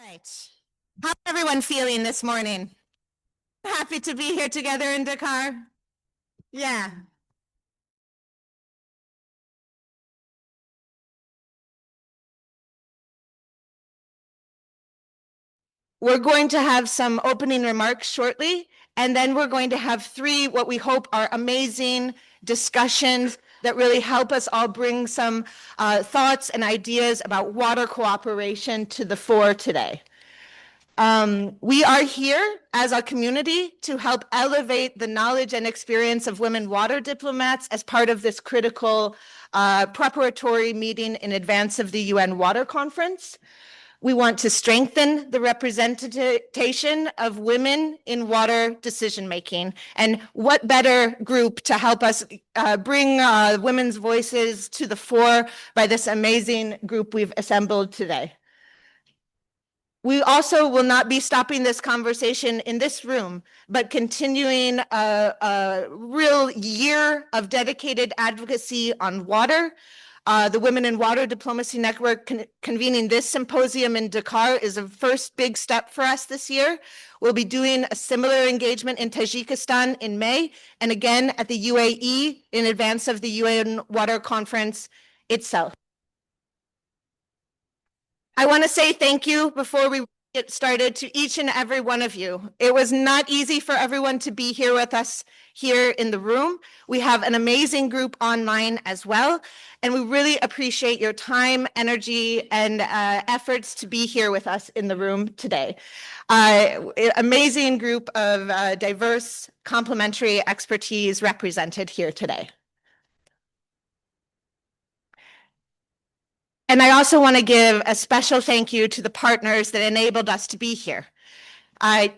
right. How's everyone feeling this morning? Happy to be here together in Dakar? Yeah. We're going to have some opening remarks shortly, and then we're going to have three what we hope are amazing discussions that really help us all bring some thoughts and ideas about water cooperation to the fore today. We are here as a community to help elevate the knowledge and experience of women water diplomats as part of this critical preparatory meeting in advance of the UN Water Conference. We want to strengthen the representation of women in water decision-making. And what better group to help us bring women's voices to the fore by this amazing group we've assembled today. We also will not be stopping this conversation in this room, but continuing a real year of dedicated advocacy on water. The Women in Water Diplomacy Network convening this symposium in Dakar is a first big step for us this year. We'll be doing a similar engagement in Tajikistan in May, and again at the UAE in advance of the UN Water Conference itself. I want to say thank you before we get started to each and every one of you. It was not easy for everyone to be here with us here in the room. We have an amazing group online as well, and we really appreciate your time, energy, and efforts to be here with us in the room today. Amazing group of diverse, complementary expertise represented here today. And I also want to give a special thank you to the partners that enabled us to be here.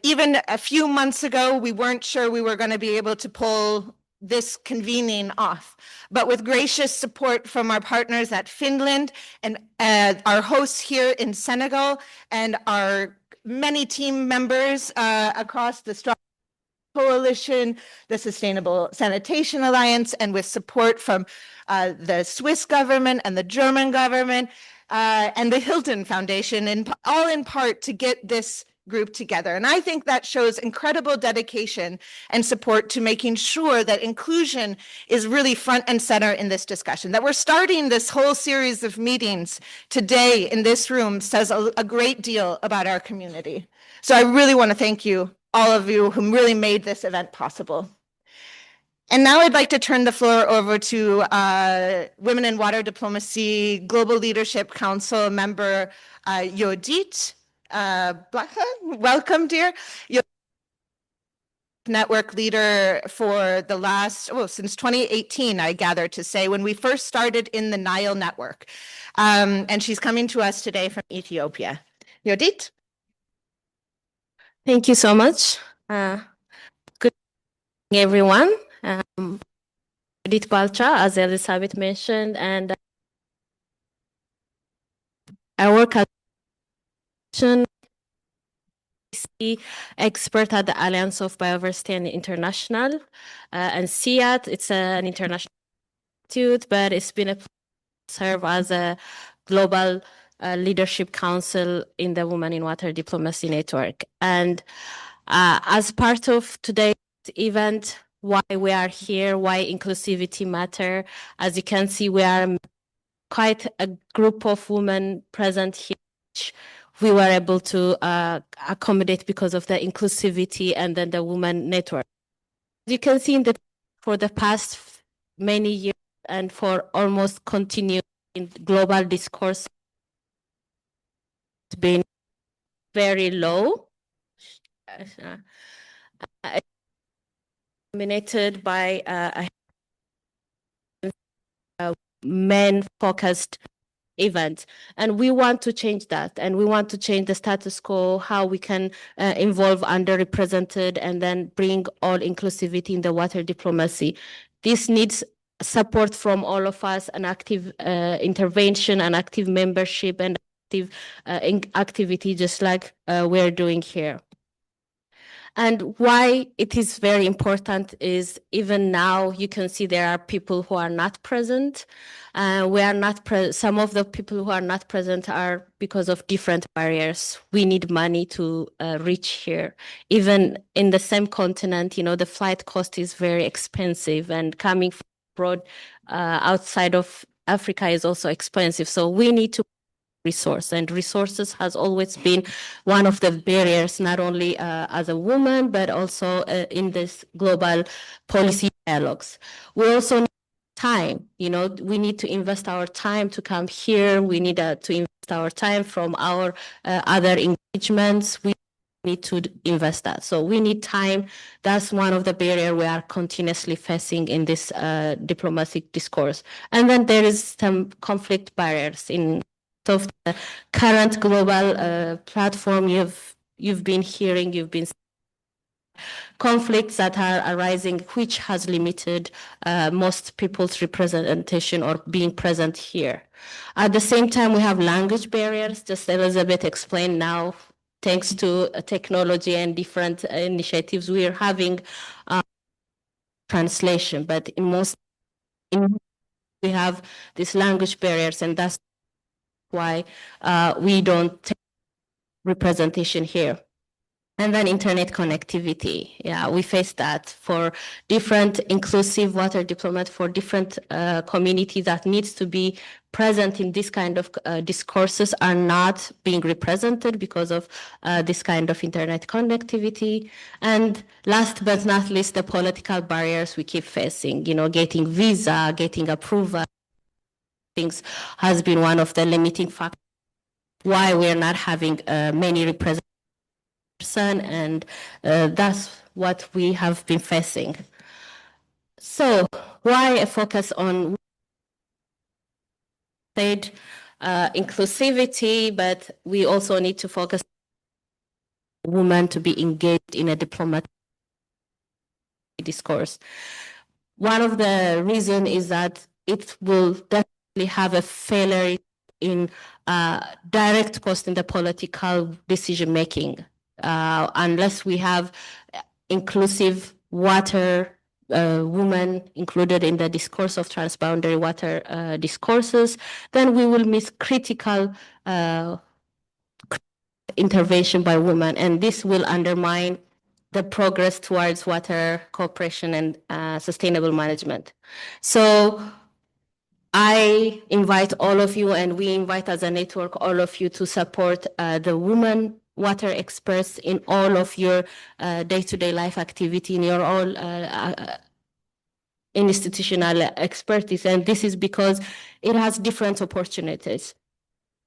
Even a few months ago, we weren't sure we were going to be able to pull this convening off. But with gracious support from our partners at Finland and our hosts here in Senegal and our many team members across the Strong Coalition, the Sustainable Sanitation Alliance, and with support from the Swiss government and the German government and the Hilton Foundation, all in part to get this group together. And I think that shows incredible dedication and support to making sure that inclusion is really front and center in this discussion. That we're starting this whole series of meetings today in this room says a great deal about our community. So I really want to thank you, all of you who really made this event possible. And now I'd like to turn the floor over to Women in Water Diplomacy Global Leadership Council member Yodit Blacha. Welcome, dear. Network leader for the last, since 2018, I gather to say, when we first started in the Nile network. And she's coming to us today from Ethiopia. Yodit. Thank you so much. Good evening, everyone. Edith Balcha, as Elizabeth mentioned, and I work as expert at the Alliance of Biodiversity and International, and SIAT. It's an international institute, but it's been a serve as a global leadership council in the Women in Water Diplomacy Network. And as part of today's event, why we are here, why inclusivity matter. As you can see, we are quite a group of women present here, which we were able to accommodate because of the inclusivity and then the women network. You can see for the past many years and for almost continued in global discourse, it's been very low. Dominated by a men-focused event, and we want to change that, and we want to change the status quo, how we can involve underrepresented and then bring all inclusivity in the water diplomacy. This needs support from all of us, an active intervention, an active membership, and active activity, just like we're doing here. And why it is very important is even now you can see there are people who are not present. We are not some of the people who are not present are because of different barriers. We need money to reach here. Even in the same continent, the flight cost is very expensive, and coming from abroad outside of Africa is also expensive. So we need to resource, and resources has always been one of the barriers, not only as a woman but also in this global policy dialogues. We also need time. We need to invest our time to come here. We need to invest our time from our other engagements. We need to invest that. So we need time. That's one of the barriers we are continuously facing in this diplomatic discourse. And then there is some conflict barriers in of the current global platform. You've been hearing, conflicts that are arising, which has limited most people's representation or being present here. At the same time, we have language barriers, just Elizabeth explained now. Thanks to technology and different initiatives, we are having translation, but we have these language barriers, and that's why we don't take representation here. And then internet connectivity. Yeah, we face that for different inclusive water diplomat, for different community that needs to be present in this kind of discourses are not being represented because of this kind of internet connectivity. And last but not least, the political barriers we keep facing, getting visa, getting approval, things has been one of the limiting factors why we're not having many representatives, and that's what we have been facing. So why a focus on inclusivity, but we also need to focus on women to be engaged in a diplomatic discourse. One of the reasons is that it will definitely have a failure in direct cost in the political decision making unless we have inclusive water women included in the discourse of transboundary water discourses. Then we will miss critical intervention by women, and this will undermine the progress towards water cooperation and sustainable management. So I invite all of you, and we invite as a network all of you to support the women water experts in all of your day-to-day life activity, in your all institutional expertise. And this is because it has different opportunities.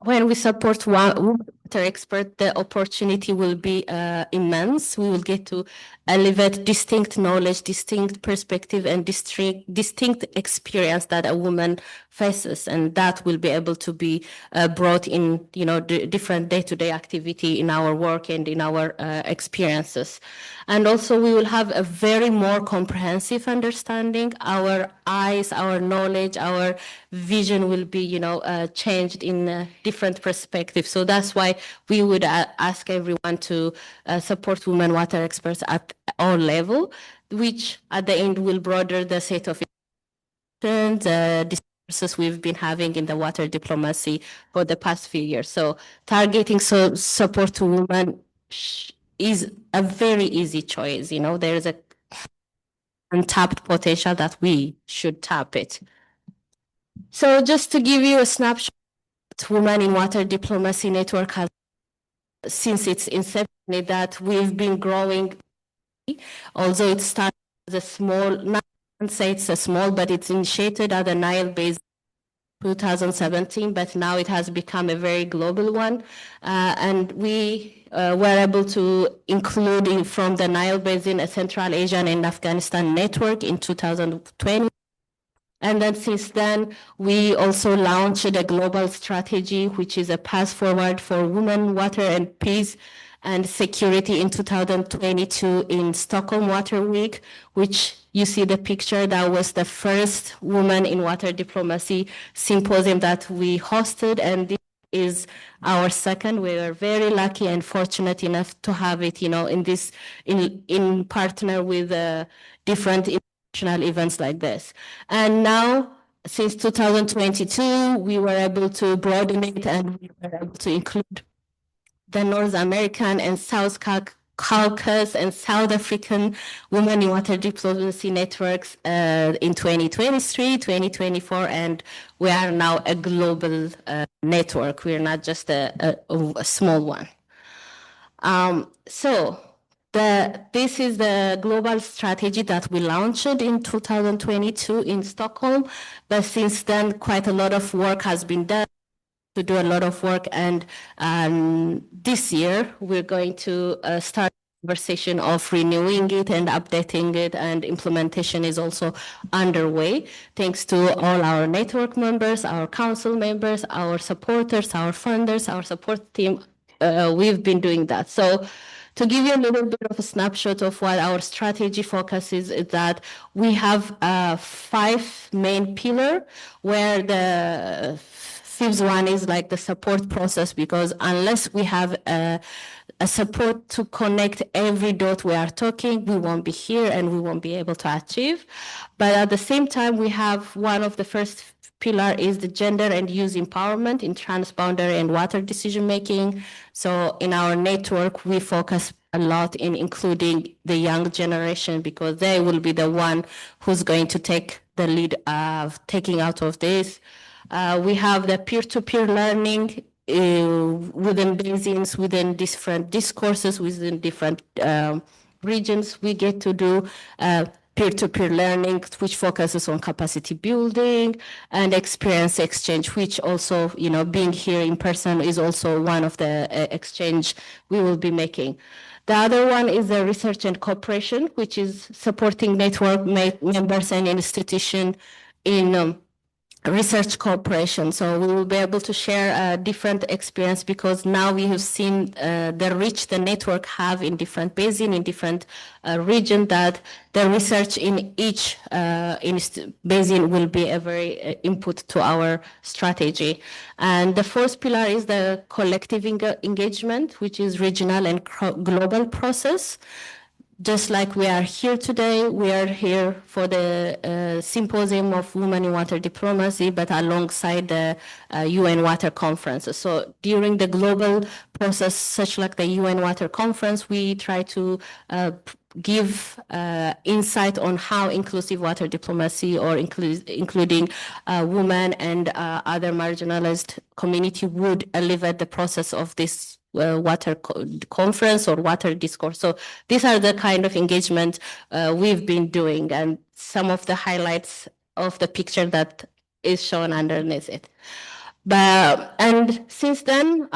When we support one water expert, the opportunity will be immense. We will get to elevate distinct knowledge, distinct perspective, and distinct experience that a woman faces, and that will be able to be brought in, different day-to-day activity in our work and in our experiences. And also, we will have a very more comprehensive understanding. Our eyes, our knowledge, our vision will be, changed in different perspectives. So that's why we would ask everyone to support women water experts at all levels, which at the end will broaden the set of discourses we've been having in the water diplomacy for the past few years. So targeting support to women is a very easy choice. There is a untapped potential that we should tap it. So just to give you a snapshot, Women in Water Diplomacy Network has, since its inception, that we've been growing, although it started as a small, not say it's a small, but it's initiated at the Nile Basin 2017, but now it has become a very global one. And we were able to include from the Nile Basin a Central Asian and Afghanistan network in 2020. And then since then, we also launched a global strategy, which is a path forward for women, water, and peace and security in 2022 in Stockholm Water Week, which you see the picture. That was the first Women in Water Diplomacy Symposium that we hosted, and this is our second. We are very lucky and fortunate enough to have it, in partner with different international events like this. And now, since 2022, we were able to broaden it and we were able to include the North American and South Caucasus and South African women in water diplomacy networks in 2023, 2024, and we are now a global network. We are not just a small one. This is the global strategy that we launched in 2022 in Stockholm, but since then, quite a lot of work has been done to do a lot of work. And this year, we're going to start a conversation of renewing it and updating it, and implementation is also underway. Thanks to all our network members, our council members, our supporters, our funders, our support team, we've been doing that. So to give you a little bit of a snapshot of what our strategy focuses is that we have 5 main pillars, where the fifth one is like the support process, because unless we have a support to connect every dot we are talking, we won't be here and we won't be able to achieve. But at the same time, we have one of the first pillar is the gender and youth empowerment in transboundary and water decision making. So in our network, we focus a lot in including the young generation, because they will be the one who's going to take the lead of taking out of this. We have the peer-to-peer learning within basins, within different discourses, within different regions. We get to do peer-to-peer learning, which focuses on capacity building and experience exchange, which also, being here in person is also one of the exchange we will be making. The other one is the research and cooperation, which is supporting network members and institutions in research cooperation. So we will be able to share a different experience, because now we have seen the reach the network have in different basin, in different region, that the research in each basin will be a very input to our strategy. And the fourth pillar is the collective engagement, which is regional and global process. Just like we are here today, we are here for the Symposium of Women in Water Diplomacy, but alongside the UN Water Conference. So during the global process, such like the UN Water Conference, we try to give insight on how inclusive water diplomacy, or including women and other marginalized community, would elevate the process of this water conference or water discourse. So these are the kind of engagement we've been doing, and some of the highlights of the picture that is shown underneath it. And since then,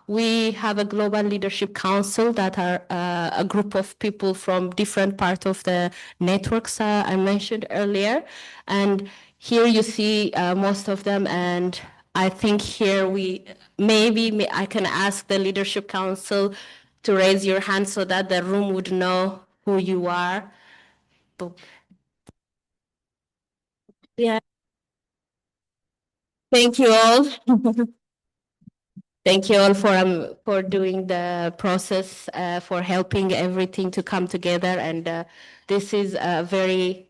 we have a global leadership council that are a group of people from different parts of the networks I mentioned earlier. And here you see most of them, and I think here maybe I can ask the leadership council to raise your hand so that the room would know who you are. Yeah. Thank you all. Thank you all for doing the process, for helping everything to come together. And this is a very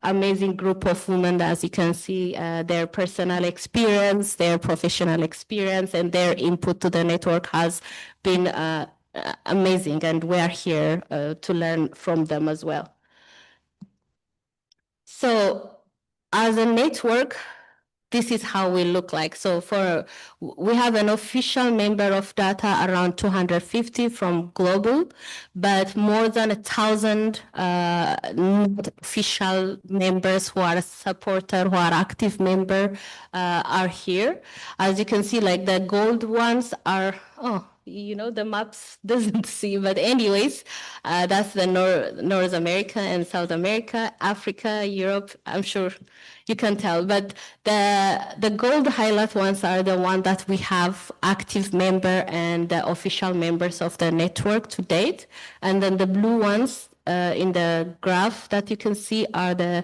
amazing group of women, as you can see, their personal experience, their professional experience, and their input to the network has been amazing. And we are here to learn from them as well. So as a network, this is how we look like. So we have an official member of data around 250 from global, but more than 1,000 not official members who are supporter, who are active member are here. As you can see, like the gold ones are, the maps doesn't see, but anyways, that's the North America and South America, Africa, Europe. I'm sure you can tell, but the gold highlight ones are the one that we have active member and the official members of the network to date. And then the blue ones in the graph that you can see are the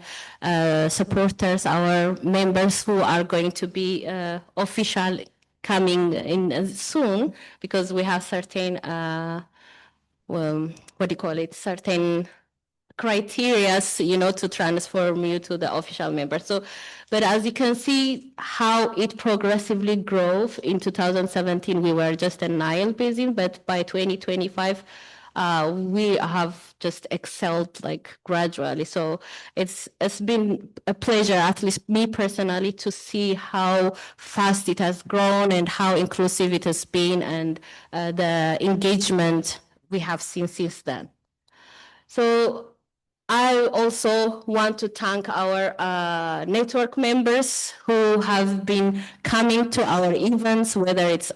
supporters, our members who are going to be official coming in soon, because we have certain, well, what do you call it? Certain criteria, to transform you to the official member. So, but as you can see how it progressively grows. In 2017, we were just a Nile basin, but by 2025, we have just excelled like gradually. So it's been a pleasure, at least me personally, to see how fast it has grown and how inclusive it has been, and the engagement we have seen since then. So I also want to thank our network members who have been coming to our events, whether it's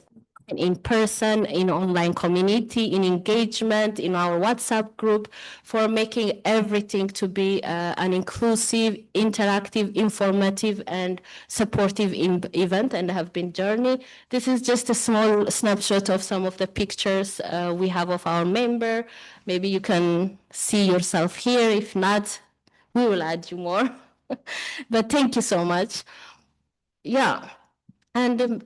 in person, in online community, in engagement, in our WhatsApp group, for making everything to be an inclusive, interactive, informative, and supportive event, and have been journey. This is just a small snapshot of some of the pictures we have of our member. Maybe you can see yourself here. If not, we will add you more. But thank you so much. Yeah. And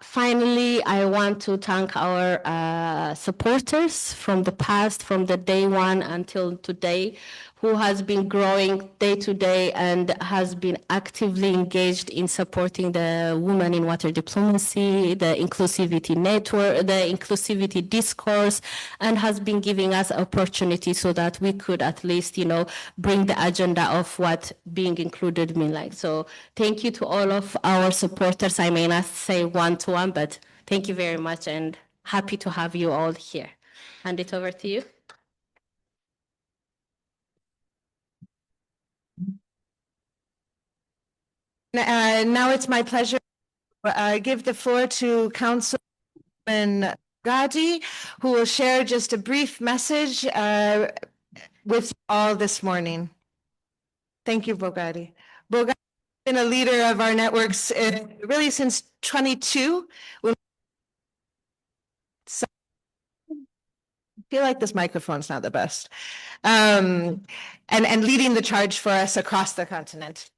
finally, I want to thank our supporters from the past, from the day one until today, who has been growing day to day and has been actively engaged in supporting the Women in Water Diplomacy, the Inclusivity Network, the Inclusivity Discourse, and has been giving us opportunity so that we could at least, bring the agenda of what being included mean like. So thank you to all of our supporters. I may not say one-to-one, but thank you very much, and happy to have you all here. Hand it over to you. Now it's my pleasure to give the floor to Councilman Gadi, who will share just a brief message with you all this morning. Thank you, Bogadi. Bogadi has been a leader of our networks really since 22. So I feel like this microphone's not the best. And leading the charge for us across the continent.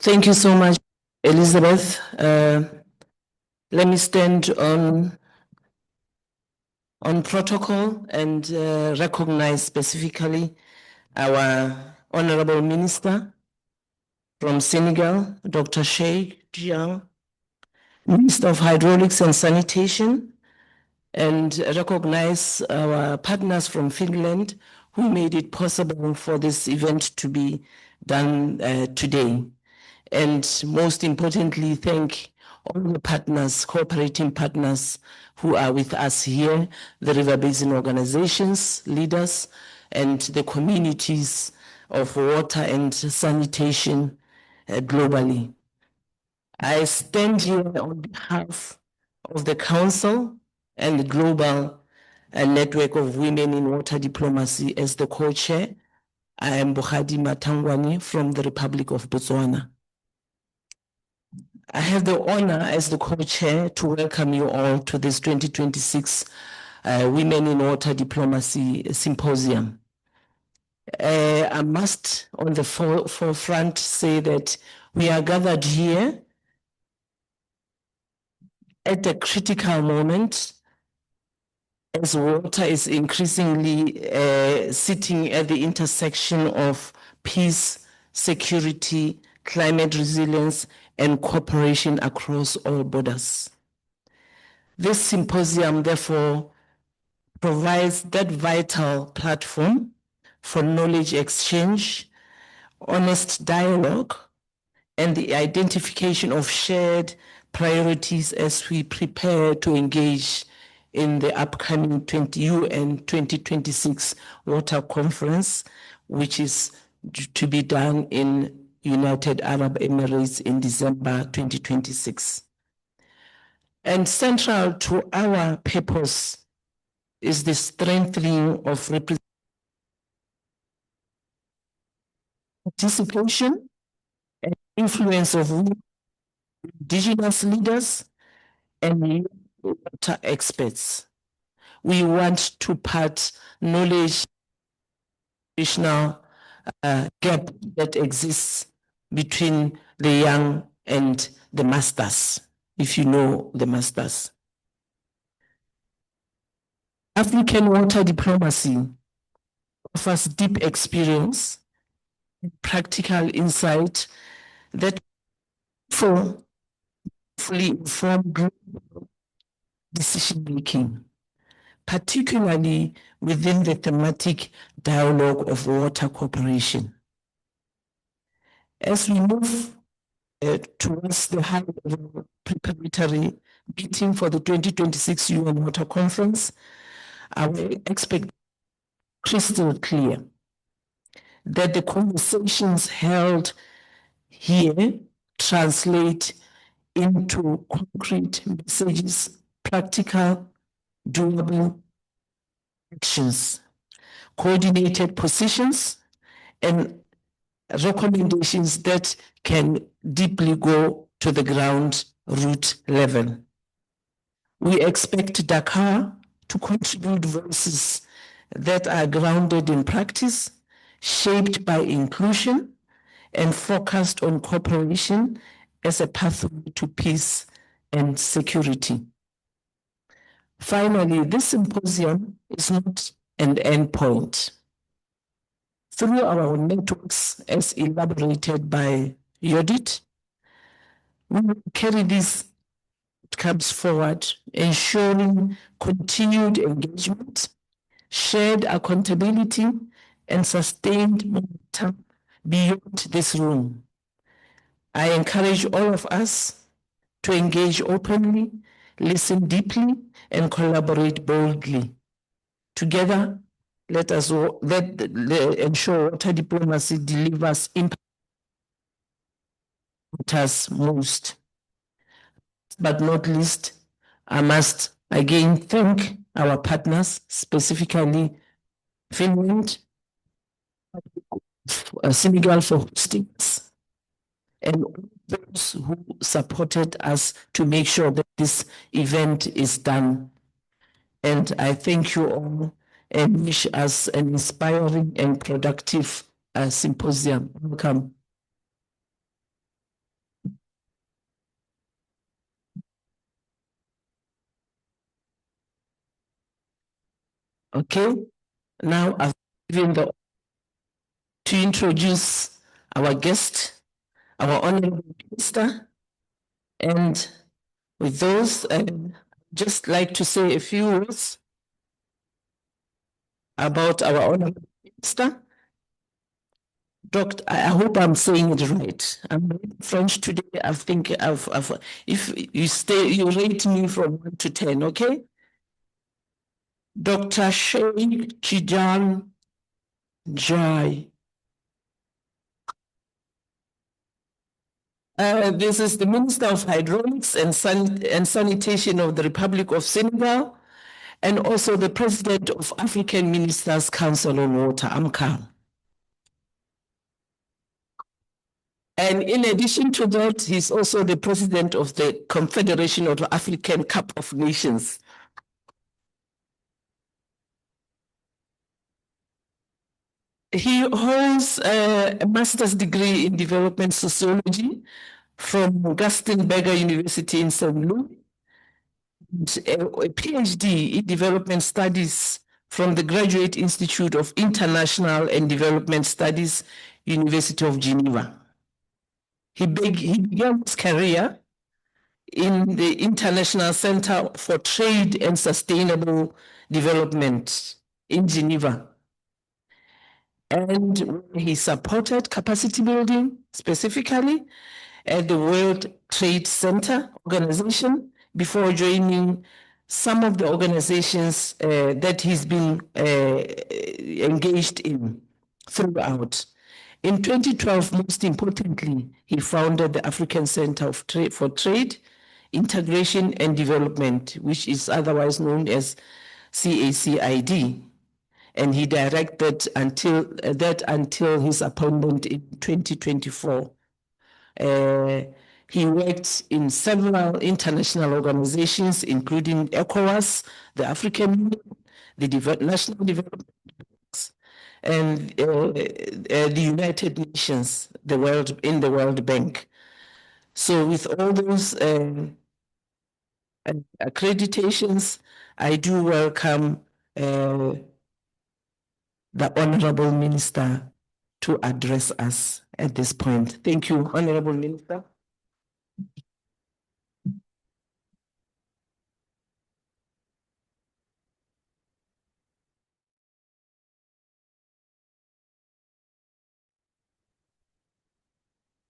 Thank you so much, Elizabeth. Let me stand on protocol and recognize specifically our Honorable Minister from Senegal, Dr. Sheikh Dieng, Minister of Hydraulics and Sanitation, and recognize our partners from Finland who made it possible for this event to be done today. And most importantly, thank all the partners, cooperating partners who are with us here, the River Basin organizations, leaders, and the communities of water and sanitation globally. I stand here on behalf of the Council and the Global Network of Women in Water Diplomacy as the co-chair. I am Bogadi Matangwani from the Republic of Botswana. I have the honor as the co-chair to welcome you all to this 2026 Women in Water Diplomacy Symposium. I must on the forefront say that we are gathered here at a critical moment as water is increasingly sitting at the intersection of peace, security, climate resilience, and cooperation across all borders. This symposium, therefore, provides that vital platform for knowledge exchange, honest dialogue, and the identification of shared priorities as we prepare to engage in the upcoming UN 2026 Water Conference, which is to be done in United Arab Emirates in December 2026. And central to our purpose is the strengthening of participation and influence of indigenous leaders and water experts. We want to part knowledge gap that exists between the young and the masters. if you know the masters. African water diplomacy offers deep experience, practical insight that for fully informed global decision-making, particularly within the thematic dialogue of water cooperation. As we move towards the high-level preparatory meeting for the 2026 UN Water Conference, I will expect crystal clear that the conversations held here translate into concrete messages, practical, doable actions, coordinated positions, and recommendations that can deeply go to the ground root level. We expect Dakar to contribute voices that are grounded in practice, shaped by inclusion, and focused on cooperation as a pathway to peace and security. Finally, this symposium is not an endpoint. Through our networks, as elaborated by Judith, we will carry these outcomes forward, ensuring continued engagement, shared accountability, and sustained momentum beyond this room. I encourage all of us to engage openly, listen deeply, and collaborate boldly. Together, let us ensure water diplomacy delivers impact matters most. But not least, I must again thank our partners, specifically Finland, Senegal for hosting us, and all those who supported us to make sure that this event is done. And I thank you all and wish us an inspiring and productive symposium. Welcome. Okay, now I've given the to introduce our guest, our honorable minister, and with those, I'd just like to say a few words about our honorable minister. Doctor, I hope I'm saying it right. I'm reading French today. I think if you rate me from 1 to 10, okay? Dr. Sheikh Chijan Jai. This is the Minister of Hydraulics and Sanitation of the Republic of Senegal, and also the President of African Ministers Council on Water, AMCAN. And in addition to that, he's also the President of the Confederation of the African Cup of Nations. He holds a master's degree in development sociology from Gaston-Berger University in St. Louis, a PhD in development studies from the Graduate Institute of International and Development Studies, University of Geneva. He began his career in the International Center for Trade and Sustainable Development in Geneva. And he supported capacity building, specifically at the World Trade Center organization, before joining some of the organizations that he's been engaged in throughout. In 2012, most importantly, he founded the African Center for Trade, Integration and Development, which is otherwise known as CACID. And he directed until his appointment in 2024. He worked in several international organizations, including ECOWAS, the African Union, the National Development Banks, and the United Nations, in the World Bank. So with all those accreditations, I do welcome the Honorable Minister to address us at this point. Thank you, Honorable Minister.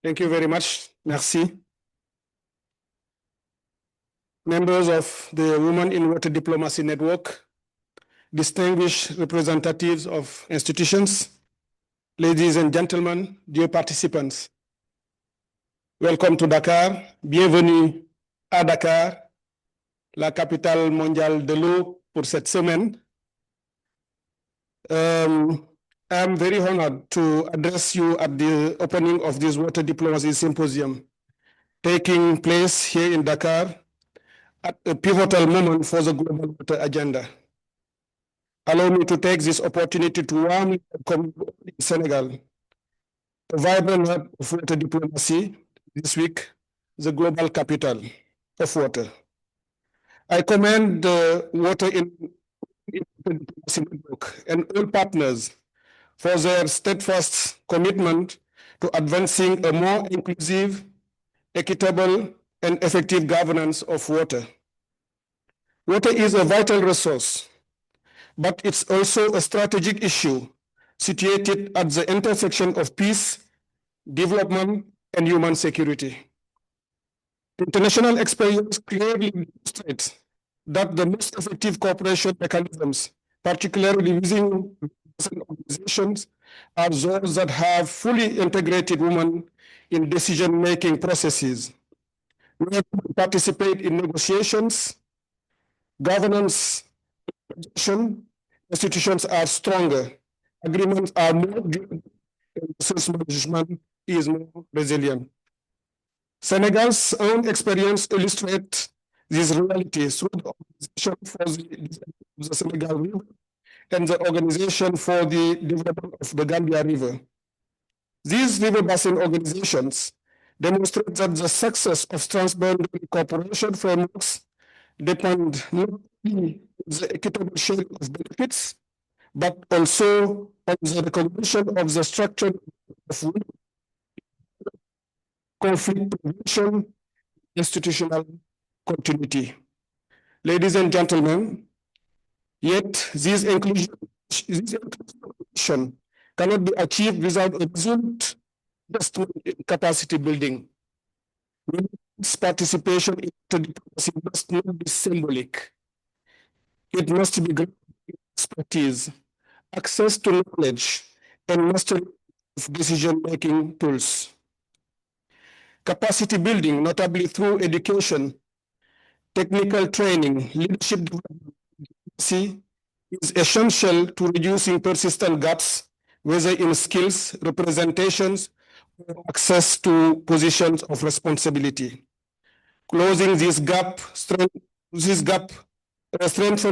Thank you very much. Merci. Members of the Women in Water Diplomacy Network, distinguished representatives of institutions, ladies and gentlemen, dear participants, welcome to Dakar. Bienvenue à Dakar, la capitale mondiale de l'eau pour cette semaine. I'm very honored to address you at the opening of this Water Diplomacy Symposium, taking place here in Dakar at a pivotal moment for the global water agenda. Allow me to take this opportunity to warmly welcome Senegal, a vibrant hub of water diplomacy, this week, the global capital of water. I commend the Water in Diplomacy Network and all partners for their steadfast commitment to advancing a more inclusive, equitable, and effective governance of water. Water is a vital resource, but it's also a strategic issue situated at the intersection of peace, development, and human security. International experience clearly demonstrates that the most effective cooperation mechanisms, particularly within organizations, are those that have fully integrated women in decision-making processes, where women participate in negotiations, governance, institutions are stronger, agreements are more durable, and resource management is more resilient. Senegal's own experience illustrates these realities through the Organization for the Senegal River and the Organization for the Development of the Gambia River. These river basin organizations demonstrate that the success of transboundary cooperation frameworks depend not only on the equitable sharing of benefits, but also on the recognition of the structure of conflict prevention, institutional continuity. Ladies and gentlemen, yet this inclusion cannot be achieved without a resolute investment in capacity building. Women's participation in diplomacy must not be symbolic. It must be expertise, access to knowledge, and mastery of decision-making tools. Capacity building, notably through education, technical training, leadership development, is essential to reducing persistent gaps, whether in skills, representations, or access to positions of responsibility. Closing this gap strengthens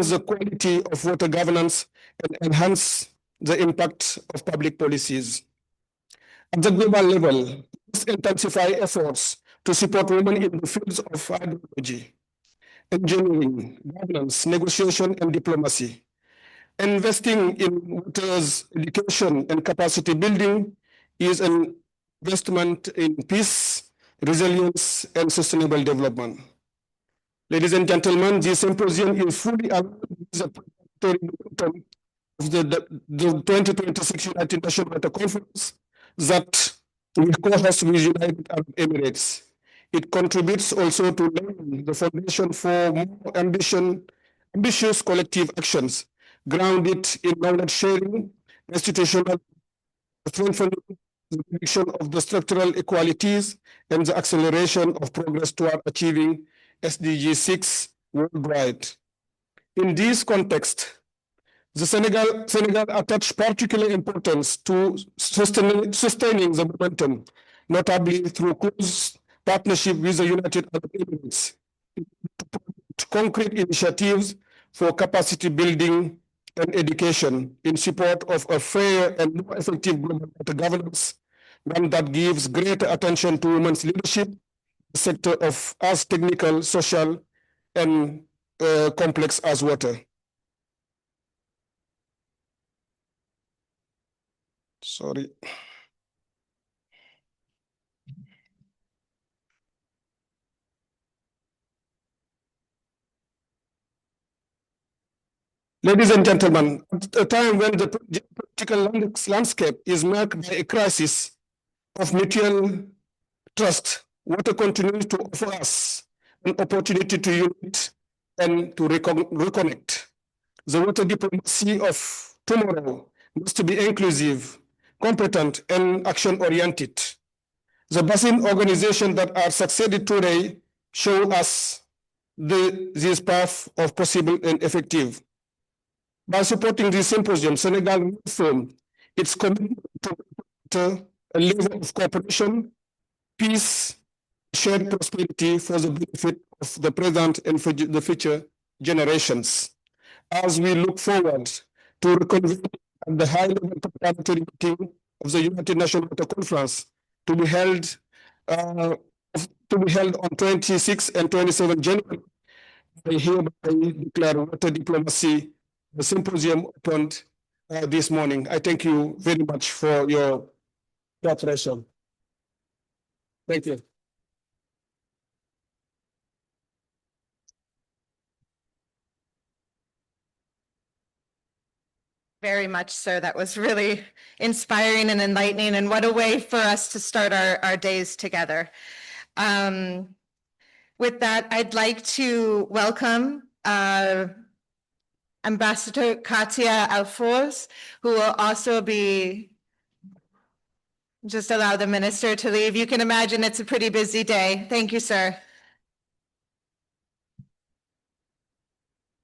the quality of water governance and enhance the impact of public policies. At the global level, we must intensify efforts to support women in the fields of hydrology, engineering, governance, negotiation, and diplomacy. Investing in water's education and capacity building is an investment in peace, resilience, and sustainable development. Ladies and gentlemen, this symposium is fully aligned with the of the 2026 United Nations Water Conference that we co-host with United Arab Emirates. It contributes also to laying the foundation for more ambitious collective actions grounded in knowledge sharing, institutional strengthening, the prediction of the structural inequalities, and the acceleration of progress toward achieving SDG 6 worldwide. In this context, the Senegal attached particular importance to sustaining the momentum, notably through close partnership with the United Arab Emirates, to concrete initiatives for capacity building and education in support of a fair and more effective global water governance, one that gives greater attention to women's leadership, the sector of arts, technical, social, and complex as water. Sorry. Ladies and gentlemen, at a time when the political landscape is marked by a crisis of mutual trust, water continues to offer us an opportunity to unite and to reconnect. The water diplomacy of tomorrow must be inclusive, competent, and action-oriented. The basin organizations that are succeeded today show us this path of possible and effective. By supporting this symposium, Senegal reaffirmed its commitment to a level of cooperation, peace, shared prosperity for the benefit of the present and for the future generations. As we look forward to reconvene at the high-level preparatory meeting of the United Nations Water Conference to be held on 26 and 27 January, I hereby declare water diplomacy the symposium opened this morning. I thank you very much for your cooperation. Thank you. Very much so. That was really inspiring and enlightening, and what a way for us to start our days together. With that, I'd like to welcome Ambassador Katia Alfoz, who will also be, just allow the minister to leave. You can imagine it's a pretty busy day. Thank you, sir.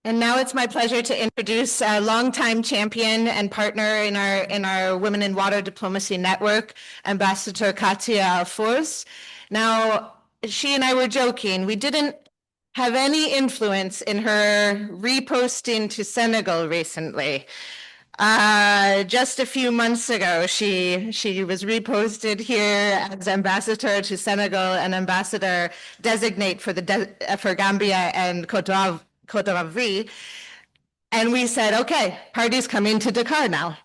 And now it's my pleasure to introduce a longtime champion and partner in our Women in Water Diplomacy Network, Ambassador Katia Alfoz. Now, she and I were joking. We didn't have any influence in her reposting to Senegal recently. Just a few months ago, she was reposted here as ambassador to Senegal and ambassador designate for for Gambia and Cote d'Ivoire. And we said, okay, party's coming to Dakar now.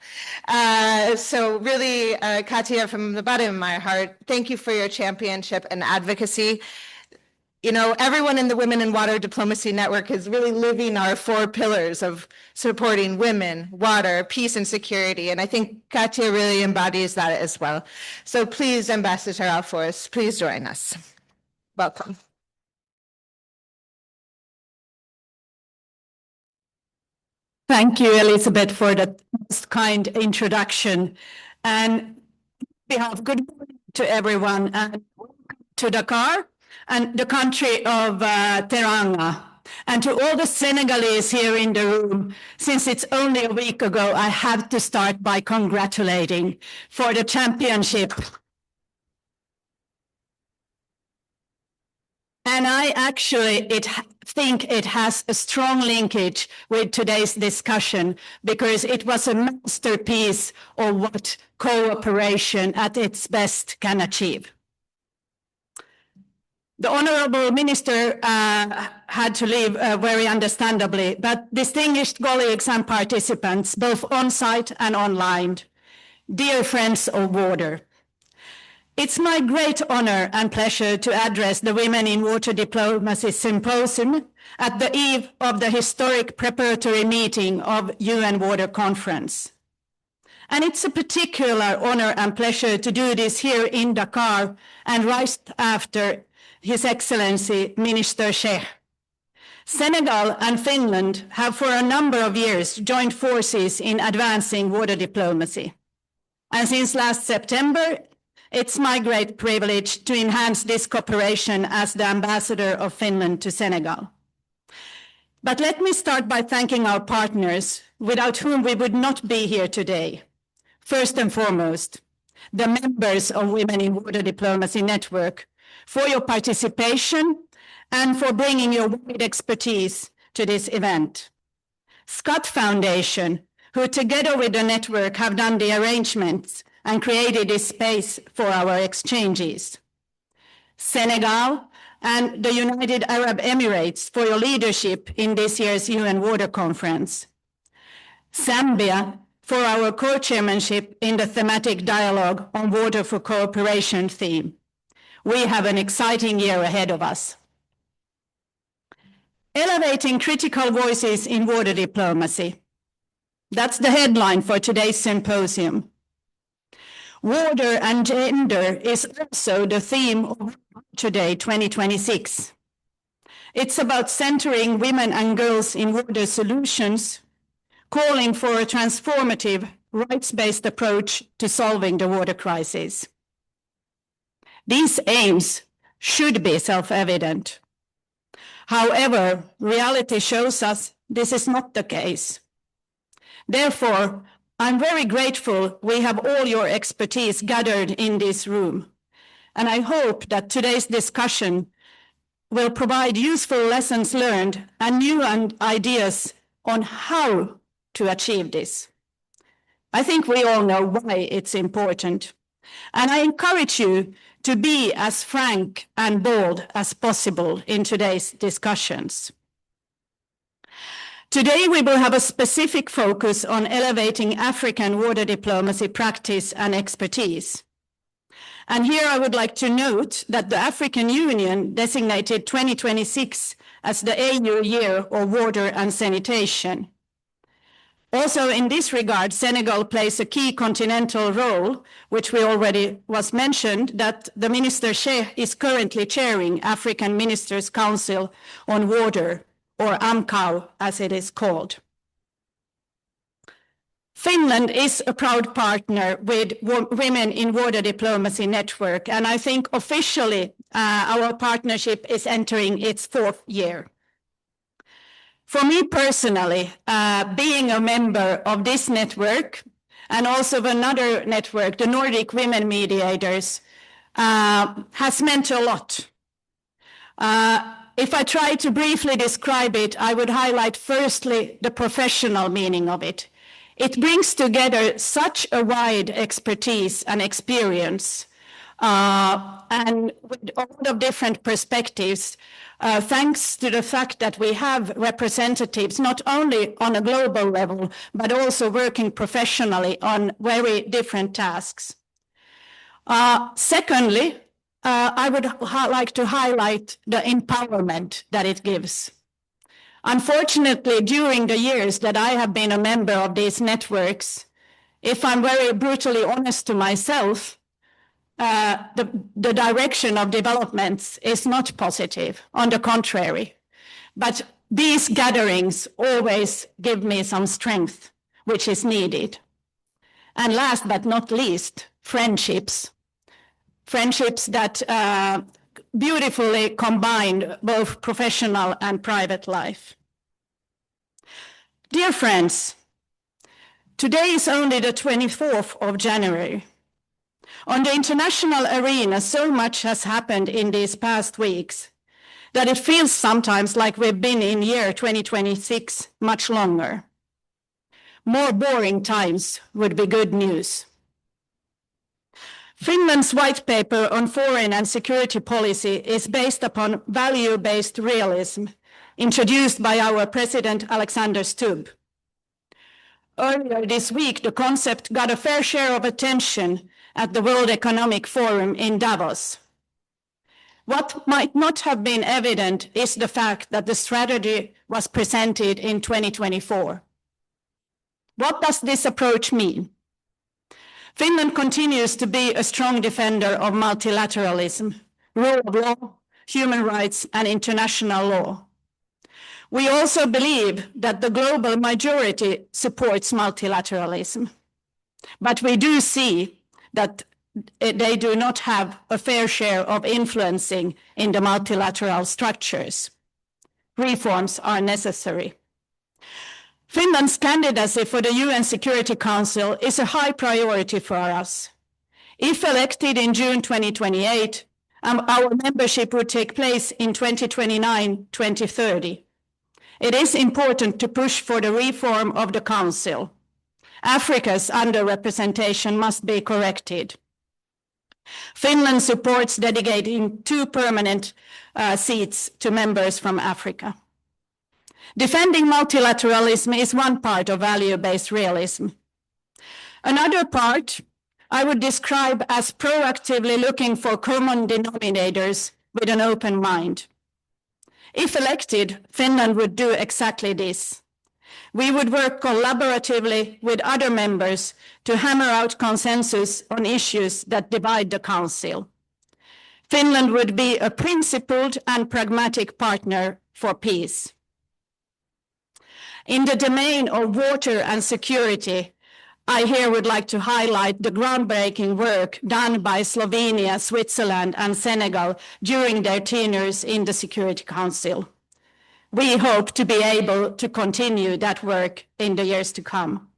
So really, Katia, from the bottom of my heart, thank you for your championship and advocacy. You know, everyone in the Women in Water Diplomacy Network is really living our 4 pillars of supporting women, water, peace, and security. And I think Katia really embodies that as well. So please, Ambassador Alfoz, please join us. Welcome. Thank you, Elizabeth, for that most kind introduction. And on behalf, good morning to everyone, and welcome to Dakar and the country of Teranga. And to all the Senegalese here in the room, since it's only a week ago, I have to start by congratulating for the championship. And I actually think it has a strong linkage with today's discussion, because it was a masterpiece of what cooperation at its best can achieve. The Honourable Minister had to leave very understandably, but distinguished colleagues and participants, both on-site and online, dear friends of water, it's my great honor and pleasure to address the Women in Water Diplomacy Symposium at the eve of the historic preparatory meeting of UN Water Conference. And it's a particular honor and pleasure to do this here in Dakar and right after His Excellency Minister Sheikh. Senegal and Finland have for a number of years joined forces in advancing water diplomacy. And since last September, it's my great privilege to enhance this cooperation as the ambassador of Finland to Senegal. But let me start by thanking our partners, without whom we would not be here today. First and foremost, the members of Women in Water Diplomacy Network, for your participation and for bringing your wide expertise to this event. Scott Foundation, who together with the network have done the arrangements and created this space for our exchanges. Senegal, and the United Arab Emirates for your leadership in this year's UN Water Conference. Zambia for our co-chairmanship in the thematic dialogue on water for cooperation theme. We have an exciting year ahead of us. Elevating critical voices in water diplomacy. That's the headline for today's symposium. Water and gender is also the theme of today, 2026. It's about centering women and girls in water solutions, calling for a transformative, rights-based approach to solving the water crisis. These aims should be self-evident. However, reality shows us this is not the case. Therefore, I'm very grateful we have all your expertise gathered in this room, and I hope that today's discussion will provide useful lessons learned and new ideas on how to achieve this. I think we all know why it's important, and I encourage you to be as frank and bold as possible in today's discussions. Today, we will have a specific focus on elevating African water diplomacy practice and expertise. And here I would like to note that the African Union designated 2026 as the AU Year of Water and Sanitation. Also, in this regard, Senegal plays a key continental role, which we already was mentioned, that the Minister Sheikh is currently chairing African Ministers' Council on Water, or AMCOW, as it is called. Finland is a proud partner with Women in Water Diplomacy Network, and I think officially our partnership is entering its 4th year. For me personally, being a member of this network and also of another network, the Nordic Women Mediators, has meant a lot. If I try to briefly describe it, I would highlight firstly the professional meaning of it. It brings together such a wide expertise and experience, and with a lot of different perspectives, thanks to the fact that we have representatives not only on a global level, but also working professionally on very different tasks. Secondly, I would like to highlight the empowerment that it gives. Unfortunately, during the years that I have been a member of these networks, if I'm very brutally honest to myself, the direction of developments is not positive, on the contrary. But these gatherings always give me some strength, which is needed. And last but not least, friendships. Friendships that beautifully combine both professional and private life. Dear friends, today is only the 24th of January. On the international arena, so much has happened in these past weeks that it feels sometimes like we've been in year 2026 much longer. More boring times would be good news. Finland's white paper on foreign and security policy is based upon value-based realism, introduced by our President Alexander Stubb. Earlier this week, the concept got a fair share of attention at the World Economic Forum in Davos. What might not have been evident is the fact that the strategy was presented in 2024. What does this approach mean? Finland continues to be a strong defender of multilateralism, rule of law, human rights, and international law. We also believe that the global majority supports multilateralism, but we do see that they do not have a fair share of influencing in the multilateral structures. Reforms are necessary. Finland's candidacy for the UN Security Council is a high priority for us. If elected in June 2028, our membership would take place in 2029-2030. It is important to push for the reform of the Council. Africa's underrepresentation must be corrected. Finland supports dedicating 2 permanent seats to members from Africa. Defending multilateralism is one part of value-based realism. Another part I would describe as proactively looking for common denominators with an open mind. If elected, Finland would do exactly this. We would work collaboratively with other members to hammer out consensus on issues that divide the Council. Finland would be a principled and pragmatic partner for peace. In the domain of water and security, I here would like to highlight the groundbreaking work done by Slovenia, Switzerland, and Senegal during their tenures in the Security Council. We hope to be able to continue that work in the years to come.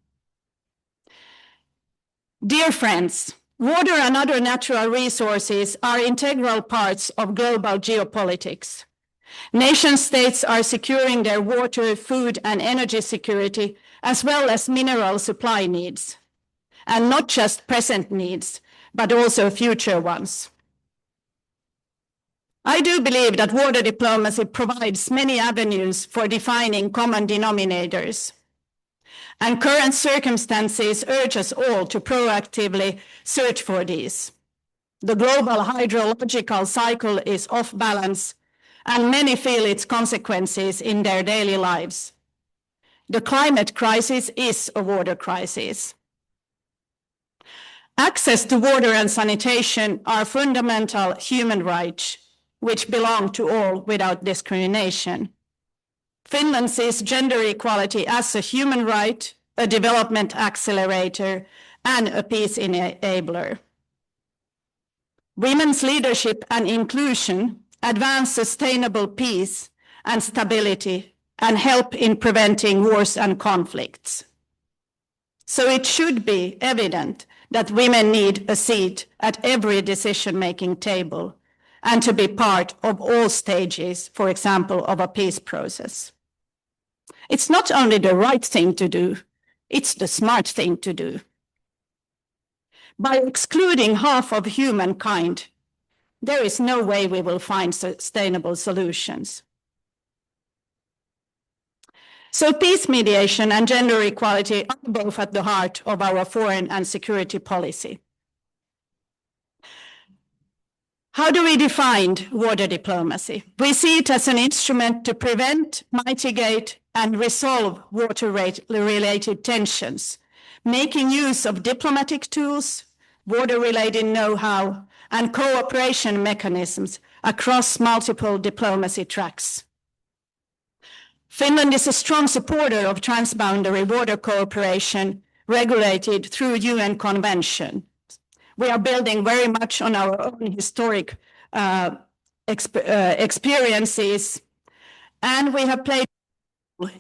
Dear friends, water and other natural resources are integral parts of global geopolitics. Nation states are securing their water, food, and energy security, as well as mineral supply needs, and not just present needs, but also future ones. I do believe that water diplomacy provides many avenues for defining common denominators, and current circumstances urge us all to proactively search for these. The global hydrological cycle is off balance, and many feel its consequences in their daily lives. The climate crisis is a water crisis. Access to water and sanitation are fundamental human rights, which belong to all without discrimination. Finland sees gender equality as a human right, a development accelerator, and a peace enabler. Women's leadership and inclusion advance sustainable peace and stability and help in preventing wars and conflicts. So it should be evident that women need a seat at every decision-making table and to be part of all stages, for example, of a peace process. It's not only the right thing to do, it's the smart thing to do. By excluding half of humankind, there is no way we will find sustainable solutions. So peace mediation and gender equality are both at the heart of our foreign and security policy. How do we define water diplomacy? We see it as an instrument to prevent, mitigate, and resolve water-related tensions, making use of diplomatic tools, water-related know-how, and cooperation mechanisms across multiple diplomacy tracks. Finland is a strong supporter of transboundary water cooperation regulated through UN Convention. We are building very much on our own historic experiences, and we have played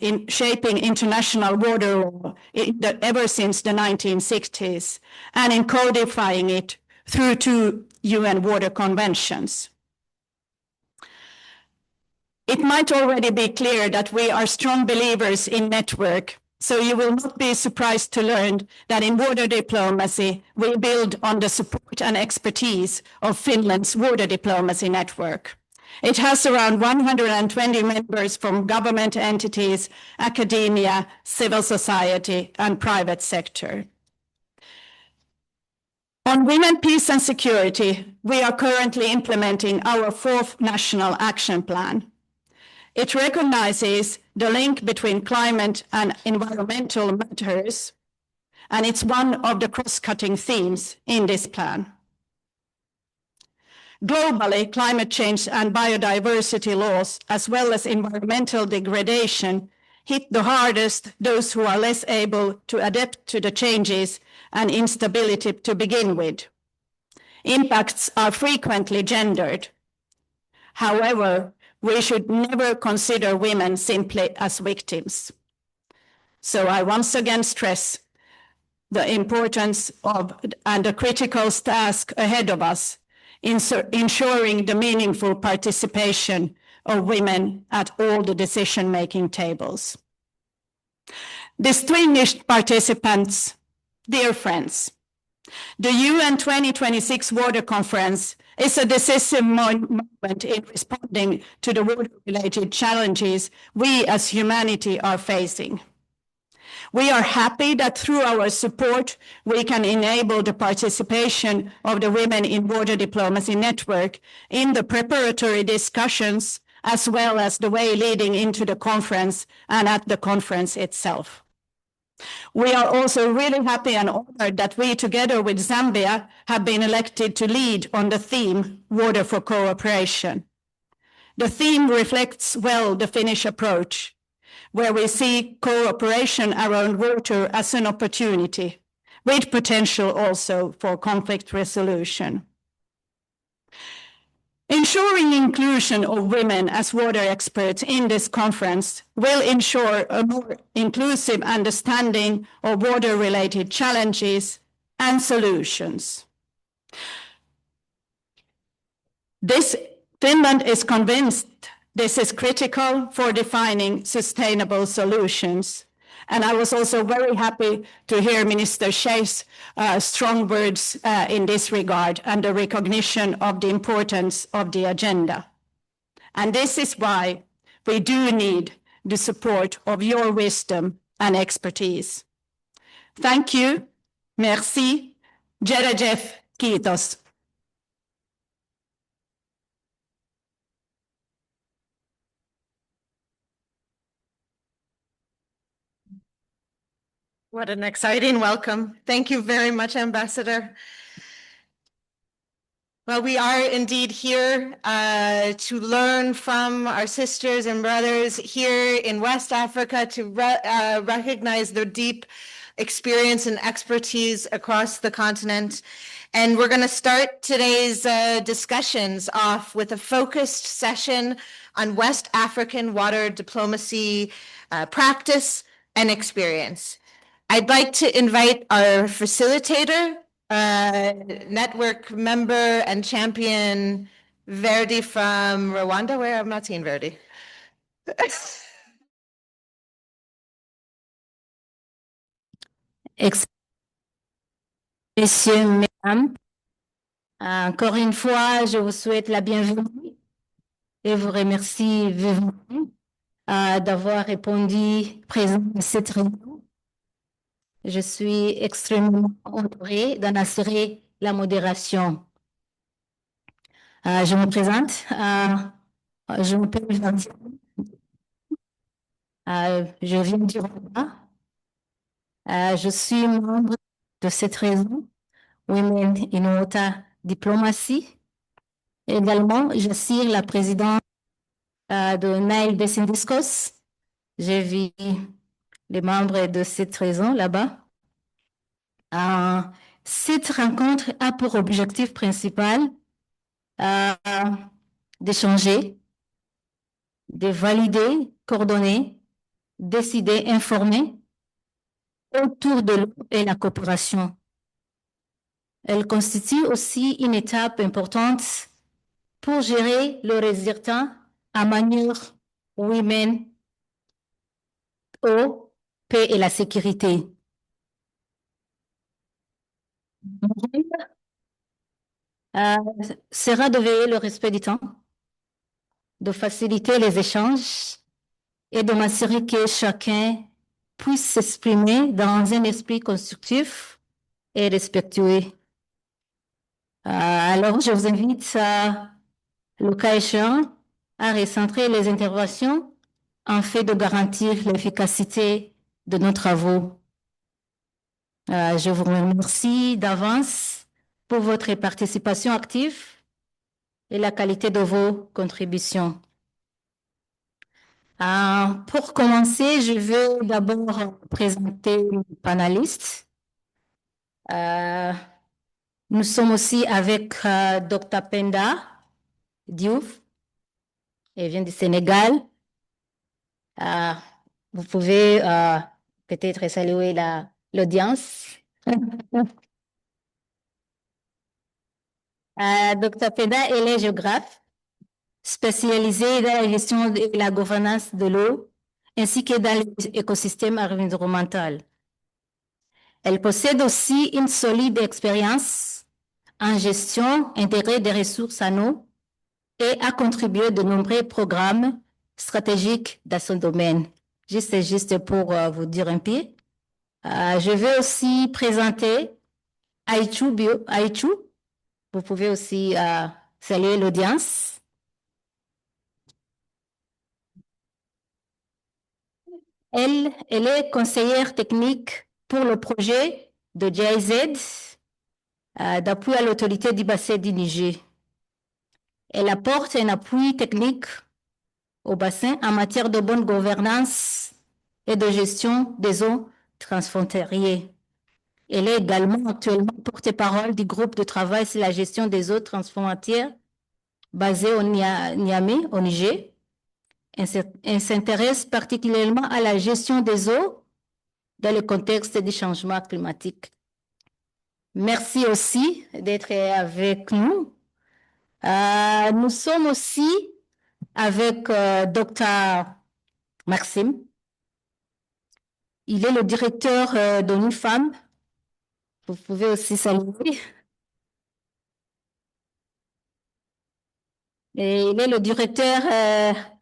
in shaping international water law ever since the 1960s and in codifying it through 2 UN water conventions. It might already be clear that we are strong believers in network, so you will not be surprised to learn that in water diplomacy, we build on the support and expertise of Finland's water diplomacy network. It has around 120 members from government entities, academia, civil society, and private sector. On women, peace and security, we are currently implementing our 4th national action plan. It recognizes the link between climate and environmental matters, and it's one of the cross-cutting themes in this plan. Globally, climate change and biodiversity loss, as well as environmental degradation, hit the hardest those who are less able to adapt to the changes and instability to begin with. Impacts are frequently gendered. However, we should never consider women simply as victims. So I once again stress the importance of and the critical task ahead of us in ensuring the meaningful participation of women at all the decision-making tables. Distinguished participants, dear friends, The UN 2026 Water Conference is a decisive moment in responding to the water-related challenges we as humanity are facing. We are happy that through our support, we can enable the participation of the Women in Water Diplomacy Network in the preparatory discussions, as well as the way leading into the conference and at the conference itself. We are also really happy and honored that we, together with Zambia, have been elected to lead on the theme, Water for Cooperation. The theme reflects well the Finnish approach, where we see cooperation around water as an opportunity, with potential also for conflict resolution. Ensuring inclusion of women as water experts in this conference will ensure a more inclusive understanding of water-related challenges and solutions. Finland is convinced this is critical for defining sustainable solutions. And I was also very happy to hear Minister Shei's strong words in this regard and the recognition of the importance of the agenda. And this is why we do need the support of your wisdom and expertise. Thank you. Merci. Jerejef. Kiitos. What an exciting welcome. Thank you very much, Ambassador. Well, we are indeed here to learn from our sisters and brothers here in West Africa, to recognize their deep experience and expertise across the continent. And we're going to start today's discussions off with a focused session on West African water diplomacy practice and experience. I'd like to invite our facilitator, network member and champion, Verdi from Rwanda. Where? I'm not seeing Verdi. Messieurs, mesdames, encore une fois, je vous souhaite la bienvenue et vous remercie vivement d'avoir répondu présent à cette réunion. Je suis extrêmement honorée d'en assurer la modération. Je me présente. Je m'appelle Verdi. Je viens du Rwanda. Je suis membre de cette réseau, Women in Water Diplomacy. Également, j'assure la présidente de Nile Basin Discourse. J'ai vu les membres de cette réseau là-bas. Cette rencontre a pour objectif principal d'échanger, de valider, coordonner, décider, informer autour de l'eau et la coopération. Elle constitue aussi une étape importante pour gérer le résultat à manière women, eau, paix et la sécurité. Mon rôle sera de veiller le respect du temps, de faciliter les échanges et de m'assurer que chacun puisse s'exprimer dans un esprit constructif et respectueux. Alors, je vous invite, le cas échéant, à recentrer les interventions en fait de garantir l'efficacité de nos travaux. Je vous remercie d'avance pour votre participation active et la qualité de vos contributions. Pour commencer, je veux d'abord présenter les panélistes. Nous sommes aussi avec Dr. Penda Diouf, elle vient du Sénégal. Vous pouvez peut-être saluer l'audience. Dr. Penda, elle est géographe spécialisée dans la gestion et la gouvernance de l'eau, ainsi que dans l'écosystème environnemental. Elle possède aussi une solide expérience en gestion intégrée des ressources en eau et a contribué de nombreux programmes stratégiques dans son domaine. Juste pour vous dire un peu. Je vais aussi présenter Aïchou. Vous pouvez aussi saluer l'audience. Elle est conseillère technique pour le projet de GIZ d'appui à l'autorité du bassin du Niger. Elle apporte un appui technique au bassin en matière de bonne gouvernance et de gestion des eaux transfrontalières. Elle est également actuellement porte-parole du groupe de travail sur la gestion des eaux transfrontalières basé au Niamey, au Niger. Elle s'intéresse particulièrement à la gestion des eaux dans le contexte du changement climatique. Merci aussi d'être avec nous. Nous sommes aussi avec Dr. Maxime. Il est le directeur d'ONU Femmes. Vous pouvez aussi saluer. Et il est le directeur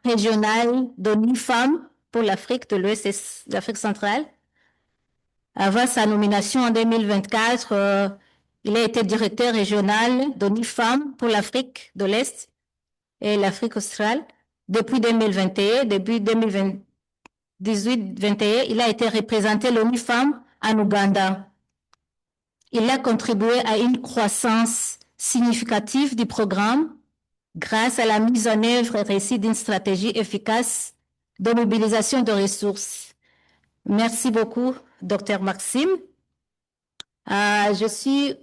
régional d'ONU Femmes pour l'Afrique de l'Ouest et l'Afrique centrale. Avant sa nomination en 2024, il a été directeur régional d'ONU Femmes pour l'Afrique de l'Est et l'Afrique australe. Depuis 2021, depuis 2018-21, il a été représenté l'ONU Femmes en Ouganda. Il a contribué à une croissance significative du programme grâce à la mise en œuvre réussie d'une stratégie efficace de mobilisation de ressources. Merci beaucoup, Dr. Maxime.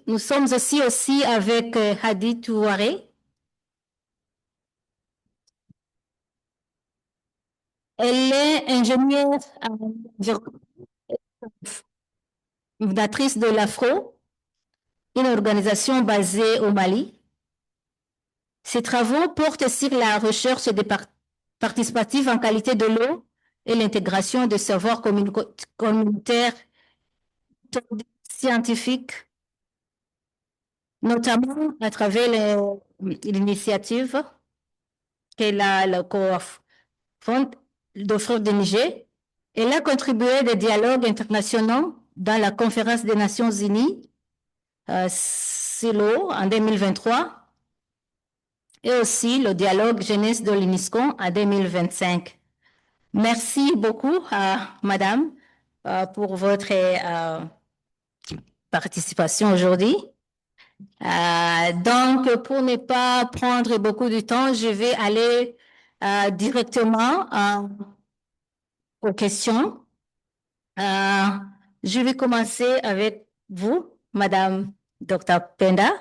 Nous sommes aussi avec Hadi Touare. Elle est ingénieure fondatrice de l'AFRO, une organisation basée au Mali. Ses travaux portent sur la recherche participative en qualité de l'eau et l'intégration de savoirs communautaires scientifiques, notamment à travers l'initiative qu'elle a co-fond de Front de Niger. Elle a contribué à des dialogues internationaux dans la conférence des Nations Unies sur l'eau en 2023 et aussi le dialogue jeunesse de l'UNESCO en 2025. Merci beaucoup, Madame, pour votre participation aujourd'hui. Donc, pour ne pas prendre beaucoup de temps, je vais aller directement aux questions. Je vais commencer avec vous, Madame Dr. Penda,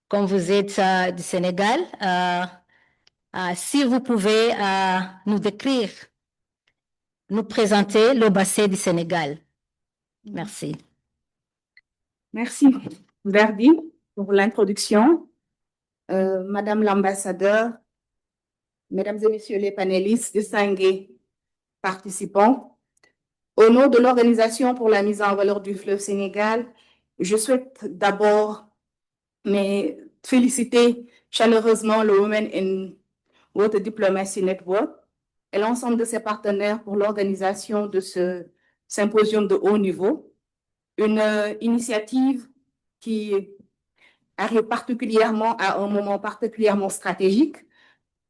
comme vous êtes du Sénégal. Si vous pouvez nous décrire, nous présenter le bassin du Sénégal. Merci. Merci, Verdi, pour l'introduction. Madame l'ambassadeur, Mesdames et Messieurs les panélistes, distingués participants, au nom de l'Organisation pour la mise en valeur du fleuve Sénégal, je souhaite d'abord féliciter chaleureusement le Women in Water Diplomacy Network et l'ensemble de ses partenaires pour l'organisation de ce symposium de haut niveau, une initiative qui arrive particulièrement à un moment particulièrement stratégique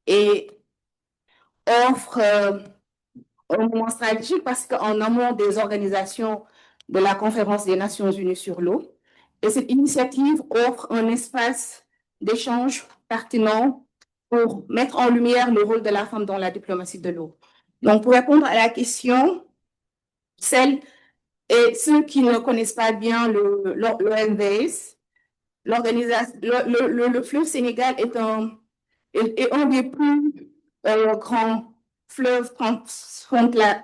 et offre un moment stratégique parce qu'en amont des organisations de la Conférence des Nations Unies sur l'eau, et cette initiative offre un espace d'échange pertinent pour mettre en lumière le rôle de la femme dans la diplomatie de l'eau. Donc, pour répondre à la question, celles et ceux qui ne connaissent pas bien l'OMVS, le fleuve Sénégal est un des plus grands fleuves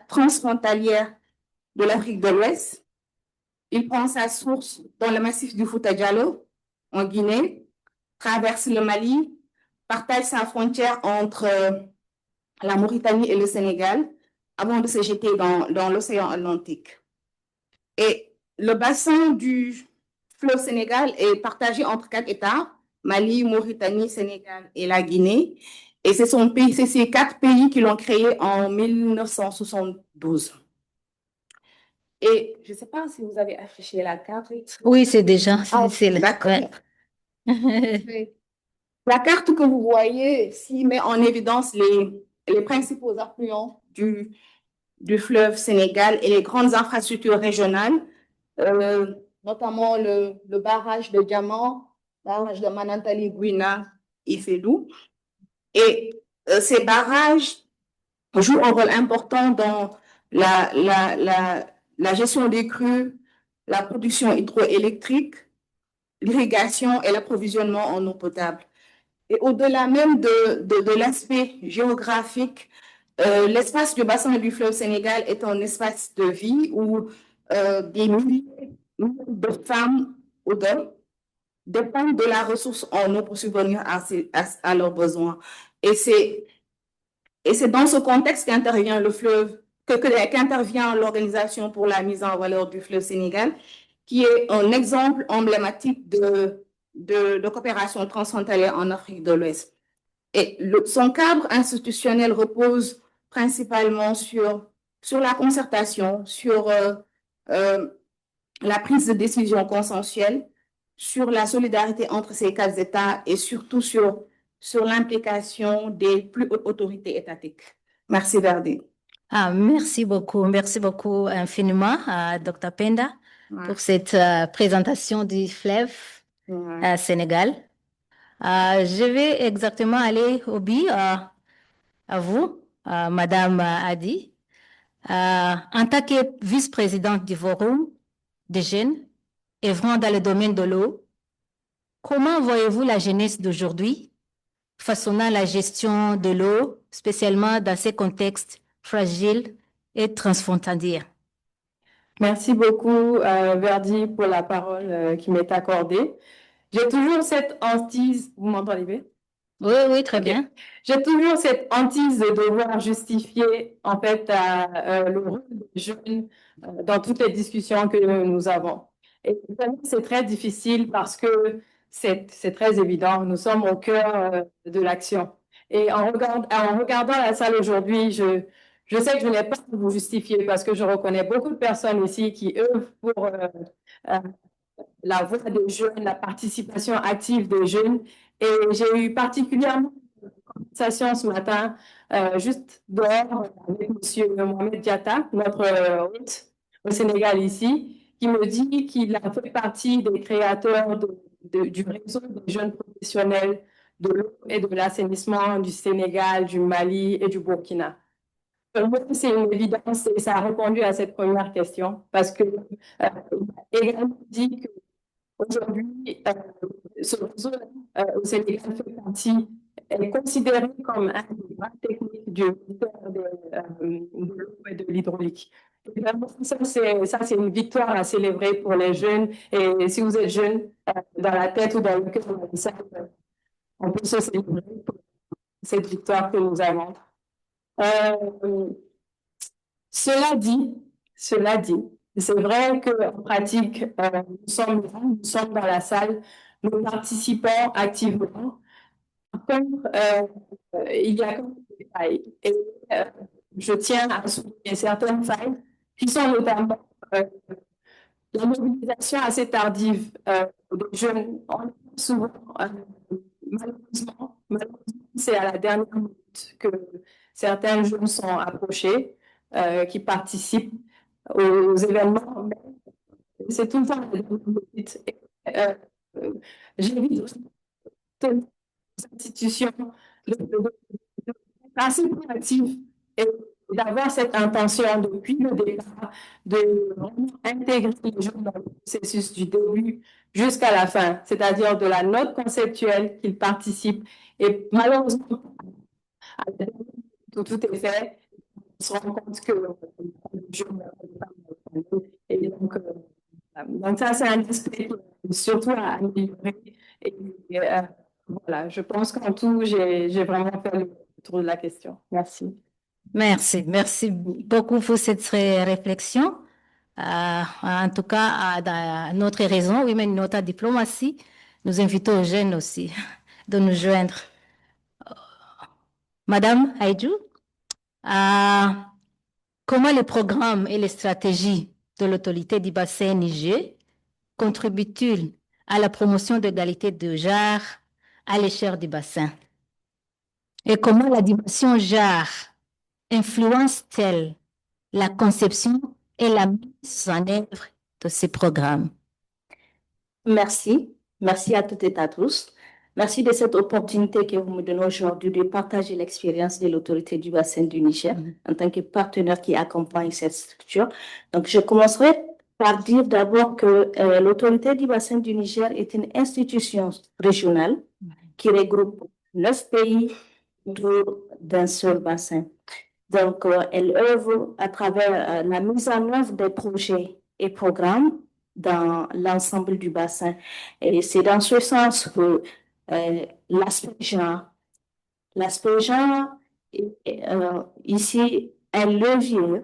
transfrontaliers de l'Afrique de l'Ouest. Il prend sa source dans le massif du Fouta Djallon, en Guinée, traverse le Mali, partage sa frontière entre la Mauritanie et le Sénégal, avant de se jeter dans l'océan Atlantique. Et le bassin du fleuve Sénégal est partagé entre 4 États, Mali, Mauritanie, Sénégal et la Guinée. Et c'est ces 4 pays qui l'ont créé en 1972. Et je ne sais pas si vous avez affiché la carte. Oui, c'est déjà. D'accord. Ouais. La carte que vous voyez ici met en évidence les principaux affluents du fleuve Sénégal et les grandes infrastructures régionales, notamment le barrage de Diamant, le barrage de Manantali, Guina, Ifedou. Et ces barrages jouent un rôle important dans la gestion des crues, la production hydroélectrique, l'irrigation et l'approvisionnement en eau potable. Et au-delà même de l'aspect géographique, l'espace du bassin du fleuve Sénégal est un espace de vie où des milliers de femmes ou d'hommes dépendent de la ressource en eau pour subvenir à leurs besoins. Et c'est dans ce contexte qu'intervient qu'intervient l'Organisation pour la mise en valeur du fleuve Sénégal, qui est un exemple emblématique de coopération transfrontalière en Afrique de l'Ouest. Et son cadre institutionnel repose principalement sur la concertation, sur la prise de décision consensuelle, sur la solidarité entre ces 4 États et surtout sur l'implication des plus hautes autorités étatiques. Merci, Verdi. Merci beaucoup infiniment à Dr. Penda pour cette présentation du fleuve Sénégal. Je vais exactement aller au but à vous, Madame Adi. En tant que vice-présidente du Forum des jeunes œuvrant dans le domaine de l'eau, comment voyez-vous la jeunesse d'aujourd'hui façonnant la gestion de l'eau, spécialement dans ces contextes fragiles et transfrontaliers? Merci beaucoup, Verdi, pour la parole qui m'est accordée. J'ai toujours cette hantise, vous m'entendez bien? Oui, très bien. J'ai toujours cette hantise de devoir justifier en fait le rôle des jeunes dans toutes les discussions que nous avons. Et c'est très difficile parce que c'est très évident, nous sommes au cœur de l'action. Et en regardant la salle aujourd'hui, je sais que je n'ai pas à vous justifier parce que je reconnais beaucoup de personnes ici qui œuvrent pour la voix des jeunes, la participation active des jeunes. Et j'ai eu particulièrement une conversation ce matin, juste dehors, avec M. Mohamed Diatta, notre hôte au Sénégal ici, qui me dit qu'il a fait partie des créateurs du réseau des jeunes professionnels de l'eau et de l'assainissement du Sénégal, du Mali et du Burkina. Moi, c'est une évidence et ça a répondu à cette première question parce que il a également dit que aujourd'hui, ce réseau au Sénégal fait partie, est considéré comme un des bras techniques du ministère de l'eau et de l'hydraulique. Ça, c'est une victoire à célébrer pour les jeunes. Et si vous êtes jeune, dans la tête ou dans le cœur, on peut se célébrer pour cette victoire que nous avons. Cela dit, c'est vrai qu'en pratique, nous sommes dans la salle, nous participons activement. Par contre, il y a quand même des failles. Et je tiens à souligner certaines failles qui sont notamment la mobilisation assez tardive des jeunes. On le voit souvent, malheureusement, c'est à la dernière minute que certains jeunes sont approchés, qui participent aux événements. C'est tout le temps à la dernière minute. J'invite les institutions d'être assez proactives et d'avoir cette intention depuis le départ de vraiment intégrer les jeunes dans le processus du début jusqu'à la fin, c'est-à-dire de la note conceptuelle qu'ils participent. Et malheureusement, à la dernière minute où tout est fait, on se rend compte que les jeunes et donc ça, c'est un aspect surtout à améliorer. Et voilà, je pense qu'en tout, j'ai vraiment fait le tour de la question. Merci. Merci beaucoup pour cette réflexion. En tout cas, dans notre raison, Women in Water Diplomacy, nous invitons aux jeunes aussi de nous joindre. Madame Aïdjou, comment les programmes et les stratégies de l'autorité du bassin Niger contribuent-ils à la promotion de l'égalité de genre à l'échelle du bassin? Et comment la dimension genre influence-t-elle la conception et la mise en œuvre de ces programmes? Merci. Merci à toutes et à tous. Merci de cette opportunité que vous me donnez aujourd'hui de partager l'expérience de l'autorité du bassin du Niger en tant que partenaire qui accompagne cette structure. Donc, je commencerai par dire d'abord que l'autorité du bassin du Niger est une institution régionale qui regroupe 9 pays autour d'un seul bassin. Donc, elle œuvre à travers la mise en œuvre des projets et programmes dans l'ensemble du bassin. Et c'est dans ce sens que l'aspect genre est ici un levier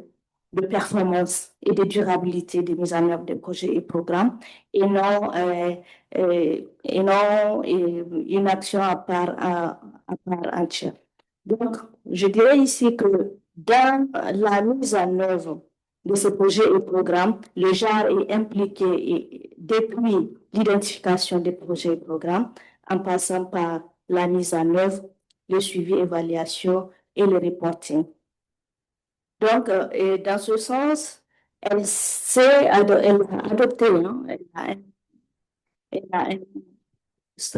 de performance et de durabilité de mise en œuvre des projets et programmes et non une action à part entière. Donc, je dirais ici que dans la mise en œuvre de ces projets et programmes, le genre est impliqué depuis l'identification des projets et programmes, en passant par la mise en œuvre, le suivi, évaluation et le reporting. Donc, dans ce sens, elle a adopté, elle a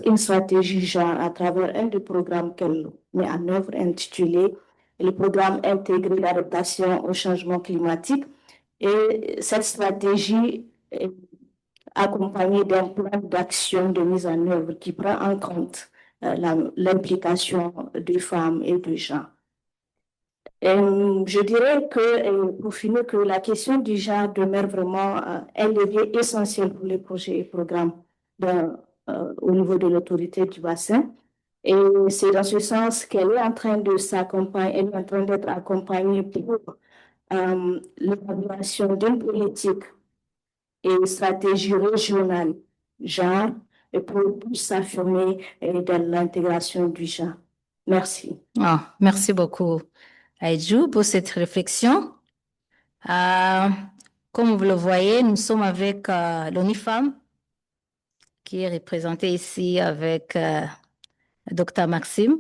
une stratégie genre à travers un des programmes qu'elle met en œuvre intitulé le programme intégré d'adaptation au changement climatique. Et cette stratégie est accompagnée d'un plan d'action de mise en œuvre qui prend en compte l'implication des femmes et des gens. Je dirais que, pour finir, que la question du genre demeure vraiment un levier essentiel pour les projets et programmes au niveau de l'autorité du bassin. Et c'est dans ce sens qu'elle est en train de s'accompagner, elle est en train d'être accompagnée pour l'évaluation d'une politique et une stratégie régionale genre et pour s'affirmer dans l'intégration du genre. Merci. Merci beaucoup, Aïdjou, pour cette réflexion. Comme vous le voyez, nous sommes avec l'ONU Femmes, qui est représentée ici avec Dr Maxime.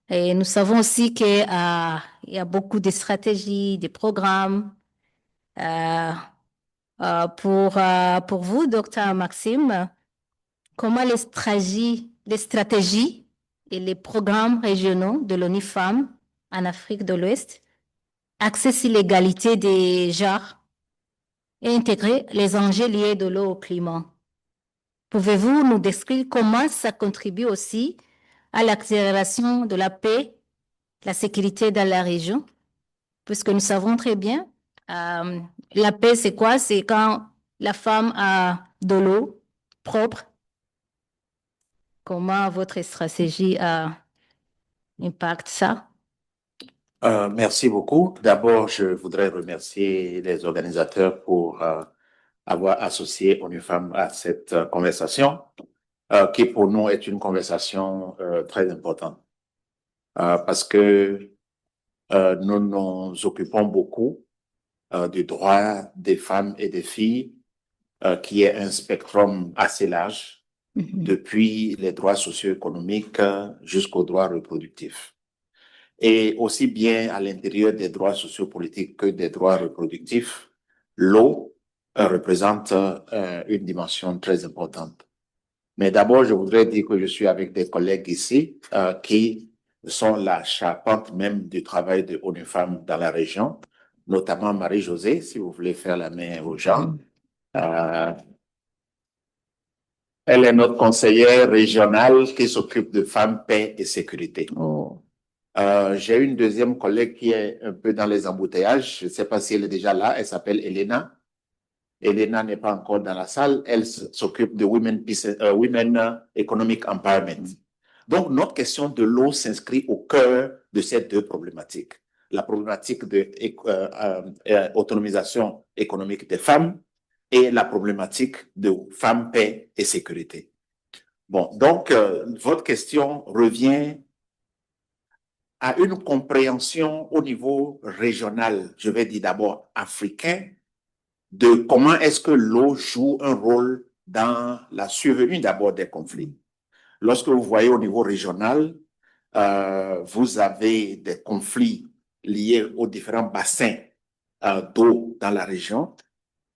Et nous savons aussi qu'il y a beaucoup de stratégies, de programmes. Pour vous, Dr Maxime, comment les stratégies et les programmes régionaux de l'ONU Femmes en Afrique de l'Ouest axés sur l'égalité des genres et intégrer les enjeux liés de l'eau au climat? Pouvez-vous nous décrire comment ça contribue aussi à l'accélération de la paix, la sécurité dans la région? Puisque nous savons très bien, la paix, c'est quoi? C'est quand la femme a de l'eau propre. Comment votre stratégie impacte ça? Merci beaucoup. D'abord, je voudrais remercier les organisateurs pour avoir associé ONU Femmes à cette conversation, qui pour nous est une conversation très importante, parce que nous nous occupons beaucoup du droit des femmes et des filles, qui est un spectrum assez large, depuis les droits socio-économiques jusqu'aux droits reproductifs. Et aussi bien à l'intérieur des droits sociopolitiques que des droits reproductifs, l'eau représente une dimension très importante. Mais d'abord, je voudrais dire que je suis avec des collègues ici qui sont la charpente même du travail de ONU Femmes dans la région, notamment Marie-Josée, si vous voulez faire la main aux gens. Elle est notre conseillère régionale qui s'occupe de femmes, paix et sécurité. J'ai une deuxième collègue qui est un peu dans les embouteillages. Je ne sais pas si elle est déjà là. Elle s'appelle Elena. Elena n'est pas encore dans la salle. Elle s'occupe de Women Economic Empowerment. Donc, notre question de l'eau s'inscrit au cœur de ces deux problématiques. la problématique de autonomisation économique des femmes et la problématique de femmes, paix et sécurité. Bon, donc, votre question revient à une compréhension au niveau régional, je vais dire d'abord africain, de comment est-ce que l'eau joue un rôle dans la survenue d'abord des conflits. Lorsque vous voyez au niveau régional, vous avez des conflits liés aux différents bassins d'eau dans la région.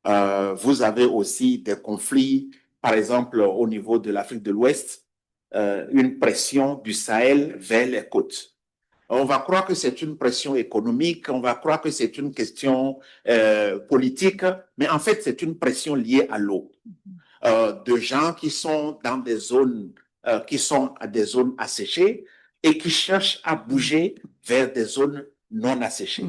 Vous avez aussi des conflits, par exemple, au niveau de l'Afrique de l'Ouest, une pression du Sahel vers les côtes. On va croire que c'est une pression économique, on va croire que c'est une question politique, mais en fait, c'est une pression liée à l'eau. De gens qui sont dans des zones, qui sont à des zones asséchées et qui cherchent à bouger vers des zones non asséchées.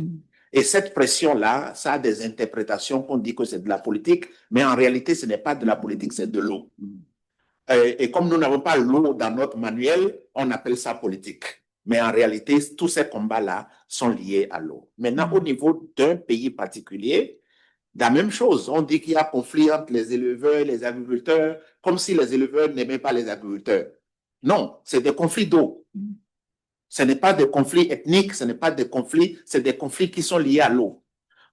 Et cette pression-là, ça a des interprétations qu'on dit que c'est de la politique, mais en réalité, ce n'est pas de la politique, c'est de l'eau. Et comme nous n'avons pas l'eau dans notre manuel, on appelle ça politique. Mais en réalité, tous ces combats-là sont liés à l'eau. Maintenant, au niveau d'un pays particulier, la même chose. On dit qu'il y a conflit entre les éleveurs et les agriculteurs, comme si les éleveurs n'aimaient pas les agriculteurs. Non, c'est des conflits d'eau. Ce n'est pas des conflits ethniques, ce n'est pas des conflits, c'est des conflits qui sont liés à l'eau.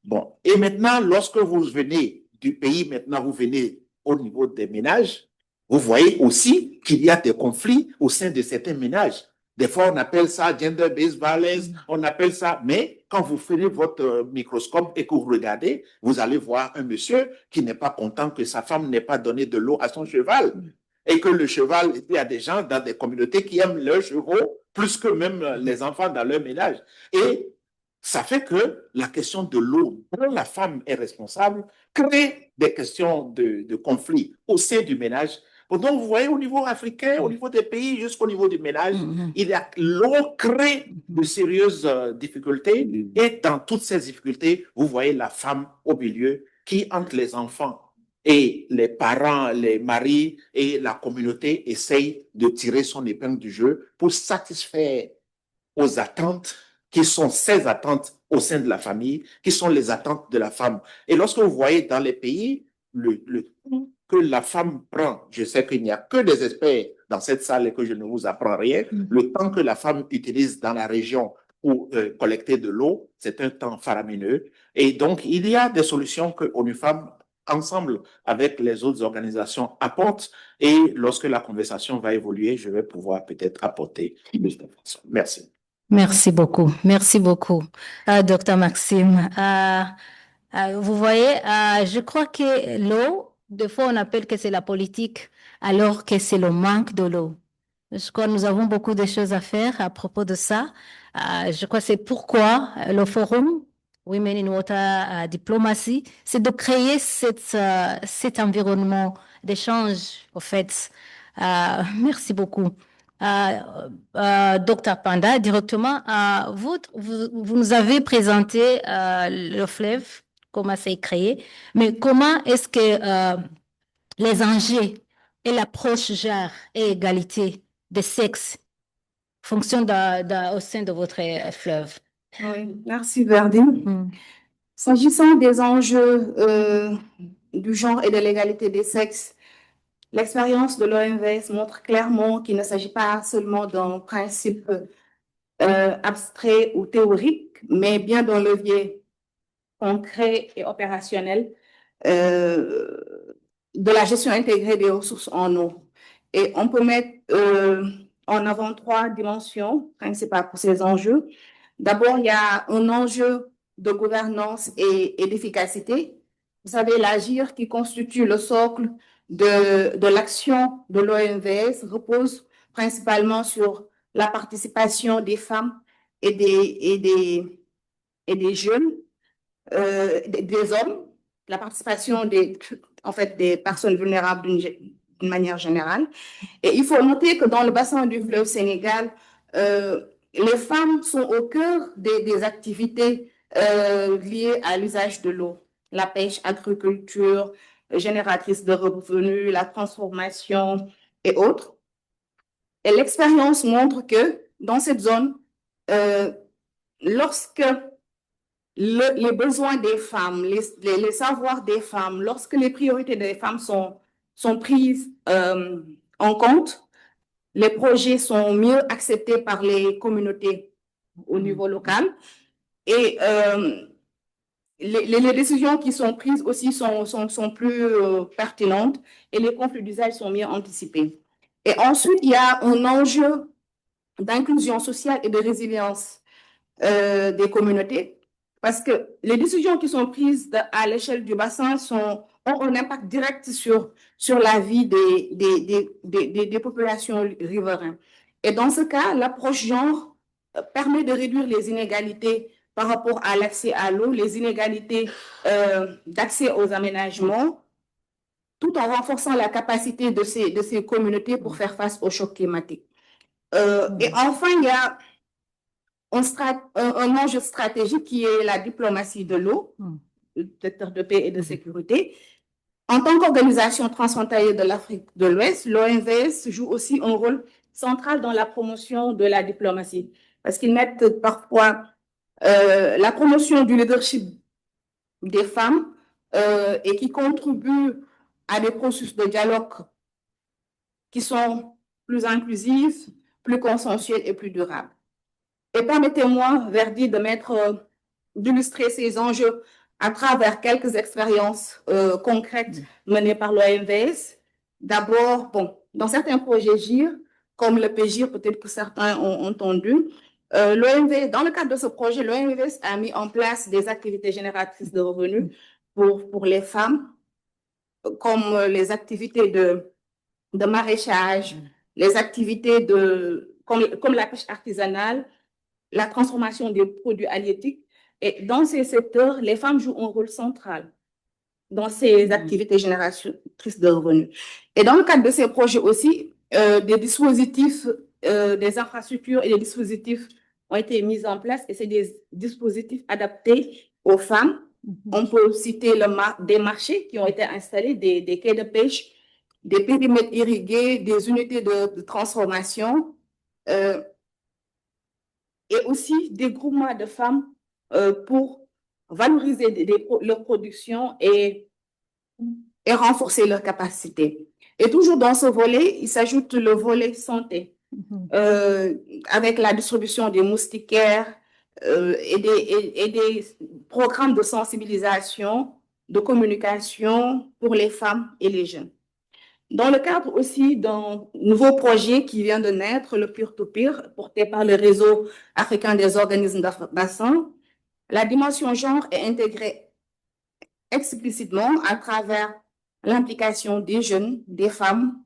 Bon, et maintenant, lorsque vous venez du pays, maintenant vous venez au niveau des ménages, vous voyez aussi qu'il y a des conflits au sein de certains ménages. Des fois, on appelle ça gender-based violence, on appelle ça, mais quand vous prenez votre microscope et que vous regardez, vous allez voir un monsieur qui n'est pas content que sa femme n'ait pas donné de l'eau à son cheval. Et que le cheval, il y a des gens dans des communautés qui aiment leurs chevaux plus que même les enfants dans leur ménage. Et ça fait que la question de l'eau, dont la femme est responsable, crée des questions de conflit au sein du ménage. Donc, vous voyez, au niveau africain, au niveau des pays, jusqu'au niveau du ménage, l'eau crée de sérieuses difficultés. Et dans toutes ces difficultés, vous voyez la femme au milieu qui, entre les enfants et les parents, les maris et la communauté, essaye de tirer son épingle du jeu pour satisfaire aux attentes qui sont ces attentes au sein de la famille, qui sont les attentes de la femme. Et lorsque vous voyez dans les pays, le temps que la femme prend, je sais qu'il n'y a que des experts dans cette salle et que je ne vous apprends rien, le temps que la femme utilise dans la région pour collecter de l'eau, c'est un temps faramineux. Et donc, il y a des solutions que ONU Femmes, ensemble avec les autres organisations, apportent. Et lorsque la conversation va évoluer, je vais pouvoir peut-être apporter plus d'informations. Merci. Merci beaucoup, Dr Maxime. Vous voyez, je crois que l'eau, des fois on appelle que c'est la politique, alors que c'est le manque de l'eau. Je crois que nous avons beaucoup de choses à faire à propos de ça. Je crois que c'est pourquoi le forum Women in Water Diplomacy, c'est de créer cet environnement d'échange, au fait. Merci beaucoup. Dr Panda, directement, vous nous avez présenté le fleuve, comment c'est créé, mais comment est-ce que les enjeux et l'approche genre et égalité des sexes fonctionnent au sein de votre fleuve? Oui, merci Verdi. S'agissant des enjeux du genre et de l'égalité des sexes, l'expérience de l'OMVS montre clairement qu'il ne s'agit pas seulement d'un principe abstrait ou théorique, mais bien d'un levier concret et opérationnel de la gestion intégrée des ressources en eau. Et on peut mettre en avant 3 dimensions principales pour ces enjeux. D'abord, il y a un enjeu de gouvernance et d'efficacité. Vous savez, l'agir qui constitue le socle de l'action de l'OMVS repose principalement sur la participation des femmes et des jeunes, des hommes, la participation des personnes vulnérables d'une manière générale. Et il faut noter que dans le bassin du fleuve Sénégal, les femmes sont au cœur des activités liées à l'usage de l'eau, la pêche, agriculture, génératrice de revenus, la transformation et autres. Et l'expérience montre que dans cette zone, lorsque les besoins des femmes, les savoirs des femmes, lorsque les priorités des femmes sont prises en compte, les projets sont mieux acceptés par les communautés au niveau local et les décisions qui sont prises aussi sont plus pertinentes et les conflits d'usage sont mieux anticipés. Et ensuite, il y a un enjeu d'inclusion sociale et de résilience des communautés, parce que les décisions qui sont prises à l'échelle du bassin ont un impact direct sur la vie des populations riveraines. Et dans ce cas, l'approche genre permet de réduire les inégalités par rapport à l'accès à l'eau, les inégalités d'accès aux aménagements, tout en renforçant la capacité de ces communautés pour faire face au choc climatique. Et enfin, il y a un enjeu stratégique qui est la diplomatie de l'eau, le secteur de paix et de sécurité. En tant qu'organisation transfrontalière de l'Afrique de l'Ouest, l'OMVS joue aussi un rôle central dans la promotion de la diplomatie, parce qu'ils mettent parfois la promotion du leadership des femmes et qui contribuent à des processus de dialogue qui sont plus inclusifs, plus consensuels et plus durables. Et permettez-moi, Verdi, d'illustrer ces enjeux à travers quelques expériences concrètes menées par l'OMVS. D'abord, bon, dans certains projets GIR, comme le PGIR, peut-être que certains ont entendu, dans le cadre de ce projet, l'OMVS a mis en place des activités génératrices de revenus pour les femmes, comme les activités de maraîchage, les activités comme la pêche artisanale, la transformation des produits halieutiques. Et dans ces secteurs, les femmes jouent un rôle central dans ces activités génératrices de revenus. Et dans le cadre de ces projets aussi, des dispositifs, des infrastructures et des dispositifs ont été mis en place et c'est des dispositifs adaptés aux femmes. On peut citer des marchés qui ont été installés, des quais de pêche, des périmètres irrigués, des unités de transformation, et aussi des groupements de femmes pour valoriser leur production et renforcer leurs capacités. Et toujours dans ce volet, il s'ajoute le volet santé, avec la distribution des moustiquaires et des programmes de sensibilisation, de communication pour les femmes et les jeunes. Dans le cadre aussi d'un nouveau projet qui vient de naître, le peer-to-peer, porté par le réseau africain des organismes de bassin, la dimension genre est intégrée explicitement à travers l'implication des jeunes, des femmes,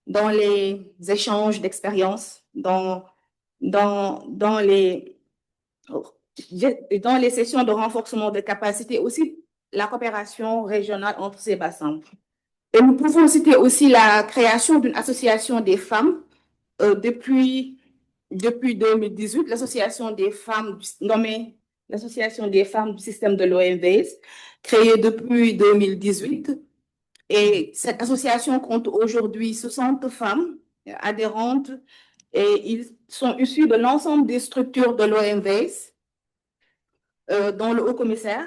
dans les échanges d'expériences, dans les sessions de renforcement de capacité, aussi la coopération régionale entre ces bassins. Et nous pouvons citer aussi la création d'une association des femmes depuis 2018, l'association des femmes, nommée l'association des femmes du système de l'OMVS, créée depuis 2018. Et cette association compte aujourd'hui 60 femmes adhérentes et ils sont issus de l'ensemble des structures de l'OMVS, dont le haut-commissaire,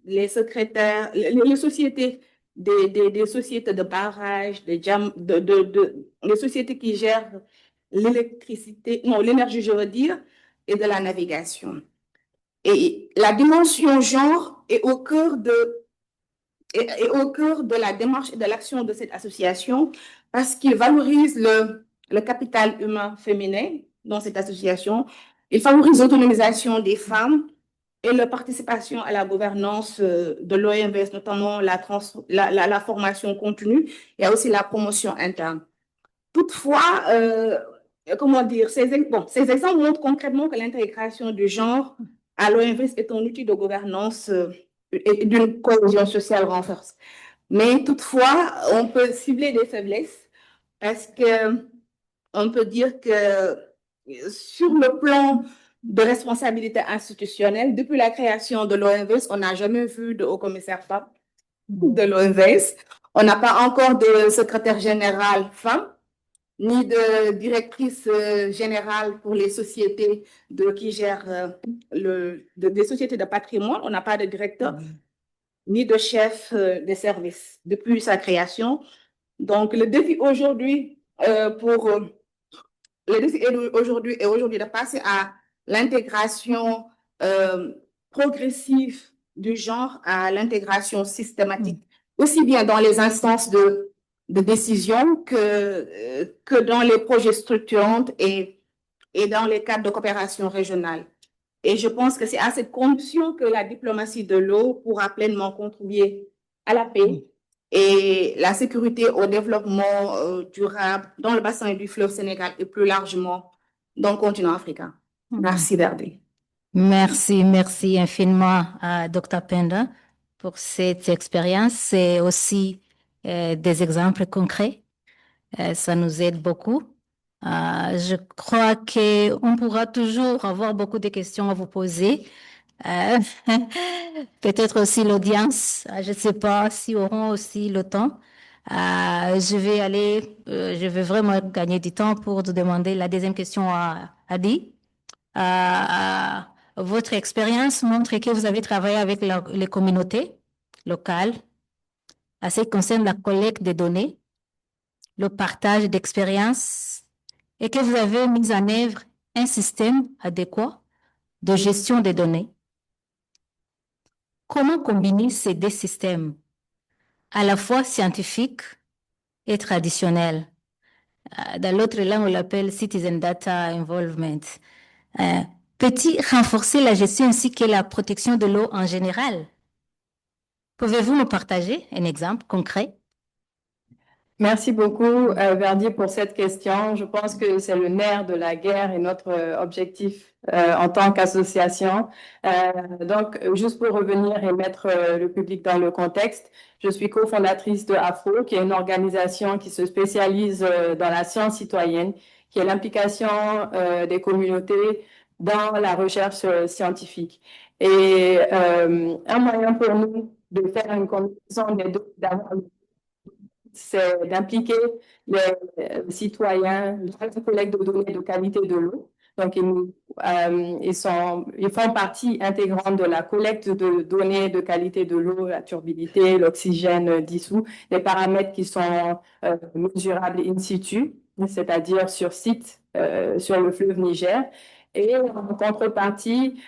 les secrétaires, les sociétés, des sociétés de barrage, les sociétés qui gèrent l'énergie, je veux dire, et de la navigation. Et la dimension genre est au cœur de la démarche et de l'action de cette association parce qu'il valorise le capital humain féminin dans cette association. Il favorise l'autonomisation des femmes et la participation à la gouvernance de l'OMVS, notamment la formation continue et aussi la promotion interne. Toutefois, comment dire, ces exemples montrent concrètement que l'intégration du genre à l'OMVS est un outil de gouvernance et d'une cohésion sociale renforcée. Mais toutefois, on peut cibler des faiblesses parce qu'on peut dire que sur le plan de responsabilité institutionnelle, depuis la création de l'OMVS, on n'a jamais vu de haut-commissaire femme de l'OMVS. On n'a pas encore de secrétaire général femme. ni de directrice générale pour les sociétés qui gèrent des sociétés de patrimoine. On n'a pas de directeur, ni de chef des services depuis sa création. Donc, le défi aujourd'hui est aujourd'hui de passer à l'intégration progressive du genre à l'intégration systématique, aussi bien dans les instances de décision que dans les projets structurants et dans les cadres de coopération régionale. Et je pense que c'est à cette condition que la diplomatie de l'eau pourra pleinement contribuer à la paix et la sécurité au développement durable dans le bassin du fleuve Sénégal et plus largement dans le continent africain. Merci, Verdi. Merci infiniment à Dr. Penda pour cette expérience et aussi des exemples concrets. Ça nous aide beaucoup. Je crois qu'on pourra toujours avoir beaucoup de questions à vous poser. Peut-être aussi l'audience, je ne sais pas si auront aussi le temps. Je vais vraiment gagner du temps pour te demander la deuxième question à Adi. Votre expérience montre que vous avez travaillé avec les communautés locales à ce qui concerne la collecte des données, le partage d'expériences et que vous avez mis en œuvre un système adéquat de gestion des données. Comment combiner ces deux systèmes, à la fois scientifiques et traditionnels? Dans l'autre langue, on l'appelle Citizen Data Involvement. Peut-il renforcer la gestion ainsi que la protection de l'eau en général? Pouvez-vous nous partager un exemple concret? Merci beaucoup, Verdi, pour cette question. Je pense que c'est le nerf de la guerre et notre objectif en tant qu'association. Donc, juste pour revenir et mettre le public dans le contexte, je suis cofondatrice de AFRO, qui est une organisation qui se spécialise dans la science citoyenne, qui est l'implication des communautés dans la recherche scientifique. Et un moyen pour nous de faire une combinaison des deux, d'avoir c'est d'impliquer les citoyens dans la collecte de données de qualité de l'eau. Donc, ils font partie intégrante de la collecte de données de qualité de l'eau, la turbidité, l'oxygène dissous, les paramètres qui sont mesurables in situ, c'est-à-dire sur site, sur le fleuve Niger. Et en contrepartie,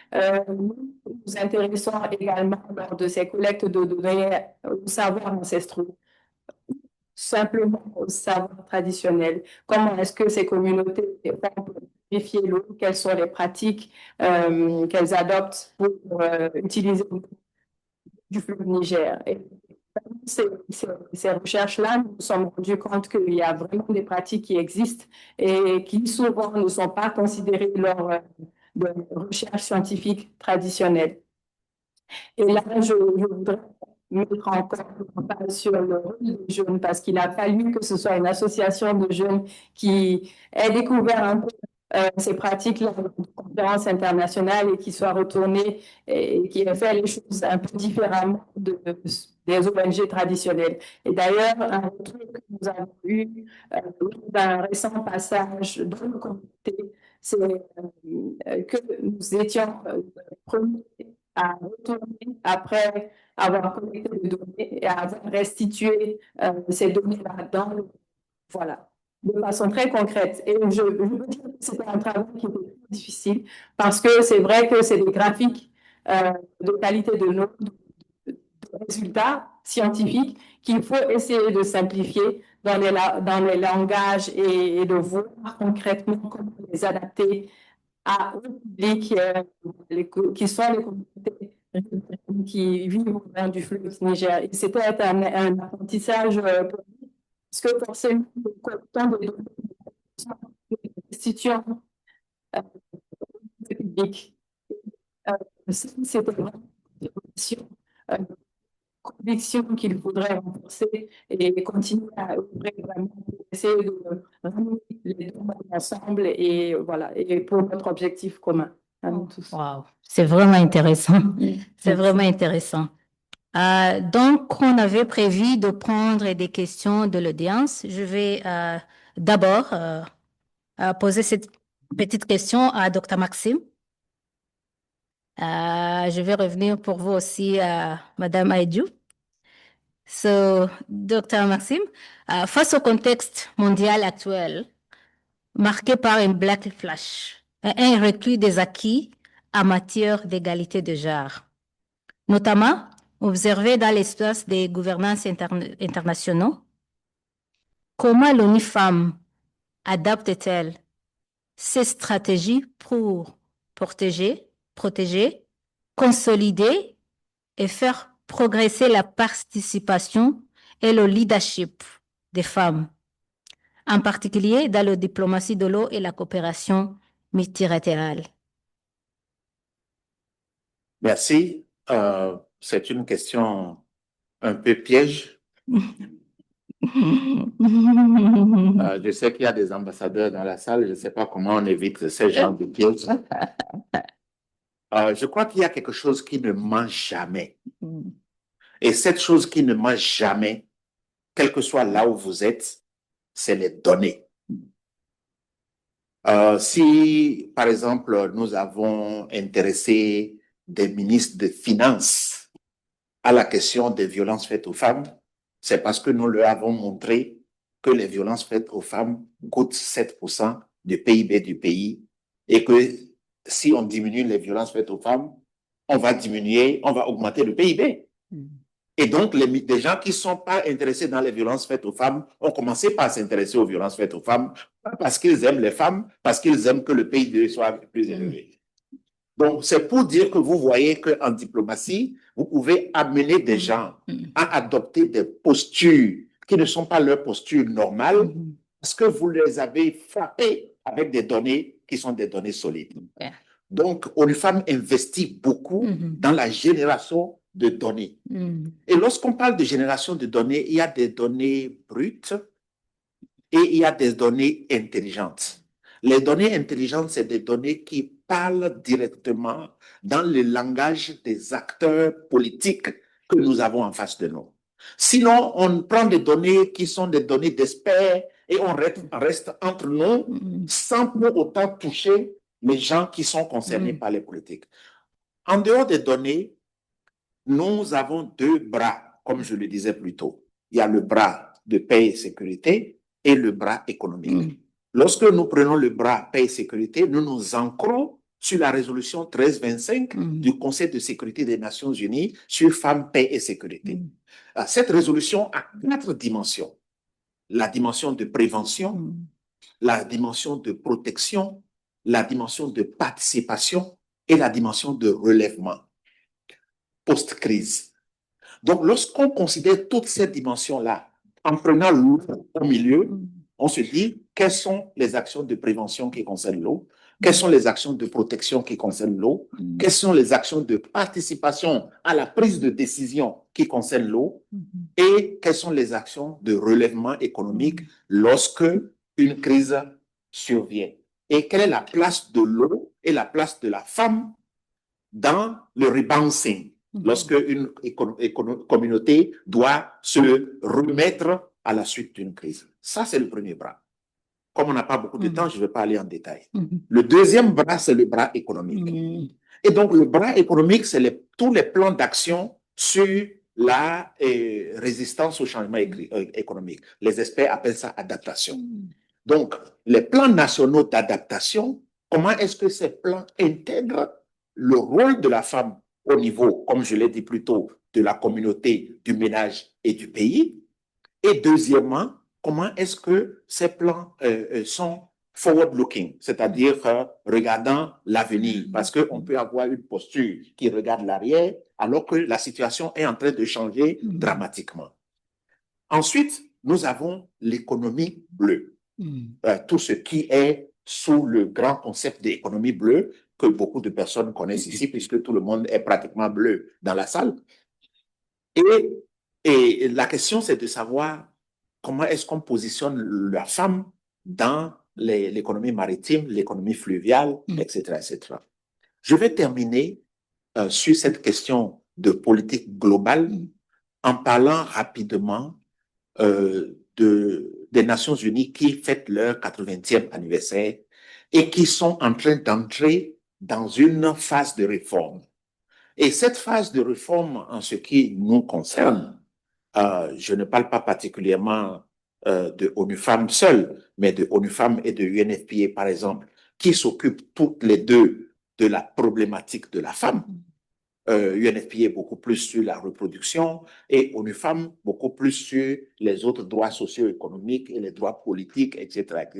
nous nous intéressons également lors de ces collectes de données aux savoirs ancestraux, simplement au savoir traditionnel. Comment est-ce que ces communautés font pour purifier l'eau? Quelles sont les pratiques qu'elles adoptent pour utiliser l'eau du fleuve Niger? Et ces recherches-là, nous nous sommes rendus compte qu'il y a vraiment des pratiques qui existent et qui souvent ne sont pas considérées lors de recherches scientifiques traditionnelles. Et là, je voudrais mettre encore un sur le rôle des jeunes parce qu'il a fallu que ce soit une association de jeunes qui ait découvert un peu ces pratiques-là de conférences internationales et qui soit retourné et qui ait fait les choses un peu différemment des ONG traditionnelles. Et d'ailleurs, un retour que nous avons eu d'un récent passage dans nos communautés, c'est que nous étions premiers à retourner après avoir collecté les données et à avoir restitué ces données-là voilà, de façon très concrète. Et je veux dire que c'était un travail qui était très difficile parce que c'est vrai que c'est des graphiques de qualité de notes, de résultats scientifiques qu'il faut essayer de simplifier dans les langages et de voir concrètement comment les adapter au public qui sont les communautés qui vivent au sein du fleuve Niger. Et c'était un apprentissage pour nous, parce que forcément, le collectant de données institutions publiques, c'était vraiment une conviction qu'il faudrait renforcer et continuer à œuvrer vraiment pour essayer de ramener les deux mondes ensemble et voilà, et pour notre objectif commun à nous tous. Wow, c'est vraiment intéressant. C'est vraiment intéressant. Donc, on avait prévu de prendre des questions de l'audience. Je vais d'abord poser cette petite question à Dr. Maxime. Je vais revenir pour vous aussi à Madame Aïdjou. So, Dr. Maxime, face au contexte mondial actuel, marqué par un black flash, un recul des acquis en matière d'égalité de genre, notamment observé dans l'espace des gouvernances internationaux, comment l'ONU Femmes adapte-t-elle ses stratégies pour protéger, consolider et faire progresser la participation et le leadership des femmes, en particulier dans la diplomatie de l'eau et la coopération multilatérale? Merci. C'est une question un peu piège. Je sais qu'il y a des ambassadeurs dans la salle. Je ne sais pas comment on évite ces genres de pièges. Je crois qu'il y a quelque chose qui ne mange jamais. Et cette chose qui ne mange jamais, quel que soit là où vous êtes, c'est les données. Si, par exemple, nous avons intéressé des ministres des Finances à la question des violences faites aux femmes, c'est parce que nous leur avons montré que les violences faites aux femmes coûtent 7% du PIB du pays et que si on diminue les violences faites aux femmes, on va augmenter le PIB. Et donc, les gens qui ne sont pas intéressés dans les violences faites aux femmes ont commencé par s'intéresser aux violences faites aux femmes, pas parce qu'ils aiment les femmes, parce qu'ils aiment que le PIB soit plus élevé. Donc, c'est pour dire que vous voyez qu'en diplomatie, vous pouvez amener des gens à adopter des postures qui ne sont pas leurs postures normales parce que vous les avez frappés avec des données qui sont des données solides. Donc, ONU Femmes investit beaucoup dans la génération de données. Et lorsqu'on parle de génération de données, il y a des données brutes et il y a des données intelligentes. Les données intelligentes, c'est des données qui parlent directement dans le langage des acteurs politiques que nous avons en face de nous. Sinon, on prend des données qui sont des données d'experts et on reste entre nous sans pour autant toucher les gens qui sont concernés par les politiques. En dehors des données, nous avons deux bras, comme je le disais plus tôt. Il y a le bras de paix et sécurité et le bras économique. Lorsque nous prenons le bras paix et sécurité, nous nous ancrons sur la résolution 1325 du Conseil de sécurité des Nations Unies sur femmes, paix et sécurité. Cette résolution a 4 dimensions. La dimension de prévention, la dimension de protection, la dimension de participation et la dimension de relèvement post-crise. Donc, lorsqu'on considère toutes ces dimensions-là, en prenant l'eau au milieu, on se dit quelles sont les actions de prévention qui concernent l'eau, quelles sont les actions de protection qui concernent l'eau, quelles sont les actions de participation à la prise de décision qui concernent l'eau, et quelles sont les actions de relèvement économique lorsque une crise survient. Et quelle est la place de l'eau et la place de la femme dans le rebouncing, lorsque une communauté doit se remettre à la suite d'une crise. Ça, c'est le premier bras. Comme on n'a pas beaucoup de temps, je ne vais pas aller en détail. Le deuxième bras, c'est le bras économique. Et donc, le bras économique, c'est tous les plans d'action sur la résistance au changement économique. Les experts appellent ça adaptation. Donc, les plans nationaux d'adaptation, comment est-ce que ces plans intègrent le rôle de la femme au niveau, comme je l'ai dit plus tôt, de la communauté, du ménage et du pays? Et deuxièmement, comment est-ce que ces plans sont forward-looking, c'est-à-dire regardant l'avenir, parce qu'on peut avoir une posture qui regarde l'arrière alors que la situation est en train de changer dramatiquement. Ensuite, nous avons l'économie bleue, tout ce qui est sous le grand concept d'économie bleue que beaucoup de personnes connaissent ici, puisque tout le monde est pratiquement bleu dans la salle. Et la question, c'est de savoir comment est-ce qu'on positionne la femme dans l'économie maritime, l'économie fluviale, etc., etc. Je vais terminer sur cette question de politique globale en parlant rapidement des des Nations Unies qui fêtent leur 80e anniversaire et qui sont en train d'entrer dans une phase de réforme. Et cette phase de réforme, en ce qui nous concerne, je ne parle pas particulièrement de ONU Femmes seules, mais de ONU Femmes et de UNFPA, par exemple, qui s'occupent toutes les deux de la problématique de la femme. UNFPA beaucoup plus sur la reproduction et ONU Femmes beaucoup plus sur les autres droits socio-économiques et les droits politiques, etc., etc.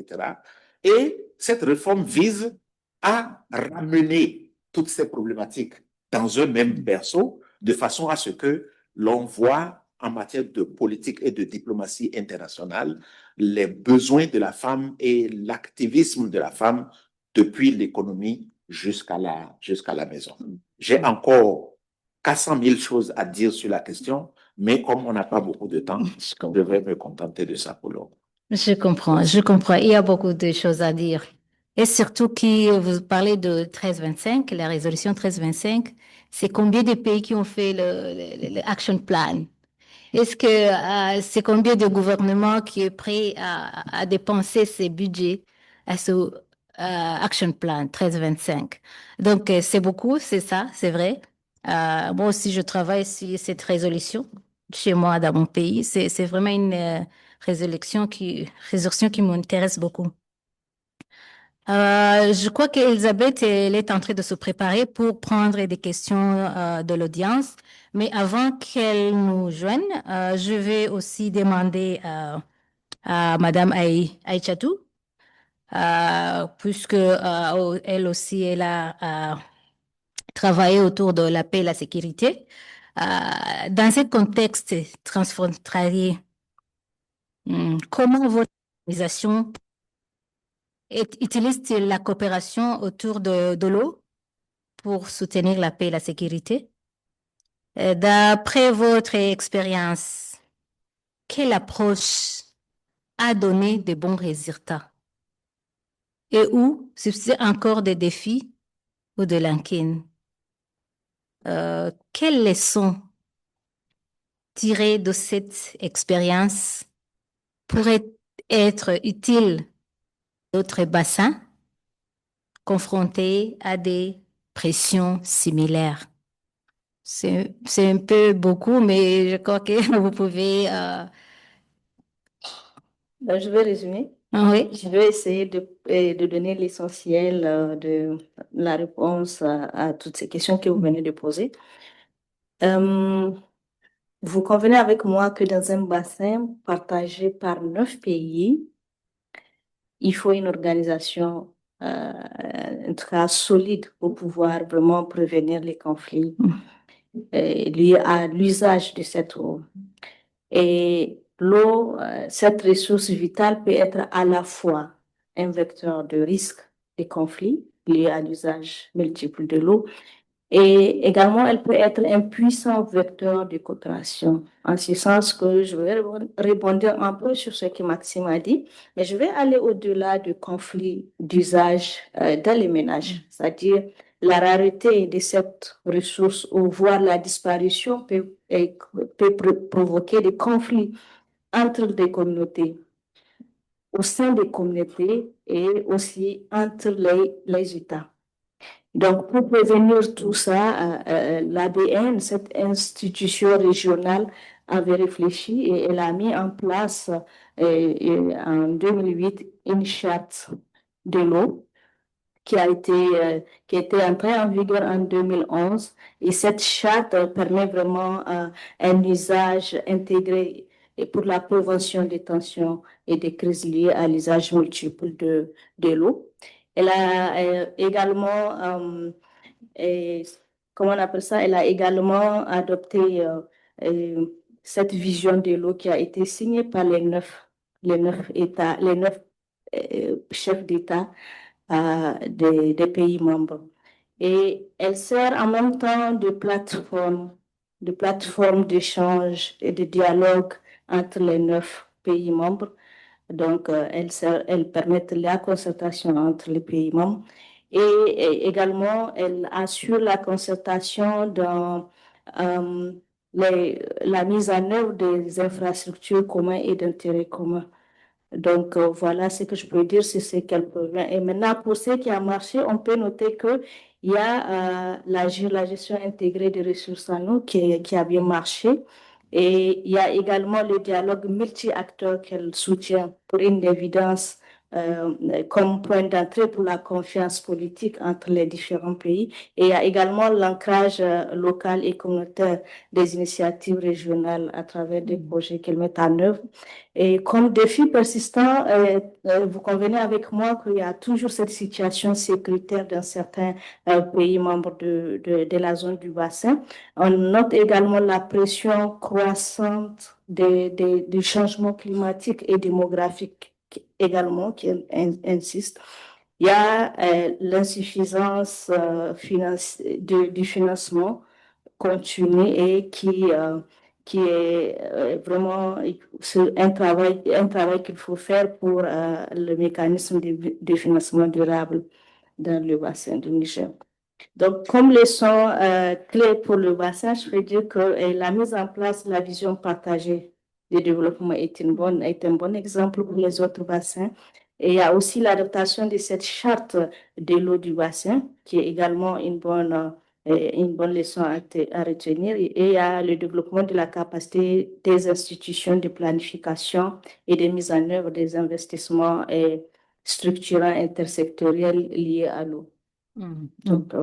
Et cette réforme vise à ramener toutes ces problématiques dans un même berceau de façon à ce que l'on voit en matière de politique et de diplomatie internationale les besoins de la femme et l'activisme de la femme depuis l'économie jusqu'à la maison. J'ai encore 400 000 choses à dire sur la question, mais comme on n'a pas beaucoup de temps, je vais me contenter de ça pour l'heure. Je comprends. Il y a beaucoup de choses à dire. Et surtout que vous parlez de 1325, la résolution 1325, c'est combien de pays qui ont fait le action plan? Est-ce que c'est combien de gouvernements qui est prêt à dépenser ses budgets à ce action plan 1325? Donc, c'est beaucoup, c'est ça, c'est vrai. Moi aussi, je travaille sur cette résolution chez moi, dans mon pays. C'est vraiment une résolution qui m'intéresse beaucoup. Je crois qu'Elisabeth, elle est en train de se préparer pour prendre des questions de l'audience. Mais avant qu'elle nous joigne, je vais aussi demander à Madame Aïchatou, puisque elle aussi, elle a travaillé autour de la paix et la sécurité. Dans ce contexte transfrontalier, comment votre organisation utilise-t-il la coopération autour de l'eau pour soutenir la paix et la sécurité? D'après votre expérience, quelle approche a donné de bons résultats? Et où subsistent encore des défis ou de l'inquiétude? Quelles leçons tirées de cette expérience pourraient être utiles à d'autres bassins confrontés à des pressions similaires? C'est un peu beaucoup, mais je crois que vous pouvez... Je vais résumer. Oui. Je vais essayer de donner l'essentiel de la réponse à toutes ces questions que vous venez de poser. Vous convenez avec moi que dans un bassin partagé par 9 pays, il faut une organisation, en tout cas solide, pour pouvoir vraiment prévenir les conflits liés à l'usage de cette eau. Et l'eau, cette ressource vitale peut être à la fois un vecteur de risque des conflits liés à l'usage multiple de l'eau, et également elle peut être un puissant vecteur de coopération. En ce sens que je vais rebondir un peu sur ce que Maxime a dit, mais je vais aller au-delà du conflit d'usage dans les ménages, c'est-à-dire la rareté de cette ressource ou voire la disparition peut provoquer des conflits entre des communautés, au sein des communautés et aussi entre les États. Donc, pour prévenir tout ça, l'ABN, cette institution régionale, avait réfléchi et elle a mis en place en 2008 une charte de l'eau qui était entrée en vigueur en 2011. Et cette charte permet vraiment un usage intégré pour la prévention des tensions et des crises liées à l'usage multiple de l'eau. Elle a également, comment on appelle ça, elle a également adopté cette vision de l'eau qui a été signée par les neuf États, les 9 chefs d'État des pays membres. Et elle sert en même temps de plateforme d'échange et de dialogue entre les 9 pays membres. Donc, elle permet la concertation entre les pays membres et également, elle assure la concertation dans la mise en œuvre des infrastructures communes et d'intérêt commun. Donc, voilà ce que je peux dire sur ces quelques points. Et maintenant, pour ce qui a marché, on peut noter que il y a la gestion intégrée des ressources en eau qui a bien marché. Et il y a également le dialogue multi-acteurs qu'elle soutient pour une évidence comme point d'entrée pour la confiance politique entre les différents pays. Et il y a également l'ancrage local et communautaire des initiatives régionales à travers des projets qu'elle met en œuvre. Et comme défi persistant, vous convenez avec moi qu'il y a toujours cette situation sécuritaire dans certains pays membres de la zone du bassin. On note également la pression croissante du changement climatique et démographique également qui insiste. Il y a l'insuffisance du financement continu et qui est vraiment un travail qu'il faut faire pour le mécanisme de financement durable dans le bassin du Niger. Donc, comme leçon clé pour le bassin, je peux dire que la mise en place de la vision partagée de développement est un bon exemple pour les autres bassins. Et il y a aussi l'adaptation de cette charte de l'eau du bassin, qui est également une bonne leçon à retenir. Et il y a le développement de la capacité des institutions de planification et de mise en œuvre des investissements structurants intersectoriels liés à l'eau. Donc,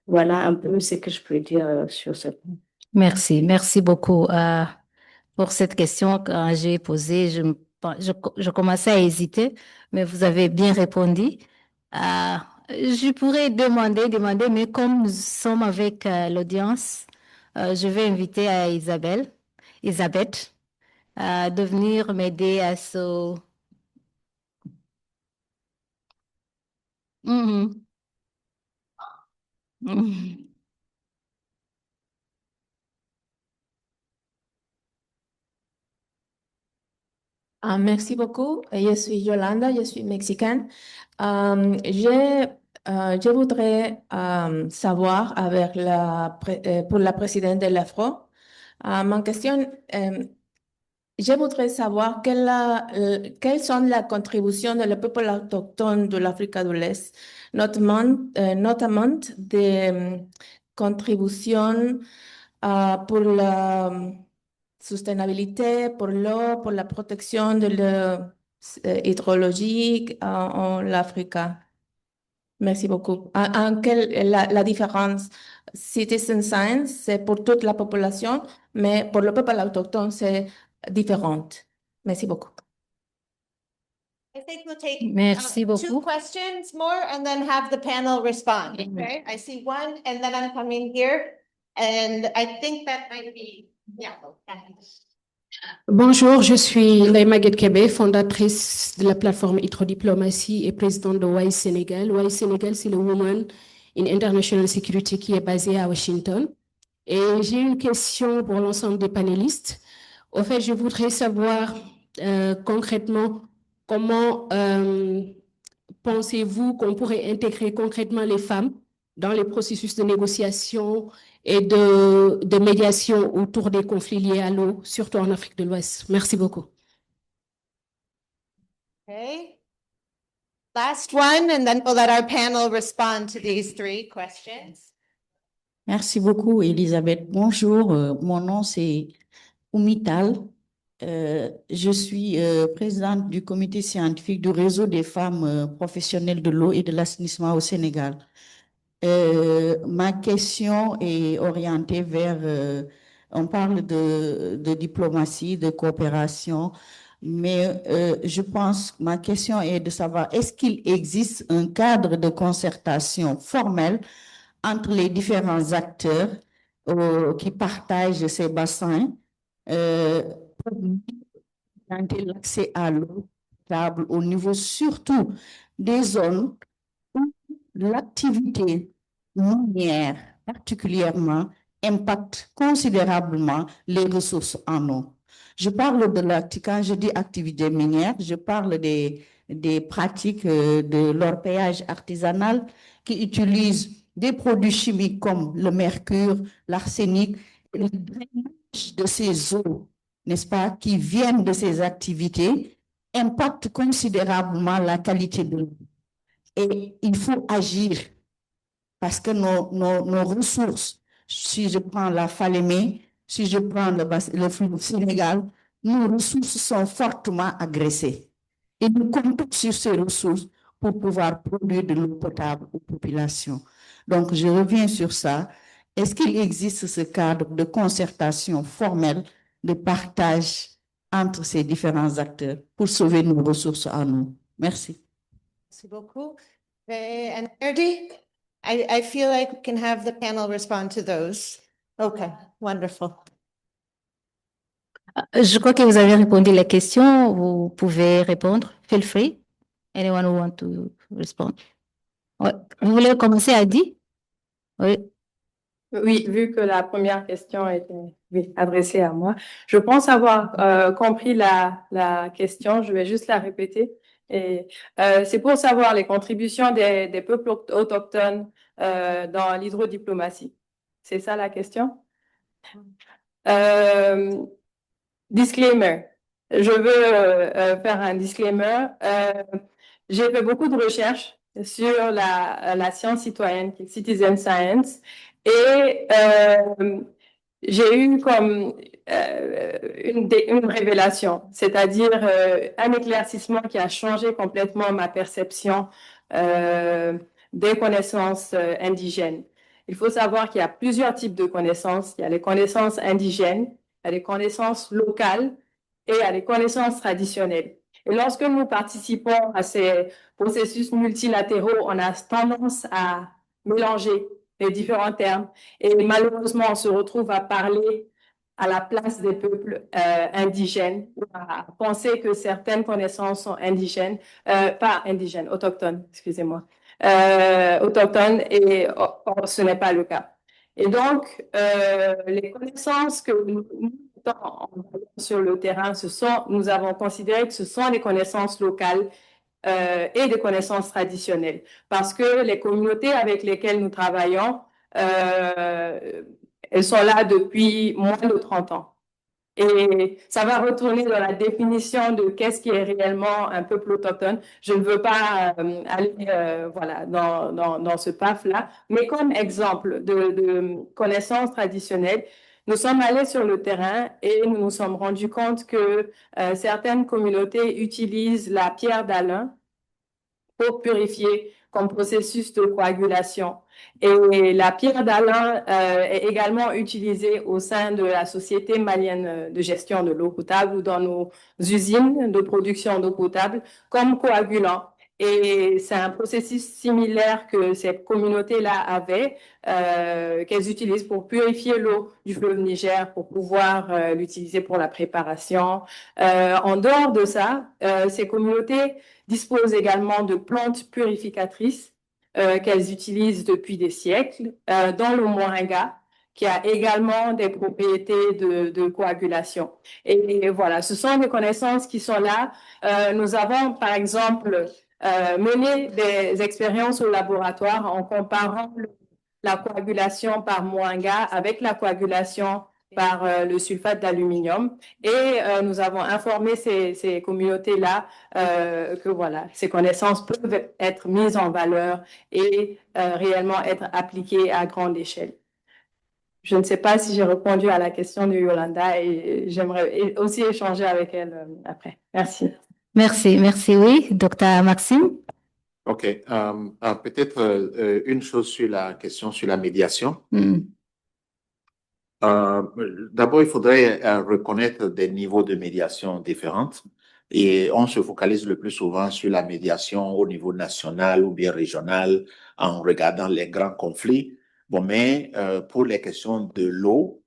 voilà un peu ce que je peux dire sur ce point. Merci beaucoup pour cette question que j'ai posée. Je commençais à hésiter, mais vous avez bien répondu. Je pourrais demander, mais comme nous sommes avec l'audience, je vais inviter Elisabeth, de venir m'aider à ce... Mhm. Mhm. Merci beaucoup. Je suis Yolanda, je suis mexicaine. Je voudrais savoir pour la présidente de l'Afro, ma question, je voudrais savoir quelles sont les contributions des peuples autochtones de l'Afrique de l'Est, notamment des contributions pour la sustainabilité, pour l'eau, pour la protection de l'hydrologie en Afrique. Merci beaucoup. La différence, citizen science, c'est pour toute la population, mais pour le peuple autochtone, c'est différent. Merci beaucoup. I think we'll take Merci two beaucoup. questions more and then have the panel respond. Okay, I see one and then I'm coming here. And I think that might be, yeah. Bonjour, je suis Naïma Guedkebe, fondatrice de la plateforme Hydrodiplomatie et présidente de WISE Sénégal. WISE Sénégal, c'est le Women in International Security qui est basé à Washington. Et j'ai une question pour l'ensemble des panélistes. Au fait, je voudrais savoir concrètement comment pensez-vous qu'on pourrait intégrer concrètement les femmes dans les processus de négociation et de médiation autour des conflits liés à l'eau, surtout en Afrique de l'Ouest. Merci beaucoup. Okay. Last one, and then we'll let our panel respond to these three questions. Merci beaucoup, Elisabeth. Bonjour, mon nom c'est Oumital. Je suis présidente du comité scientifique du réseau des femmes professionnelles de l'eau et de l'assainissement au Sénégal. Ma question est orientée vers, on parle de diplomatie, de coopération, mais je pense, ma question est de savoir, est-ce qu'il existe un cadre de concertation formel entre les différents acteurs qui partagent ces bassins pour garantir l'accès à l'eau potable au niveau surtout des zones où l'activité minière particulièrement impacte considérablement les ressources en eau. Je parle quand je dis activité minière, je parle des pratiques de l'orpaillage artisanal qui utilisent des produits chimiques comme le mercure, l'arsenic, et le drainage de ces eaux, n'est-ce pas, qui viennent de ces activités, impacte considérablement la qualité de l'eau. Et il faut agir parce que nos ressources, si je prends la Falémé, si je prends le fleuve Sénégal, nos ressources sont fortement agressées. Et nous comptons sur ces ressources pour pouvoir produire de l'eau potable aux populations. Donc, je reviens sur ça. Est-ce qu'il existe ce cadre de concertation formelle, de partage entre ces différents acteurs pour sauver nos ressources en eau? Merci. Merci beaucoup. And Erdi, I feel like we can have the panel respond to those. Okay, wonderful. Je crois que vous avez répondu à la question. Vous pouvez répondre. Feel free. Anyone who want to respond? Ouais. Vous voulez commencer, Adi? Oui. Oui, vu que la première question était adressée à moi, je pense avoir compris la question. Je vais juste la répéter. Et c'est pour savoir les contributions des peuples autochtones dans l'hydrodiplomatie. C'est ça la question? Disclaimer. Je veux faire un disclaimer. J'ai fait beaucoup de recherches sur la science citoyenne, qui est citizen science, et j'ai eu comme une révélation, c'est-à-dire un éclaircissement qui a changé complètement ma perception des connaissances indigènes. Il faut savoir qu'il y a plusieurs types de connaissances. Il y a les connaissances indigènes, il y a les connaissances locales et il y a les connaissances traditionnelles. Et lorsque nous participons à ces processus multilatéraux, on a tendance à mélanger les différents termes et malheureusement, on se retrouve à parler à la place des peuples indigènes, ou à penser que certaines connaissances sont indigènes, pas indigènes, autochtones, excusez-moi, autochtones, et ce n'est pas le cas. Et donc, les connaissances que nous sur le terrain, nous avons considéré que ce sont des connaissances locales et des connaissances traditionnelles. Parce que les communautés avec lesquelles nous travaillons, elles sont là depuis moins de 30 ans. Et ça va retourner dans la définition de qu'est-ce qui est réellement un peuple autochtone. Je ne veux pas aller voilà, dans ce PAF-là, mais comme exemple de connaissances traditionnelles, nous sommes allés sur le terrain et nous nous sommes rendus compte que certaines communautés utilisent la pierre d'Alain pour purifier comme processus de coagulation. Et la pierre d'Alain est également utilisée au sein de la Société malienne de gestion de l'eau potable ou dans nos usines de production d'eau potable comme coagulant. Et c'est un processus similaire que cette communauté-là avait, qu'elles utilisent pour purifier l'eau du fleuve Niger, pour pouvoir l'utiliser pour la préparation. En dehors de ça, ces communautés disposent également de plantes purificatrices qu'elles utilisent depuis des siècles, dont le moringa, qui a également des propriétés de coagulation. Et voilà, ce sont des connaissances qui sont là. Nous avons, par exemple, mené des expériences au laboratoire en comparant la coagulation par moringa avec la coagulation par le sulfate d'aluminium. Et nous avons informé ces communautés-là que voilà, ces connaissances peuvent être mises en valeur et réellement être appliquées à grande échelle. Je ne sais pas si j'ai répondu à la question de Yolanda et j'aimerais aussi échanger avec elle après. Merci. Merci, merci. Oui, docteur Maxime. OK. Peut-être une chose sur la question sur la médiation. D'abord, il faudrait reconnaître des niveaux de médiation différents et on se focalise le plus souvent sur la médiation au niveau national ou bien régional en regardant les grands conflits. Bon, mais pour les questions de l'eau,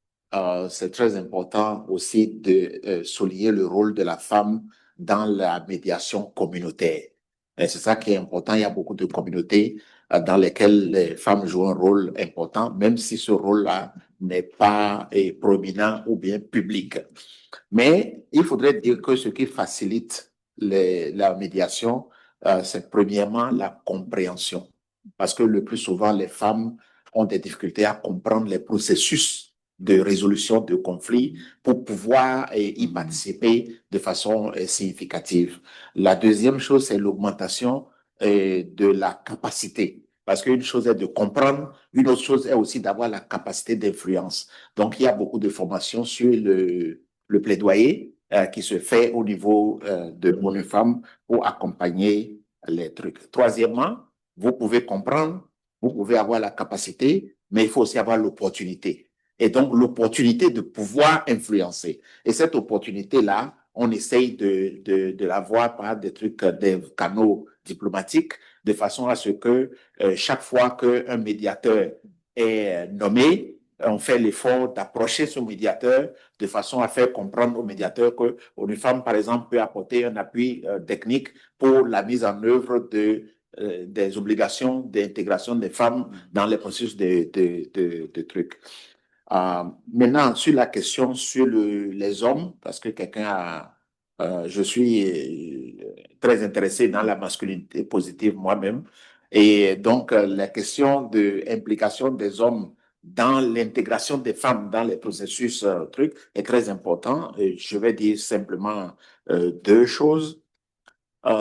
c'est très important aussi de souligner le rôle de la femme dans la médiation communautaire. Et c'est ça qui est important. Il y a beaucoup de communautés dans lesquelles les femmes jouent un rôle important, même si ce rôle-là n'est pas prominent ou bien public. Mais il faudrait dire que ce qui facilite la médiation, c'est premièrement la compréhension. Parce que le plus souvent, les femmes ont des difficultés à comprendre les processus de résolution de conflits pour pouvoir y participer de façon significative. La deuxième chose, c'est l'augmentation de la capacité. Parce qu'une chose est de comprendre, une autre chose est aussi d'avoir la capacité d'influence. Donc, il y a beaucoup de formations sur le plaidoyer qui se fait au niveau de l'ONU Femmes pour accompagner les trucs. Troisièmement, vous pouvez comprendre, vous pouvez avoir la capacité, mais il faut aussi avoir l'opportunité. Et donc, l'opportunité de pouvoir influencer. Et cette opportunité-là, on essaye de l'avoir par des trucs, des canaux diplomatiques, de façon à ce que chaque fois qu'un médiateur est nommé, on fait l'effort d'approcher ce médiateur de façon à faire comprendre au médiateur que une femme, par exemple, peut apporter un appui technique pour la mise en œuvre des obligations d'intégration des femmes dans les processus de trucs. Maintenant, sur la question sur les hommes, parce que je suis très intéressé dans la masculinité positive moi-même, et donc la question de l'implication des hommes dans l'intégration des femmes dans les processus trucs est très important. Et je vais dire simplement deux choses.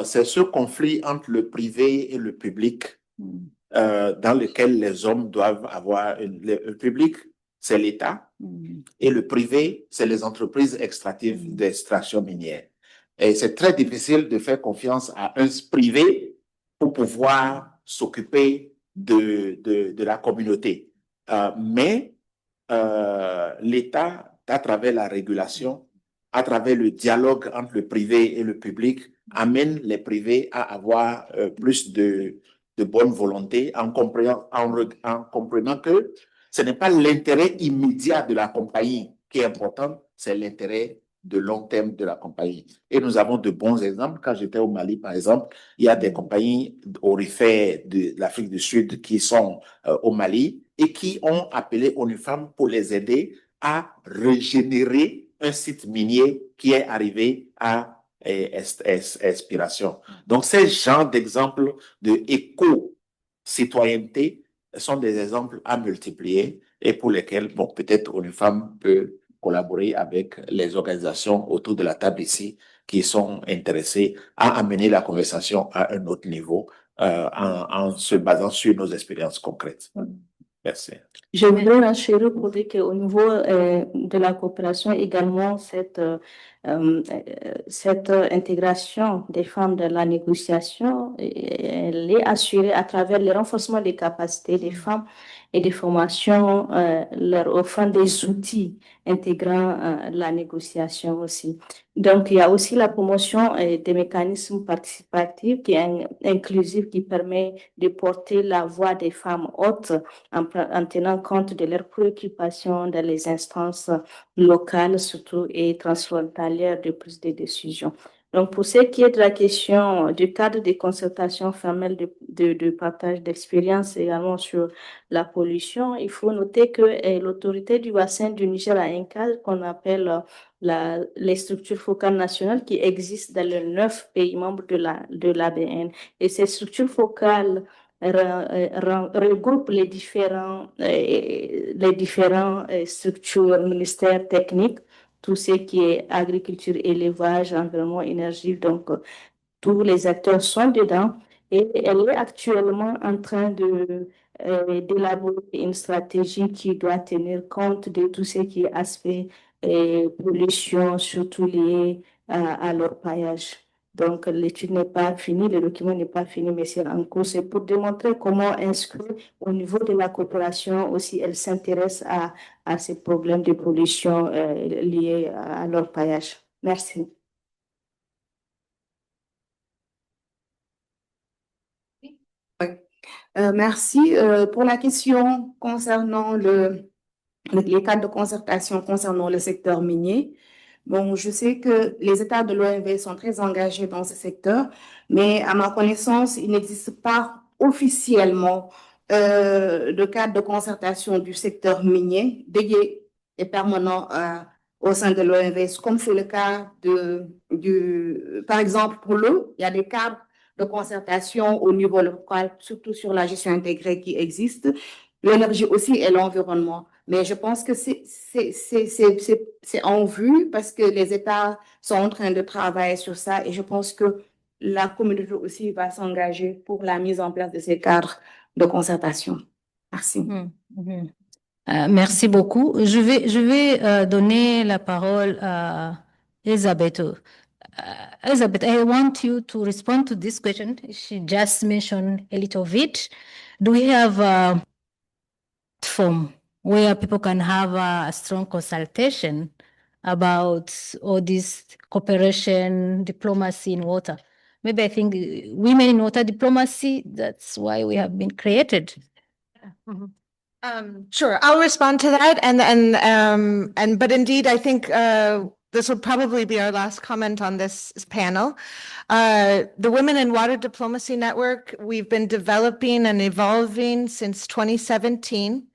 C'est ce conflit entre le privé et le public dans lequel les hommes doivent avoir le public, c'est l'État, et le privé, c'est les entreprises extractives d'extraction minière. Et c'est très difficile de faire confiance à un privé pour pouvoir s'occuper de la communauté. Mais l'État, à travers la régulation, à travers le dialogue entre le privé et le public, amène les privés à avoir plus de bonne volonté en comprenant que ce n'est pas l'intérêt immédiat de la compagnie qui est important, c'est l'intérêt de long terme de la compagnie. Et nous avons de bons exemples. Quand j'étais au Mali, par exemple, il y a des compagnies orifères de l'Afrique du Sud qui sont au Mali et qui ont appelé ONU Femmes pour les aider à régénérer un site minier qui est arrivé à expiration. Donc, ces genres d'exemples de éco-citoyenneté sont des exemples à multiplier et pour lesquels, bon, peut-être ONU Femmes peut collaborer avec les organisations autour de la table ici qui sont intéressées à amener la conversation à un autre niveau en se basant sur nos expériences concrètes. Merci. Je voudrais rassurer pour dire qu'au niveau de la coopération également, cette intégration des femmes dans la négociation, elle est assurée à travers le renforcement des capacités des femmes et des formations, leur offrant des outils intégrant la négociation aussi. Donc, il y a aussi la promotion des mécanismes participatifs qui est inclusif, qui permet de porter la voix des femmes hautes en tenant compte de leurs préoccupations dans les instances locales surtout et transfrontalières de prise de décision. Donc, pour ce qui est de la question du cadre de concertation formelle de partage d'expérience également sur la pollution, il faut noter que l'autorité du bassin du Niger a un cadre qu'on appelle les structures focales nationales qui existent dans les 9 pays membres de l'ABN. Et ces structures focales regroupe les différents structures, ministères techniques, tout ce qui est agriculture, élevage, environnement, énergie. Donc, tous les acteurs sont dedans et elle est actuellement en train d'élaborer une stratégie qui doit tenir compte de tout ce qui est aspect pollution, surtout lié à l'orpaillage. Donc, l'étude n'est pas finie, le document n'est pas fini, mais c'est en cours. C'est pour démontrer comment inscrire au niveau de la coopération aussi, elle s'intéresse à ces problèmes de pollution liés à l'orpaillage. Merci. Merci pour la question concernant les cadres de concertation concernant le secteur minier. Bon, je sais que les États de l'OMV sont très engagés dans ce secteur, mais à ma connaissance, il n'existe pas officiellement de cadre de concertation du secteur minier dédié et permanent au sein de l'OMV, comme c'est le cas par exemple, pour l'eau, il y a des cadres de concertation au niveau local, surtout sur la gestion intégrée qui existe, l'énergie aussi et l'environnement. Mais je pense que c'est en vue parce que les États sont en train de travailler sur ça et je pense que la communauté aussi va s'engager pour la mise en place de ces cadres de concertation. Merci. Merci beaucoup. Je vais donner la parole à Elisabeth. Elizabeth, I want you to respond to this question. She just mentioned a little bit. Do we have a platform where people can have a strong consultation about all this cooperation, diplomacy in water? Maybe I think women in water diplomacy, that's why we have been created. Sure, I'll respond to that, but indeed, I think this will probably be our last comment on this panel. The Women in Water Diplomacy Network, we've been developing and evolving since 2017.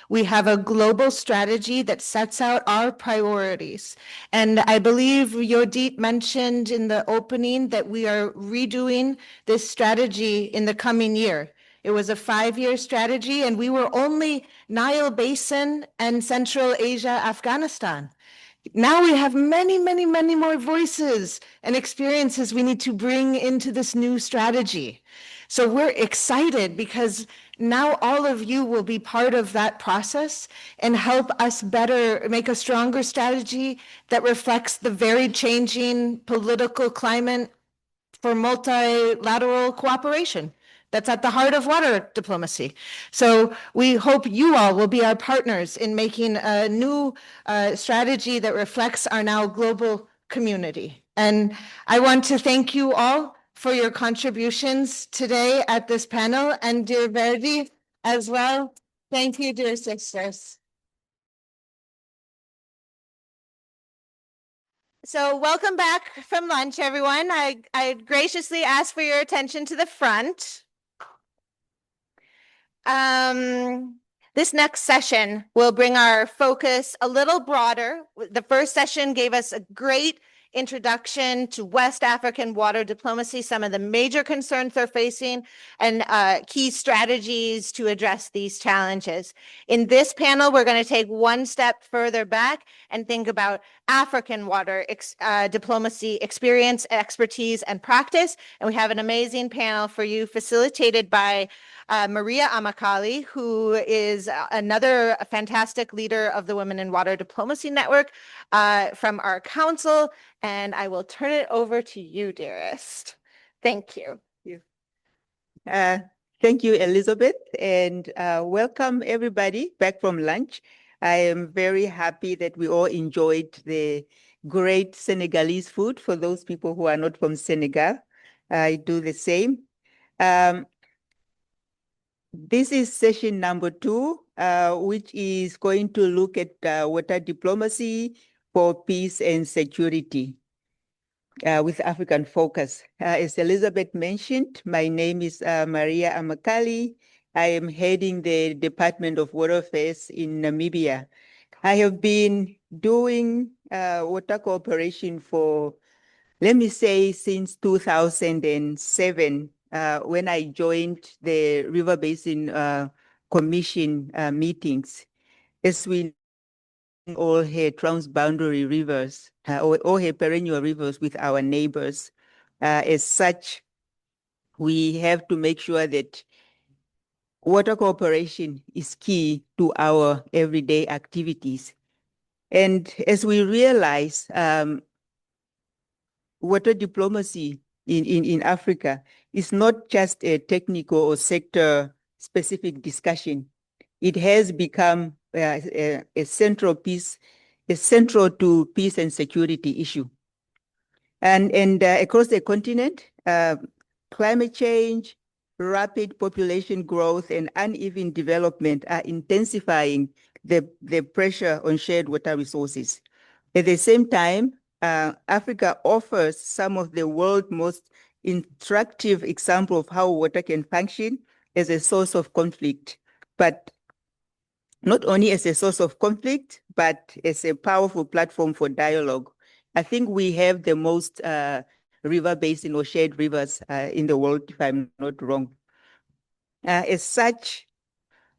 We have a global strategy that sets out our priorities. And I believe Yodit mentioned in the opening that we are redoing this strategy in the coming year. It was a 5-year strategy, and we were only Nile Basin and Central Asia, Afghanistan. Now we have many, many, many more voices and experiences we need to bring into this new strategy. So we're excited because now all of you will be part of that process and help us better make a stronger strategy that reflects the very changing political climate for multilateral cooperation. That's at the heart of water diplomacy. So we hope you all will be our partners in making a new strategy that reflects our now global community. And I want to thank you all for your contributions today at this panel, and dear Verdi as well. Thank you, dear sisters. So welcome back from lunch, everyone. I graciously ask for your attention to the front. This next session will bring our focus a little broader. The first session gave us a great introduction to West African water diplomacy, some of the major concerns they're facing, and key strategies to address these challenges. In this panel, we're going to take one step further back and think about African water diplomacy experience, expertise, and practice. And we have an amazing panel for you, facilitated by Maria Amakali, who is another fantastic leader of the Women in Water Diplomacy Network from our council. And I will turn it over to you, dearest. Thank you. Thank you, Elizabeth, and welcome everybody back from lunch. I am very happy that we all enjoyed the great Senegalese food. For those people who are not from Senegal, I do the same. This is session number 2, which is going to look at water diplomacy for peace and security with African focus. As Elizabeth mentioned, my name is Maria Amakali. I am heading the Department of Water Affairs in Namibia. I have been doing water cooperation for, let me say, since 2007, when I joined the River Basin Commission meetings. As we all her transboundary rivers, all her perennial rivers with our neighbors. As such, we have to make sure that water cooperation is key to our everyday activities. And as we realize, water diplomacy in Africa is not just a technical or sector-specific discussion. It has become a central to peace and security issue. And across the continent, climate change, rapid population growth, and uneven development are intensifying the pressure on shared water resources. At the same time, Africa offers some of the world's most instructive example of how water can function as a source of conflict, but not only as a source of conflict, but as a powerful platform for dialogue. I think we have the most river basin or shared rivers in the world, if I'm not wrong. As such,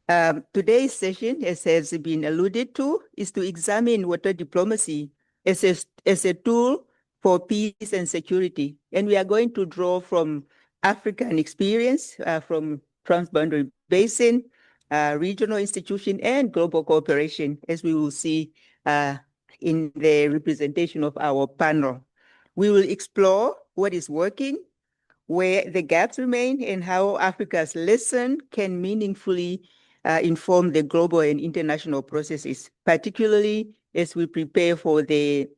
Today's session, as has been alluded to, is to examine water diplomacy as a tool for peace and security. And we are going to draw from African experience, from transboundary basin, regional institution, and global cooperation, as we will see in the representation of our panel. We will explore what is working, where the gaps remain, and how Africa's lesson can meaningfully inform the global and international processes, particularly as we prepare for the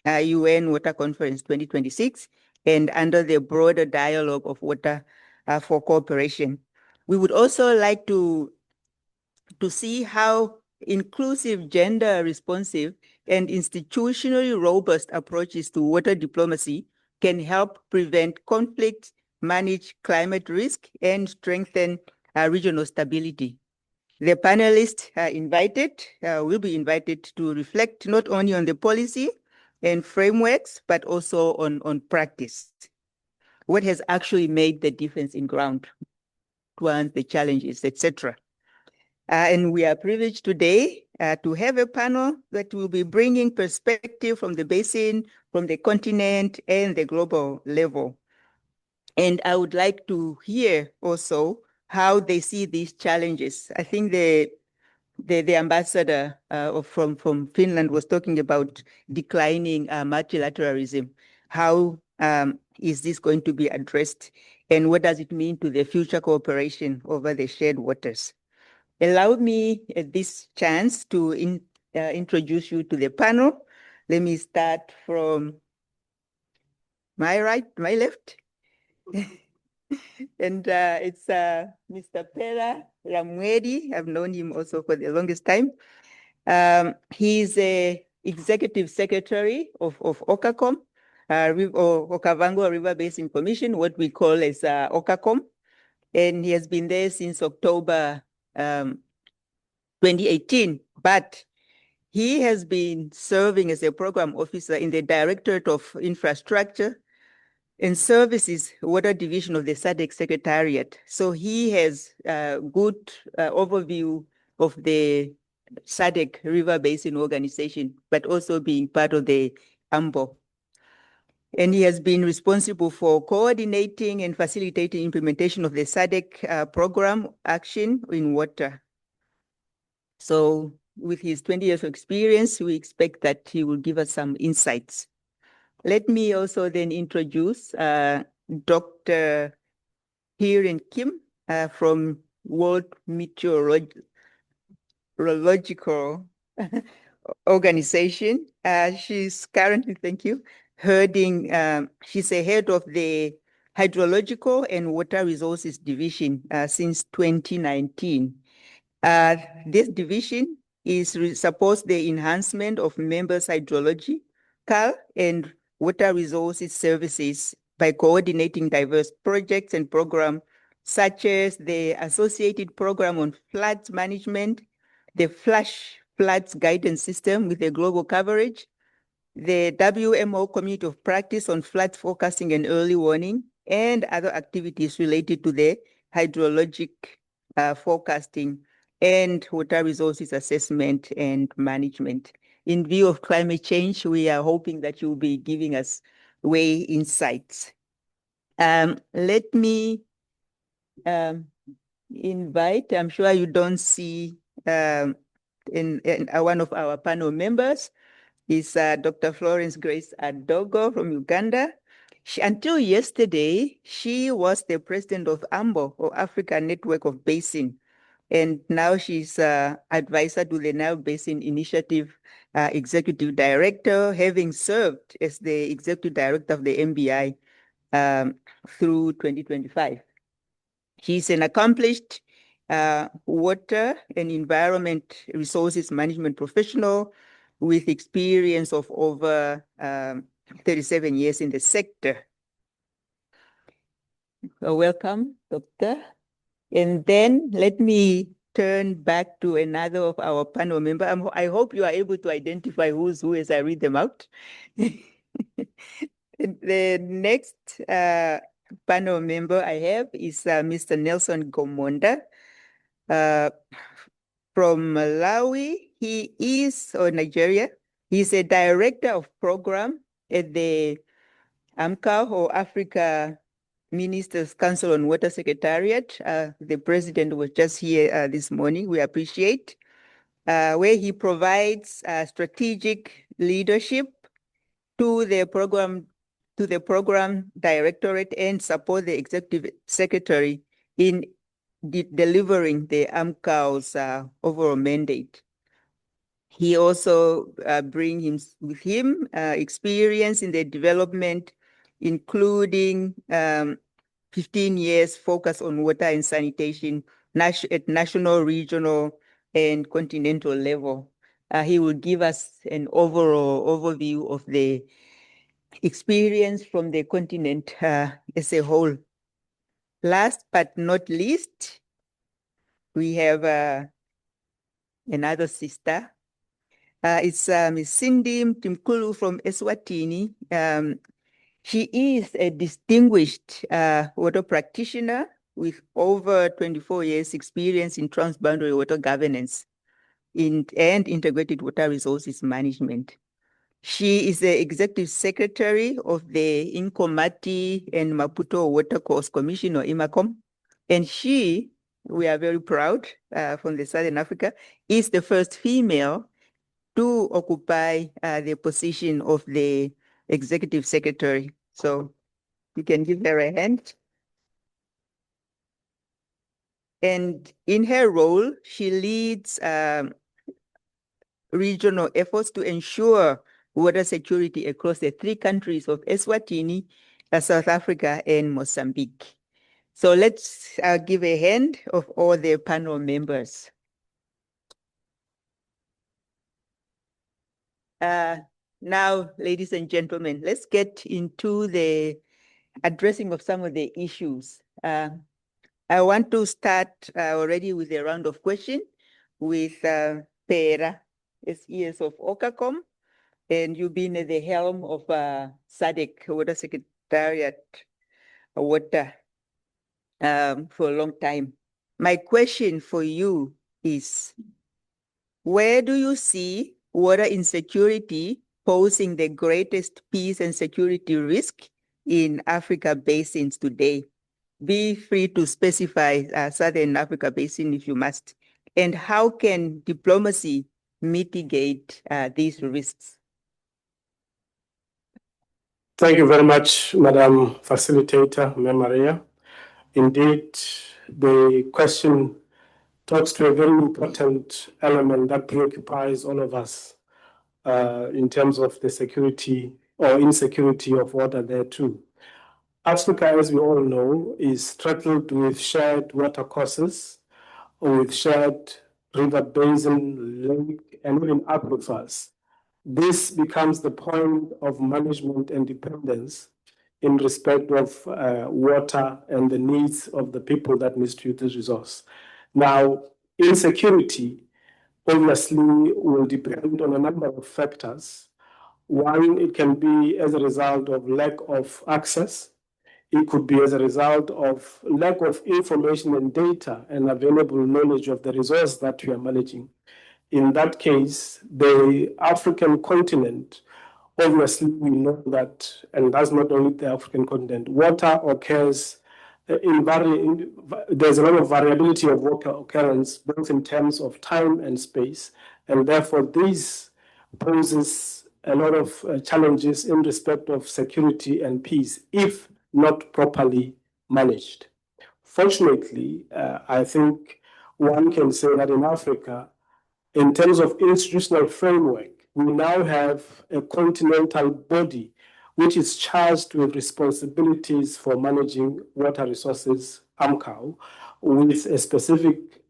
UN Water Conference 2026 and under the broader dialogue of water for cooperation. We would also like to see how inclusive, gender responsive, and institutionally robust approaches to water diplomacy can help prevent conflict, manage climate risk, and strengthen regional stability. The panelists will be invited to reflect not only on the policy and frameworks, but also on practice. What has actually made the difference in ground, the challenges, etc. And we are privileged today to have a panel that will be bringing perspective from the basin, from the continent, and the global level. And I would like to hear also how they see these challenges. I think the ambassador from Finland was talking about declining multilateralism. How is this going to be addressed? And what does it mean to the future cooperation over the shared waters? Allow me at this chance to introduce you to the panel. Let me start from my left. And it's Mr. Pera Ramwedi. I've known him also for the longest time. He's a executive secretary of OCACOM, or Okavango River Basin Commission, what we call as OCACOM. And he has been there since October 2018, but he has been serving as a program officer in the Directorate of Infrastructure and Services Water Division of the SADC Secretariat. So he has a good overview of the SADC River Basin Organization, but also being part of the AMBO. And he has been responsible for coordinating and facilitating implementation of the SADC program action in water. So with his 20 years of experience, we expect that he will give us some insights. Let me also then introduce Dr. Hiren Kim from World Meteorological Organization. She's currently, thank you, she's a head of the Hydrological and Water Resources Division since 2019. This division supports the enhancement of members' hydrological and water resources services by coordinating diverse projects and programs such as the Associated Program on Floods Management, the Flash Floods Guidance System with a global coverage, the WMO Community of Practice on Flood Forecasting and Early Warning, and other activities related to the hydrologic forecasting and water resources assessment and management. In view of climate change, we are hoping that you'll be giving us way insights. Let me invite, I'm sure you don't see in one of our panel members is Dr. Florence Grace Adogo from Uganda. Until yesterday, she was the president of AMBO, or Africa Network of Basin. And now she's advisor to the Nile Basin Initiative Executive Director, having served as the Executive Director of the MBI through 2025. She's an accomplished water and environment resources management professional with experience of over 37 years in the sector. Welcome, Doctor. And then let me turn back to another of our panel members. I hope you are able to identify who's who as I read them out. The next panel member I have is Mr. Nelson Gomonda. from Malawi. He is, or Nigeria. He's a director of program at the AMCA, or Africa Ministers Council on Water Secretariat. The president was just here this morning. We appreciate where he provides strategic leadership to the program directorate and support the executive secretary in delivering the AMCA's overall mandate. He also brings with him experience in the development, including 15 years focus on water and sanitation at national, regional, and continental level. He will give us an overall overview of the experience from the continent as a whole. Last but not least, we have another sister. It's Ms. Cindy Mtimkulu from Eswatini. She is a distinguished water practitioner with over 24 years experience in transboundary water governance and integrated water resources management. She is the executive secretary of the Inkomati and Maputo Watercourse Commission, or IMACOM. And she, we are very proud from the Southern Africa, is the first female to occupy the position of the executive secretary. So you can give her a hand. And in her role, she leads regional efforts to ensure water security across the 3 countries of Eswatini, South Africa, and Mozambique. So let's give a hand of all the panel members. Now, ladies and gentlemen, let's get into the addressing of some of the issues. I want to start already with a round of questions with Pera, SES of OCACOM, and you've been at the helm of SADC, Water Secretariat, Water, for a long time. My question for you is, where do you see water insecurity posing the greatest peace and security risk in Africa basins today? Be free to specify Southern Africa basin if you must. And how can diplomacy mitigate these risks? Thank you very much, Madam Facilitator, Maria. Indeed, the question talks to a very important element that preoccupies all of us in terms of the security or insecurity of water there too. Africa, as we all know, is struggled with shared water courses, with shared river basin, lake, and even aquifers. This becomes the point of management and dependence in respect of water and the needs of the people that needs to use this resource. Now, insecurity obviously will depend on a number of factors. One, it can be as a result of lack of access. It could be as a result of lack of information and data and available knowledge of the resource that we are managing. In that case, the African continent, obviously we know that, and that's not only the African continent, water occurs there's a lot of variability of water occurrence, both in terms of time and space, and therefore this poses a lot of challenges in respect of security and peace if not properly managed. Fortunately, I think one can say that in Africa, in terms of institutional framework, we now have a continental body which is charged with responsibilities for managing water resources, AMCAO, with a specific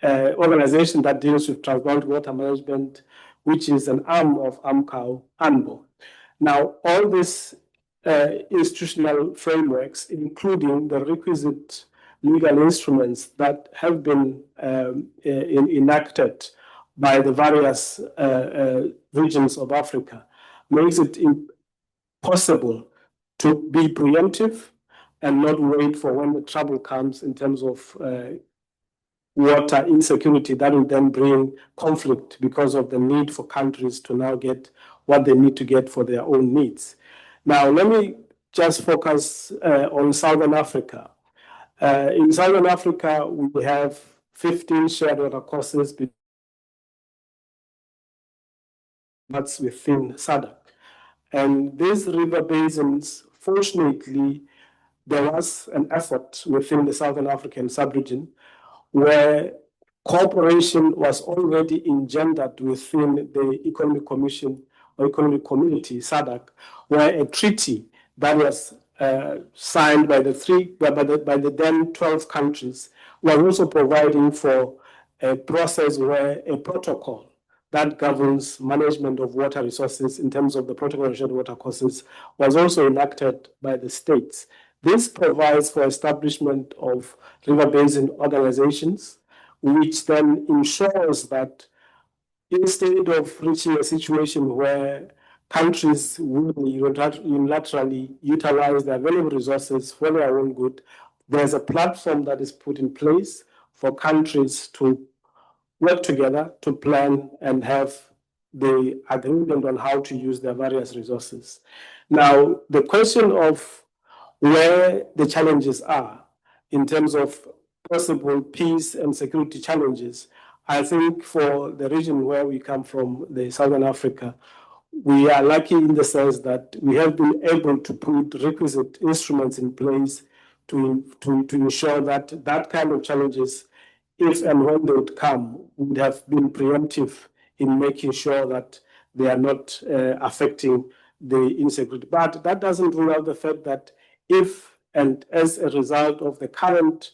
organization that deals with transboundary water management, which is an arm of AMCAO, ANBO. Now, all these institutional frameworks, including the requisite legal instruments that have been enacted by the various regions of Africa, makes it possible to be preemptive, and not wait for when the trouble comes in terms of water insecurity that will then bring conflict because of the need for countries to now get what they need to get for their own needs. Now, let me just focus on Southern Africa. In Southern Africa, we have 15 shared water courses that's within SADC. And these river basins, fortunately, there was an effort within the Southern African sub-region where cooperation was already engendered within the Economic Commission or Economic Community, SADC, where a treaty that was signed by the then 12 countries was also providing for a process where a protocol that governs management of water resources in terms of the protocol on shared water courses was also enacted by the states. This provides for establishment of river basin organizations, which then ensures that instead of reaching a situation where countries will unilaterally utilize the available resources for their own good, there's a platform that is put in place for countries to work together to plan and have the agreement on how to use their various resources. Now, the question of where the challenges are in terms of possible peace and security challenges, I think for the region where we come from, the Southern Africa, we are lucky in the sense that we have been able to put requisite instruments in place to ensure that that kind of challenges, if and when they would come, would have been preemptive in making sure that they are not affecting the insecurity. But that doesn't rule out the fact that if and as a result of the current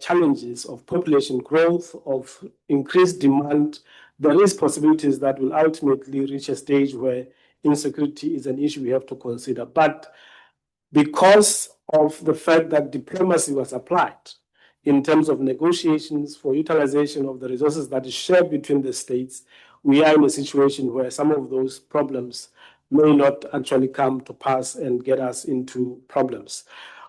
challenges of population growth, of increased demand, there is possibilities that will ultimately reach a stage where insecurity is an issue we have to consider. But because of the fact that diplomacy was applied in terms of negotiations for utilization of the resources that is shared between the states, we are in a situation where some of those problems may not actually come to pass and get us into problems.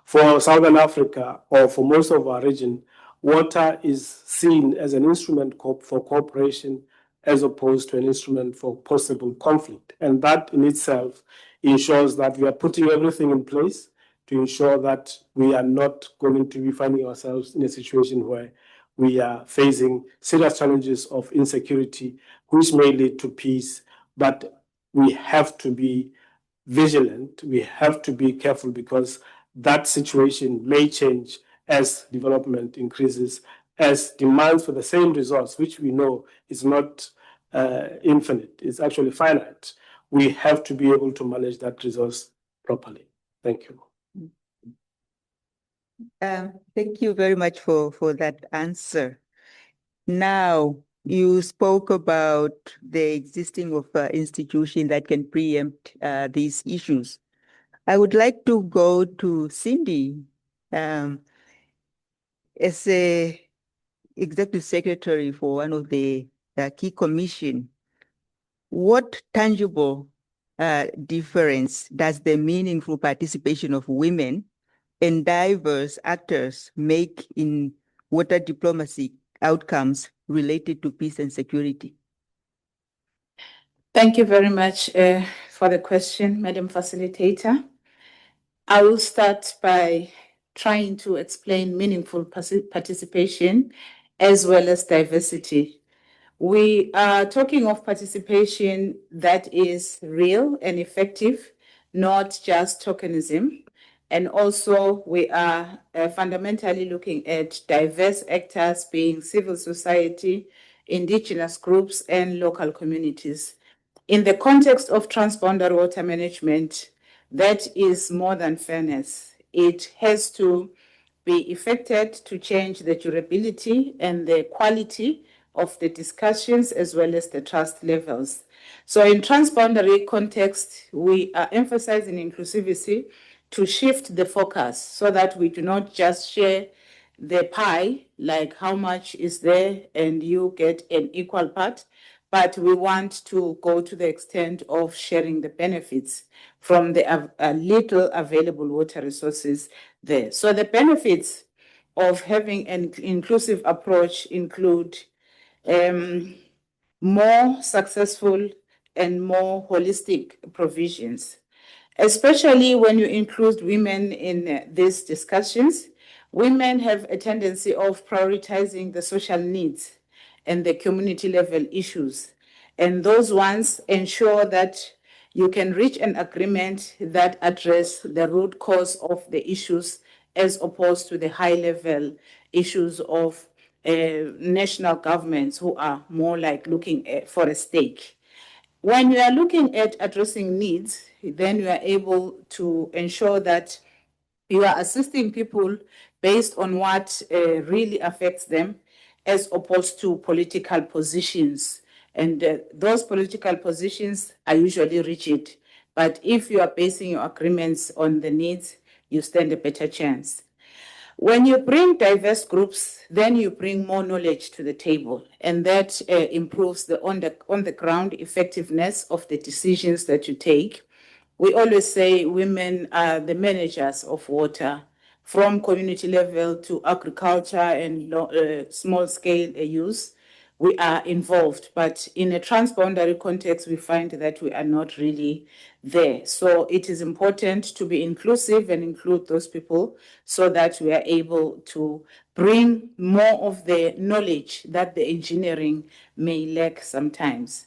For Southern Africa, or for most of our region, water is seen as an instrument for cooperation as opposed to an instrument for possible conflict. And that in itself ensures that we are putting everything in place to ensure that we are not going to be finding ourselves in a situation where we are facing serious challenges of insecurity, which may lead to peace. But we have to be vigilant. We have to be careful because that situation may change as development increases, as demands for the same resource, which we know is not infinite, it's actually finite. We have to be able to manage that resource properly. Thank you. Thank you very much for that answer. Now, you spoke about the existing of institution that can preempt these issues. I would like to go to Cindy. As a executive secretary for one of the key commission, what tangible difference does the meaningful participation of women and diverse actors make in water diplomacy outcomes related to peace and security? Thank you very much for the question, Madam Facilitator. I will start by trying to explain meaningful participation as well as diversity. We are talking of participation that is real and effective, not just tokenism. And also we are fundamentally looking at diverse actors being civil society, indigenous groups, and local communities. In the context of transboundary water management, that is more than fairness. It has to be effected to change the durability and the quality of the discussions as well as the trust levels. So in transboundary context, we are emphasizing inclusivity to shift the focus so that we do not just share the pie, like how much is there and you get an equal part, but we want to go to the extent of sharing the benefits from the little available water resources there. So the benefits of having an inclusive approach include more successful and more holistic provisions, especially when you include women in these discussions. Women have a tendency of prioritizing the social needs and the community level issues. And those ones ensure that you can reach an agreement that address the root cause of the issues as opposed to the high level issues of national governments who are more like looking for a stake. When you are looking at addressing needs, then you are able to ensure that you are assisting people based on what really affects them as opposed to political positions. And those political positions are usually rigid. But if you are basing your agreements on the needs, you stand a better chance. When you bring diverse groups, then you bring more knowledge to the table, and that improves the on the ground effectiveness of the decisions that you take. We always say women are the managers of water, from community level to agriculture and small scale use. We are involved, but in a transboundary context, we find that we are not really there. So it is important to be inclusive and include those people so that we are able to bring more of the knowledge that the engineering may lack sometimes.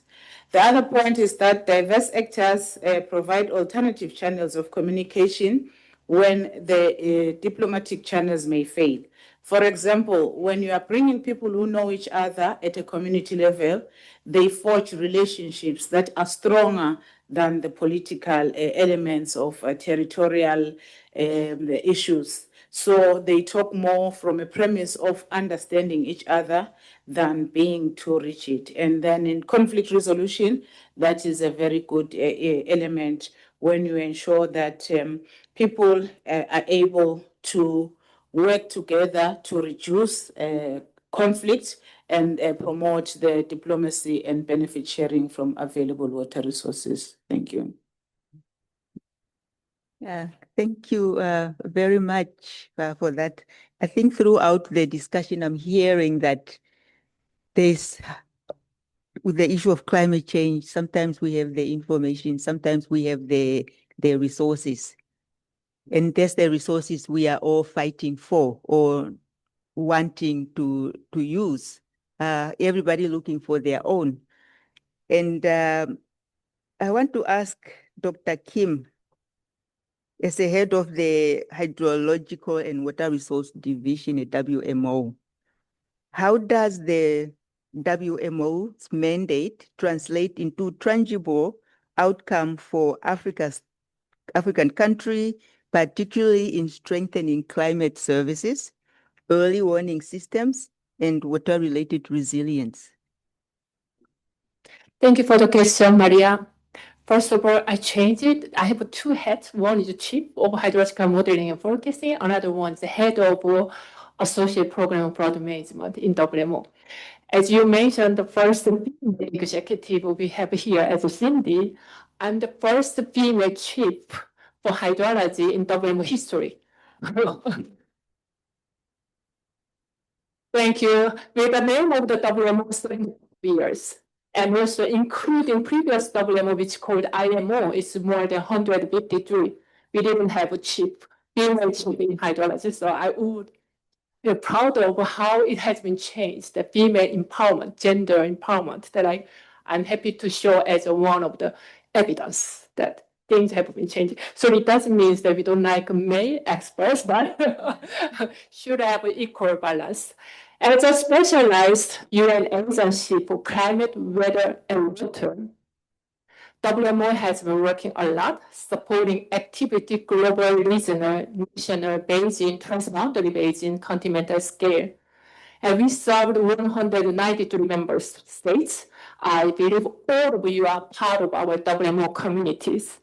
The other point is that diverse actors provide alternative channels of communication when the diplomatic channels may fail. For example, when you are bringing people who know each other at a community level, they forge relationships that are stronger than the political elements of territorial issues. So they talk more from a premise of understanding each other than being too rigid. And then in conflict resolution, that is a very good element when you ensure that people are able to work together to reduce conflict and promote the diplomacy and benefit sharing from available water resources. Thank you. Thank you very much for that. I think throughout the discussion, I'm hearing that there's, with the issue of climate change, sometimes we have the information, sometimes we have the resources. And that's the resources we are all fighting for or wanting to use. Everybody looking for their own. And I want to ask Dr. Kim, as the head of the Hydrological and Water Resource Division at WMO, how does the WMO's mandate translate into tangible outcome for African country, particularly in strengthening climate services, early warning systems, and water-related resilience? Thank you for the question, Maria. First of all, I changed it. I have two hats. One is Chief of Hydrological Modeling and Forecasting. Another one is the Head of Associate Program of Product Management in WMO. As you mentioned, the first female executive we have here as Cindy. I'm the first female chief for hydrology in WMO history. Thank you. With the name of the WMO 30 years. And also including previous WMO, which called IMO, it's more than 153. We didn't have a chief, female chief in hydrology. So I would be proud of how it has been changed, the female empowerment, gender empowerment, that I'm happy to show as one of the evidence that things have been changing. So it doesn't mean that we don't like male experts, but should have equal balance. As a specialized UN agency for climate, weather, and water, WMO has been working a lot, supporting activity global, regional, national, basin, transboundary basin, continental scale. And we served 193 member states. I believe all of you are part of our WMO communities.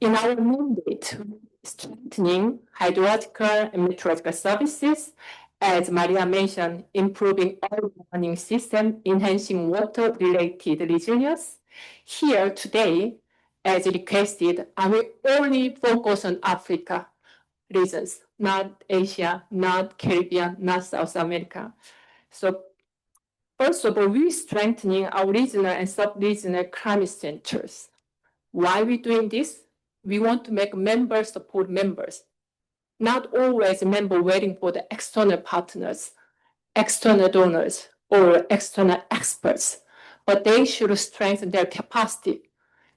In our mandate, strengthening hydrological and meteorological services as Maria mentioned, improving early warning system, enhancing water-related resilience. Here today, as requested, I will only focus on Africa regions, not Asia, not Caribbean, not South America. So first of all, we're strengthening our regional and sub-regional climate centers. Why are we doing this? We want to make members support members, not always a member waiting for the external partners, external donors, or external experts, but they should strengthen their capacity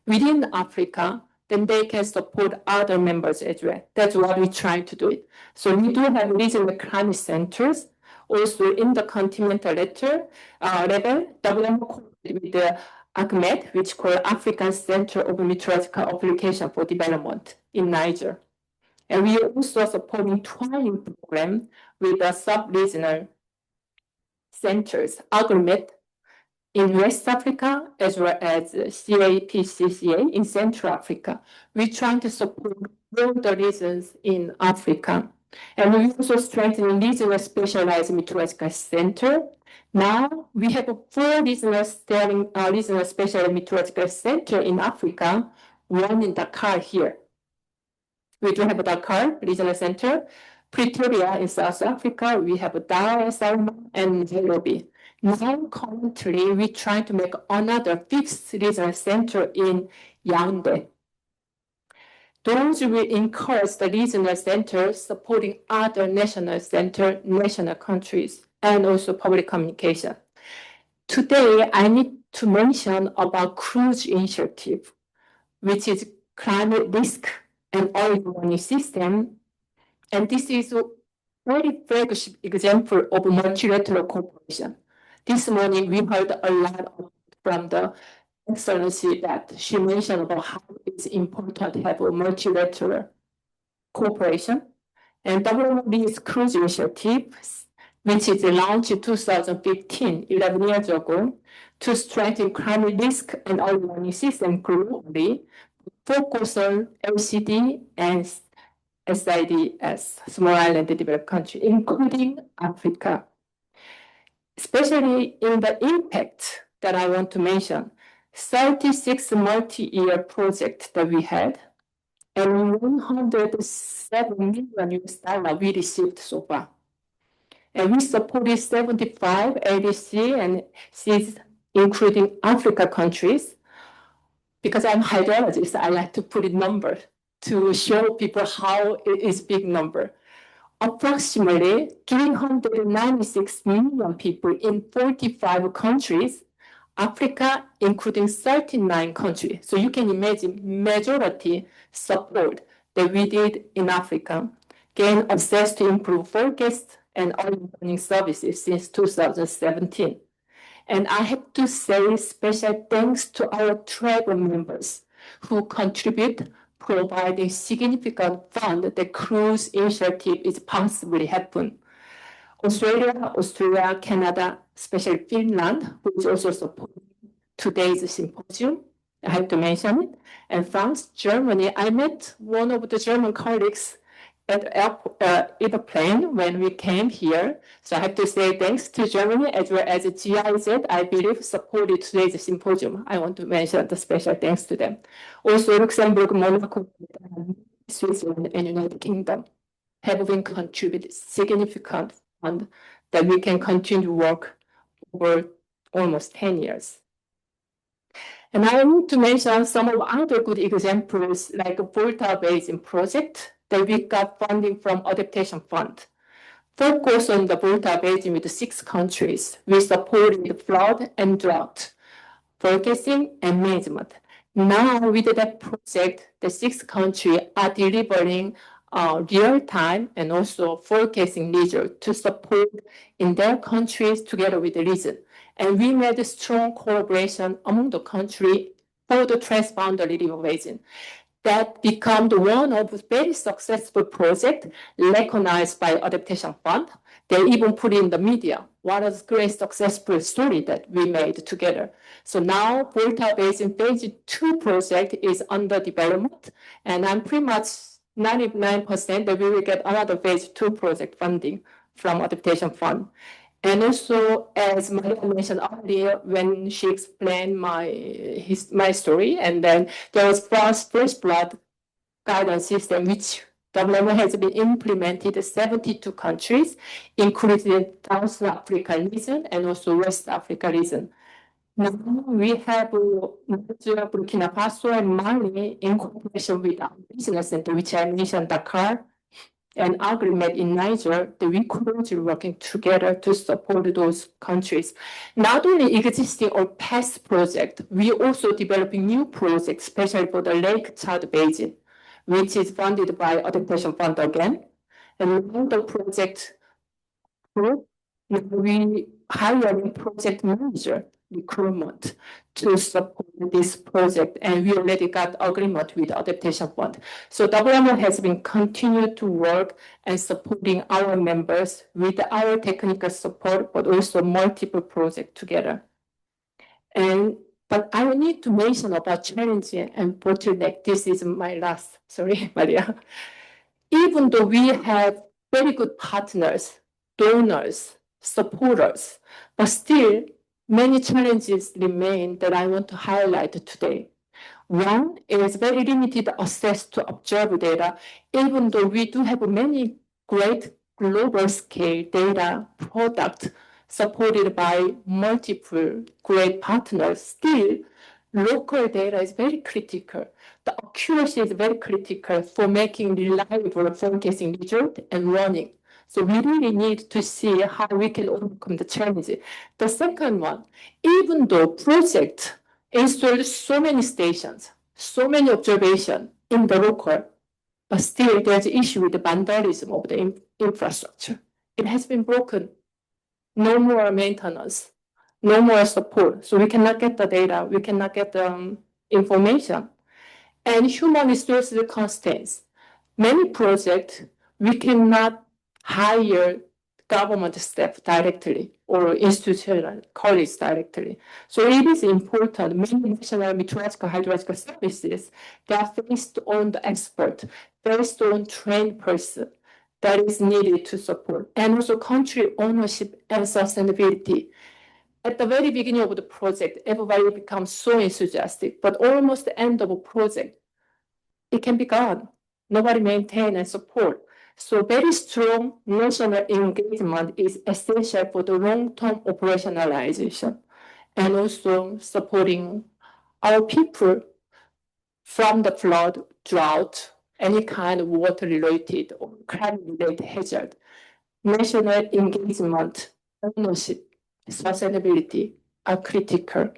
within Africa, then they can support other members as well. That's what we're trying to do. So we do have regional climate centers. Also in the continental level, WMO with the ACMED, which called African Center of Meteorological Application for Development in Niger. And we are also supporting training program with the sub-regional centers, AGRMET, in West Africa, as well as CAPCCA in Central Africa. We're trying to support all the regions in Africa. And we also strengthen regional specialized meteorological center. Now we have 4 regional special meteorological center in Africa, one in Dakar here. We do have a Dakar Regional Center, Pretoria in South Africa, we have Dar es Salaam and Nairobi. Now currently we're trying to make another 5th regional center in Yaoundé. Those will encourage the regional centers supporting other national center, national countries, and also public communication. Today, I need to mention about cruise initiative, which is climate risk and early warning system. And this is a very flagship example of multilateral cooperation. This morning, we heard a lot from the Excellency that she mentioned about how it's important to have a multilateral cooperation. And WMO's cruise initiative, which is launched in 2015, 11 years ago, to strengthen climate risk and early warning system globally, focus on LCD and SIDS, small island developed country, including Africa. Especially in the impact that I want to mention, 36 multi-year projects that we had, and $107 million we received so far. And we supported 75 ADC and Cs, including Africa countries. Because I'm hydrologist, I like to put in numbers to show people how it is big number. Approximately 396 million people in 45 countries, Africa including 39 countries. So you can imagine majority support that we did in Africa, gain access to improve forecast and early warning services since 2017. And I have to say special thanks to our tribal members who contribute, providing significant fund that cruise initiative is possibly happen. Australia, Canada, especially Finland, who is also supporting today's symposium. I have to mention it. And France, Germany. I met one of the German colleagues at the plane when we came here. So I have to say thanks to Germany as well as GIZ, I believe supported today's symposium. I want to mention the special thanks to them. Also Luxembourg, Monaco, Switzerland, and United Kingdom have been contributed significant fund that we can continue to work over almost 10 years. And I want to mention some of other good examples like Volta Basin project that we got funding from Adaptation Fund. Focus on the Volta Basin with 6 countries. We supported flood and drought, forecasting and management. Now with that project, the 6 countries are delivering real-time and also forecasting result to support in their countries together with the region. And we made a strong collaboration among the country for the transboundary river basin. That became one of very successful projects recognized by Adaptation Fund. They even put in the media. What a great successful story that we made together. So now Volta Basin Phase 2 project is under development, and I'm pretty much 99% that we will get another Phase 2 project funding from Adaptation Fund. And also, as Maria mentioned earlier, when she explained my story, and then there was first blood guidance system, which WMO has been implemented in 72 countries, including South Africa region and also West Africa region. Now we have Nigeria, Burkina Faso, and Mali in cooperation with our business center, which I mentioned, Dakar, and agreement in Niger, that we closely working together to support those countries. Not only existing or past project, we also developing new projects, especially for the Lake Chad Basin, which is funded by Adaptation Fund again. And now the project group, we hiring project manager recruitment to support this project, and we already got agreement with Adaptation Fund. So WMO has been continued to work and supporting our members with our technical support, but also multiple projects together. But I need to mention about challenging and bottleneck. This is my last, sorry, Maria. Even though we have very good partners, donors, supporters, but still many challenges remain that I want to highlight today. One is very limited access to observed data, even though we do have many great global scale data products supported by multiple great partners. Still, local data is very critical. The accuracy is very critical for making reliable forecasting result and running. So we really need to see how we can overcome the challenge. The second one, even though project installed so many stations, so many observations in the local, but still there's an issue with the vandalism of the infrastructure. It has been broken. No more maintenance, no more support. So we cannot get the data, we cannot get the information. And human resources constraints. Many projects, we cannot hire government staff directly or institutional colleagues directly. So it is important, many national meteorological hydrological services, they are based on the expert, based on trained person that is needed to support, and also country ownership and sustainability. At the very beginning of the project, everybody becomes so enthusiastic, but almost the end of a project, it can be gone. Nobody maintain and support. So very strong national engagement is essential for the long-term operationalization and also supporting our people from the flood, drought, any kind of water-related or climate-related hazard. National engagement, ownership, sustainability are critical.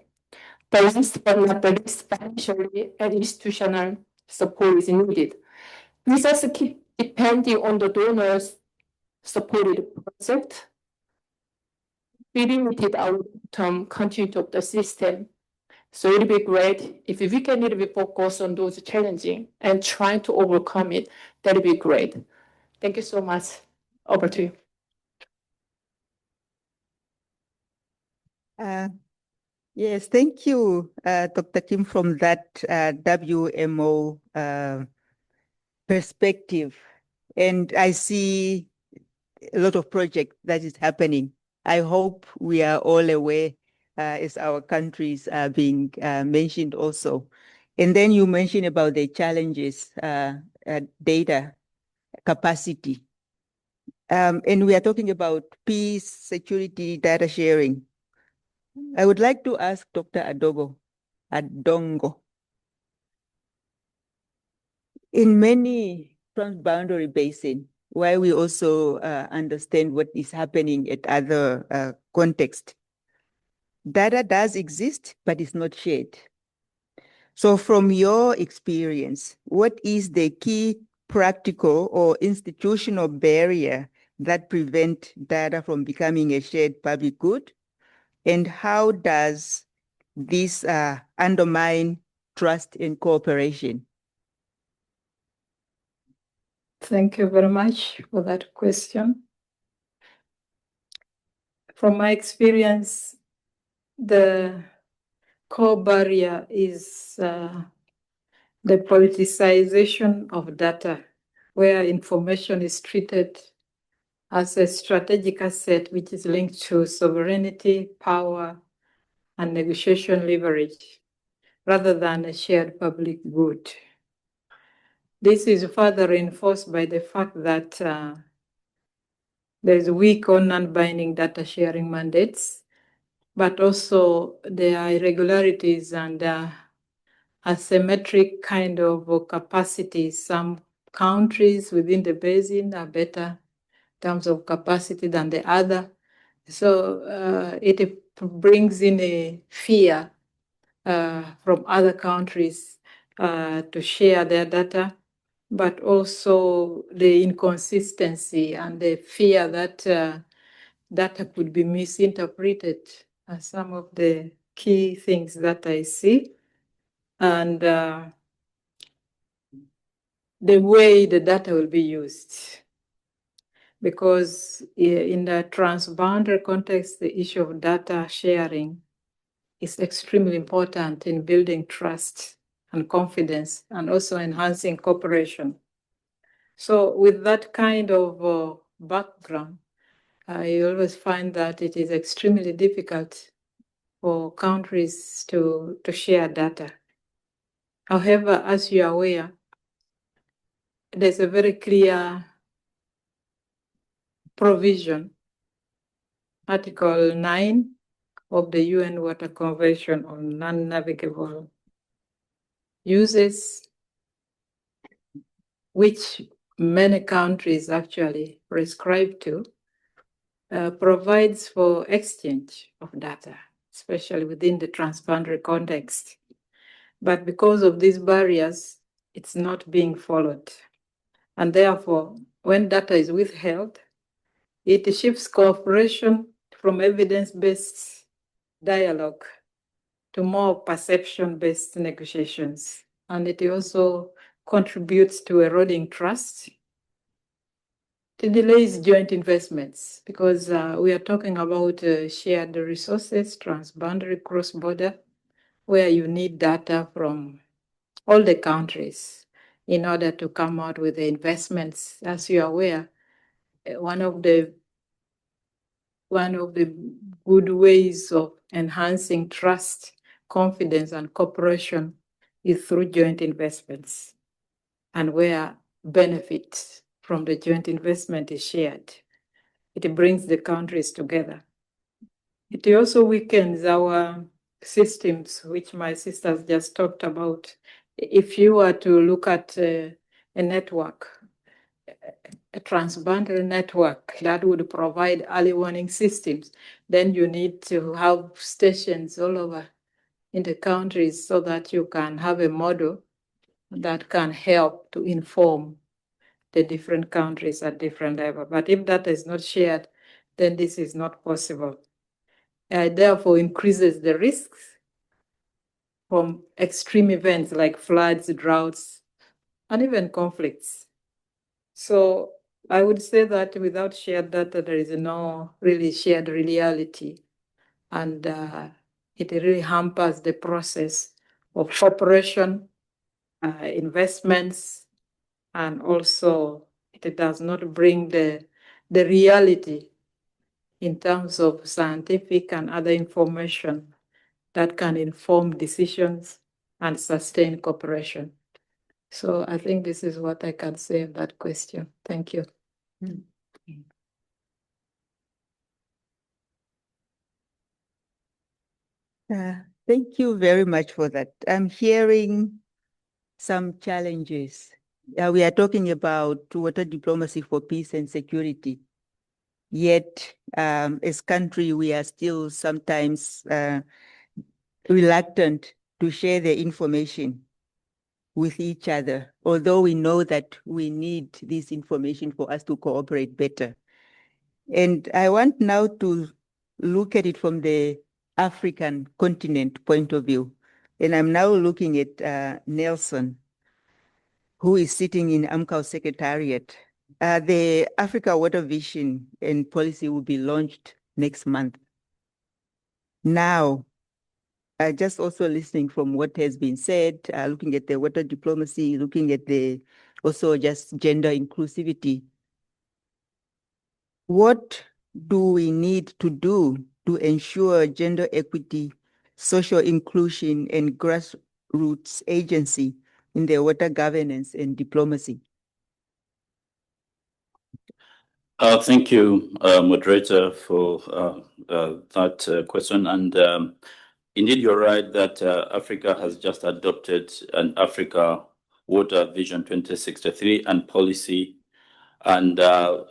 The last but not the least, financially and institutional support is needed. We just keep depending on the donors' supported project. We limited our long-term continuity of the system. So it'd be great if we can really focus on those challenging and trying to overcome it. That'd be great. Thank you so much. Over to you. Yes, thank you, Dr. Kim, from that WMO perspective. And I see a lot of projects that is happening. I hope we are all aware as our countries are being mentioned also. And then you mentioned about the challenges, data capacity. And we are talking about peace, security, data sharing. I would like to ask Dr. Adongo. In many transboundary basins, where we also understand what is happening at other contexts, data does exist, but it's not shared. So from your experience, what is the key practical or institutional barrier that prevent data from becoming a shared public good? And how does this undermine trust and cooperation? Thank you very much for that question. From my experience, the core barrier is the politicization of data, where information is treated as a strategic asset which is linked to sovereignty, power, and negotiation leverage, rather than a shared public good. This is further reinforced by the fact that there is weak or non-binding data sharing mandates, but also there are irregularities and asymmetric kind of capacities. Some countries within the basin are better in terms of capacity than the other. So it brings in a fear from other countries to share their data, but also the inconsistency and the fear that data could be misinterpreted are some of the key things that I see. And the way the data will be used. Because in the transboundary context, the issue of data sharing is extremely important in building trust and confidence and also enhancing cooperation. So with that kind of background, I always find that it is extremely difficult for countries to share data. However, as you are aware, there's a very clear provision, Article 9 of the UN Water Convention on Non-Navigable Uses, which many countries actually prescribe to, provides for exchange of data, especially within the transboundary context. But because of these barriers, it's not being followed. And therefore, when data is withheld, it shifts cooperation from evidence-based dialogue to more perception-based negotiations. And it also contributes to eroding trust. It delays joint investments because we are talking about shared resources, transboundary, cross-border, where you need data from all the countries in order to come out with the investments. As you are aware, one of the good ways of enhancing trust, confidence, and cooperation is through joint investments, and where benefit from the joint investment is shared. It brings the countries together. It also weakens our systems, which my sisters just talked about. If you were to look at a network, a transboundary network that would provide early warning systems, then you need to have stations all over in the countries so that you can have a model that can help to inform the different countries at different levels. But if that is not shared, then this is not possible. It therefore increases the risks from extreme events like floods, droughts, and even conflicts. So I would say that without shared data, there is no really shared reality. And it really hampers the process of cooperation, investments, and also it does not bring the reality in terms of scientific and other information that can inform decisions and sustain cooperation. So I think this is what I can say of that question. Thank you. Thank you very much for that. I'm hearing some challenges. We are talking about water diplomacy for peace and security. Yet, as country, we are still sometimes reluctant to share the information with each other, although we know that we need this information for us to cooperate better. And I want now to look at it from the African continent point of view. And I'm now looking at Nelson, who is sitting in AMCAO Secretariat. The Africa Water Vision and Policy will be launched next month. Now, just also listening from what has been said, looking at the water diplomacy, looking at the also just gender inclusivity. What do we need to do to ensure gender equity, social inclusion, and grassroots agency in the water governance and diplomacy? Thank you, moderator, for that question. And indeed, you're right that Africa has just adopted an Africa Water Vision 2063 and policy. And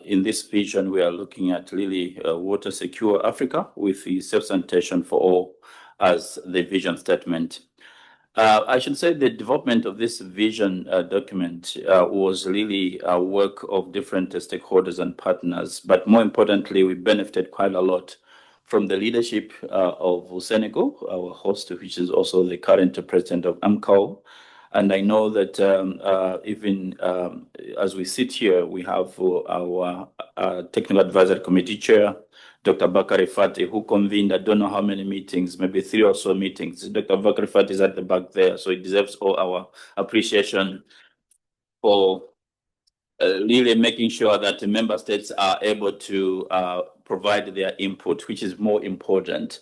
in this vision, we are looking at really water secure Africa with the self-sanitation for all as the vision statement. I should say the development of this vision document was really a work of different stakeholders and partners, but more importantly, we benefited quite a lot from the leadership of Senegal, our host, which is also the current president of AMCO. And I know that even as we sit here, we have our Technical Advisory Committee Chair, Dr. Bakari Fati, who convened, I don't know how many meetings, maybe 3 or so meetings. Dr. Bakari Fati is at the back there, so it deserves all our appreciation for really making sure that the member states are able to provide their input, which is more important.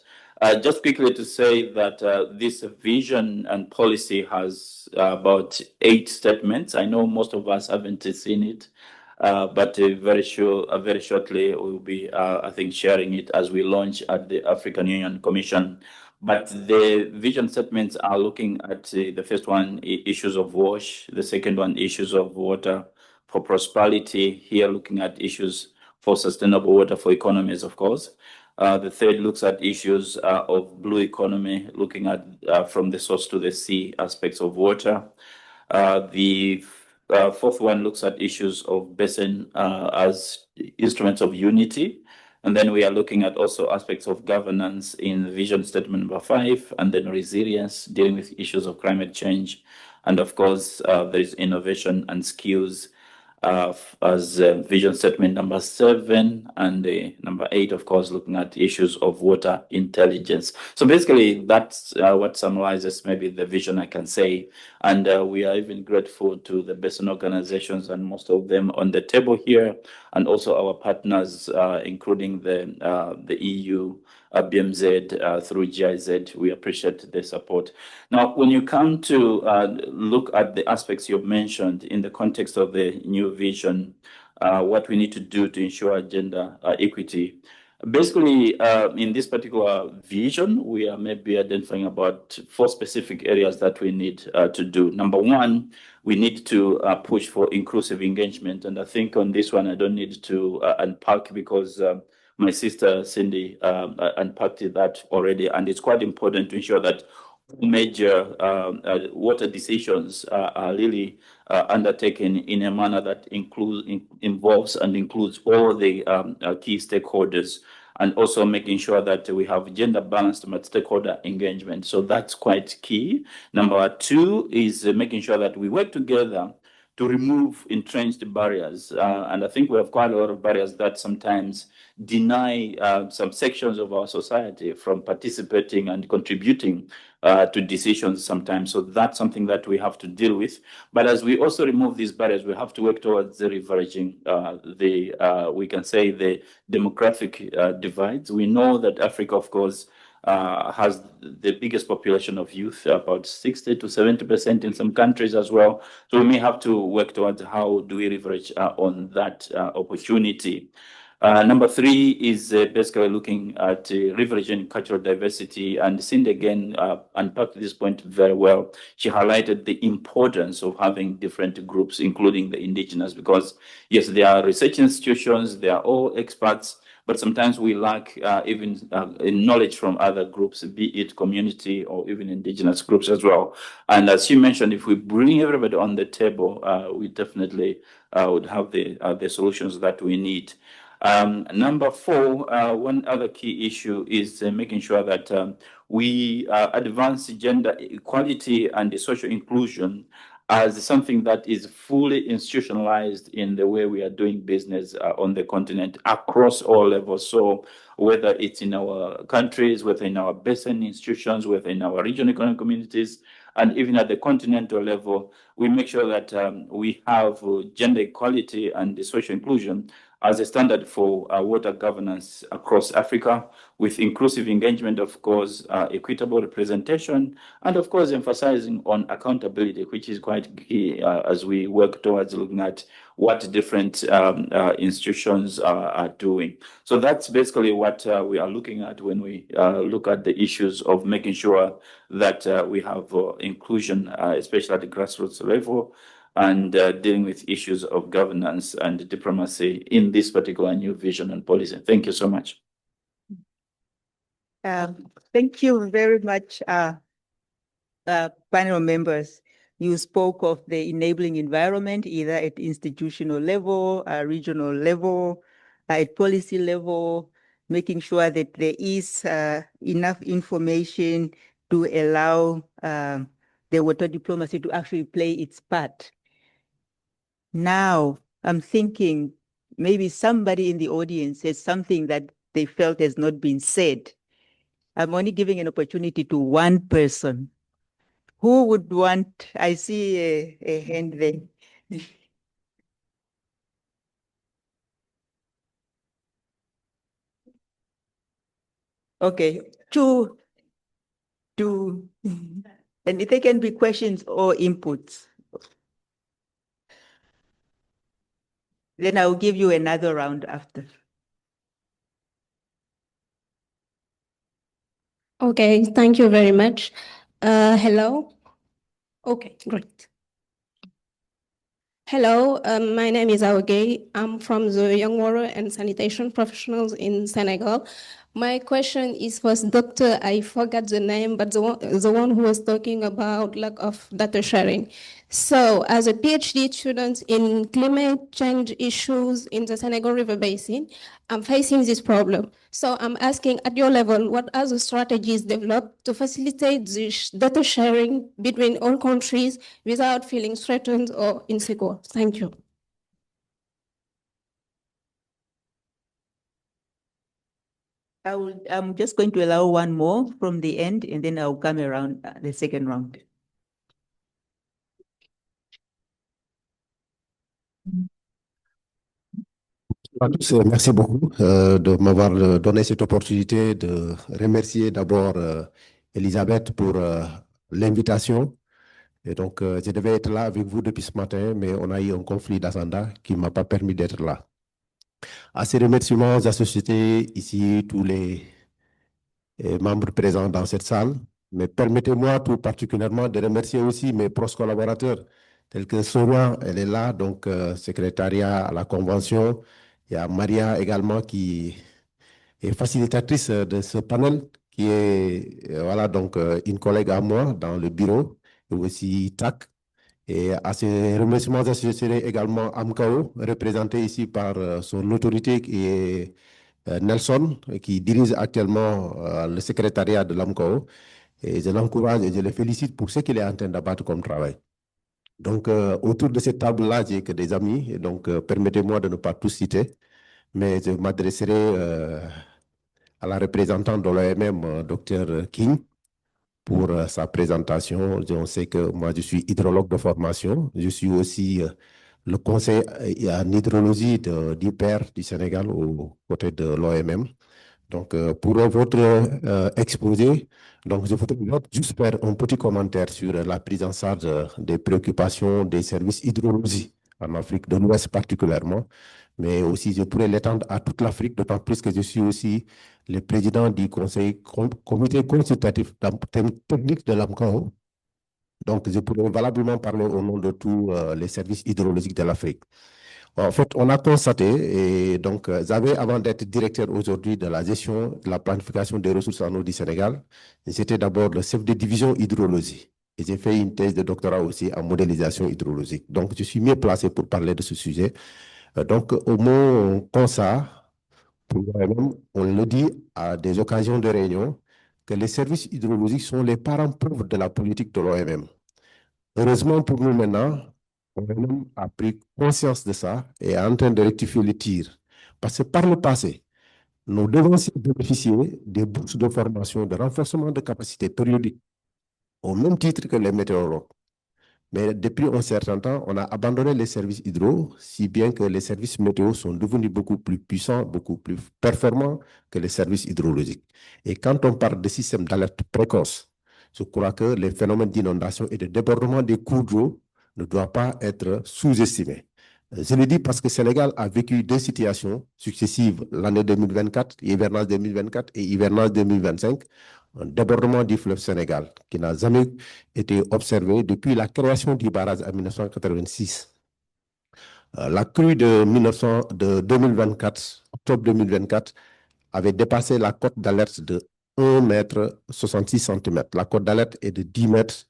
Just quickly to say that this vision and policy has about 8 statements. I know most of us haven't seen it. But very shortly we'll be, I think, sharing it as we launch at the African Union Commission. But the vision statements are looking at the first one, issues of wash, the second one, issues of water for prosperity, here looking at issues for sustainable water for economies, of course. The third looks at issues of blue economy, looking at from the source to the sea aspects of water. The fourth one looks at issues of basin as instruments of unity. And then we are looking at also aspects of governance in vision statement number 5, and then resilience, dealing with issues of climate change. And of course, there is innovation and skills as vision statement number 7, and number 8, of course, looking at issues of water intelligence. So basically, that's what summarizes maybe the vision I can say. And we are even grateful to the basin organizations and most of them on the table here, and also our partners, including the EU, BMZ, through GIZ. We appreciate the support. Now, when you come to look at the aspects you've mentioned in the context of the new vision, what we need to do to ensure gender equity. Basically, in this particular vision, we are maybe identifying about 4 specific areas that we need to do. Number 1, we need to push for inclusive engagement. And I think on this one, I don't need to unpack because my sister Cindy unpacked that already. And it's quite important to ensure that major water decisions are really undertaken in a manner that involves and includes all the key stakeholders, and also making sure that we have gender balanced stakeholder engagement. So that's quite key. Number 2 is making sure that we work together to remove entrenched barriers. And I think we have quite a lot of barriers that sometimes deny some sections of our society from participating and contributing to decisions sometimes. So that's something that we have to deal with. But as we also remove these barriers, we have to work towards the reveraging we can say the demographic divides. We know that Africa, of course, has the biggest population of youth, about 60 to 70% in some countries as well. So we may have to work towards how do we leverage on that opportunity. Number 3 is basically looking at leveraging cultural diversity, and Cindy again unpacked this point very well. She highlighted the importance of having different groups, including the indigenous, because yes, there are research institutions, they are all experts, but sometimes we lack even knowledge from other groups, be it community or even indigenous groups as well. And as you mentioned, if we bring everybody on the table, we definitely would have the solutions that we need. Number 4, one other key issue is making sure that we advance gender equality and the social inclusion as something that is fully institutionalized in the way we are doing business on the continent across all levels. So whether it's in our countries, whether in our basin institutions, whether in our regional economic communities, and even at the continental level, we make sure that we have gender equality and the social inclusion as a standard for water governance across Africa, with inclusive engagement, of course, equitable representation, and of course, emphasizing on accountability, which is quite key as we work towards looking at what different institutions are doing. So that's basically what we are looking at when we look at the issues of making sure that we have inclusion, especially at the grassroots level, and dealing with issues of governance and diplomacy in this particular new vision and policy. Thank you so much. Thank you very much, panel members. You spoke of the enabling environment, either at institutional level, regional level, at policy level, making sure that there is enough information to allow the water diplomacy to actually play its part. Now, I'm thinking maybe somebody in the audience says something that they felt has not been said. I'm only giving an opportunity to one person. Who would want? I see a hand there. Okay, two, and they can be questions or inputs. Then I'll give you another round after. Okay, thank you very much. Hello. Okay, great. Hello, my name is Aogay. I'm from the Young Water and Sanitation Professionals in Senegal. My question is for Doctor, I forgot the name, but the one who was talking about lack of data sharing. So as a PhD student in climate change issues in the Senegal River Basin, I'm facing this problem. So I'm asking at your level, what are the strategies developed to facilitate this data sharing between all countries without feeling threatened or insecure? Thank you. I'm just going to allow one more from the end, and then I'll come around the second round. À tous, merci beaucoup de m'avoir donné cette opportunité de remercier d'abord Elisabeth pour l'invitation. Et donc, je devais être là avec vous depuis ce matin, mais on a eu un conflit d'agenda qui ne m'a pas permis d'être là. À ces remerciements associés ici, tous les membres présents dans cette salle, mais permettez-moi tout particulièrement de remercier aussi mes proches collaborateurs, tels que Sonia, elle est là, donc secrétariat à la Convention. Il y a Maria également qui est facilitatrice de ce panel, qui est voilà, donc, une collègue à moi dans le bureau, et aussi TAC. Et à ces remerciements associés également Amkao, représenté ici par son autorité qui est Nelson, qui dirige actuellement le secrétariat de l'AMCO. Et je l'encourage et je le félicite pour ce qu'il est en train d'abattre comme travail. Donc, autour de cette table-là, j'ai que des amis, et donc permettez-moi de ne pas tous citer, mais je m'adresserai à la représentante de l'OMM, Dr King, pour sa présentation. On sait que moi, je suis hydrologue de formation. Je suis aussi le conseil en hydrologie d'IPER du Sénégal aux côtés de l'OMM. Donc, pour votre exposé, donc, je voudrais juste faire un petit commentaire sur la prise en charge des préoccupations des services hydrologie en Afrique de l'Ouest particulièrement, mais aussi je pourrais l'étendre à toute l'Afrique, d'autant plus que je suis aussi le président du comité consultatif technique de l'AMCAO. Donc, je pourrais valablement parler au nom de tous les services hydrologiques de l'Afrique. En fait, on a constaté, et donc, j'avais, avant d'être directeur aujourd'hui de la gestion, de la planification des ressources en eau du Sénégal, j'étais d'abord le chef de division hydrologie. Et j'ai fait une thèse de doctorat aussi en modélisation hydrologique. Donc, je suis mieux placé pour parler de ce sujet. Donc, au mot constat, pour moi-même, on le dit à des occasions de réunion, que les services hydrologiques sont les parents pauvres de la politique de l'OMM. Heureusement pour nous maintenant, l'OMM a pris conscience de ça et est en train de rectifier le tir. Parce que par le passé, nous devons aussi bénéficier des bourses de formation, de renforcement de capacités périodiques, au même titre que les météorologues. Mais depuis un certain temps, on a abandonné les services hydro, si bien que les services météo sont devenus beaucoup plus puissants, beaucoup plus performants que les services hydrologiques. Et quand on parle de système d'alerte précoce, je crois que les phénomènes d'inondation et de débordement des cours d'eau ne doivent pas être sous-estimés. Je le dis parce que le Sénégal a vécu deux situations successives, l'année 2024, hivernage 2024 et hivernage 2025, un débordement du fleuve Sénégal qui n'a jamais été observé depuis la création du barrage en 1986. La crue de 2024, octobre 2024, avait dépassé la cote d'alerte de 1,66 m. La cote d'alerte est de 10 mètres.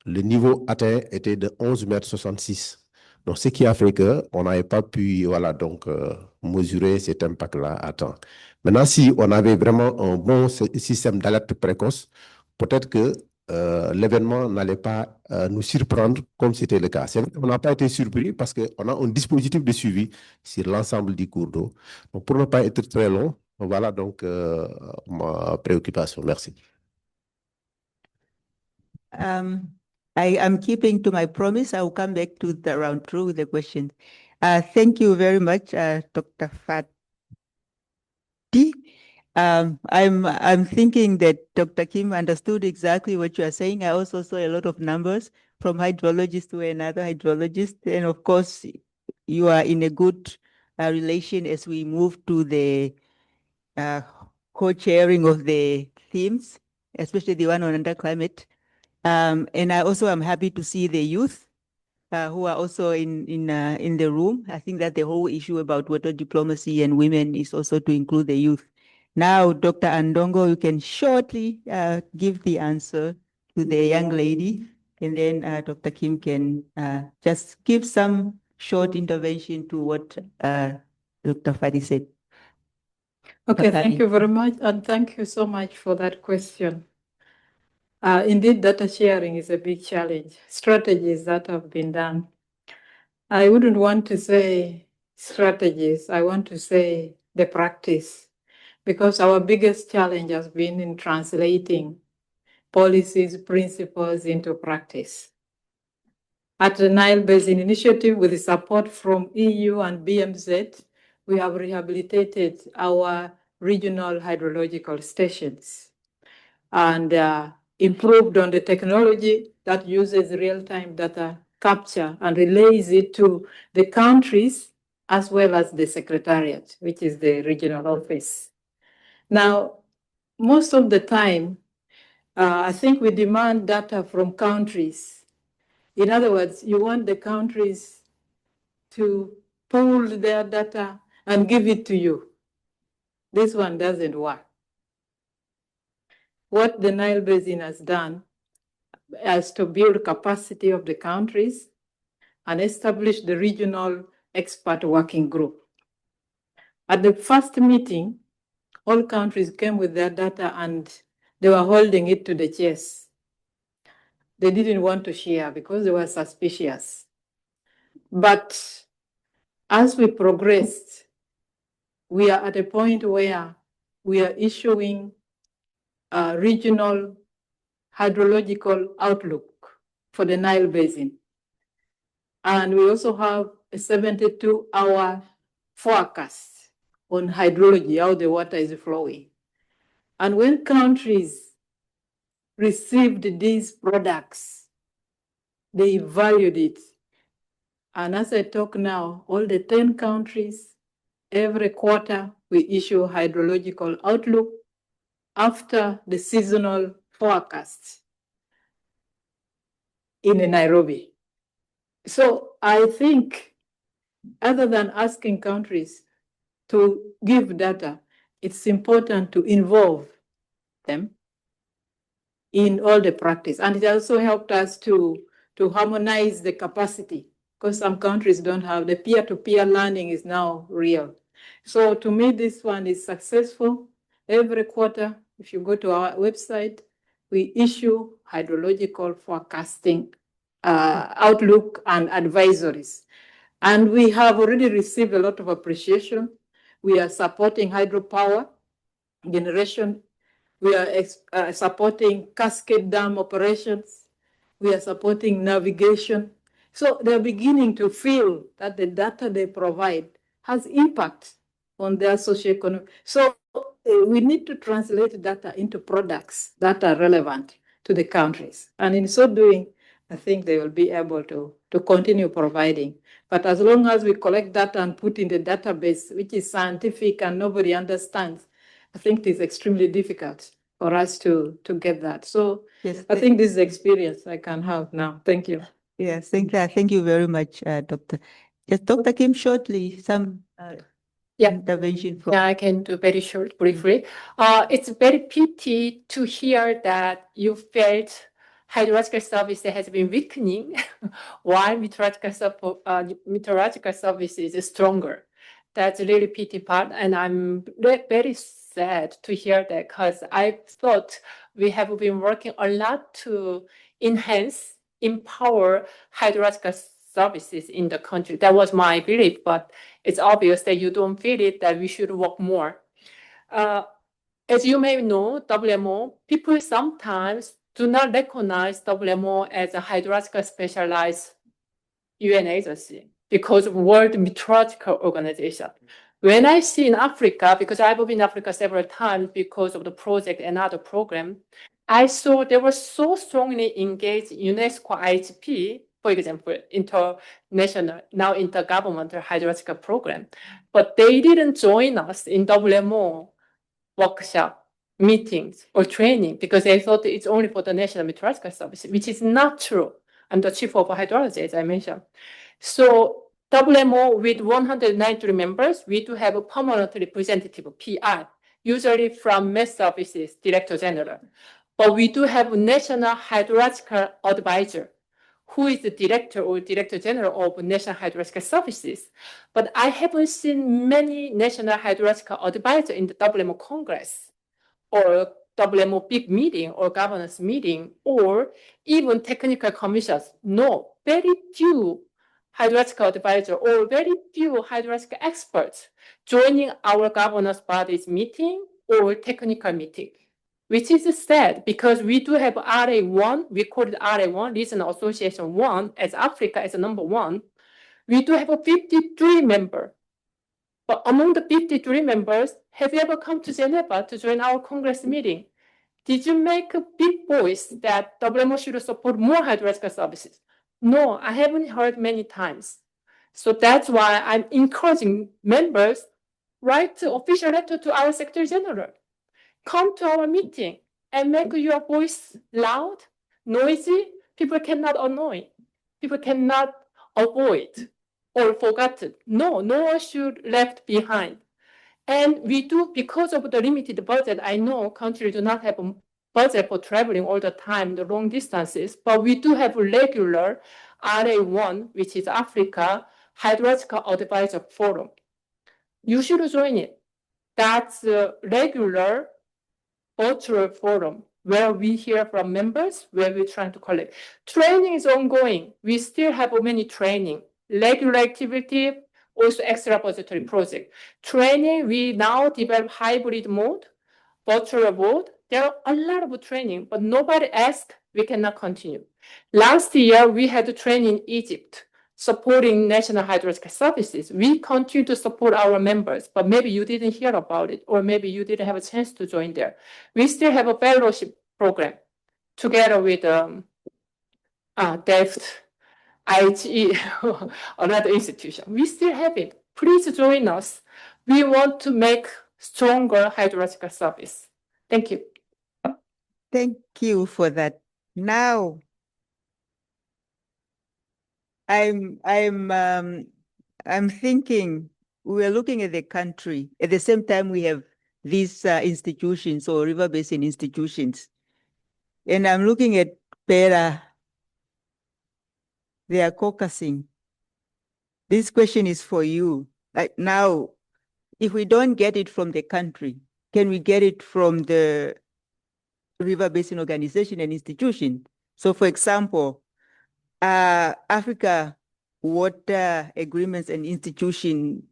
Le niveau atteint était de 11,66 m. Donc, ce qui a fait qu'on n'avait pas pu mesurer cet impact-là à temps. Maintenant, si on avait vraiment un bon système d'alerte précoce, peut-être que l'événement n'allait pas nous surprendre comme c'était le cas. On n'a pas été surpris parce qu'on a un dispositif de suivi sur l'ensemble du cours d'eau. Donc, pour ne pas être très long, voilà donc ma préoccupation. Merci. I am keeping to my promise. I will come back to the round two with the questions. Thank you very much, Dr. Fati. I'm thinking that Dr. Kim understood exactly what you are saying. I also saw a lot of numbers from hydrologist to another hydrologist. And of course, you are in a good relation as we move to the co-chairing of the themes, especially the one on under climate. And I also am happy to see the youth who are also in the room. I think that the whole issue about water diplomacy and women is also to include the youth. Now, Dr. Andongo, you can shortly give the answer to the young lady, and then Dr. Kim can just give some short intervention to what Dr. Fadi said. Okay, thank you very much, and thank you so much for that question. Indeed, data sharing is a big challenge. Strategies that have been done. I wouldn't want to say strategies, I want to say the practice, because our biggest challenge has been in translating policies, principles into practice. At the Nile Basin Initiative, with the support from EU and BMZ, we have rehabilitated our regional hydrological stations and improved on the technology that uses real-time data capture and relays it to the countries as well as the secretariat, which is the regional office. Now, most of the time, I think we demand data from countries. In other words, you want the countries to pool their data and give it to you. This one doesn't work. What the Nile Basin has done is to build capacity of the countries and establish the regional expert working group. At the first meeting, all countries came with their data and they were holding it to the chest. They didn't want to share because they were suspicious. But as we progressed, we are at a point where we are issuing a regional hydrological outlook for the Nile Basin. And we also have a 72-hour forecast on hydrology, how the water is flowing. And when countries received these products, they valued it. And as I talk now, all the 10 countries, every quarter, we issue hydrological outlook after the seasonal forecast in Nairobi. So I think, other than asking countries to give data, it's important to involve them in all the practice. And it also helped us to harmonize the capacity, because some countries don't have the peer-to-peer learning is now real. So to me, this one is successful. Every quarter, if you go to our website, we issue hydrological forecasting outlook and advisories. And we have already received a lot of appreciation. We are supporting hydropower generation. We are supporting cascade dam operations. We are supporting navigation So they're beginning to feel that the data they provide has impact on their socioeconomic. So we need to translate data into products that are relevant to the countries. And in so doing, I think they will be able to continue providing. But as long as we collect data and put in the database, which is scientific and nobody understands, I think it is extremely difficult for us to get that. So yes, I think this is the experience I can have now. Thank you. Yes, thank you very much, Doctor. Yes, Dr. Kim, shortly, some intervention from. Yeah, I can do very short, briefly. It's very pity to hear that you felt hydrological service has been weakening while meteorological services is stronger. That's really pity part, and I'm very sad to hear that because I thought we have been working a lot to enhance, empower hydrological services in the country. That was my belief, but it's obvious that you don't feel it, that we should work more. As you may know, WMO, people sometimes do not recognize WMO as a hydrological specialized UN agency because of World Meteorological Organization. When I see in Africa, because I've been in Africa several times because of the project and other program, I saw they were so strongly engaged in UNESCO IHP, for example, international, now intergovernmental hydrological program, but they didn't join us in WMO workshop, meetings, or training because they thought it's only for the National Meteorological Service, which is not true. I'm the chief of hydrology, as I mentioned. So WMO with 193 members, we do have a permanent representative, PI, usually from Met Services, Director General. But we do have a National Hydrological Advisor, who is the director or director general of National Hydrological Services. But I haven't seen many National Hydrological Advisors in the WMO Congress or WMO big meeting or governance meeting or even technical commissions. No, very few hydrological advisors or very few hydrological experts joining our governance body's meeting or technical meeting, which is sad because we do have RA1, we call it RA1, Regional Association 1, as Africa as a number 1. We do have a 53 members. But among the 53 members, have you ever come to Geneva to join our Congress meeting? Did you make a big voice that WMO should support more hydrological services? No, I haven't heard many times. So that's why I'm encouraging members, write an official letter to our Secretary General. Come to our meeting and make your voice loud, noisy. People cannot annoy. People cannot avoid or forgotten. No, no one should left behind. And we do, because of the limited budget, I know countries do not have a budget for traveling all the time, the long distances, but we do have a regular RA1, which is Africa Hydrological Advisor Forum. You should join it. That's a regular virtual forum where we hear from members, where we're trying to collect. Training is ongoing. We still have many training, regular activity, also extra budgetary project. Training, we now develop hybrid mode, virtual mode. There are a lot of training, but nobody asked, we cannot continue. Last year, we had a training in Egypt, supporting National Hydrological Services. We continue to support our members, but maybe you didn't hear about it, or maybe you didn't have a chance to join there. We still have a fellowship program together with DEFT, IHE, another institution. We still have it. Please join us. We want to make stronger hydrological service. Thank you. Thank you for that. Now, I'm thinking we are looking at the country. At the same time, we have these institutions or river basin institutions. And I'm looking at PERA. They are caucusing. This question is for you. Like now, if we don't get it from the country, can we get it from the river basin organization and institution? So for example, Africa Water Agreements and Institution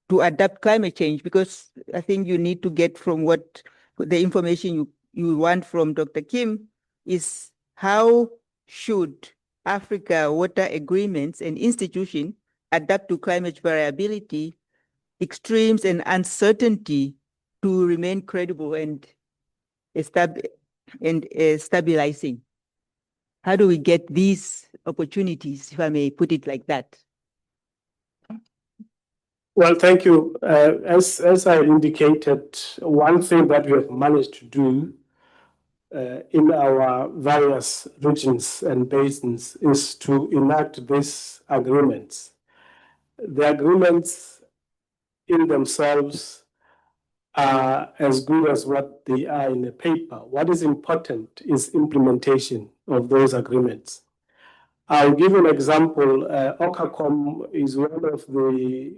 to adapt climate change, because I think you need to get from what the information you want from Dr. Kim is how should Africa water agreements and institutions adapt to climate variability, extremes, and uncertainty to remain credible and stabilizing? How do we get these opportunities, if I may put it like that? Well, thank you. As I indicated, one thing that we have managed to do in our various regions and basins is to enact these agreements. The agreements in themselves are as good as what they are in a paper. What is important is implementation of those agreements. I'll give an example. OCACOM is one of the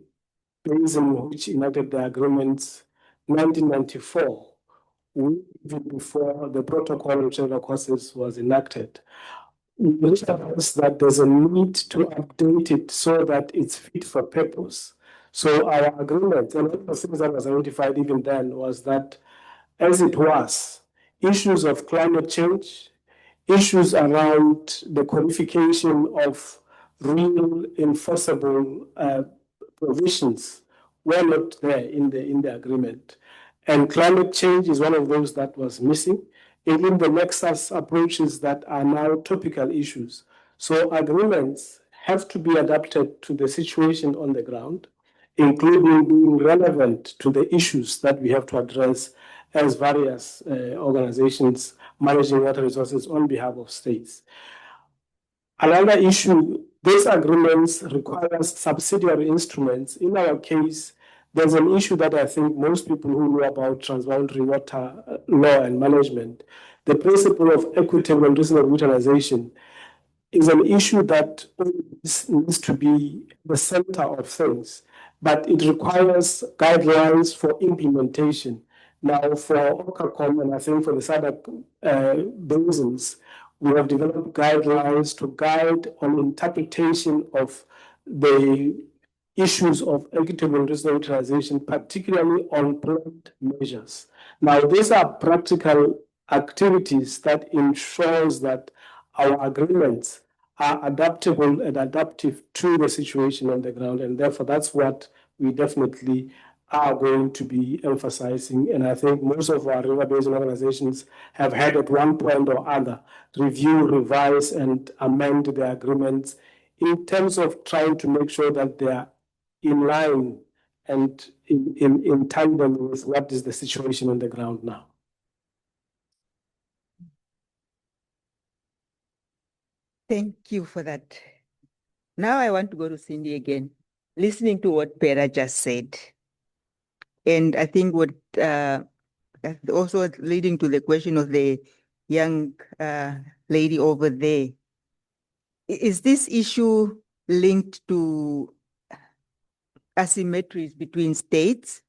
basins which enacted the agreements 1994, even before the protocol on trade courses was enacted. We realized that there's a need to update it so that it's fit for purpose. So our agreement, and one of the things that was identified even then was that as it was, issues of climate change, issues around the codification of real enforceable provisions were not there in the agreement. And climate change is one of those that was missing. Even the Nexus approaches that are now topical issues. So agreements have to be adapted to the situation on the ground, including being relevant to the issues that we have to address as various organizations managing water resources on behalf of states. Another issue, these agreements require subsidiary instruments. In our case, there's an issue that I think most people who know about transboundary water law and management, the principle of equitable and reasonable utilization, is an issue that needs to be the center of things, but it requires guidelines for implementation. Now, for OCACOM and I think for the SADC basins, we have developed guidelines to guide on interpretation of the issues of equitable and reasonable utilization, particularly on planned measures. Now, these are practical activities that ensures that our agreements are adaptable and adaptive to the situation on the ground. And therefore, that's what we definitely are going to be emphasizing. And I think most of our river basin organizations have had at one point or other review, revise, and amend the agreements in terms of trying to make sure that they are in line and in tandem with what is the situation on the ground now. Thank you for that. Now I want to go to Cindy again, listening to what Pera just said. And I think what also leading to the question of the young lady over there, is this issue linked to asymmetries between states?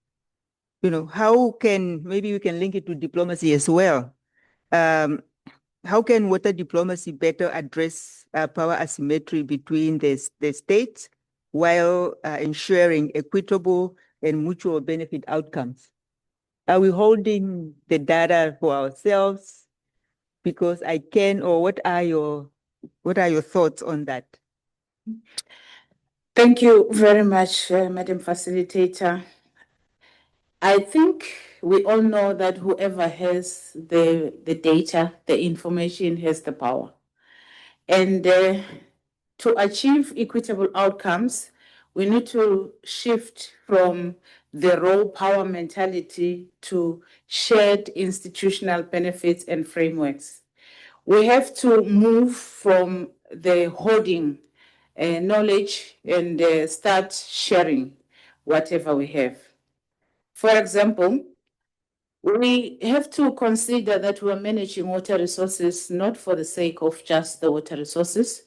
You know, how can, maybe we can link it to diplomacy as well. How can water diplomacy better address power asymmetry between the states while ensuring equitable and mutual benefit outcomes? Are we holding the data for ourselves because I can, or what are your thoughts on that? Thank you very much, Madam Facilitator. I think we all know that whoever has the data, the information, has the power. And to achieve equitable outcomes, we need to shift from the raw power mentality to shared institutional benefits and frameworks. We have to move from the hoarding knowledge and start sharing whatever we have. For example, we have to consider that we're managing water resources not for the sake of just the water resources,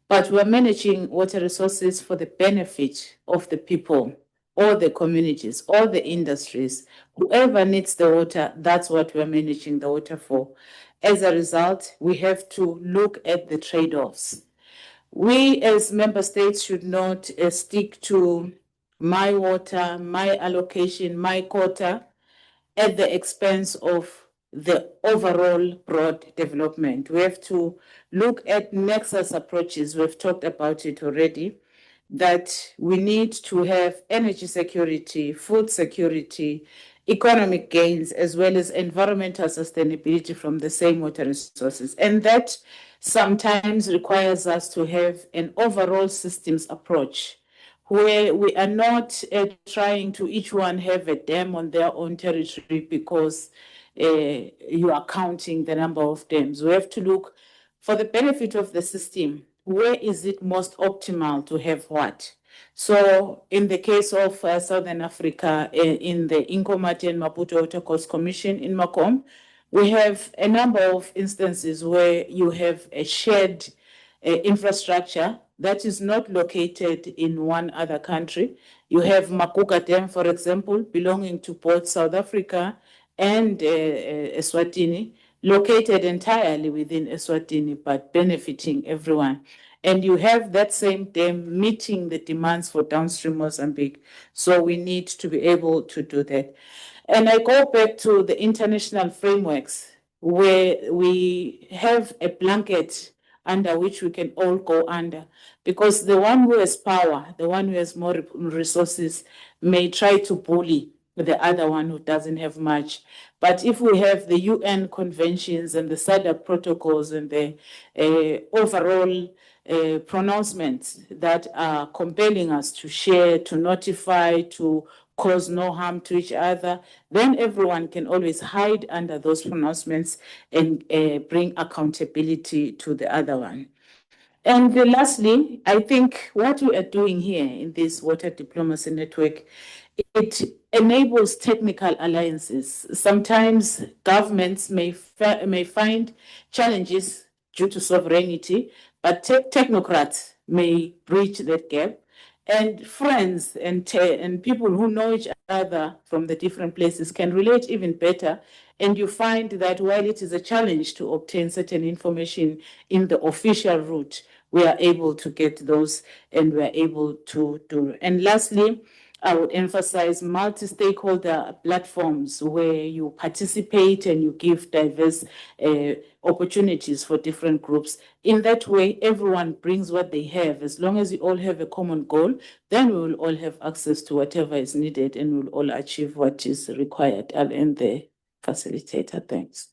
but we're managing water resources for the benefit of the people, or the communities, or the industries. Whoever needs the water, that's what we're managing the water for. As a result, we have to look at the trade-offs. We as member states should not stick to my water, my allocation, my quota, at the expense of the overall broad development. We have to look at nexus approaches. We've talked about it already, that we need to have energy security, food security, economic gains, as well as environmental sustainability from the same water resources. And that sometimes requires us to have an overall systems approach where we are not trying to each one have a dam on their own territory because you are counting the number of dams. We have to look for the benefit of the system. Where is it most optimal to have what? So in the case of Southern Africa, in the Nkomati and Maputo Water Course Commission in Macomb, we have a number of instances where you have a shared infrastructure that is not located in one other country. You have Makuka Dam, for example, belonging to both South Africa and Eswatini, located entirely within Eswatini, but benefiting everyone. And you have that same dam meeting the demands for downstream Mozambique. So we need to be able to do that. And I go back to the international frameworks where we have a blanket under which we can all go under. Because the one who has power, the one who has more resources, may try to bully the other one who doesn't have much. But if we have the UN conventions and the SADC protocols and the overall pronouncements that are compelling us to share, to notify, to cause no harm to each other, then everyone can always hide under those pronouncements and bring accountability to the other one. And lastly, I think what we are doing here in this water diplomacy network, it enables technical alliances. Sometimes governments may find challenges due to sovereignty, but technocrats may bridge that gap. And friends and people who know each other from the different places can relate even better. And you find that while it is a challenge to obtain certain information in the official route, we are able to get those and we are able to do. And lastly, I would emphasize multi-stakeholder platforms where you participate and you give diverse opportunities for different groups. In that way, everyone brings what they have. As long as you all have a common goal, then we will all have access to whatever is needed and we'll all achieve what is required. I'll end there, facilitator. Thanks.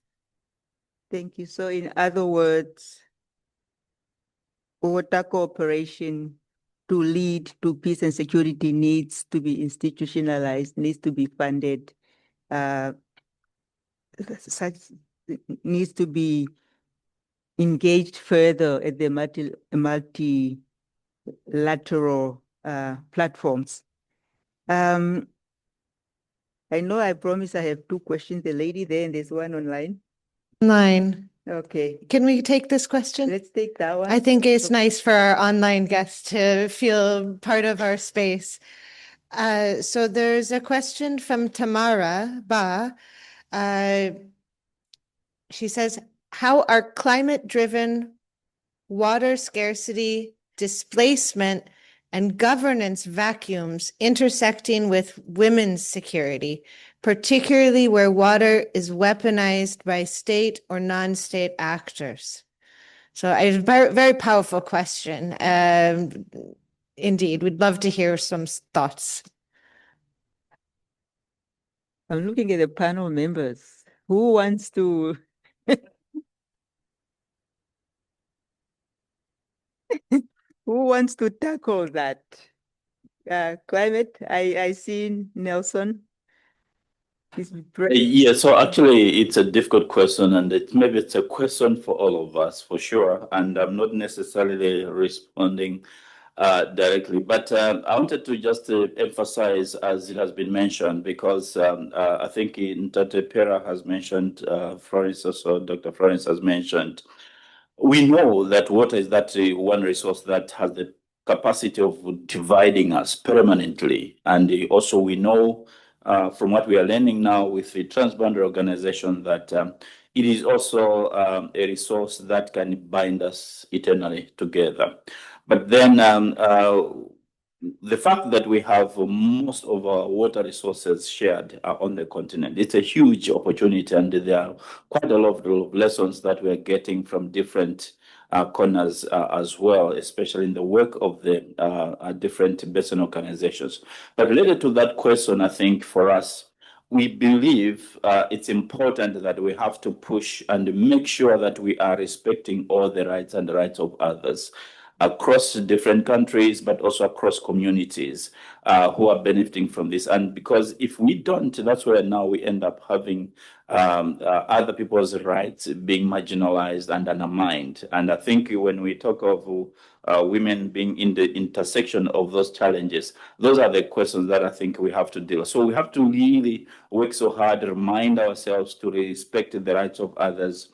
Thank you. So in other words, water cooperation to lead to peace and security needs to be institutionalized, needs to be funded, needs to be engaged further at the multilateral platforms. I know I promised I have two questions. The lady there and there's one online. Online. Okay. Can we take this question? Let's take that one. I think it's nice for our online guests to feel part of our space. So there's a question from Tamara Ba. She says, how are climate-driven water scarcity, displacement, and governance vacuums intersecting with women's security, particularly where water is weaponized by state or non-state actors? So a very, very powerful question. Indeed, we'd love to hear some thoughts. I'm looking at the panel members. Who wants to? Who wants to tackle that? Climate, I see Nelson. Yeah, so actually it's a difficult question and maybe it's a question for all of us for sure. And I'm not necessarily responding directly, but I wanted to just emphasize, as it has been mentioned, because I think Ntate Pera has mentioned, Florence also, Dr. Florence has mentioned, we know that water is that one resource that has the capacity of dividing us permanently. And also we know from what we are learning now with the transboundary organization that it is also a resource that can bind us eternally together. But then the fact that we have most of our water resources shared on the continent, it's a huge opportunity, and there are quite a lot of lessons that we are getting from different corners as well, especially in the work of the different basin organizations. But related to that question, I think for us, we believe it's important that we have to push and make sure that we are respecting all the rights and the rights of others across different countries, but also across communities who are benefiting from this. And because if we don't, that's where now we end up having other people's rights being marginalized and undermined. And I think when we talk of women being in the intersection of those challenges, those are the questions that I think we have to deal with. So we have to really work so hard, remind ourselves to respect the rights of others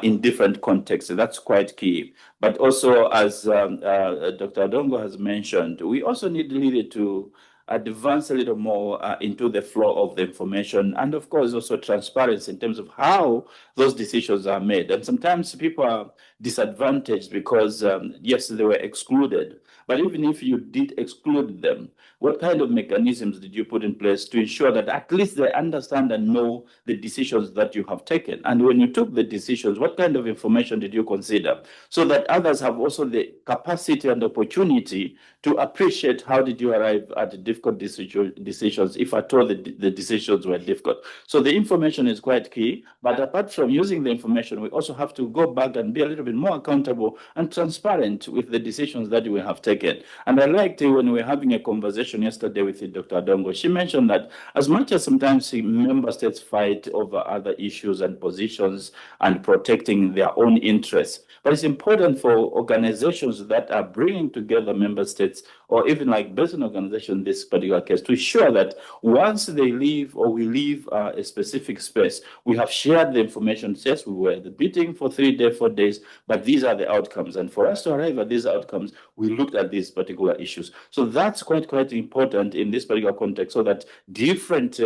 in different contexts. That's quite key. But also, as Dr. Adongo has mentioned, we also need really to advance a little more into the flow of the information, and of course also transparency in terms of how those decisions are made. And sometimes people are disadvantaged because yes, they were excluded, but even if you did exclude them, what kind of mechanisms did you put in place to ensure that at least they understand and know the decisions that you have taken? And when you took the decisions, what kind of information did you consider so that others have also the capacity and opportunity to appreciate how did you arrive at difficult decisions, if at all the decisions were difficult. So the information is quite key, but apart from using the information, we also have to go back and be a little bit more accountable and transparent with the decisions that we have taken. And I liked when we were having a conversation yesterday with Dr. Adongo, she mentioned that as much as sometimes member states fight over other issues and positions and protecting their own interests, but it's important for organizations that are bringing together member states or even like basin organization in this particular case to ensure that once they leave or we leave a specific space, we have shared the information. Yes, we were at the meeting for 3 days, 4 days, but these are the outcomes. And for us to arrive at these outcomes, we looked at these particular issues. So that's quite important in this particular context, so that different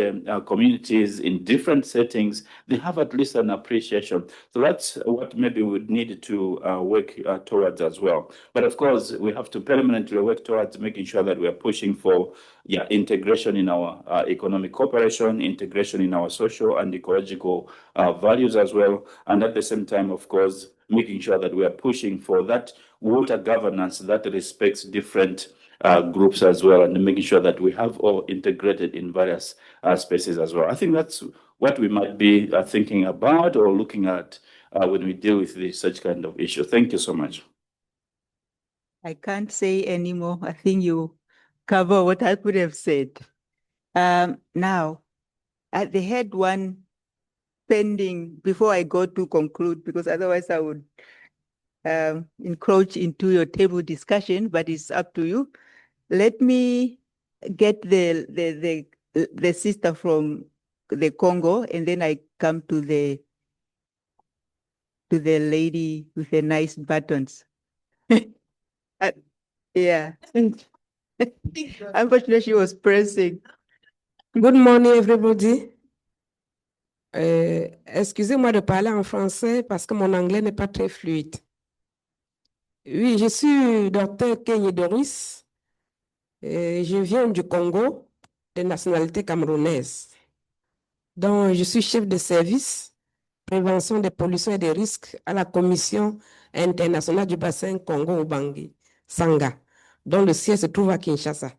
communities in different settings, they have at least an appreciation. So that's what maybe we need to work towards as well. But of course, we have to permanently work towards making sure that we are pushing for integration in our economic cooperation, integration in our social and ecological values as well. And at the same time, of course, making sure that we are pushing for that water governance that respects different groups as well, and making sure that we have all integrated in various spaces as well. I think that's what we might be thinking about or looking at when we deal with such kind of issue. Thank you so much. I can't say anymore. I think you cover what I could have said. Now, they had one pending before I go to conclude, because otherwise I would encroach into your table discussion, but it's up to you. Let me get the sister from the Congo, and then I come to the lady with the nice buttons. Yeah. Unfortunately, she was pressing. Good morning, everybody. Excusez-moi de parler en français parce que mon anglais n'est pas très fluide. Oui, je suis docteur Kenny Doris. Je viens du Congo, de nationalité camerounaise. Donc, je suis chef de service prévention des pollutions et des risques à la Commission internationale du bassin Congo-Ubangi, Sanga, dont le siège se trouve à Kinshasa.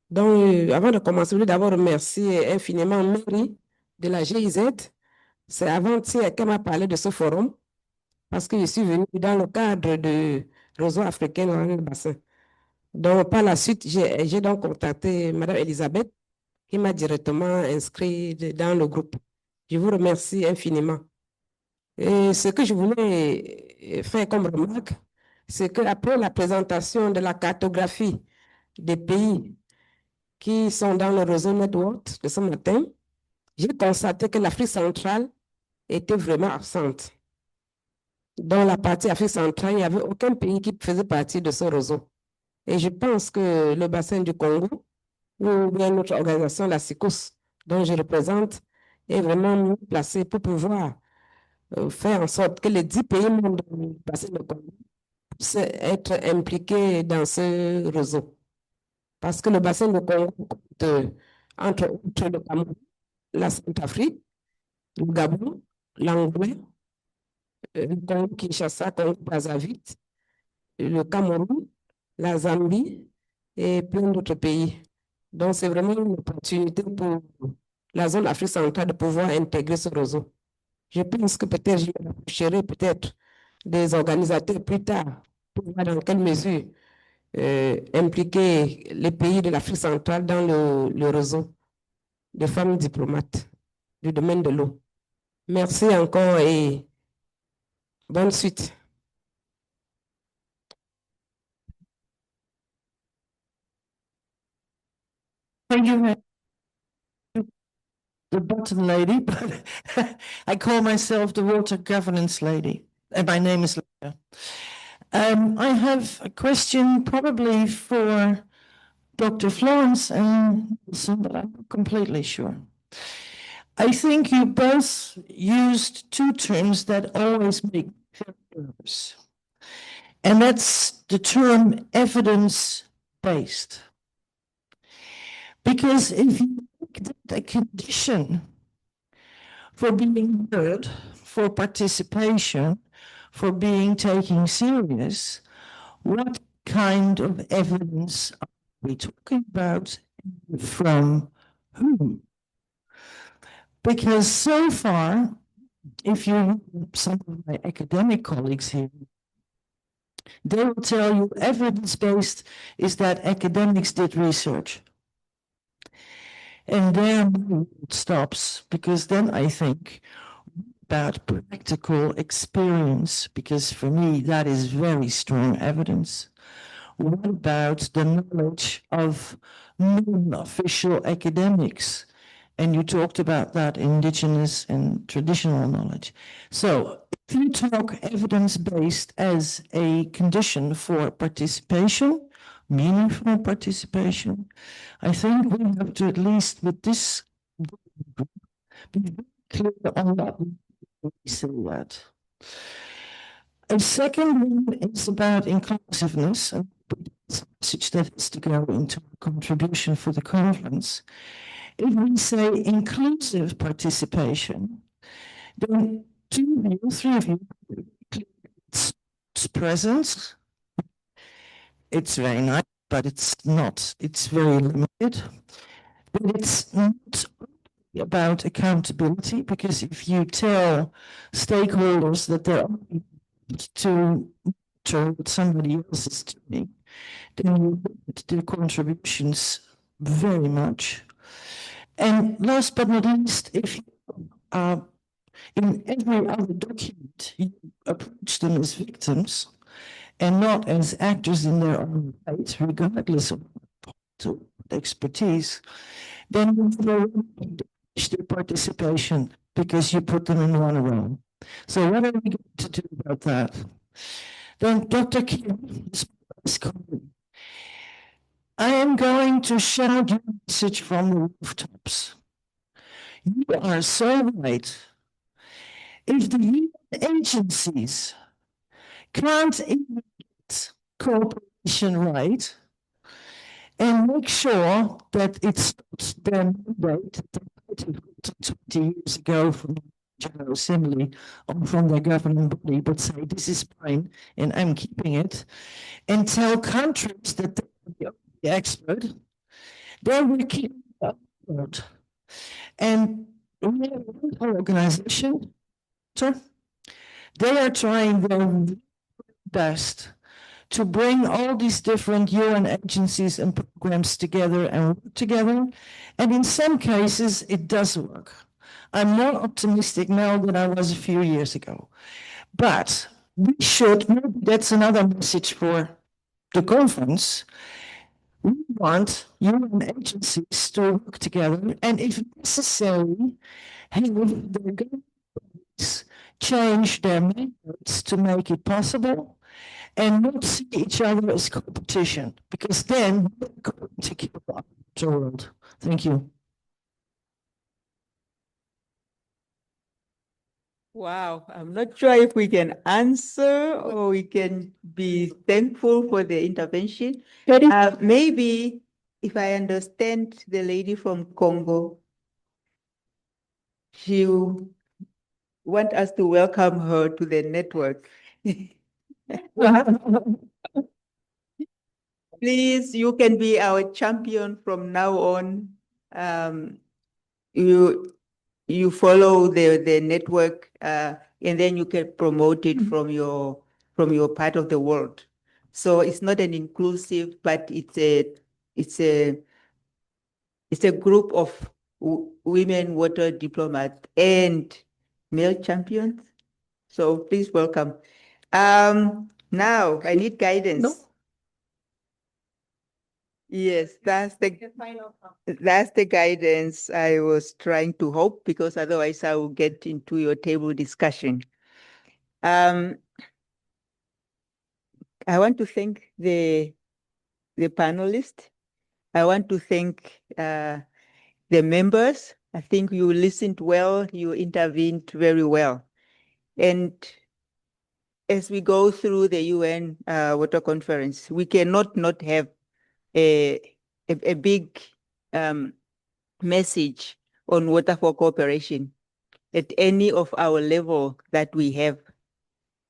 Donc, avant de commencer, je voulais d'abord remercier infiniment Mary de la GIZ. C'est avant-hier qu'elle m'a parlé de ce forum, parce que je suis venue dans le cadre du réseau africain dans le bassin. Donc, par la suite, j'ai donc contacté Mme Elisabeth, qui m'a directement inscrit dans le groupe. Je vous remercie infiniment. Et ce que je voulais faire comme remarque, c'est qu'après la présentation de la cartographie des pays qui sont dans le réseau Network de ce matin, j'ai constaté que l'Afrique centrale était vraiment absente. Dans la partie Afrique centrale, il n'y avait aucun pays qui faisait partie de ce réseau. Et je pense que le bassin du Congo, ou bien notre organisation, la SICOS, dont je représente, est vraiment mieux placée pour pouvoir faire en sorte que les 10 pays membres du bassin du Congo puissent être impliqués dans ce réseau. Parce que le bassin de Congo compte, entre autres, le Cameroun, la Centrafrique, le Gabon, l'Angola, le Congo-Kinshasa, Congo-Brazzaville, le Cameroun, la Zambie et plein d'autres pays. Donc, c'est vraiment une opportunité pour la zone Afrique centrale de pouvoir intégrer ce réseau. Je pense que peut-être je rapprocherai peut-être des organisateurs plus tard pour voir dans quelle mesure impliquer les pays de l'Afrique centrale dans le réseau de femmes diplomates du domaine de l'eau. Merci encore et bonne suite. Thank you, the bottom lady, but I call myself the water governance lady, and my name is Leah. I have a question probably for Dr. Florence and Wilson, but I'm not completely sure. I think you both used two terms that always make me nervous, and that's the term evidence-based. Because if you make that a condition for being heard, for participation, for being taken serious, what kind of evidence are we talking about? From whom? Because so far, if you some of my academic colleagues here, they will tell you evidence-based is that academics did research. And there it stops, because then I think about practical experience, because for me that is very strong evidence. What about the knowledge of non-official academics? And you talked about that indigenous and traditional knowledge. So if you talk evidence-based as a condition for participation, meaningful participation, I think we have to, at least with this group, be very clear on what we say that. A second one is about inclusiveness, and it's a message that is to go into a contribution for the conference. If we say inclusive participation, then two of you, three of you, it's present. It's very nice, but it's not. It's very limited. But it's not about accountability, because if you tell stakeholders that they're only to monitor what somebody else is doing, then you limit their contributions very much. And last but not least, if you, in every other document, you approach them as victims and not as actors in their own right, regardless of expertise, then you will diminish their participation because you put them in one row. So what are we going to do about that? Then Dr. Kim, I am going to shout your message from the rooftops. You are so right. If the UN agencies can't even get cooperation right and make sure that it's their mandate that 20 years ago from the General Assembly or from their governing body, but say this is mine and I'm keeping it, and tell countries that they're the expert, then we keep it. And we have an organization, sir, they are trying their best to bring all these different UN agencies and programs together and work together. And in some cases, it does work. I'm more optimistic now than I was a few years ago. But we should, maybe that's another message for the conference. We want UN agencies to work together, and if necessary, have their governments change their mandates to make it possible, and not see each other as competition, because then we're going to kill the world. Thank you. Wow, I'm not sure if we can answer or we can be thankful for the intervention. Maybe if I understand the lady from Congo, she want us to welcome her to the network. Please, you can be our champion from now on. You follow the network, and then you can promote it from your part of the world. So it's not an inclusive, but it's a group of women water diplomats and male champions. So please welcome. Now I need guidance. No. Yes, that's the guidance I was trying to hope, because otherwise I will get into your table discussion. I want to thank the panelists. I want to thank the members. I think you listened well, you intervened very well. And as we go through the UN Water Conference, we cannot not have a big message on water for cooperation at any of our level that we have.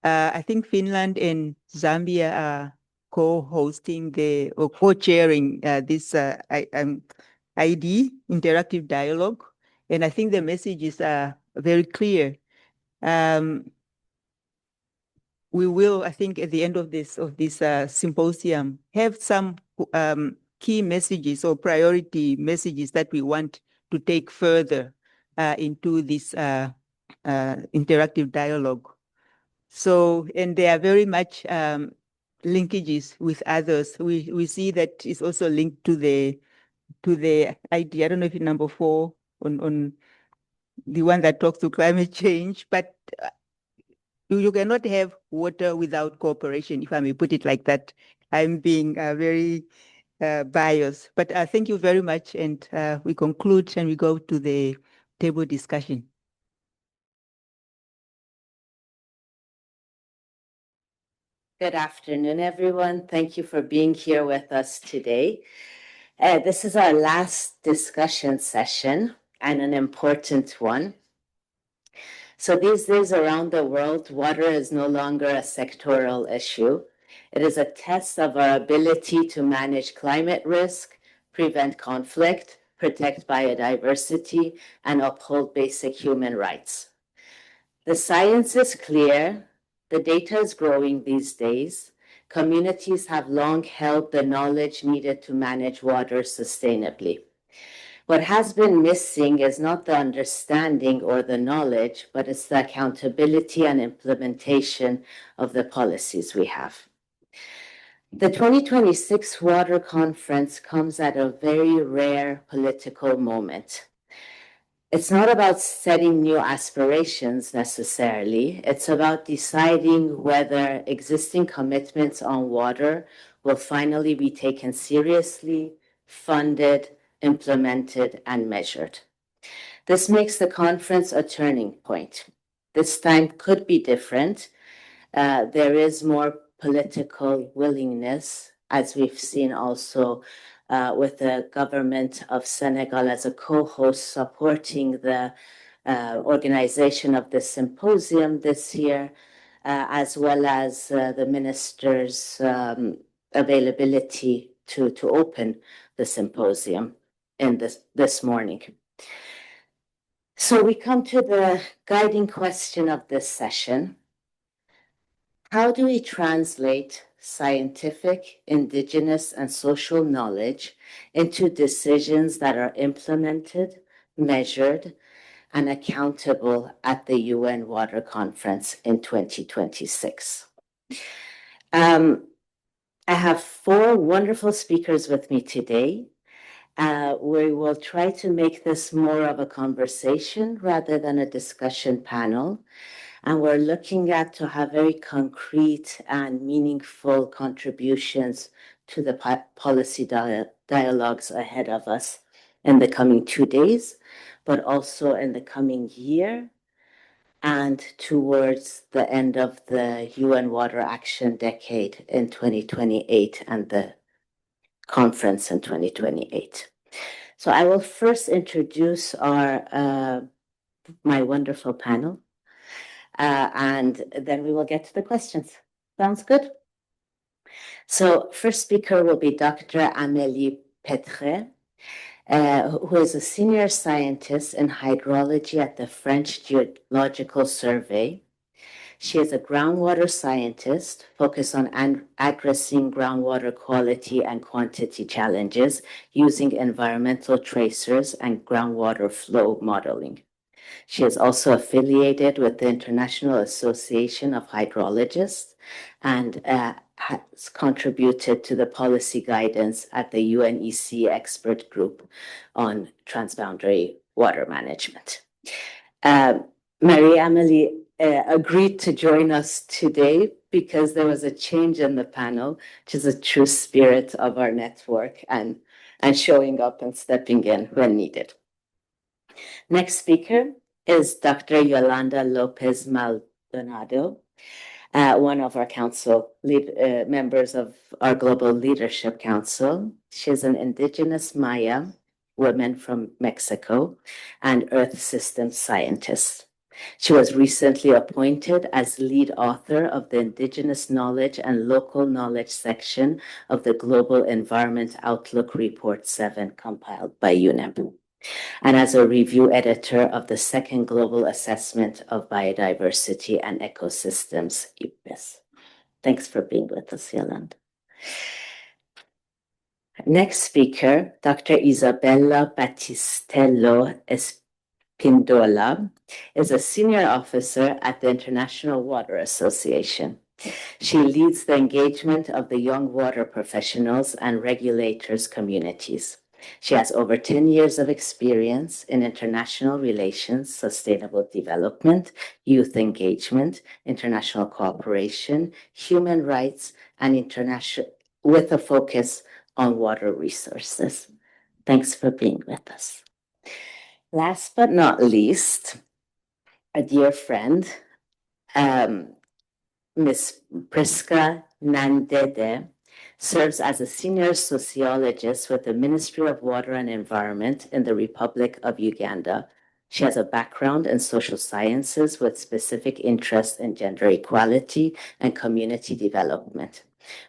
I think Finland and Zambia are co-hosting or co-chairing this ID, interactive dialogue. And I think the messages are very clear. We will, I think, at the end of this symposium, have some key messages or priority messages that we want to take further into this interactive dialogue. So, and they are very much linkages with others. We see that it's also linked to the idea. I don't know if it's number 4 on the one that talks to climate change, but you cannot have water without cooperation, if I may put it like that. I'm being very biased, but thank you very much. And we conclude and we go to the table discussion. Good afternoon, everyone. Thank you for being here with us today. This is our last discussion session and an important one. So these days around the world, water is no longer a sectoral issue. It is a test of our ability to manage climate risk, prevent conflict, protect biodiversity, and uphold basic human rights. The science is clear. The data is growing these days. Communities have long held the knowledge needed to manage water sustainably. What has been missing is not the understanding or the knowledge, but it's the accountability and implementation of the policies we have. The 2026 Water Conference comes at a very rare political moment. It's not about setting new aspirations necessarily. It's about deciding whether existing commitments on water will finally be taken seriously, funded, implemented, and measured. This makes the conference a turning point. This time could be different. There is more political willingness, as we've seen also with the government of Senegal as a co-host supporting the organization of the symposium this year, as well as the minister's availability to open the symposium in this morning. So we come to the guiding question of this session. How do we translate scientific, indigenous, and social knowledge into decisions that are implemented, measured, and accountable at the UN Water Conference in 2026? I have 4 wonderful speakers with me today. We will try to make this more of a conversation rather than a discussion panel. And we're looking at to have very concrete and meaningful contributions to the policy dialogues ahead of us in the coming 2 days, but also in the coming year and towards the end of the UN Water Action Decade in 2028 and the conference in 2028. So I will first introduce my wonderful panel, and then we will get to the questions. Sounds good? So first speaker will be Dr. Amélie Petret, who is a senior scientist in hydrology at the French Geological Survey. She is a groundwater scientist focused on addressing groundwater quality and quantity challenges using environmental tracers and groundwater flow modeling. She is also affiliated with the International Association of Hydrologists and has contributed to the policy guidance at the UNEC expert group on transboundary water management. Marie-Amélie agreed to join us today because there was a change in the panel, which is a true spirit of our network and showing up and stepping in when needed. Next speaker is Dr. Yolanda Lopez Maldonado, one of our council members of our Global Leadership Council. She's an indigenous Maya woman from Mexico and Earth Systems scientist. She was recently appointed as lead author of the Indigenous Knowledge and Local Knowledge section of the Global Environment Outlook Report 7 compiled by UNEP, and as a review editor of the second Global Assessment of Biodiversity and Ecosystems, UPES. Thanks for being with us, Yolanda. Next speaker, Dr. Isabella Battistello Espindola, is a senior officer at the International Water Association. She leads the engagement of the young water professionals and regulators communities. She has over 10 years of experience in international relations, sustainable development, youth engagement, international cooperation, human rights, and international, with a focus on water resources. Thanks for being with us. Last but not least, a dear friend, Ms. Priska Nandede, serves as a senior sociologist with the Ministry of Water and Environment in the Republic of Uganda. She has a background in social sciences with specific interest in gender equality and community development.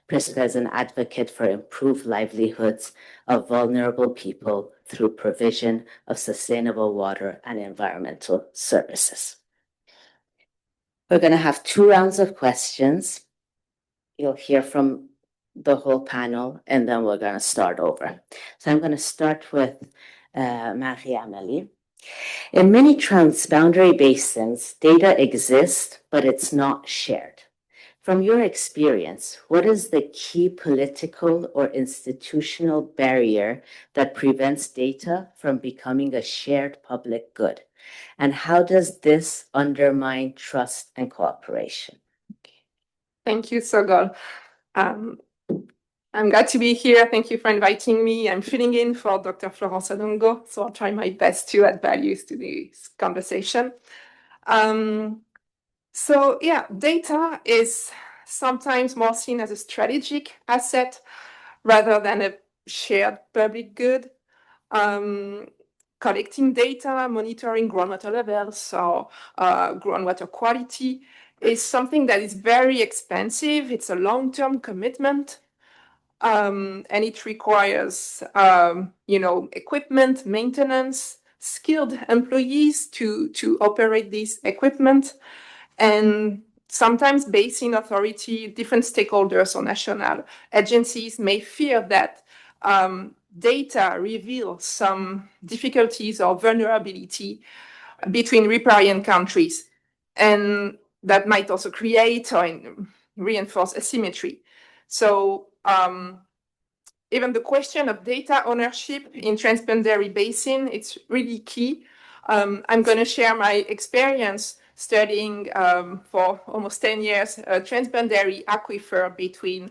Priska is an advocate for improved livelihoods of vulnerable people through provision of sustainable water and environmental services. We're going to have 2 rounds of questions. You'll hear from the whole panel, and then we're going to start over. So I'm going to start with Marie-Amélie. In many transboundary basins, data exists, but it's not shared. From your experience, what is the key political or institutional barrier that prevents data from becoming a shared public good? And how does this undermine trust and cooperation? Thank you, Sogol. I'm glad to be here. Thank you for inviting me. I'm filling in for Dr. Florence Adongo, so I'll try my best to add values to this conversation. So yeah, data is sometimes more seen as a strategic asset rather than a shared public good. Collecting data, monitoring groundwater levels or groundwater quality is something that is very expensive. It's a long-term commitment, and it requires, equipment, maintenance, skilled employees to operate this equipment, and sometimes basin authority, different stakeholders or national agencies may fear that data reveals some difficulties or vulnerability between riparian countries, and that might also create or reinforce asymmetry. So even the question of data ownership in transboundary basin, it's really key. I'm going to share my experience studying for almost 10 years a transboundary aquifer between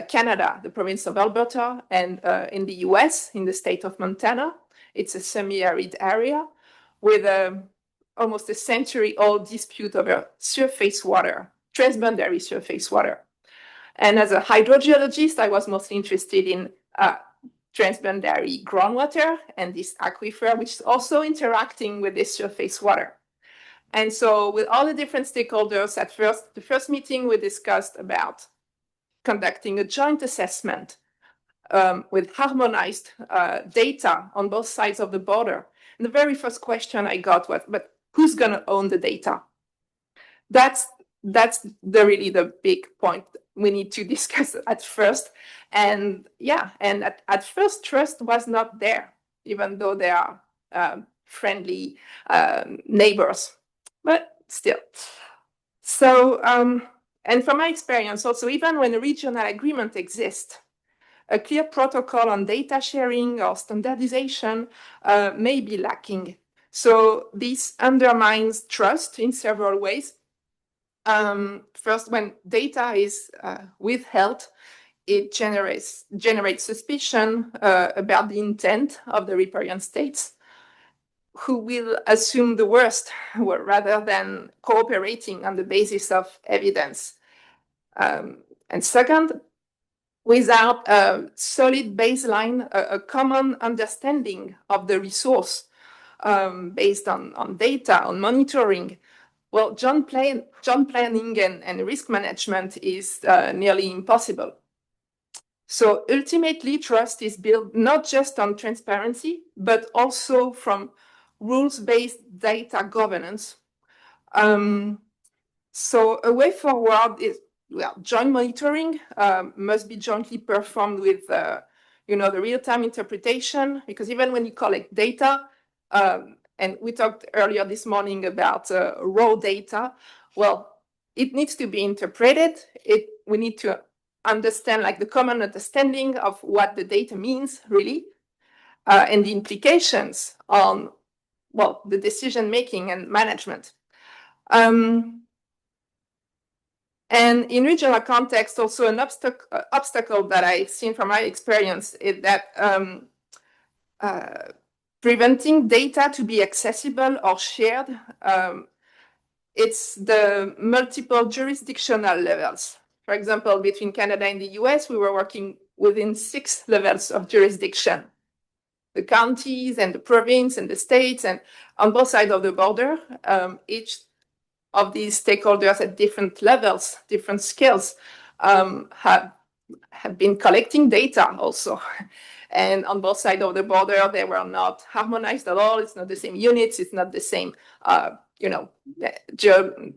Canada, the province of Alberta, and in the US, in the state of Montana. It's a semi-arid area with almost a century-old dispute over surface water, transboundary surface water. And as a hydrogeologist, I was mostly interested in transboundary groundwater and this aquifer, which is also interacting with this surface water. And so with all the different stakeholders, at first, the first meeting we discussed about conducting a joint assessment with harmonized data on both sides of the border. And the very first question I got was, but who's going to own the data? That's really the big point we need to discuss at first. And yeah, and at first, trust was not there, even though they are friendly neighbors, but still. So, and from my experience also, even when a regional agreement exists, a clear protocol on data sharing or standardization may be lacking. So this undermines trust in several ways. First, when data is withheld, it generates suspicion about the intent of the riparian states, who will assume the worst rather than cooperating on the basis of evidence. And second, without a solid baseline, a common understanding of the resource based on data, on monitoring, well, joint planning and risk management is nearly impossible. So ultimately, trust is built not just on transparency, but also from rules-based data governance. So a way forward is, well, joint monitoring must be jointly performed with, the real-time interpretation, because even when you collect data, and we talked earlier this morning about raw data, well, it needs to be interpreted. We need to understand, like, the common understanding of what the data means, really, and the implications on, well, the decision-making and management. And in regional context, also an obstacle that I've seen from my experience is that preventing data to be accessible or shared, it's the multiple jurisdictional levels. For example, between Canada and the US, we were working within 6 levels of jurisdiction. The counties and the province and the states, and on both sides of the border, each of these stakeholders at different levels, different scales, have been collecting data also. And on both sides of the border, they were not harmonized at all. It's not the same units. It's not the same,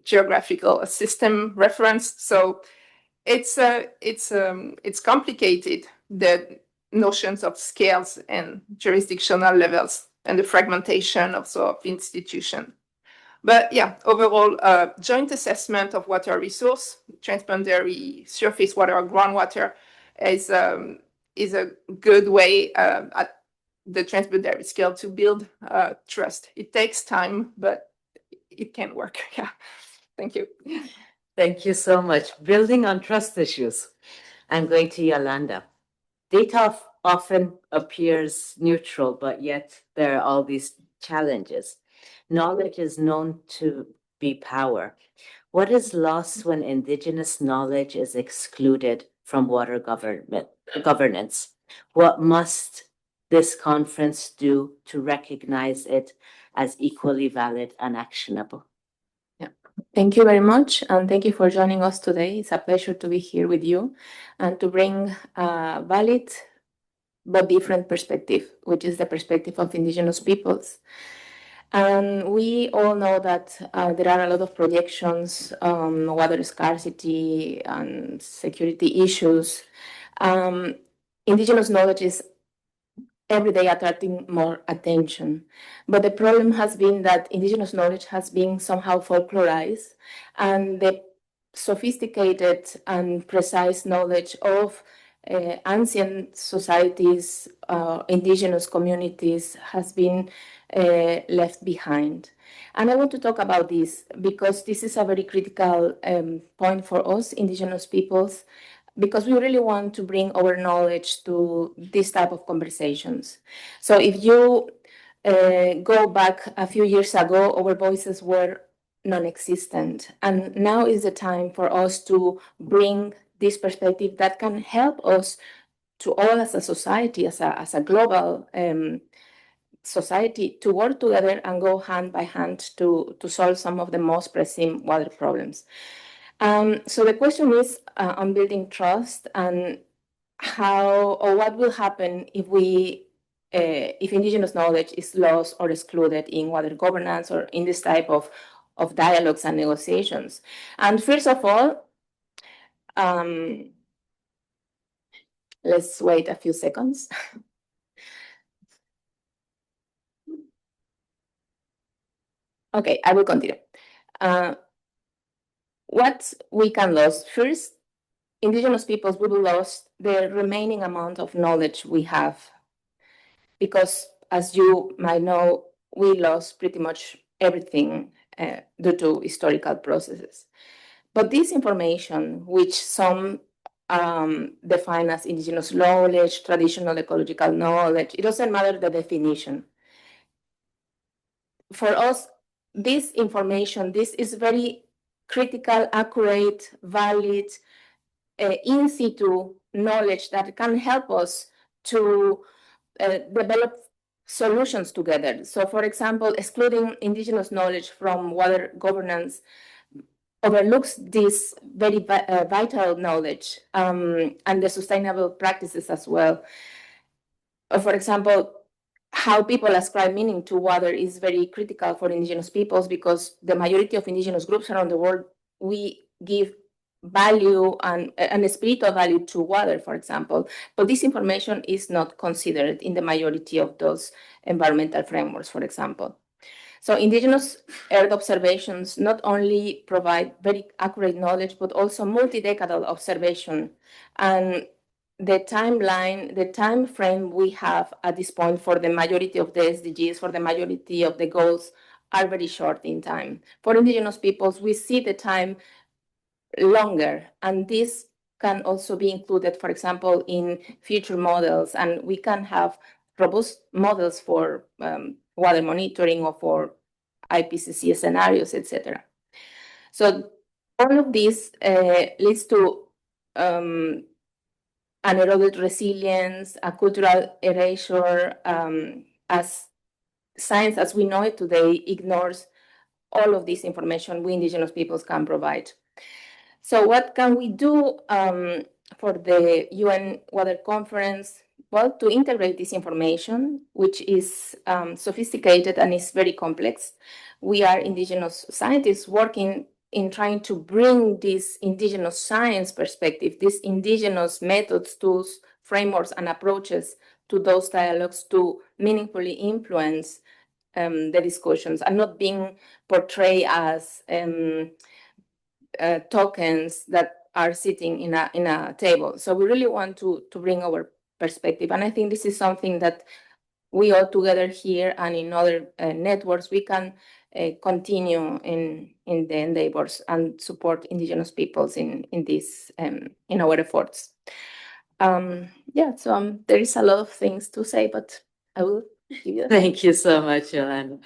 geographical system reference. So it's complicated, the notions of scales and jurisdictional levels and the fragmentation also of institutions. But yeah, overall, joint assessment of water resource, transboundary surface water or groundwater, is a good way at the transboundary scale to build trust. It takes time, but it can work. Yeah, thank you. Thank you so much. Building on trust issues, I'm going to Yolanda. Data often appears neutral, but yet there are all these challenges. Knowledge is known to be power. What is lost when indigenous knowledge is excluded from water governance? What must this conference do to recognize it as equally valid and actionable? Thank you very much, and thank you for joining us today. It's a pleasure to be here with you and to bring a valid but different perspective, which is the perspective of indigenous peoples. And we all know that there are a lot of projections on water scarcity and security issues. Indigenous knowledge is every day attracting more attention. But the problem has been that indigenous knowledge has been somehow folklorized, and the sophisticated and precise knowledge of ancient societies, indigenous communities, has been left behind. And I want to talk about this because this is a very critical point for us, indigenous peoples, because we really want to bring our knowledge to this type of conversations. So if you go back a few years ago, our voices were non-existent. And now is the time for us to bring this perspective that can help us to all as a society, as a global society, to work together and go hand by hand to solve some of the most pressing water problems. So the question is on building trust and how or what will happen if if indigenous knowledge is lost or excluded in water governance or in this type of dialogues and negotiations. And first of all, let's wait a few seconds. Okay, I will continue. What we can lose first, indigenous peoples will lose the remaining amount of knowledge we have, because as you might know, we lost pretty much everything due to historical processes. But this information, which some define as indigenous knowledge, traditional ecological knowledge, it doesn't matter the definition. For us, this information, this is very critical, accurate, valid, in situ knowledge that can help us to develop solutions together. So, for example, excluding indigenous knowledge from water governance overlooks this very vital knowledge and the sustainable practices as well. For example, how people ascribe meaning to water is very critical for indigenous peoples, because the majority of indigenous groups around the world, we give value and a spiritual value to water, for example, but this information is not considered in the majority of those environmental frameworks, for example. So indigenous earth observations not only provide very accurate knowledge, but also multi-decadal observation. And the timeline, the time frame we have at this point for the majority of the SDGs, for the majority of the goals, are very short in time. For indigenous peoples, we see the time longer, and this can also be included, for example, in future models, and we can have robust models for water monitoring or for IPCC scenarios, etc. So all of this leads to an eroded resilience, a cultural erasure, as science as we know it today ignores all of this information we indigenous peoples can provide. So what can we do for the UN Water Conference? Well, to integrate this information, which is sophisticated and is very complex. We are indigenous scientists working in trying to bring this indigenous science perspective, these indigenous methods, tools, frameworks, and approaches to those dialogues to meaningfully influence the discussions and not being portrayed as tokens that are sitting in a table. So we really want to bring our perspective. And I think this is something that we all together here and in other networks, we can continue in the endeavors and support indigenous peoples in this, in our efforts. Yeah, so there is a lot of things to say, but I will give you. Thank you so much, Joanna.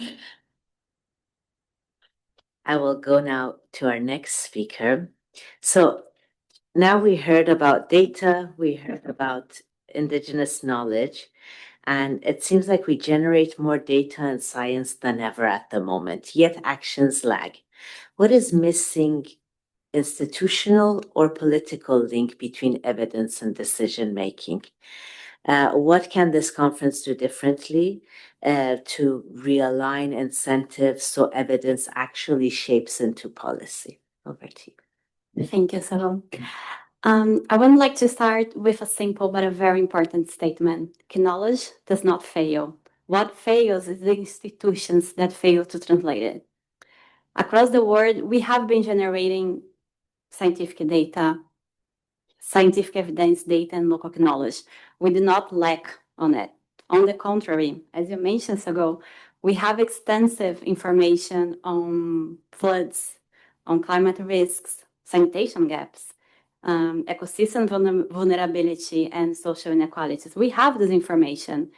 I will go now to our next speaker. So now we heard about data, we heard about indigenous knowledge, and it seems like we generate more data and science than ever at the moment, yet actions lag. What is missing? Institutional or political link between evidence and decision making? What can this conference do differently to realign incentives so evidence actually shapes into policy? Over to you. Thank you, Sarah. I would like to start with a simple but a very important statement. Knowledge does not fail. What fails is the institutions that fail to translate it. Across the world, we have been generating scientific data, scientific evidence data, and local knowledge. We do not lack on it. On the contrary, as you mentioned ago, we have extensive information on floods, on climate risks, sanitation gaps, ecosystem vulnerability, and social inequalities. We have this information.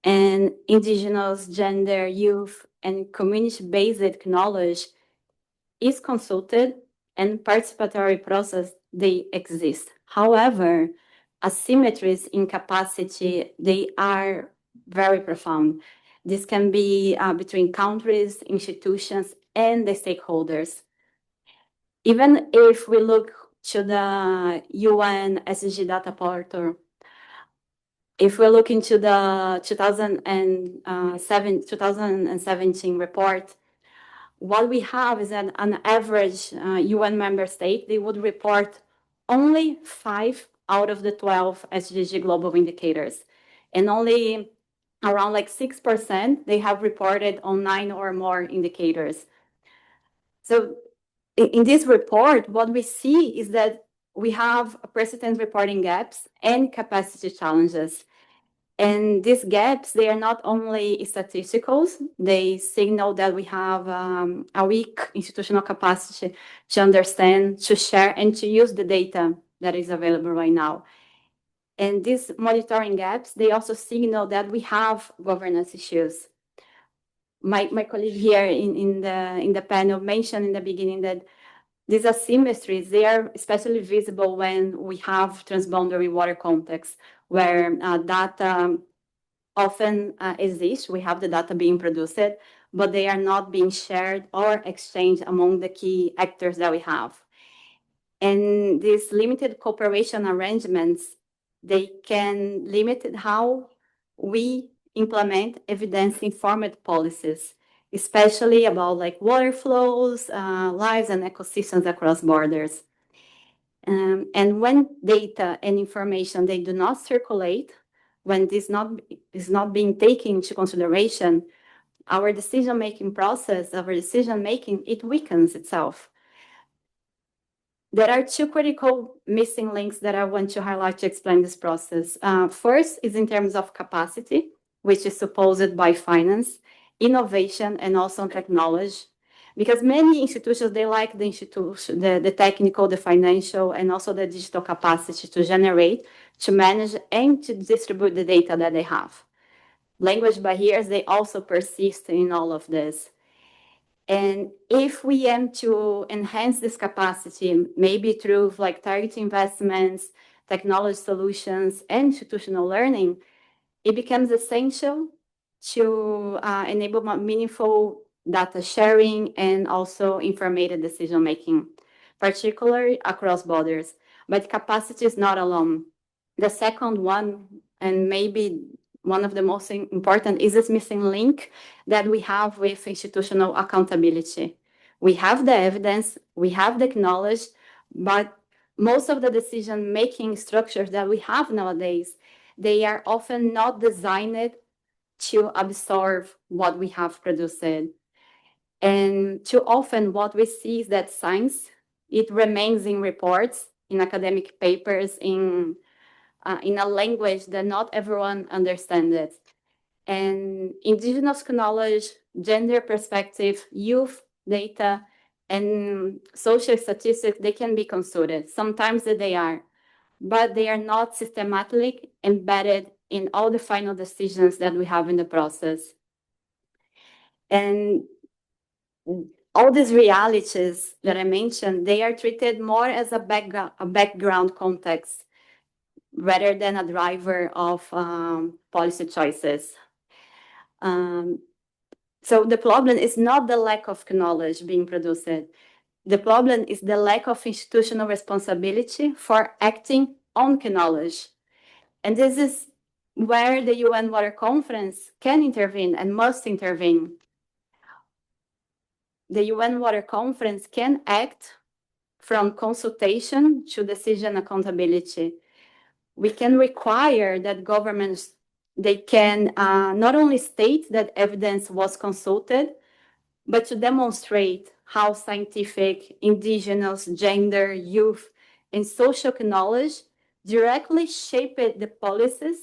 And indigenous, gender, youth, and community-based knowledge is consulted, and participatory process, they exist. However, asymmetries in capacity, they are very profound. This can be between countries, institutions, and the stakeholders. Even if we look to the UN SDG data portal, if we look into the 2017 report, what we have is that an average UN member state, they would report only 5 out of the 12 SDG global indicators. And only around like 6%, they have reported on 9 or more indicators. So in this report, what we see is that we have persistent reporting gaps and capacity challenges. And these gaps, they are not only statistical, they signal that we have a weak institutional capacity to understand, to share, and to use the data that is available right now. And these monitoring gaps, they also signal that we have governance issues. My colleague here in the panel mentioned in the beginning that these asymmetries, they are especially visible when we have transboundary water contexts, where data often exist. We have the data being produced, but they are not being shared or exchanged among the key actors that we have. And these limited cooperation arrangements, they can limit how we implement evidence-informed policies, especially about like water flows, lives, and ecosystems across borders. And when data and information, they do not circulate, when this is not being taken into consideration, our decision-making process, our decision-making, it weakens itself. There are 2 critical missing links that I want to highlight to explain this process. First is in terms of capacity, which is supposed by finance, innovation, and also technology. Because many institutions, they like the technical, the financial, and also the digital capacity to generate, to manage, and to distribute the data that they have. Language barriers, they also persist in all of this. And if we aim to enhance this capacity, maybe through like target investments, technology solutions, and institutional learning, it becomes essential to enable meaningful data sharing and also informated decision-making, particularly across borders. But capacity is not alone. The second one, and maybe one of the most important, is this missing link that we have with institutional accountability. We have the evidence, we have the knowledge, but most of the decision-making structures that we have nowadays, they are often not designed to absorb what we have produced. And too often what we see is that science, it remains in reports, in academic papers, in a language that not everyone understands it. And indigenous knowledge, gender perspective, youth data, and social statistics, they can be consulted. Sometimes they are, but they are not systematically embedded in all the final decisions that we have in the process. And all these realities that I mentioned, they are treated more as a background context rather than a driver of policy choices. So the problem is not the lack of knowledge being produced. The problem is the lack of institutional responsibility for acting on knowledge. And this is where the UN Water Conference can intervene and must intervene. The UN Water Conference can act from consultation to decision accountability. We can require that governments, they can not only state that evidence was consulted, but to demonstrate how scientific, indigenous, gender, youth, and social knowledge directly shaped the policies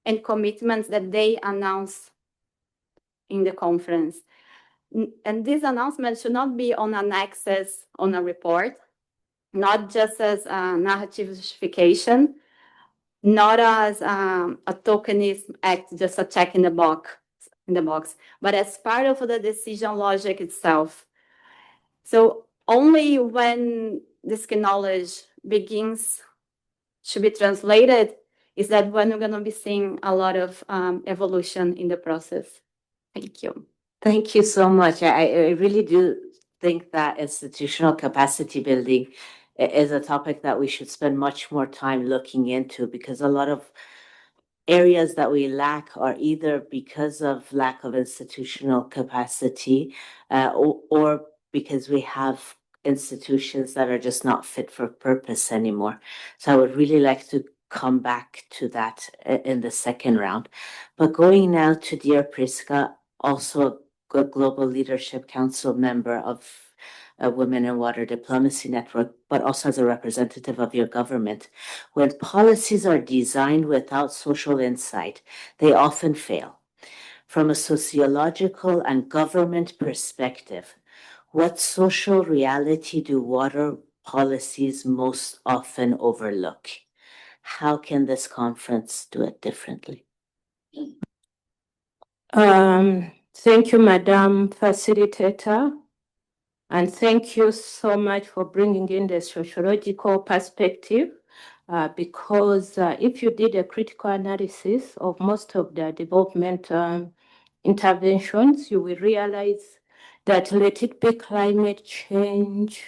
and commitments that they announce in the conference. And these announcements should not be on an access on a report, not just as a narrative justification, not as a tokenism act, just a check in the box, but as part of the decision logic itself. So only when this knowledge begins should be translated is that we're going to be seeing a lot of evolution in the process. Thank you. Thank you so much. I really do think that institutional capacity building is a topic that we should spend much more time looking into, because a lot of areas that we lack are either because of lack of institutional capacity or because we have institutions that are just not fit for purpose anymore. So I would really like to come back to that in the second round. But going now to dear Priska, also a Global Leadership Council member of Women in Water Diplomacy Network, but also as a representative of your government. When policies are designed without social insight, they often fail. From a sociological and government perspective, what social reality do water policies most often overlook? How can this conference do it differently? Thank you, Madam Facilitator. And thank you so much for bringing in the sociological perspective, because if you did a critical analysis of most of the development interventions, you will realize that let it be climate change,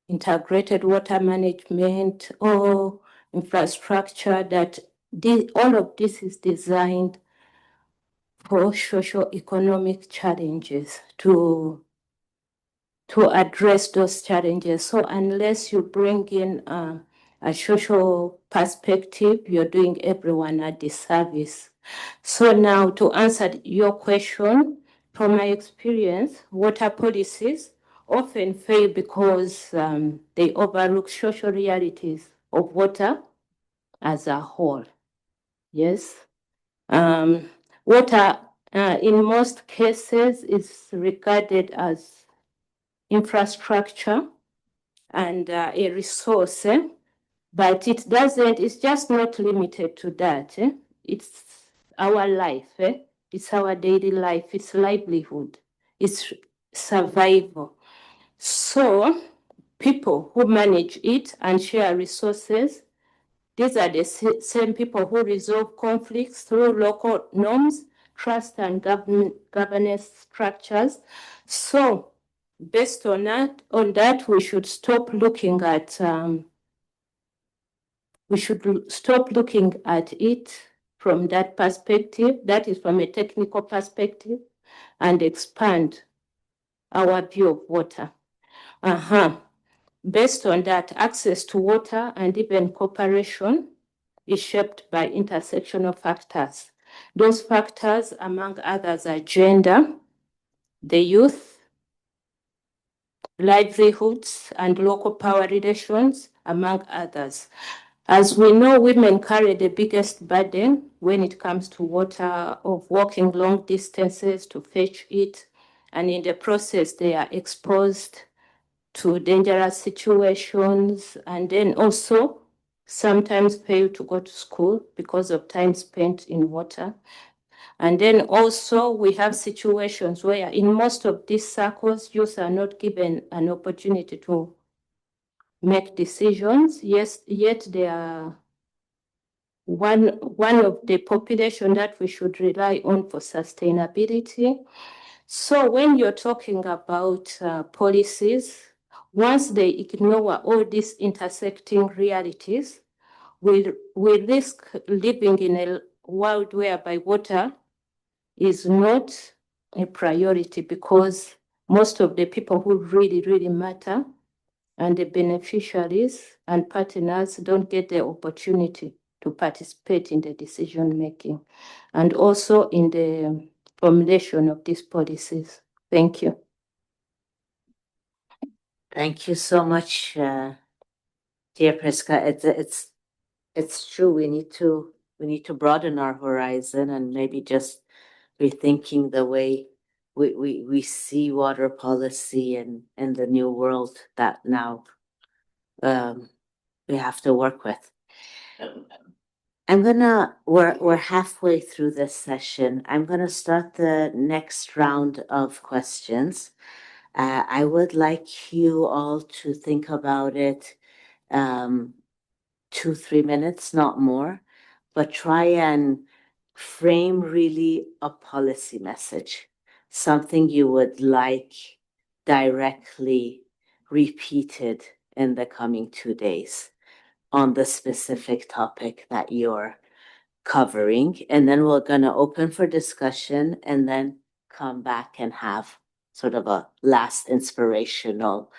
integrated water management, or infrastructure, that all of this is designed for socio-economic challenges to address those challenges. So unless you bring in a social perspective, you're doing everyone a disservice. So now to answer your question, from my experience, water policies often fail because they overlook social realities of water as a whole. Yes. Water, in most cases, is regarded as infrastructure and a resource, but it's just not limited to that. It's our life, it's our daily life, it's livelihood, it's survival. So people who manage it and share resources, these are the same people who resolve conflicts through local norms, trust, and governance structures. So based on that, we should stop looking at it from that perspective, that is from a technical perspective, and expand our view of water. Based on that, access to water and even cooperation is shaped by intersectional factors. Those factors, among others, are gender, the youth, livelihoods, and local power relations, among others. As we know, women carry the biggest burden when it comes to water, of walking long distances to fetch it, and in the process, they are exposed to dangerous situations, and then also sometimes fail to go to school because of time spent in water. And then also we have situations where in most of these circles, youth are not given an opportunity to make decisions. Yes, yet they are one of the population that we should rely on for sustainability. So when you're talking about policies, once they ignore all these intersecting realities, we risk living in a world whereby water is not a priority, because most of the people who really, really matter and the beneficiaries and partners don't get the opportunity to participate in the decision making and also in the formulation of these policies. Thank you. Thank you so much, dear Priska. It's true. We need to broaden our horizon and maybe just rethinking the way we see water policy in the new world that now we have to work with. We're halfway through this session. I'm gonna start the next round of questions. I would like you all to think about it 2-3 minutes, not more, but try and frame really a policy message, something you would like directly repeated in the coming 2 days on the specific topic that you're covering. And then we're going to open for discussion and then come back and have sort of a last inspirational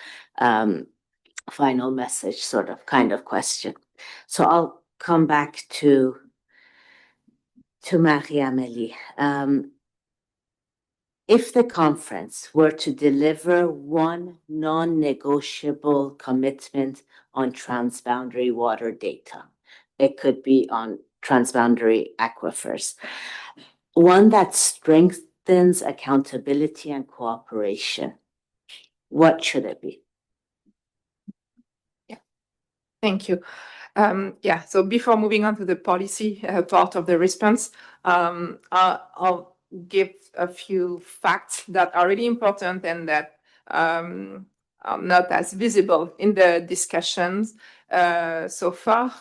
final message sort of kind of question. So I'll come back to Marie-Amélie. If the conference were to deliver one non-negotiable commitment on transboundary water data, it could be on transboundary aquifers, one that strengthens accountability and cooperation, what should it be? Thank you. So before moving on to the policy part of the response, I'll give a few facts that are really important and that are not as visible in the discussions so far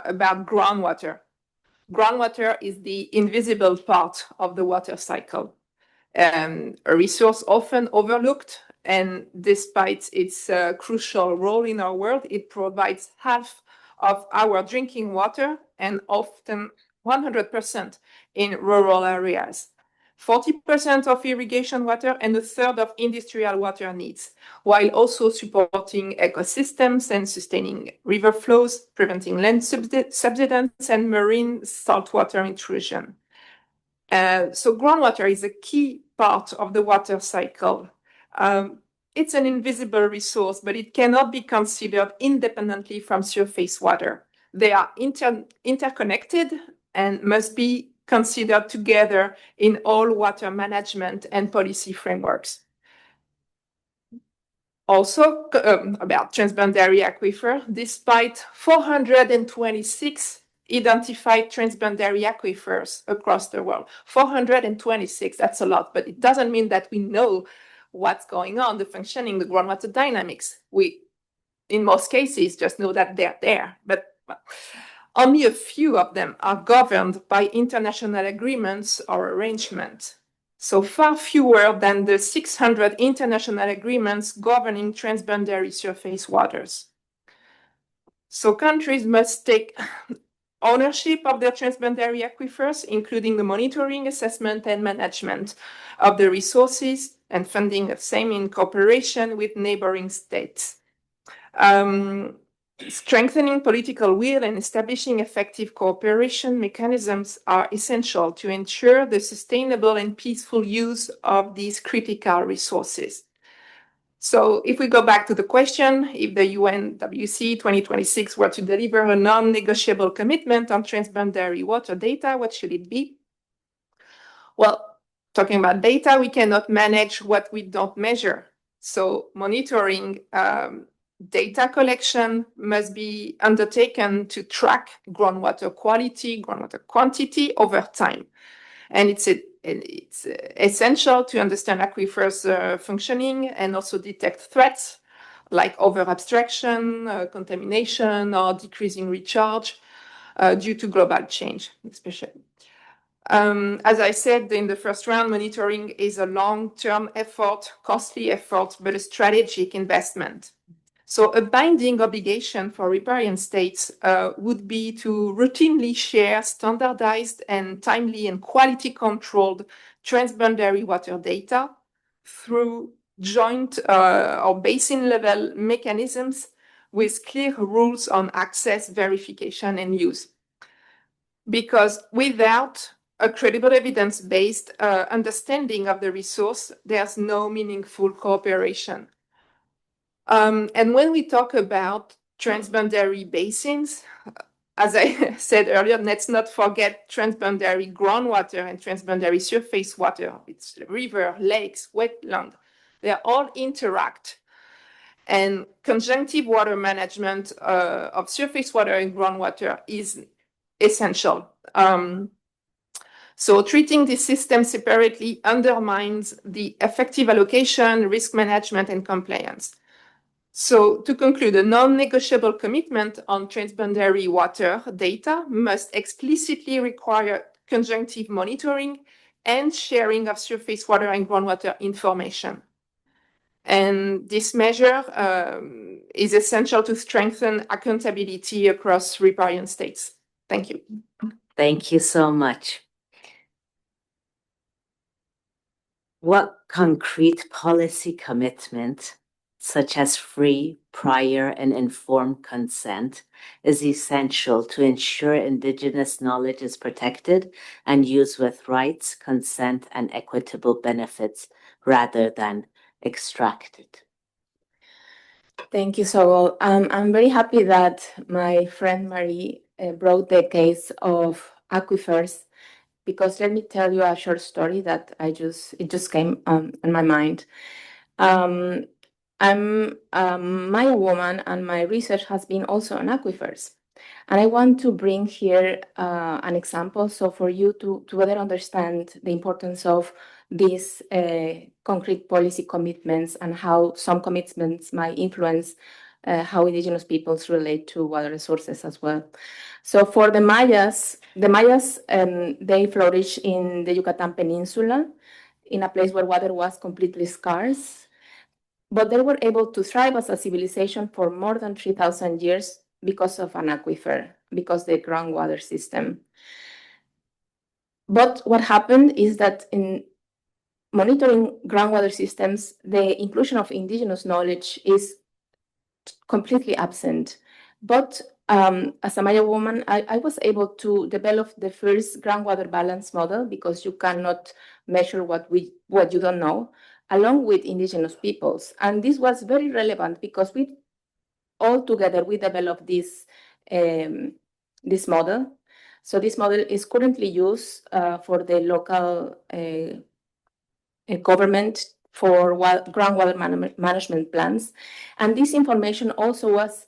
about groundwater. Groundwater is the invisible part of the water cycle, a resource often overlooked, and despite its crucial role in our world, it provides half of our drinking water and often 100% in rural areas. 40% of irrigation water and a third of industrial water needs, while also supporting ecosystems and sustaining river flows, preventing land subsidence and marine saltwater intrusion. So groundwater is a key part of the water cycle. It's an invisible resource, but it cannot be considered independently from surface water. They are interconnected and must be considered together in all water management and policy frameworks. Also, about transboundary aquifer, despite 426 identified transboundary aquifers across the world. 426, that's a lot, but it doesn't mean that we know what's going on, the functioning, the groundwater dynamics. We, in most cases, just know that they're there, but only a few of them are governed by international agreements or arrangements. So far fewer than the 600 international agreements governing transboundary surface waters. So countries must take ownership of their transboundary aquifers, including the monitoring, assessment, and management of the resources and funding the same in cooperation with neighboring states. Strengthening political will and establishing effective cooperation mechanisms are essential to ensure the sustainable and peaceful use of these critical resources. So if we go back to the question, if the UNWC 2026 were to deliver a non-negotiable commitment on transboundary water data, what should it be? Well, talking about data, we cannot manage what we don't measure. So monitoring data collection must be undertaken to track groundwater quality, groundwater quantity over time. And it's essential to understand aquifers' functioning and also detect threats like over-abstraction, contamination, or decreasing recharge due to global change, especially. As I said in the first round, monitoring is a long-term effort, costly effort, but a strategic investment. So a binding obligation for riparian states would be to routinely share standardized and timely and quality-controlled transboundary water data through joint or basin-level mechanisms with clear rules on access, verification, and use. Because without a credible evidence-based understanding of the resource, there's no meaningful cooperation. And when we talk about transboundary basins, as I said earlier, let's not forget transboundary groundwater and transboundary surface water. It's river, lakes, wetland. They all interact. And conjunctive water management of surface water and groundwater is essential. So treating this system separately undermines the effective allocation, risk management, and compliance. So to conclude, a non-negotiable commitment on transboundary water data must explicitly require conjunctive monitoring and sharing of surface water and groundwater information. And this measure is essential to strengthen accountability across riparian states. Thank you. Thank you so much. What concrete policy commitment, such as free, prior, and informed consent, is essential to ensure Indigenous knowledge is protected and used with rights, consent, and equitable benefits rather than extracted? Thank you, Sorol. I'm very happy that my friend Marie brought the case of aquifers, because let me tell you a short story that it just came in my mind. I'm Maya woman, and my research has been also on aquifers. And I want to bring here an example, so for you to better understand the importance of these concrete policy commitments and how some commitments might influence how Indigenous peoples relate to water resources as well. So for the Mayas, they flourish in the Yucatan Peninsula, in a place where water was completely scarce. But they were able to thrive as a civilization for more than 3,000 years because of an aquifer, because the groundwater system. But what happened is that in monitoring groundwater systems, the inclusion of Indigenous knowledge is completely absent. But as a Maya woman, I was able to develop the first groundwater balance model, because you cannot measure what you don't know, along with Indigenous peoples. And this was very relevant because all together we developed this model. So this model is currently used for the local government for groundwater management plans. And this information also was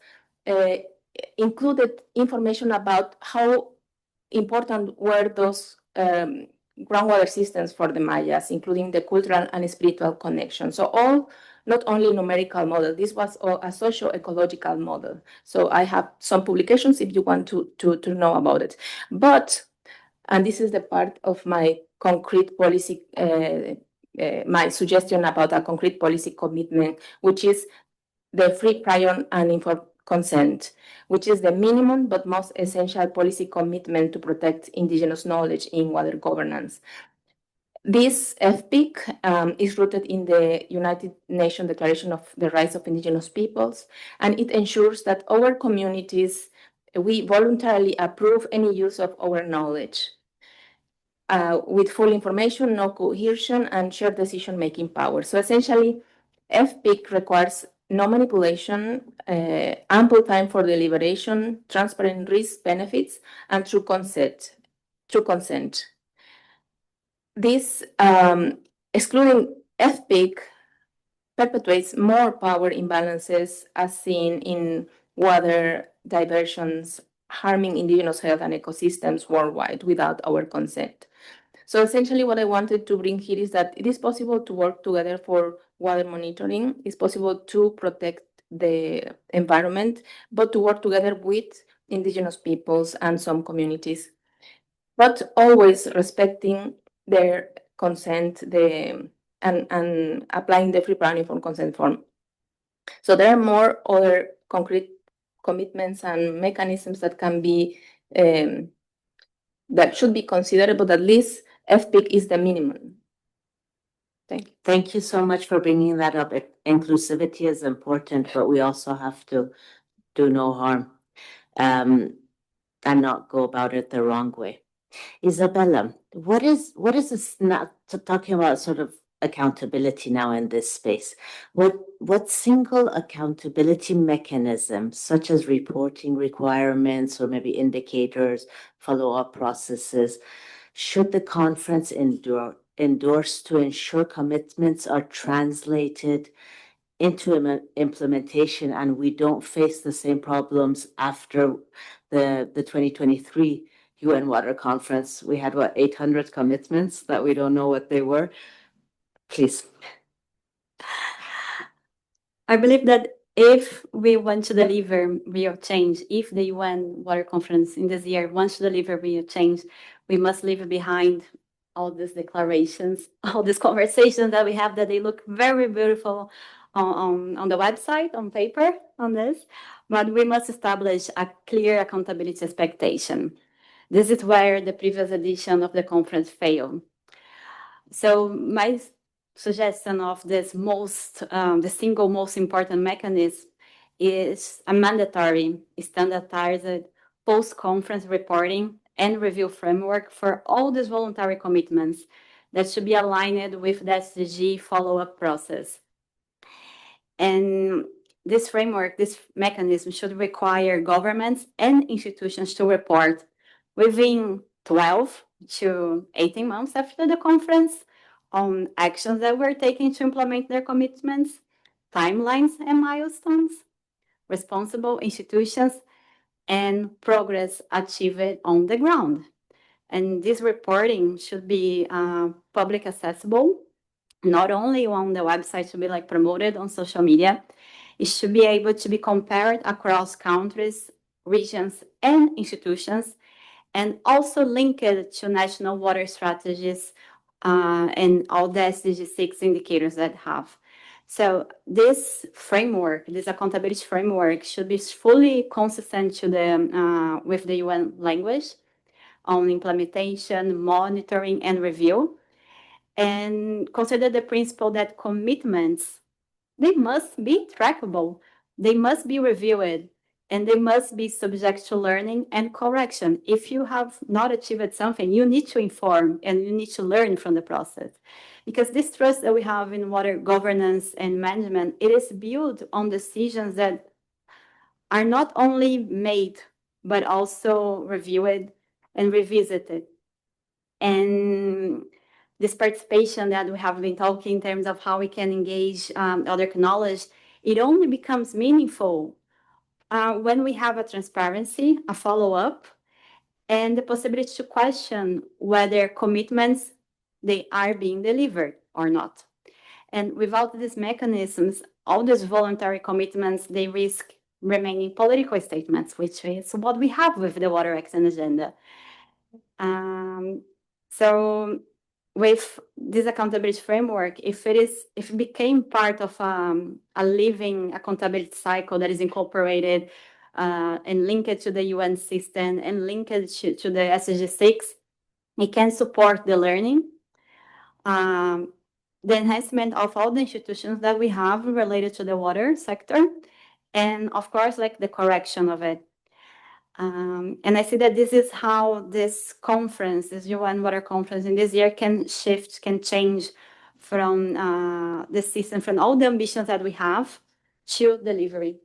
included information about how important were those groundwater systems for the Mayas, including the cultural and spiritual connection. So all, not only numerical model, this was a socio-ecological model. So I have some publications if you want to know about it. But, and this is the part of my concrete policy, my suggestion about a concrete policy commitment, which is the free, prior, and informed consent, which is the minimum but most essential policy commitment to protect Indigenous knowledge in water governance. This FPIC is rooted in the United Nations Declaration of the Rights of Indigenous Peoples, and it ensures that our communities, we voluntarily approve any use of our knowledge with full information, no coercion, and shared decision-making power. So essentially, FPIC requires no manipulation, ample time for deliberation, transparent risk benefits, and true consent. This, excluding FPIC, perpetuates more power imbalances as seen in water diversions, harming Indigenous health and ecosystems worldwide without our consent. So essentially what I wanted to bring here is that it is possible to work together for water monitoring. It's possible to protect the environment, but to work together with Indigenous peoples and some communities, but always respecting their consent and applying the free, prior, and informed consent form. So there are more other concrete commitments and mechanisms that can be that should be considered, but at least FPIC is the minimum. Thank you. Thank you so much for bringing that up. Inclusivity is important, but we also have to do no harm and not go about it the wrong way. Isabella, what is this, not talking about sort of accountability now in this space? What single accountability mechanism, such as reporting requirements or maybe indicators, follow-up processes, should the conference endorse to ensure commitments are translated into implementation and we don't face the same problems after the 2023 UN Water Conference? We had, 800 commitments that we don't know what they were? Please. I believe that if we want to deliver real change, if the UN Water Conference in this year wants to deliver real change, we must leave behind all these declarations, all these conversations that we have that they look very beautiful on the website, on paper, on this, but we must establish a clear accountability expectation. This is where the previous edition of the conference failed. So my suggestion of this the single most important mechanism is a mandatory standardized post-conference reporting and review framework for all these voluntary commitments that should be aligned with the SDG follow-up process. And this framework, this mechanism should require governments and institutions to report within 12 to 18 months after the conference on actions that were taken to implement their commitments, timelines and milestones, responsible institutions, and progress achieved on the ground. And this reporting should be public accessible, not only on the website, should be like promoted on social media. It should be able to be compared across countries, regions, and institutions, and also linked to national water strategies and all the SDG 6 indicators that have. So this framework, this accountability framework, should be fully consistent to the with the UN language on implementation, monitoring, and review, and consider the principle that commitments, they must be trackable, they must be reviewed, and they must be subject to learning and correction. If you have not achieved something, you need to inform and you need to learn from the process. Because this trust that we have in water governance and management, it is built on decisions that are not only made, but also reviewed and revisited. And this participation that we have been talking in terms of how we can engage other knowledge, it only becomes meaningful when we have a transparency, a follow-up, and the possibility to question whether commitments, they are being delivered or not. And without these mechanisms, all these voluntary commitments, they risk remaining political statements, which is what we have with the Water Action Agenda. So with this accountability framework, if it became part of a living accountability cycle that is incorporated and linked to the UN system and linked to the SDG 6, it can support the learning, the enhancement of all the institutions that we have related to the water sector, and of course, like the correction of it. And I see that this is how this conference, this UN Water Conference in this year can shift, can change from the system, from all the ambitions that we have to delivery.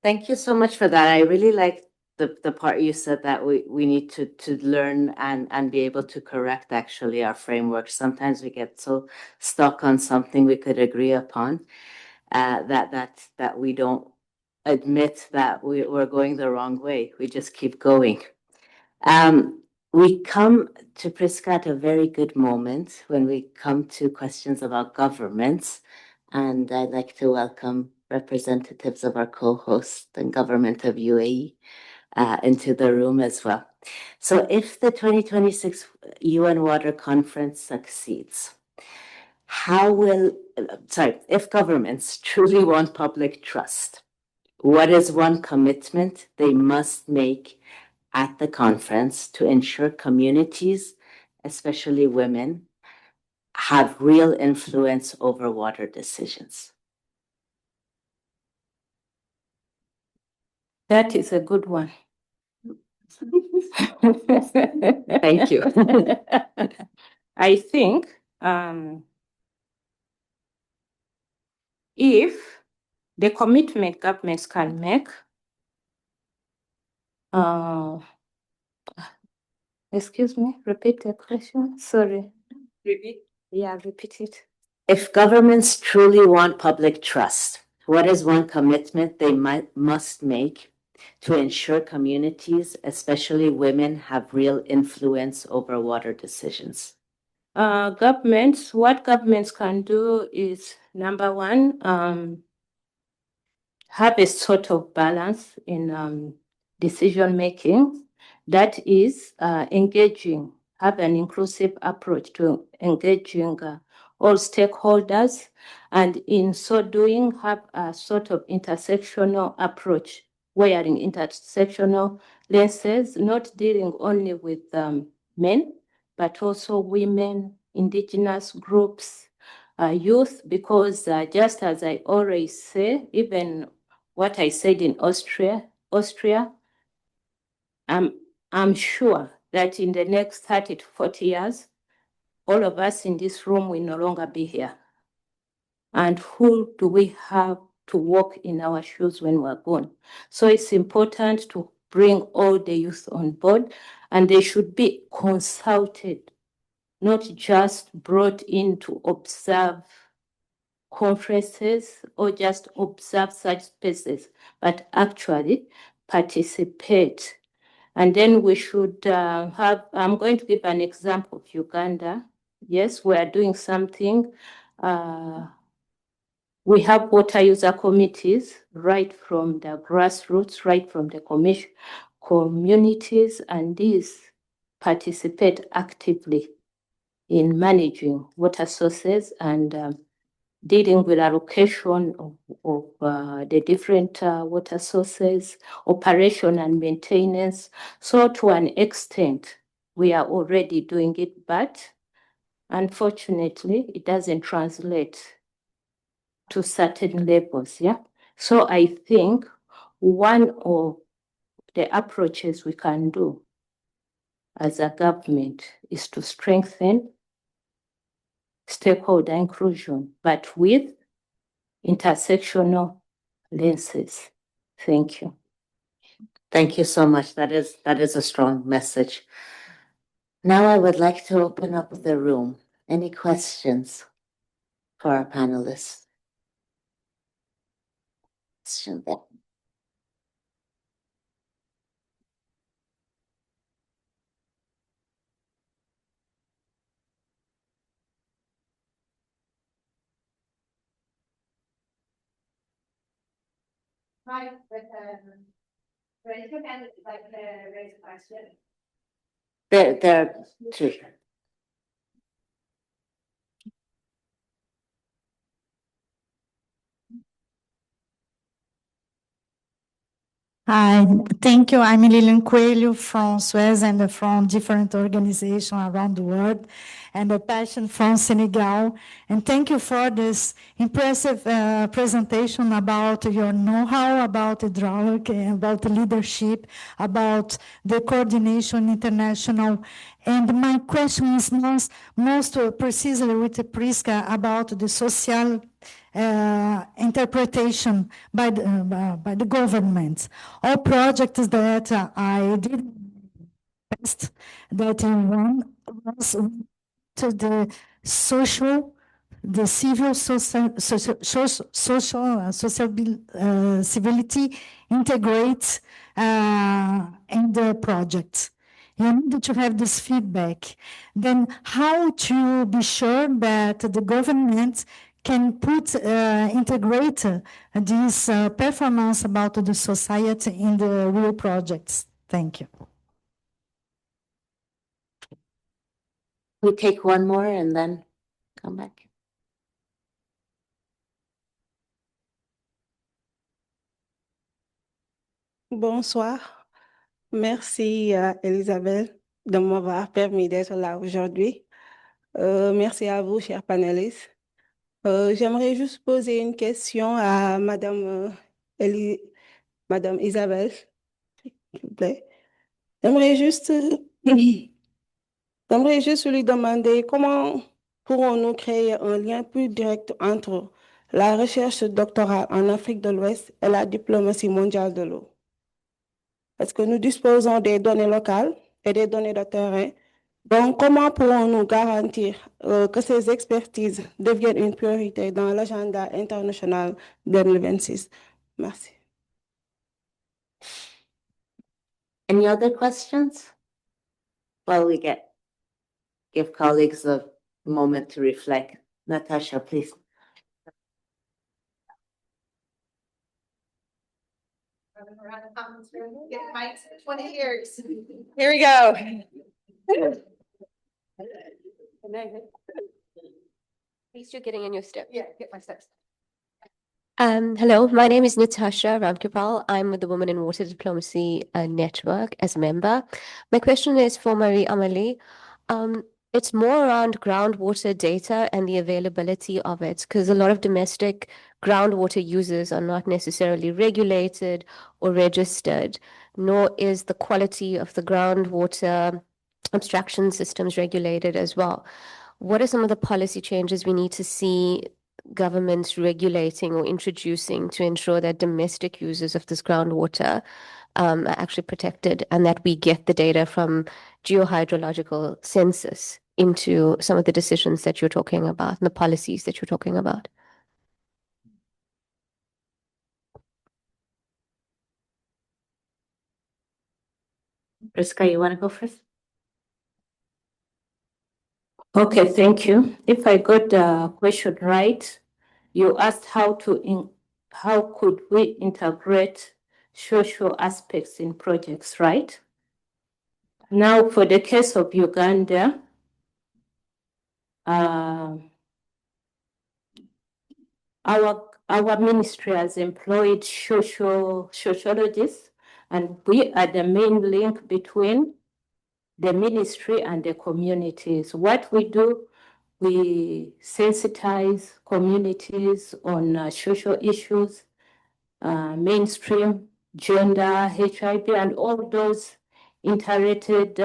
Thank you so much for that. I really like the part you said that we need to learn and be able to correct actually our framework. Sometimes we get so stuck on something we could agree upon that we don't admit that we're going the wrong way. We just keep going. We come to Priska at a very good moment when we come to questions about governments, and I'd like to welcome representatives of our co-host and government of UAE into the room as well. So if the 2026 UN Water Conference succeeds, if governments truly want public trust, what is one commitment they must make at the conference to ensure communities, especially women, have real influence over water decisions? That is a good one. Thank you. I think if the commitment governments can make, excuse me, repeat the question. Sorry. Repeat. Yeah, repeat it. If governments truly want public trust, what is one commitment they must make to ensure communities, especially women, have real influence over water decisions? What governments can do is, number one, have a sort of balance in decision making that is engaging, have an inclusive approach to engaging all stakeholders, and in so doing have a sort of intersectional approach, wearing intersectional lenses, not dealing only with men, but also women, indigenous groups, youth, because just as I always say, even what I said in Austria, I'm sure that in the next 30 to 40 years, all of us in this room will no longer be here. And who do we have to walk in our shoes when we're gone? So it's important to bring all the youth on board, and they should be consulted, not just brought in to observe conferences or just observe such spaces, but actually participate. And then we should have, I'm going to give an example of Uganda. Yes, we are doing something. We have water user committees right from the grassroots, right from the communities, and these participate actively in managing water sources and dealing with allocation of the different water sources, operation and maintenance. So to an extent, we are already doing it, but unfortunately, it doesn't translate to certain levels, yeah? So I think one of the approaches we can do as a government is to strengthen stakeholder inclusion, but with intersectional lenses. Thank you. Thank you so much. That is a strong message. Now I would like to open up the room. Any questions for our panelists? Question there. Hi, raise your hand if you'd like to raise a question. There are two. Hi, thank you. I'm Lilian Coelho from Suez and from different organizations around the world, and a passion from Senegal. And thank you for this impressive presentation about your know-how, about hydraulic, about leadership, about the coordination international. And my question is most precisely with Prisca about the social interpretation by the government. All projects that I did best that in one was to the social, the civil civility integrate in the project. You need to have this feedback. Then how to be sure that the government can integrate this performance about the society in the real projects. Thank you. We take one more and then come back. Bonsoir. Merci à Elisabeth de m'avoir permis d'être là aujourd'hui. Merci à vous, chers panélistes. J'aimerais juste poser une question à Madame Isabelle, s'il vous plaît. J'aimerais juste lui demander comment pourrons-nous créer un lien plus direct entre la recherche doctorale en Afrique de l'Ouest et la diplomatie mondiale de l'eau. Parce que nous disposons des données locales et des données de terrain. Donc, comment pourrons-nous garantir que ces expertises deviennent une priorité dans l'agenda international 2026? Merci. Any other questions? While we give colleagues a moment to reflect. Natasha, please. Get mics for 20 years. Here we go. At least you're getting in your step. Yeah, get my steps. Hello, my name is Natasha Ramkipal. I'm with the Women in Water Diplomacy Network as a member. My question is for Marie Amélie. It's more around groundwater data and the availability of it, because a lot of domestic groundwater users are not necessarily regulated or registered, nor is the quality of the groundwater abstraction systems regulated as well. What are some of the policy changes we need to see governments regulating or introducing to ensure that domestic users of this groundwater are actually protected, and that we get the data from geohydrological census into some of the decisions that you're talking about and the policies that you're talking about? Priska, you want to go first? Okay, thank you. If I got the question right, you asked how could we integrate social aspects in projects, right? Now, for the case of Uganda, our ministry has employed sociologists, and we are the main link between the ministry and the communities. What we do, we sensitize communities on social issues, mainstream, gender, HIV, and all those interrelated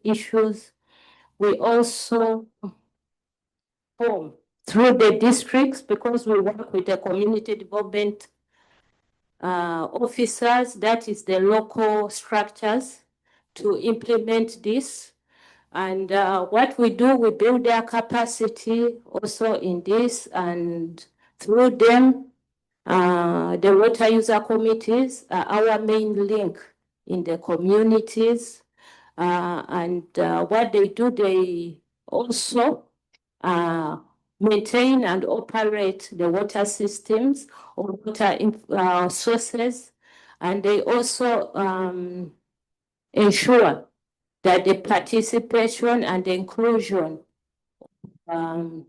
issues. We also form through the districts, because we work with the community development officers, that is the local structures, to implement this. And what we do, we build their capacity also in this, and through them, the water user committees are our main link in the communities. And what they do, they also maintain and operate the water systems or water sources, and they also ensure that the participation and the inclusion women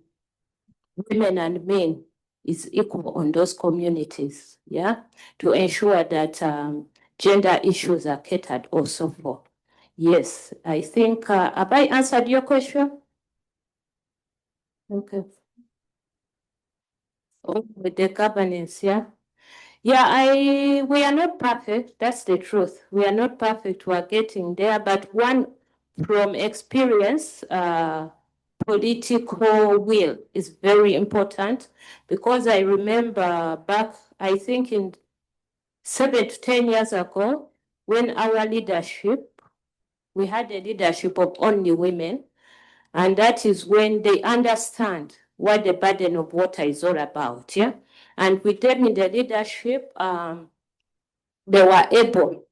and men is equal on those communities, yeah, to ensure that gender issues are catered also for. Yes, I think, have I answered your question? Okay. Oh, with the governance, yeah. Yeah, we are not perfect. That's the truth. We are not perfect. We are getting there. But one, from experience, political will is very important, because I remember back, I think in 7 to 10 years ago, when our leadership, we had a leadership of only women, and that is when they understand what the burden of water is all about, yeah? And with them in the leadership, they were able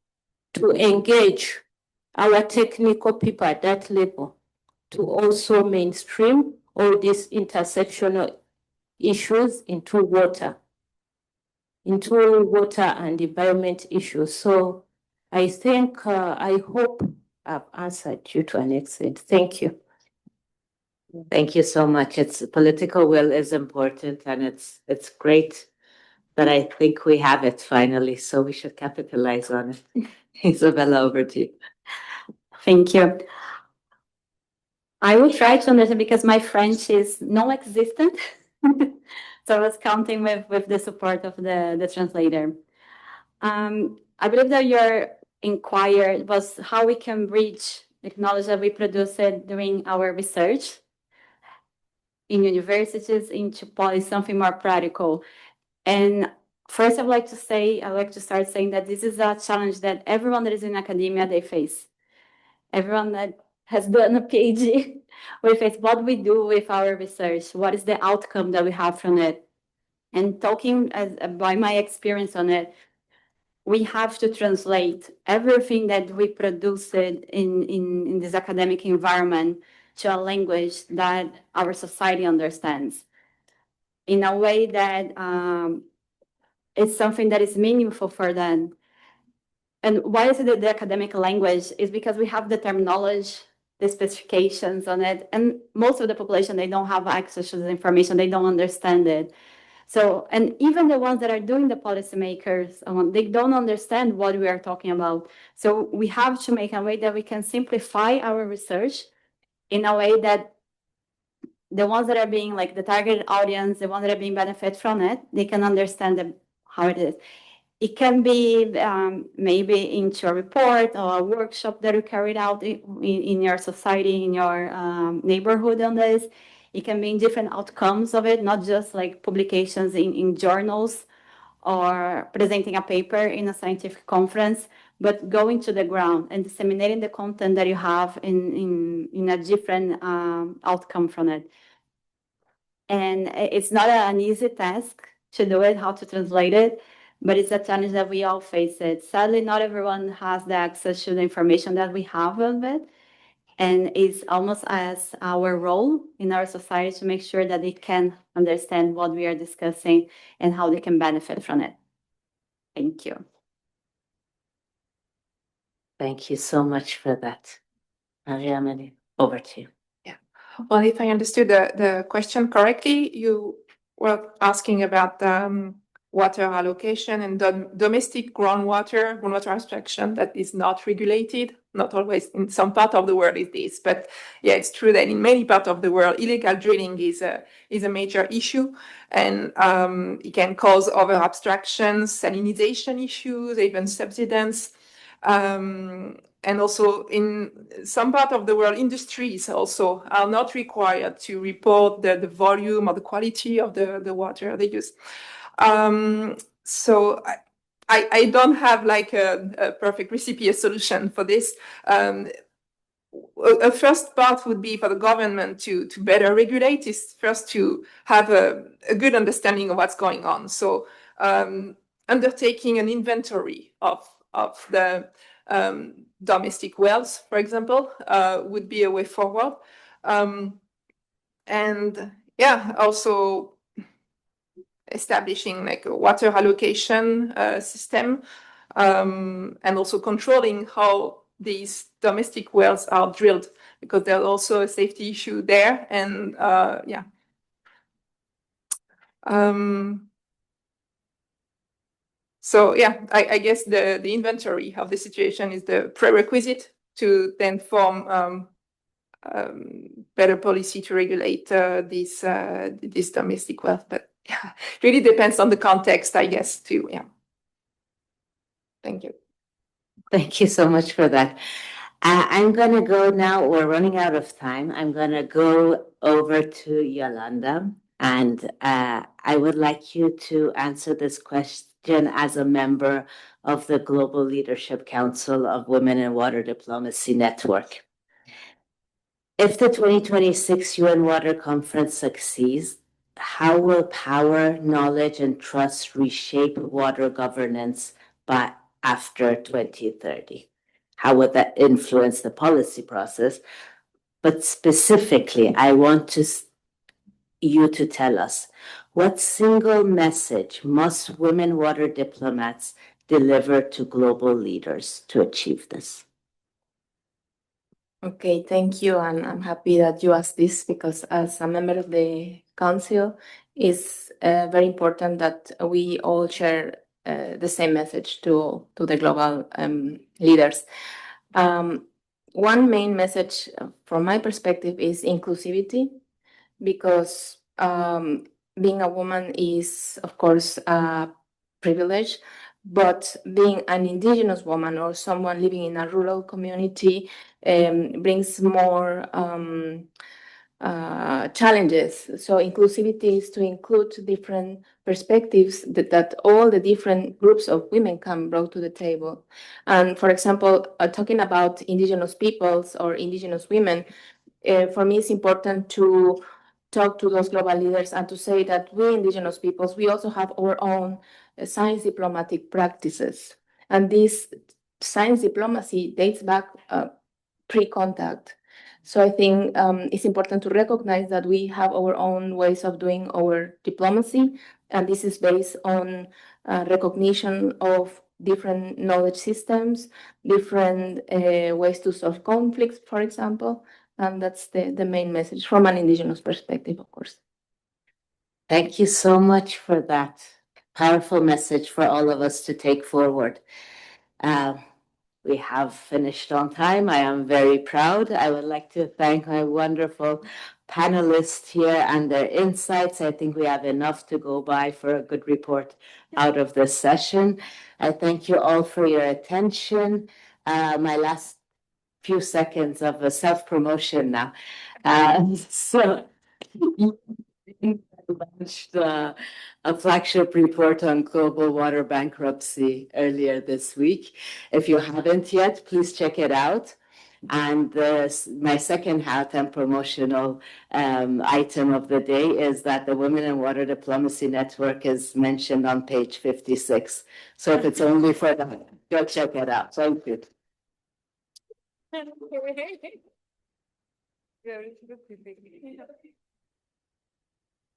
to engage our technical people at that level to also mainstream all these intersectional issues into water and environment issues. So I think, I hope I've answered you to an extent. Thank you. Thank you so much. Political will is important, and it's great that I think we have it finally, so we should capitalize on it. Isabella, over to you. Thank you. I will try to understand, because my French is non-existent. So I was counting with the support of the translator. I believe that your inquiry was how we can reach the knowledge that we produced during our research in universities into policy, something more practical. And first, I'd like to start saying that this is a challenge that everyone that is in academia, they face. Everyone that has done a PhD, we face what we do with our research, what is the outcome that we have from it. And talking by my experience on it, we have to translate everything that we produce in this academic environment to a language that our society understands, in a way that it's something that is meaningful for them. And why is it the academic language? Is because we have the terminology, the specifications on it, and most of the population, they don't have access to the information, they don't understand it. So, and even the ones that are doing the policymakers, they don't understand what we are talking about. So we have to make a way that we can simplify our research in a way that the ones that are being like the target audience, the ones that are being benefit from it, they can understand how it is. It can be maybe into a report or a workshop that you carried out in your society, in your neighborhood on this. It can be in different outcomes of it, not just like publications in journals or presenting a paper in a scientific conference, but going to the ground and disseminating the content that you have in a different outcome from it. And it's not an easy task to do it, how to translate it, but it's a challenge that we all face it. Sadly, not everyone has the access to the information that we have of it. And it's almost as our role in our society to make sure that they can understand what we are discussing and how they can benefit from it. Thank you. Thank you so much for that. Maria-Amélie, over to you. Yeah. Well, if I understood the question correctly, you were asking about water allocation and domestic groundwater abstraction that is not regulated. Not always, in some part of the world it is, but yeah, it's true that in many parts of the world, illegal drilling is a major issue, and it can cause over abstractions, salinization issues, even subsidence. And also in some part of the world, industries also are not required to report the volume or the quality of the water they use. So I don't have like a perfect recipe, a solution for this. A first part would be for the government to better regulate, is first to have a good understanding of what's going on. So undertaking an inventory of the domestic wells, for example, would be a way forward. And yeah, also establishing like a water allocation system, and also controlling how these domestic wells are drilled, because there's also a safety issue there. And yeah. So yeah, I guess the inventory of the situation is the prerequisite to then form better policy to regulate this domestic wealth. But yeah, it really depends on the context, I guess, too. Yeah. Thank you. Thank you so much for that. I'm going to go now. We're running out of time. I'm going to go over to Yolanda, and I would like you to answer this question as a member of the Global Leadership Council of Women in Water Diplomacy Network. If the 2026 UN Water Conference succeeds, how will power, knowledge, and trust reshape water governance by after 2030? How would that influence the policy process? But specifically, I want you to tell us, what single message must women water diplomats deliver to global leaders to achieve this? Okay, thank you. And I'm happy that you asked this, because as a member of the council, it's very important that we all share the same message to the global leaders. One main message from my perspective is inclusivity, because being a woman is, of course, a privilege, but being an indigenous woman or someone living in a rural community brings more challenges. So inclusivity is to include different perspectives that all the different groups of women can bring to the table. And for example, talking about indigenous peoples or indigenous women, for me it's important to talk to those global leaders and to say that we indigenous peoples, we also have our own science diplomatic practices. And this science diplomacy dates back pre-contact. So I think it's important to recognize that we have our own ways of doing our diplomacy, and this is based on recognition of different knowledge systems, different ways to solve conflicts, for example, and that's the main message from an indigenous perspective, of course. Thank you so much for that powerful message for all of us to take forward. We have finished on time. I am very proud. I would like to thank my wonderful panelists here and their insights. I think we have enough to go by for a good report out of this session. I thank you all for your attention. My last few seconds of a self-promotion now. So launched a flagship report on global water bankruptcy earlier this week. If you haven't yet, please check it out. And my second hat and promotional item of the day is that the Women in Water Diplomacy Network is mentioned on page 56. So if it's only for that, go check it out. Thank you.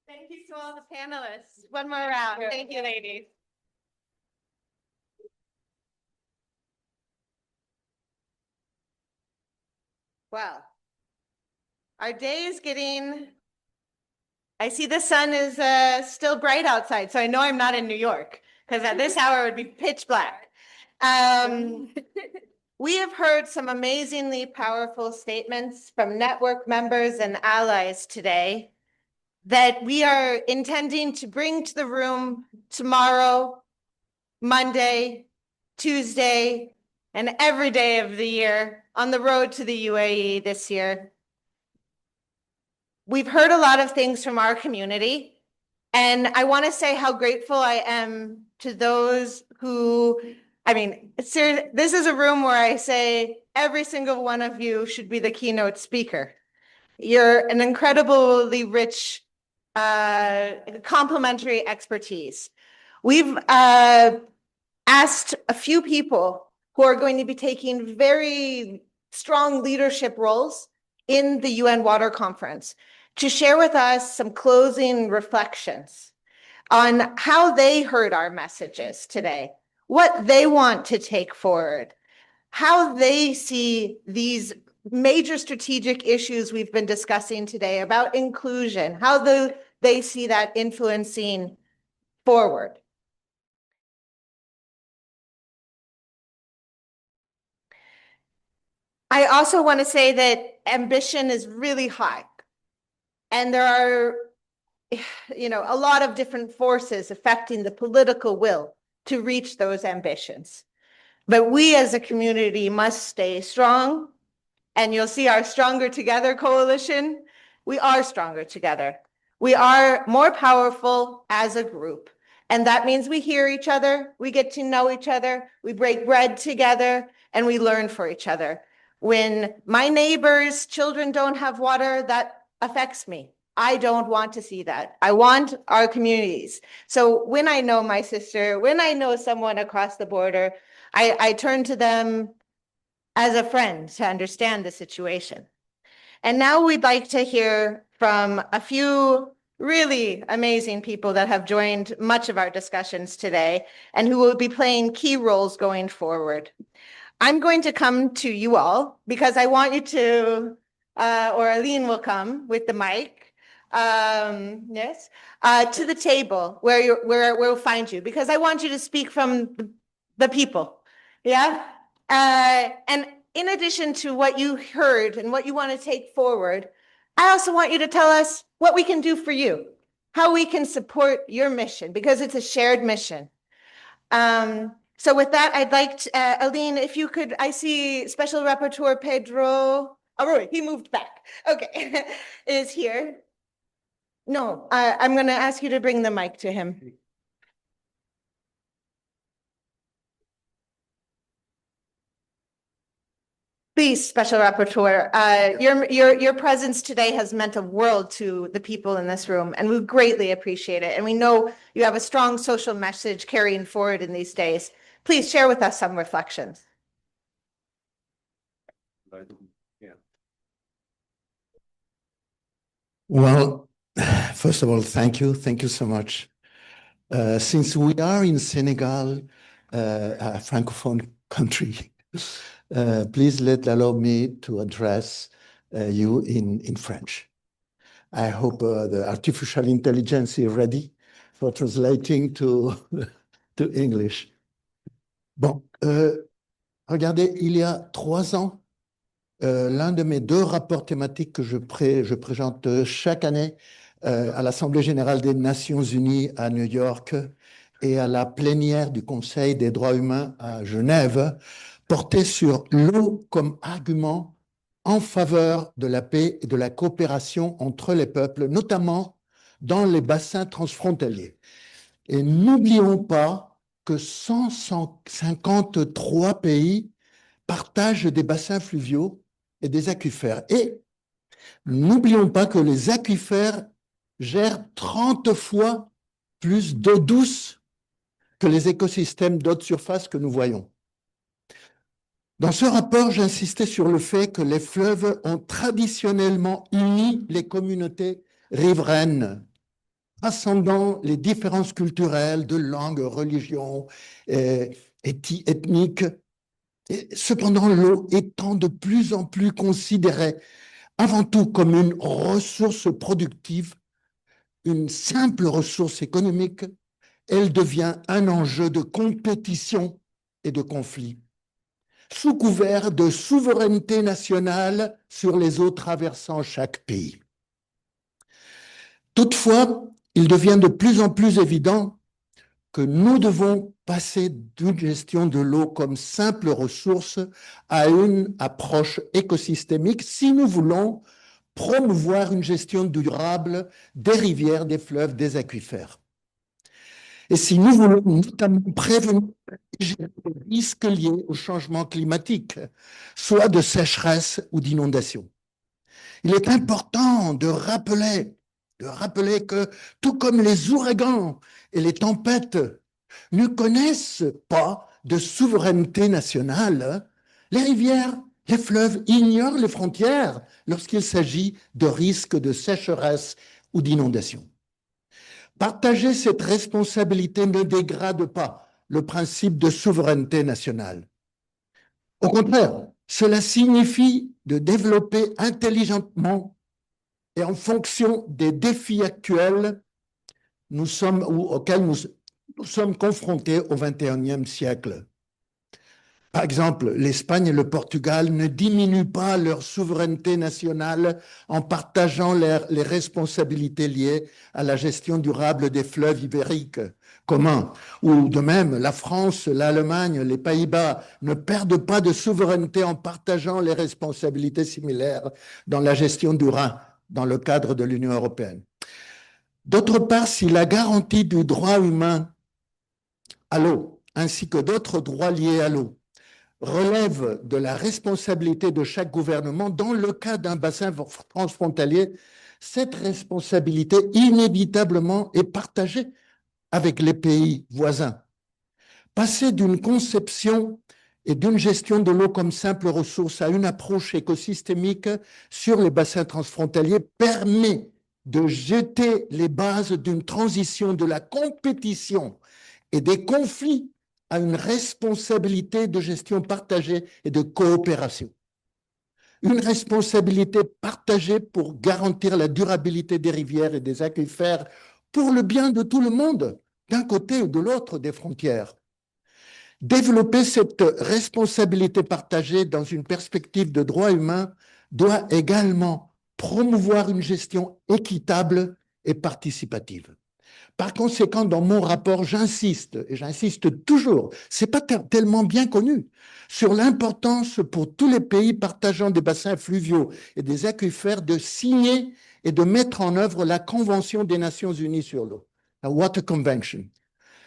Thank you to all the panelists. One more round. Thank you, ladies. Well, our day is getting, I see the sun is still bright outside, so I know I'm not in New York, because at this hour it would be pitch black. We have heard some amazingly powerful statements from network members and allies today that we are intending to bring to the room tomorrow, Monday, Tuesday, and every day of the year on the road to the UAE this year. We've heard a lot of things from our community, and I want to say how grateful I am to those who, this is a room where I say every single one of you should be the keynote speaker. You're an incredibly rich complementary expertise. We've asked a few people who are going to be taking very strong leadership roles in the UN Water Conference to share with us some closing reflections on how they heard our messages today, what they want to take forward, how they see these major strategic issues we've been discussing today about inclusion, how they see that influencing forward. I also want to say that ambition is really high, and there are, a lot of different forces affecting the political will to reach those ambitions. But we as a community must stay strong, and you'll see our Stronger Together coalition. We are stronger together. We are more powerful as a group. And that means we hear each other, we get to know each other, we break bread together, and we learn for each other. When my neighbors' children don't have water, that affects me. I don't want to see that. I want our communities. So when I know my sister, when I know someone across the border, I turn to them as a friend to understand the situation. And now we'd like to hear from a few really amazing people that have joined much of our discussions today and who will be playing key roles going forward. I'm going to come to you all because I want you to, or Aline will come with the mic, yes, to the table where we'll find you, because I want you to speak from the people, yeah? And in addition to what you heard and what you want to take forward, I also want you to tell us what we can do for you, how we can support your mission, because it's a shared mission. So with that, I'd like to, Aline, if you could, I see Special Rapporteur Pedro, oh, he moved back, okay, is here. No, I'm going to ask you to bring the mic to him. Please, Special Rapporteur, your presence today has meant a world to the people in this room, and we greatly appreciate it. And we know you have a strong social message carrying forward in these days. Please share with us some reflections. Well, first of all, thank you. Thank you so much. Since we are in Senegal, a Francophone country, please allow me to address you in French. I hope the artificial intelligence is ready for translating to English. Bon, regardez, il y a 3 ans, l'un de mes 2 rapports thématiques que je présente chaque année à l'Assemblée générale des Nations unies à New York et à la plénière du Conseil des droits humains à Genève portait sur l'eau comme argument en faveur de la paix et de la coopération entre les peuples, notamment dans les bassins transfrontaliers. Et n'oublions pas que 153 pays partagent des bassins fluviaux et des aquifères. Et n'oublions pas que les aquifères gèrent 30 fois plus d'eau douce que les écosystèmes d'eau de surface que nous voyons. Dans ce rapport, j'insistais sur le fait que les fleuves ont traditionnellement uni les communautés riveraines, transcendant les différences culturelles de langue, religion, ethnique. Et cependant, l'eau étant de plus en plus considérée avant tout comme une ressource productive, une simple ressource économique, elle devient un enjeu de compétition et de conflit, sous couvert de souveraineté nationale sur les eaux traversant chaque pays. Toutefois, il devient de plus en plus évident que nous devons passer d'une gestion de l'eau comme simple ressource à une approche écosystémique si nous voulons promouvoir une gestion durable des rivières, des fleuves, des aquifères. Et si nous voulons notamment prévenir les risques liés au changement climatique, soit de sécheresse ou d'inondation. Il est important de rappeler que, tout comme les ouragans et les tempêtes ne connaissent pas de souveraineté nationale, les rivières, les fleuves ignorent les frontières lorsqu'il s'agit de risques de sécheresse ou d'inondation. Partager cette responsabilité ne dégrade pas le principe de souveraineté nationale. Au contraire, cela signifie de développer intelligemment et en fonction des défis actuels auxquels nous sommes confrontés au XXIe siècle. Par exemple, l'Espagne et le Portugal ne diminuent pas leur souveraineté nationale en partageant les responsabilités liées à la gestion durable des fleuves ibériques communs. Ou de même, la France, l'Allemagne, les Pays-Bas ne perdent pas de souveraineté en partageant les responsabilités similaires dans la gestion du Rhin, dans le cadre de l'Union européenne. D'autre part, si la garantie du droit humain à l'eau, ainsi que d'autres droits liés à l'eau, relève de la responsabilité de chaque gouvernement, dans le cas d'un bassin transfrontalier, cette responsabilité inévitablement est partagée avec les pays voisins. Passer d'une conception et d'une gestion de l'eau comme simple ressource à une approche écosystémique sur les bassins transfrontaliers permet de jeter les bases d'une transition de la compétition et des conflits à une responsabilité de gestion partagée et de coopération. Une responsabilité partagée pour garantir la durabilité des rivières et des aquifères pour le bien de tout le monde, d'un côté ou de l'autre des frontières. Développer cette responsabilité partagée dans une perspective de droits humains doit également promouvoir une gestion équitable et participative. Par conséquent, dans mon rapport, j'insiste, et j'insiste toujours, ce n'est pas tellement bien connu, sur l'importance pour tous les pays partageant des bassins fluviaux et des aquifères de signer et de mettre en œuvre la Convention des Nations Unies sur l'eau, la Water Convention.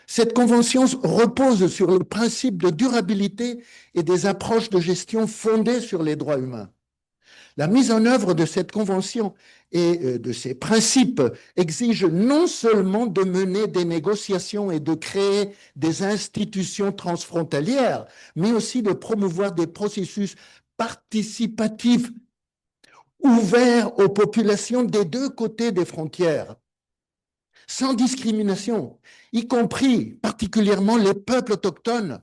Cette convention repose sur le principe de durabilité et des approches de gestion fondées sur les droits humains. La mise en œuvre de cette convention et de ces principes exige non seulement de mener des négociations et de créer des institutions transfrontalières, mais aussi de promouvoir des processus participatifs ouvert aux populations des deux côtés des frontières, sans discrimination, y compris particulièrement les peuples autochtones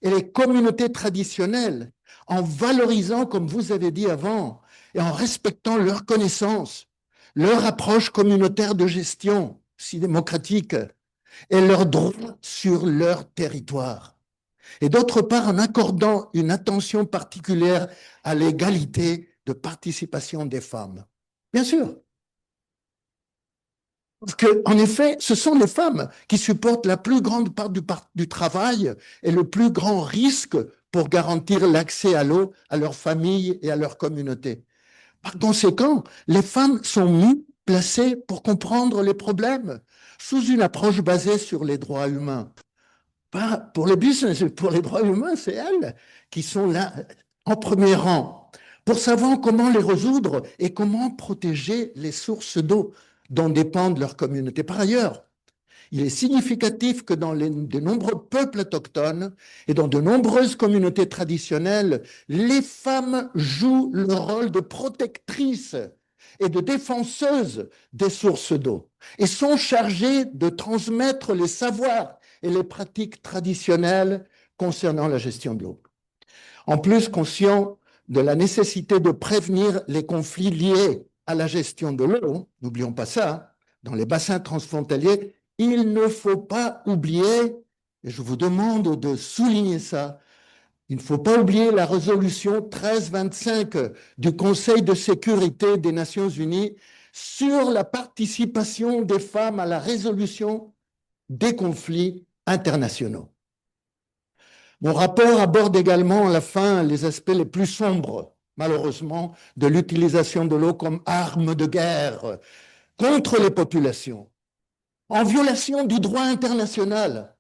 et les communautés traditionnelles, en valorisant, comme vous avez dit avant, et en respectant leurs connaissances, leur approche communautaire de gestion, si démocratique, et leurs droits sur leur territoire. Et d'autre part, en accordant une attention particulière à l'égalité de participation des femmes. Bien sûr. Parce qu'en effet, ce sont les femmes qui supportent la plus grande part du travail et le plus grand risque pour garantir l'accès à l'eau à leur famille et à leur communauté. Par conséquent, les femmes sont mieux placées pour comprendre les problèmes sous une approche basée sur les droits humains. Pas pour les business, pour les droits humains, c'est elles qui sont là en premier rang pour savoir comment les résoudre et comment protéger les sources d'eau dont dépendent leurs communautés. Par ailleurs, il est significatif que dans de nombreux peuples autochtones et dans de nombreuses communautés traditionnelles, les femmes jouent le rôle de protectrices et de défenseuses des sources d'eau et sont chargées de transmettre les savoirs et les pratiques traditionnelles concernant la gestion de l'eau. En plus, conscient de la nécessité de prévenir les conflits liés à la gestion de l'eau, n'oublions pas ça, dans les bassins transfrontaliers, il ne faut pas oublier, et je vous demande de souligner ça, il ne faut pas oublier la résolution 1325 du Conseil de sécurité des Nations Unies sur la participation des femmes à la résolution des conflits internationaux. Mon rapport aborde également à la fin les aspects les plus sombres, malheureusement, de l'utilisation de l'eau comme arme de guerre contre les populations, en violation du droit international,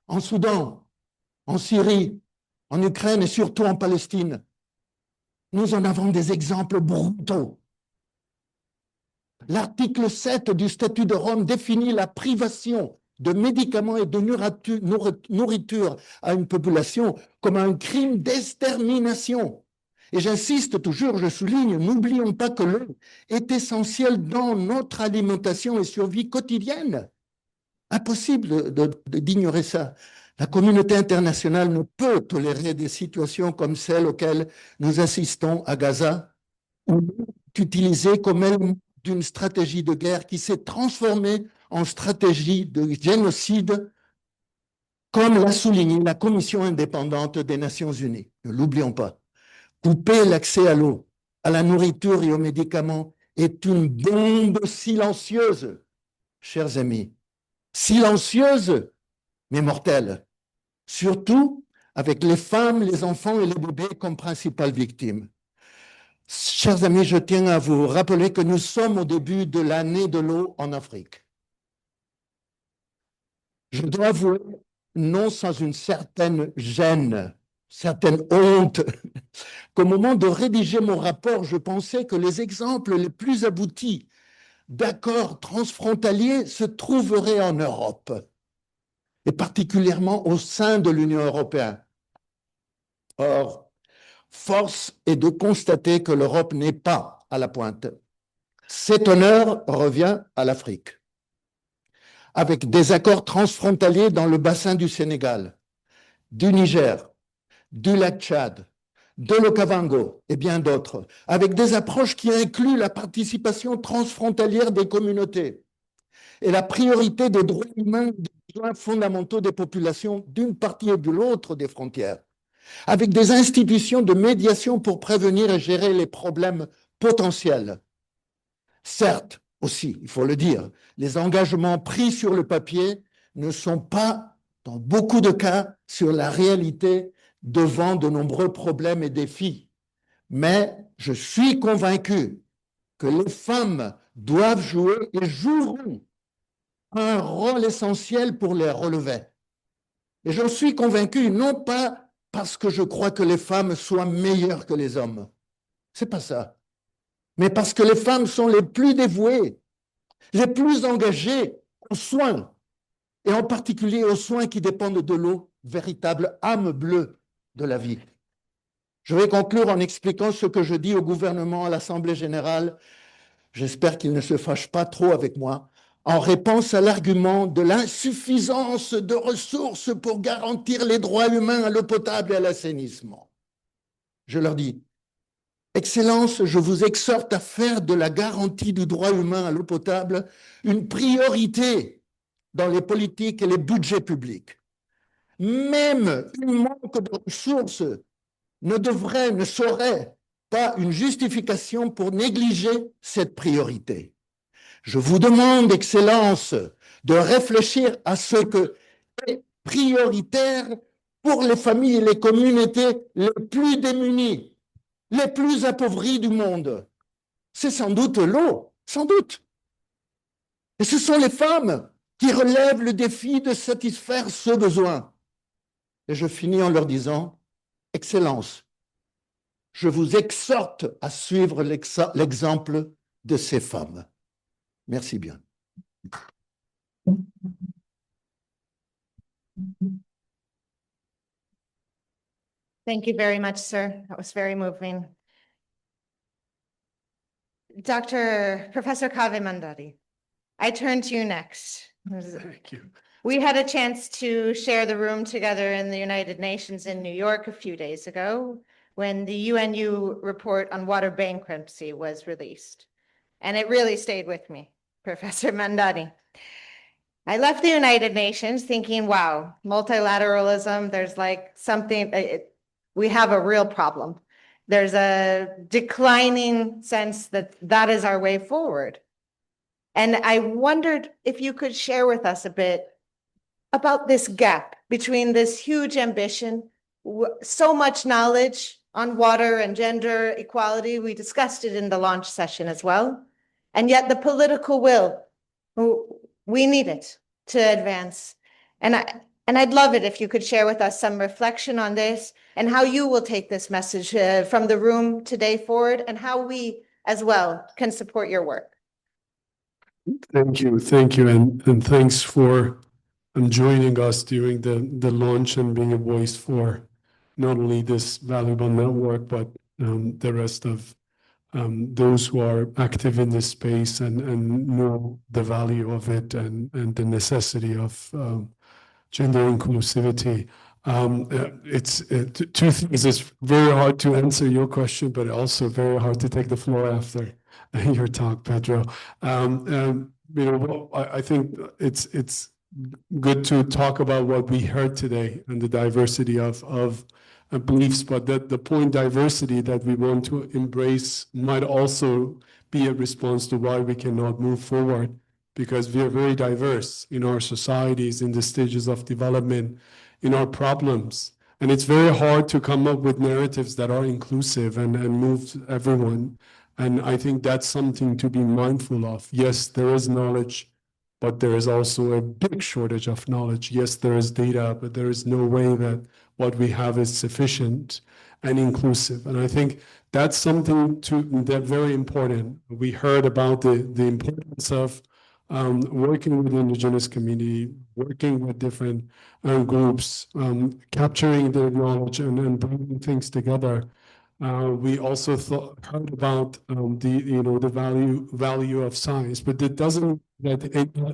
en Soudan, en Syrie, en Ukraine et surtout en Palestine. Nous en avons des exemples brutaux. L'article 7 du statut de Rome définit la privation de médicaments et de nourriture à une population comme un crime d'extermination. Et j'insiste toujours, je souligne, n'oublions pas que l'eau est essentielle dans notre alimentation et survie quotidienne. Impossible d'ignorer ça. La communauté internationale ne peut tolérer des situations comme celles auxquelles nous assistons à Gaza, où l'eau est utilisée comme élément d'une stratégie de guerre qui s'est transformée en stratégie de génocide, comme l'a souligné la Commission indépendante des Nations Unies. Ne l'oublions pas. Couper l'accès à l'eau, à la nourriture et aux médicaments est une bombe silencieuse, chers amis. Silencieuse, mais mortelle. Surtout avec les femmes, les enfants et les bébés comme principales victimes. Chers amis, je tiens à vous rappeler que nous sommes au début de l'année de l'eau en Afrique. Je dois avouer, non sans une certaine gêne, certaine honte, qu'au moment de rédiger mon rapport, je pensais que les exemples les plus aboutis d'accords transfrontaliers se trouveraient en Europe, et particulièrement au sein de l'Union européenne. Or, force est de constater que l'Europe n'est pas à la pointe. Cet honneur revient à l'Afrique, avec des accords transfrontaliers dans le bassin du Sénégal, du Niger, du lac Tchad, de l'Okavango et bien d'autres, avec des approches qui incluent la participation transfrontalière des communautés et la priorité des droits humains et des besoins fondamentaux des populations d'une partie et de l'autre des frontières, avec des institutions de médiation pour prévenir et gérer les problèmes potentiels. Certes, aussi, il faut le dire, les engagements pris sur le papier ne sont pas, dans beaucoup de cas, sur la réalité devant de nombreux problèmes et défis. Mais je suis convaincu que les femmes doivent jouer et joueront un rôle essentiel pour les relever. Et j'en suis convaincu, non pas parce que je crois que les femmes soient meilleures que les hommes. C'est pas ça. Mais parce que les femmes sont les plus dévouées, les plus engagées aux soins, et en particulier aux soins qui dépendent de l'eau, véritable âme bleue de la vie. Je vais conclure en expliquant ce que je dis au gouvernement à l'Assemblée générale. J'espère qu'il ne se fâche pas trop avec moi, en réponse à l'argument de l'insuffisance de ressources pour garantir les droits humains à l'eau potable et à l'assainissement. Je leur dis, Excellence, je vous exhorte à faire de la garantie du droit humain à l'eau potable une priorité dans les politiques et les budgets publics. Même un manque de ressources ne saurait pas une justification pour négliger cette priorité. Je vous demande, Excellence, de réfléchir à ce que est prioritaire pour les familles et les communautés les plus démunies, les plus appauvries du monde. C'est sans doute l'eau, sans doute. Et ce sont les femmes qui relèvent le défi de satisfaire ce besoin. Et je finis en leur disant, Excellence, je vous exhorte à suivre l'exemple de ces femmes. Merci bien. Thank you very much, sir. That was very moving. Professor Kaveh Mandari, I turn to you next. Thank you. We had a chance to share the room together in the United Nations in New York a few days ago when the UNU report on water bankruptcy was released. And it really stayed with me, Professor Mandari. I left the United Nations thinking, wow, multilateralism, there's like something, we have a real problem. There's a declining sense that that is our way forward. And I wondered if you could share with us a bit about this gap between this huge ambition, so much knowledge on water and gender equality. We discussed it in the launch session as well. And yet the political will, we need it to advance. And I'd love it if you could share with us some reflection on this and how you will take this message from the room today forward and how we as well can support your work. Thank you, and thanks for joining us during the launch and being a voice for not only this valuable network, but the rest of those who are active in this space and know the value of it and the necessity of gender inclusivity. It's two things. It's very hard to answer your question, but also very hard to take the floor after your talk, Pedro. I think it's good to talk about what we heard today and the diversity of beliefs, but that the point diversity that we want to embrace might also be a response to why we cannot move forward, because we are very diverse in our societies, in the stages of development, in our problems. And it's very hard to come up with narratives that are inclusive and move everyone. And I think that's something to be mindful of. Yes, there is knowledge, but there is also a big shortage of knowledge. Yes, there is data, but there is no way that what we have is sufficient and inclusive. And I think that's something that's very important. We heard about the importance of working with the indigenous community, working with different groups, capturing their knowledge and bringing things together. We also heard about the value of science, but it doesn't that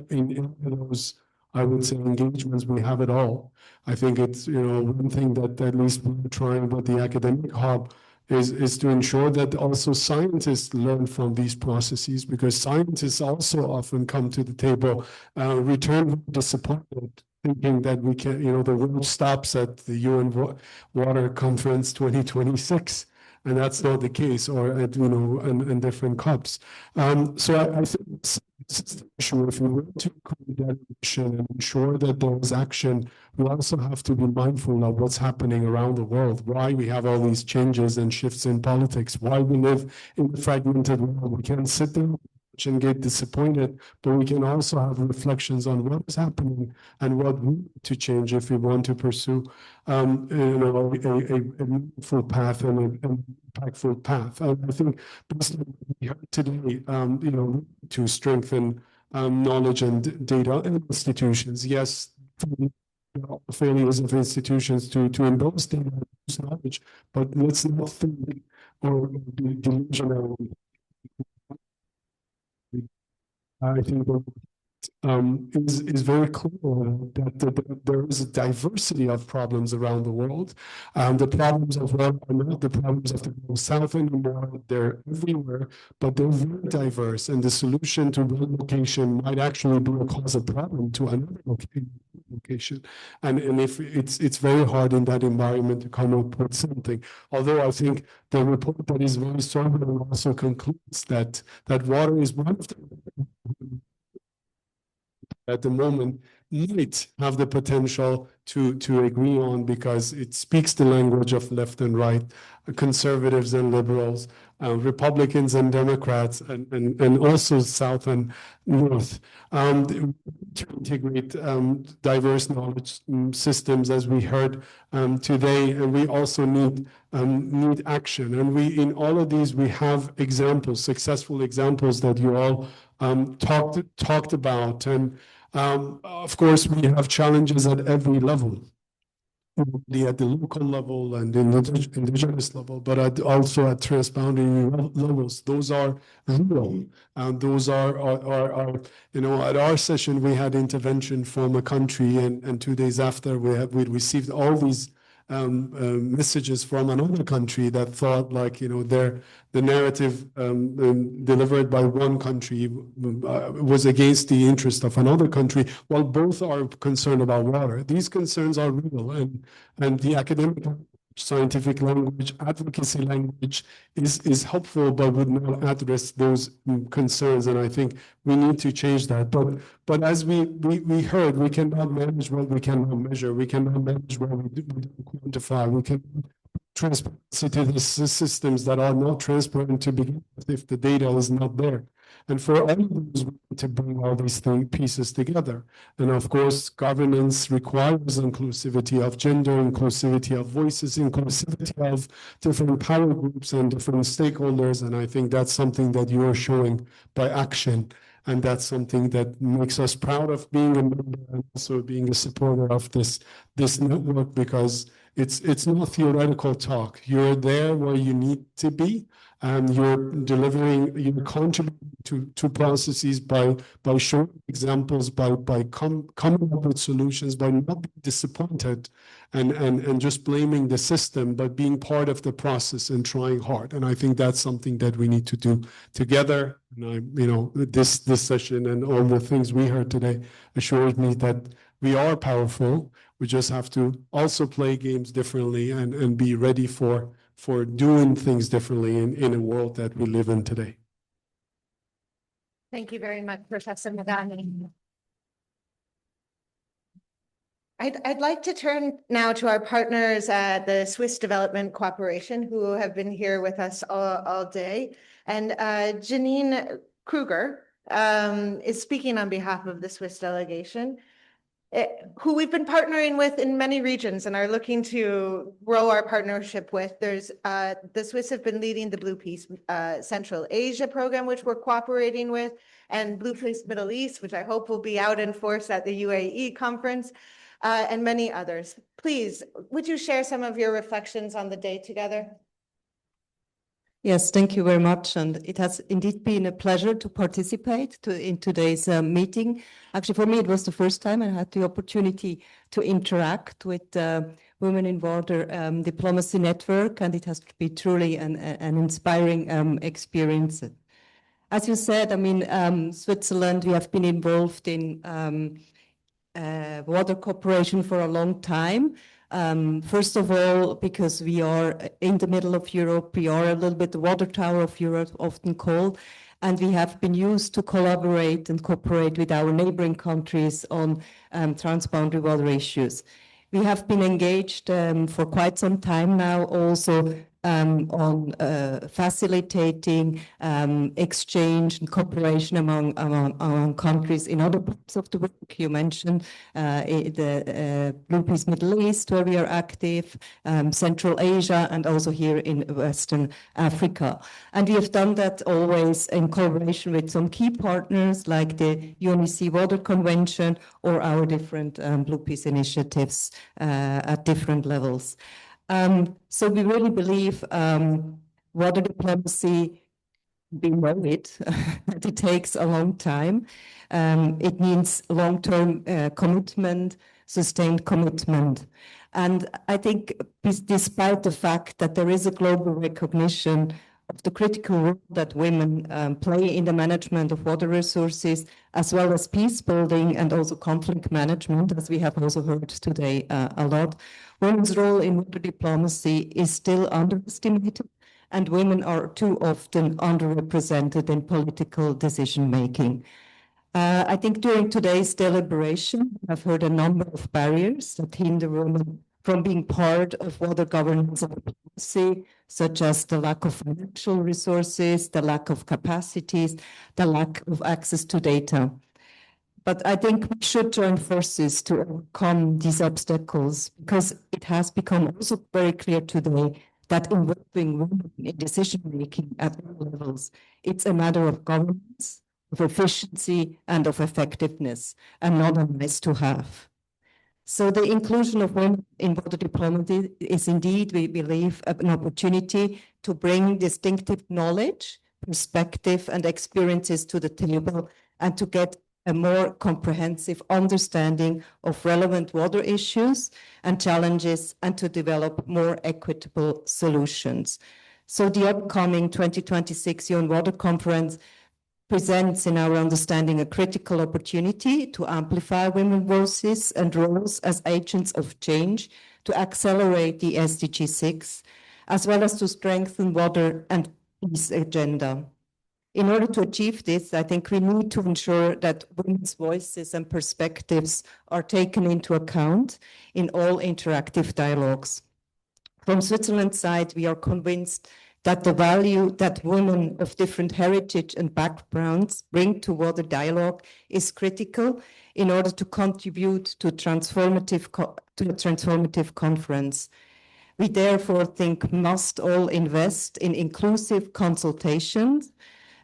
in those, I would say, engagements we have it all. I think it's one thing that at least we're trying with the academic hub is to ensure that also scientists learn from these processes, because scientists also often come to the table, return disappointed, thinking that we can, the world stops at the UN Water Conference 2026. And that's not the case, or at in different COPs. So I think it's the issue. If we want to create that mission and ensure that there is action, we also have to be mindful of what's happening around the world. Why we have all these changes and shifts in politics? Why we live in a fragmented world? We can't sit there and get disappointed, but we can also have reflections on what is happening and what we need to change if we want to pursue a meaningful path and an impactful path. I think based on what we heard today, to strengthen knowledge and data and institutions. Yes, there are failures of institutions to endorse data and use knowledge, but let's not think or be delusional. I think is very clear that there is a diversity of problems around the world. The problems of water are not the problems of the Global South anymore. They're everywhere, but they're very diverse. And the solution to one location might actually be a cause of problem to another location. And if it's very hard in that environment to come up with something. Although I think the report that is very sobering also concludes that water is one of the at the moment might have the potential to agree on, because it speaks the language of left and right, conservatives and liberals, Republicans and Democrats, and also South and North. To integrate diverse knowledge systems, as we heard today, and we also need action. And in all of these, we have examples, successful examples that you all talked about. And of course, we have challenges at every level, at the local level and indigenous level, but also at transboundary levels. Those are real. Those are, at our session, we had intervention from a country, and 2 days after, we received all these messages from another country that thought the narrative delivered by one country was against the interest of another country, while both are concerned about water. These concerns are real, and the academic scientific language, advocacy language is helpful, but would not address those concerns. And I think we need to change that. But as we heard, we cannot manage what we cannot measure. We cannot manage what we don't quantify. We can transparency to the systems that are not transparent to begin with if the data is not there. And for all of those, we need to bring all these pieces together. And of course, governance requires inclusivity of gender, inclusivity of voices, inclusivity of different power groups and different stakeholders. And I think that's something that you are showing by action. And that's something that makes us proud of being a member and also being a supporter of this network, because it's not theoretical talk. You're there where you need to be, and you're contributing to processes by showing examples, by coming up with solutions, by not being disappointed and just blaming the system, but being part of the process and trying hard. And I think that's something that we need to do together. And this session and all the things we heard today assures me that we are powerful. We just have to also play games differently and be ready for doing things differently in a world that we live in today. Thank you very much, Professor Madani. I'd like to turn now to our partners at the Swiss Development Cooperation, who have been here with us all day. And Janine Kruger is speaking on behalf of the Swiss delegation, who we've been partnering with in many regions and are looking to grow our partnership with. There's the Swiss have been leading the Blue Peace Central Asia program, which we're cooperating with, and Blue Peace Middle East, which I hope will be out in force at the UAE conference, and many others. Please, would you share some of your reflections on the day together? Yes, thank you very much. And it has indeed been a pleasure to participate in today's meeting. Actually, for me, it was the first time I had the opportunity to interact with Women in Water Diplomacy Network, and it has been truly an inspiring experience. As you said, I mean, Switzerland, we have been involved in water cooperation for a long time. First of all, because we are in the middle of Europe, we are a little bit the water tower of Europe, often called, and we have been used to collaborate and cooperate with our neighboring countries on transboundary water issues. We have been engaged for quite some time now also on facilitating exchange and cooperation among countries in other parts of the world. You mentioned the Blue Peace Middle East, where we are active, Central Asia, and also here in Western Africa. And we have done that always in collaboration with some key partners like the UNEC Water Convention or our different Blue Peace initiatives at different levels. So we really believe water diplomacy, we know it, that it takes a long time. It means long-term commitment, sustained commitment. And I think despite the fact that there is a global recognition of the critical role that women play in the management of water resources, as well as peace building and also conflict management, as we have also heard today a lot, women's role in water diplomacy is still underestimated, and women are too often underrepresented in political decision-making. I think during today's deliberation, I've heard a number of barriers that hinder women from being part of water governance and diplomacy, such as the lack of financial resources, the lack of capacities, the lack of access to data. But I think we should join forces to overcome these obstacles, because it has become also very clear today that involving women in decision-making at all levels, it's a matter of governance, of efficiency, and of effectiveness, and not a nice to have. So the inclusion of women in water diplomacy is indeed, we believe, an opportunity to bring distinctive knowledge, perspective, and experiences to the table, and to get a more comprehensive understanding of relevant water issues and challenges, and to develop more equitable solutions. So the upcoming 2026 UN Water Conference presents, in our understanding, a critical opportunity to amplify women's voices and roles as agents of change, to accelerate the SDG 6, as well as to strengthen water and peace agenda. In order to achieve this, I think we need to ensure that women's voices and perspectives are taken into account in all interactive dialogues. From Switzerland's side, we are convinced that the value that women of different heritage and backgrounds bring to water dialogue is critical in order to contribute to a transformative conference. We therefore think must all invest in inclusive consultations,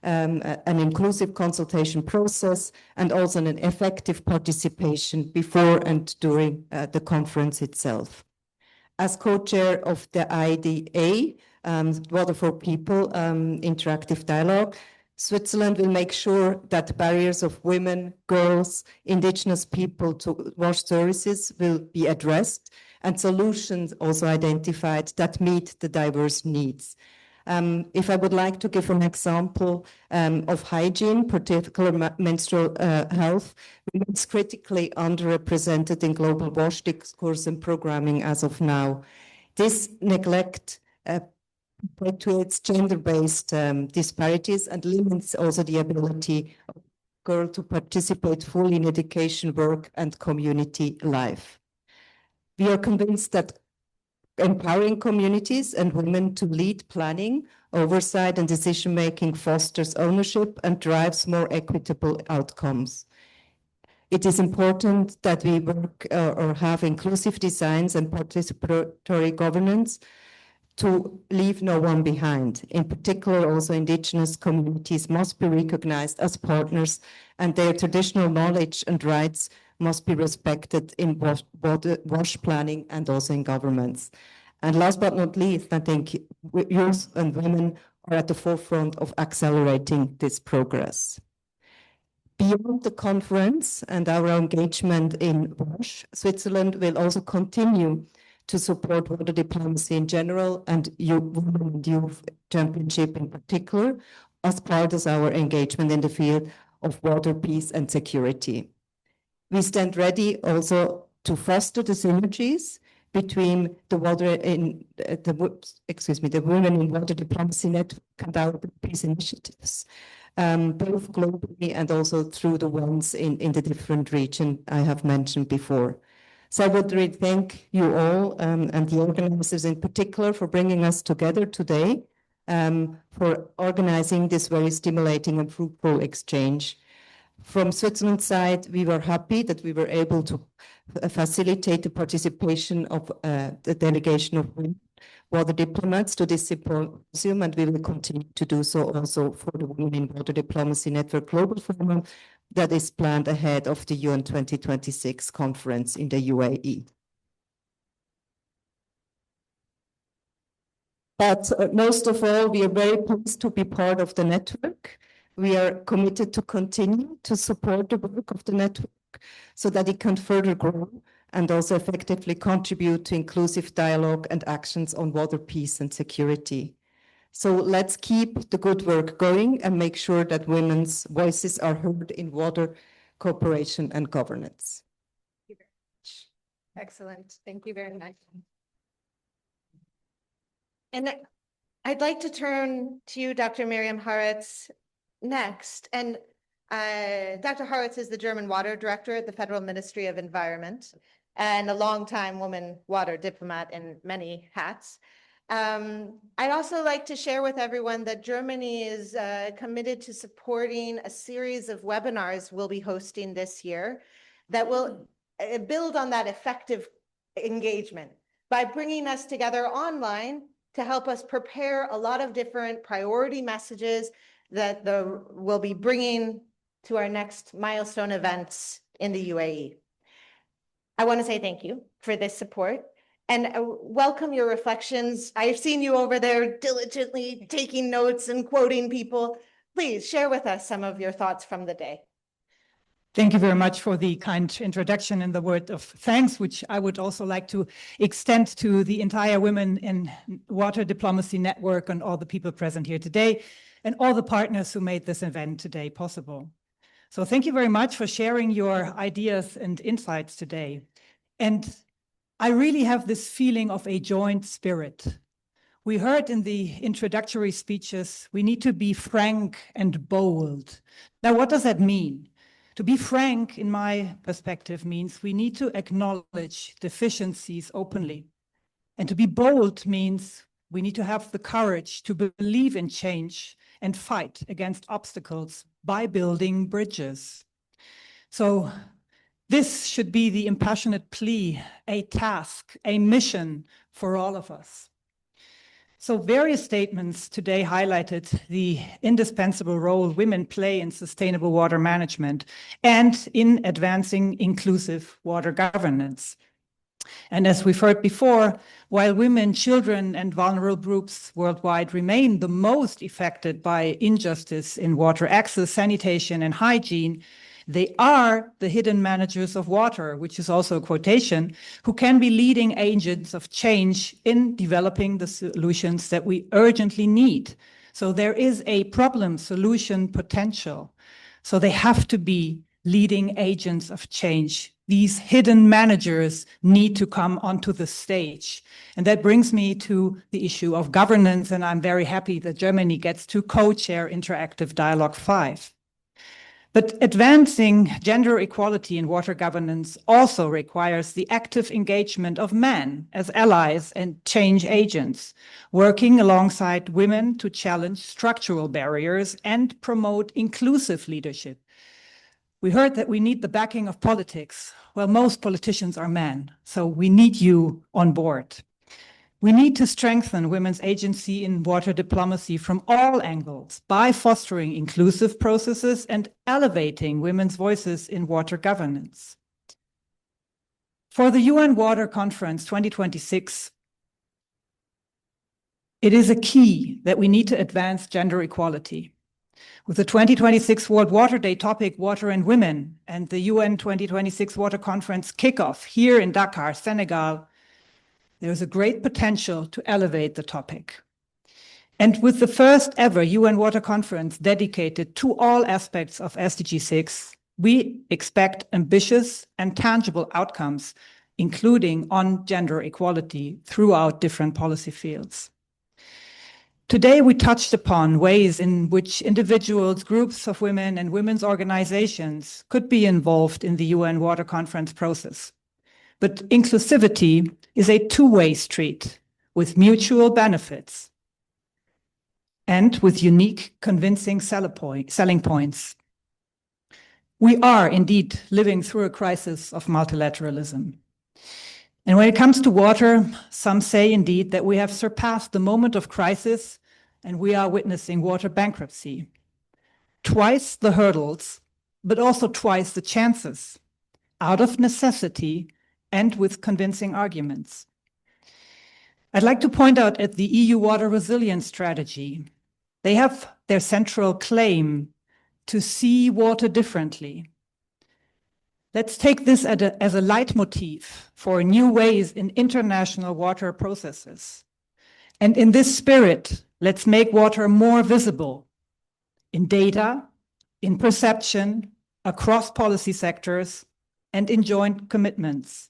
an inclusive consultation process, and also an effective participation before and during the conference itself. As co-chair of the IDA, Water for People interactive dialogue, Switzerland will make sure that barriers of women, girls, indigenous people to water services will be addressed, and solutions also identified that meet the diverse needs. If I would like to give an example of hygiene, particularly menstrual health, remains critically underrepresented in global WASH discourse and programming as of now. This neglect perpetuates gender-based disparities and limits also the ability of girls to participate fully in education, work, and community life. We are convinced that empowering communities and women to lead planning, oversight, and decision-making fosters ownership and drives more equitable outcomes. It is important that we work or have inclusive designs and participatory governance to leave no one behind. In particular, also indigenous communities must be recognized as partners, and their traditional knowledge and rights must be respected in WASH planning and also in governments. And last but not least, I think youth and women are at the forefront of accelerating this progress. Beyond the conference and our engagement in WASH, Switzerland will also continue to support water diplomacy in general and Women and Youth Championship in particular, as part of our engagement in the field of water, peace, and security. We stand ready also to foster the synergies between the Women in Water Diplomacy Network and our peace initiatives, both globally and also through the ones in the different regions I have mentioned before. So I would really thank you all and the organizers in particular for bringing us together today, for organizing this very stimulating and fruitful exchange. From Switzerland's side, we were happy that we were able to facilitate the participation of the delegation of water diplomats to this symposium, and we will continue to do so also for the Women in Water Diplomacy Network Global Forum that is planned ahead of the UN 2026 conference in the UAE. But most of all, we are very pleased to be part of the network. We are committed to continue to support the work of the network so that it can further grow and also effectively contribute to inclusive dialogue and actions on water, peace, and security. So let's keep the good work going and make sure that women's voices are heard in water cooperation and governance. Thank you very much. Excellent. Thank you very much. And I'd like to turn to you, Dr. Miriam Haritz, next. And Dr. Haritz is the German water director at the Federal Ministry of Environment and a longtime woman water diplomat in many hats. I'd also like to share with everyone that Germany is committed to supporting a series of webinars we'll be hosting this year that will build on that effective engagement by bringing us together online to help us prepare a lot of different priority messages that we'll be bringing to our next milestone events in the UAE. I want to say thank you for this support and welcome your reflections. I've seen you over there diligently taking notes and quoting people. Please share with us some of your thoughts from the day. Thank you very much for the kind introduction and the word of thanks, which I would also like to extend to the entire Women in Water Diplomacy Network and all the people present here today and all the partners who made this event today possible. So thank you very much for sharing your ideas and insights today. And I really have this feeling of a joint spirit. We heard in the introductory speeches, we need to be frank and bold. Now, what does that mean? To be frank, in my perspective, means we need to acknowledge deficiencies openly. And to be bold means we need to have the courage to believe in change and fight against obstacles by building bridges. So this should be the impassionate plea, a task, a mission for all of us. So various statements today highlighted the indispensable role women play in sustainable water management and in advancing inclusive water governance. And as we've heard before, while women, children, and vulnerable groups worldwide remain the most affected by injustice in water access, sanitation, and hygiene, they are the hidden managers of water, which is also a quotation, who can be leading agents of change in developing the solutions that we urgently need. So there is a problem solution potential. So they have to be leading agents of change. These hidden managers need to come onto the stage. And that brings me to the issue of governance, and I'm very happy that Germany gets to co-chair Interactive Dialogue 5. But advancing gender equality in water governance also requires the active engagement of men as allies and change agents, working alongside women to challenge structural barriers and promote inclusive leadership. We heard that we need the backing of politics. Well, most politicians are men, so we need you on board. We need to strengthen women's agency in water diplomacy from all angles by fostering inclusive processes and elevating women's voices in water governance. For the UN Water Conference 2026, it is a key that we need to advance gender equality. With the 2026 World Water Day topic, Water and Women, and the UN 2026 Water Conference kickoff here in Dakar, Senegal, there is a great potential to elevate the topic. And with the first ever UN Water Conference dedicated to all aspects of SDG 6, we expect ambitious and tangible outcomes, including on gender equality throughout different policy fields. Today, we touched upon ways in which individuals, groups of women, and women's organizations could be involved in the UN Water Conference process. But inclusivity is a two-way street with mutual benefits and with unique, convincing selling points. We are indeed living through a crisis of multilateralism. And when it comes to water, some say indeed that we have surpassed the moment of crisis and we are witnessing water bankruptcy. Twice the hurdles, but also twice the chances, out of necessity and with convincing arguments. I'd like to point out at the EU Water Resilience Strategy, they have their central claim to see water differently. Let's take this as a leitmotif for new ways in international water processes. And in this spirit, let's make water more visible in data, in perception, across policy sectors, and in joint commitments.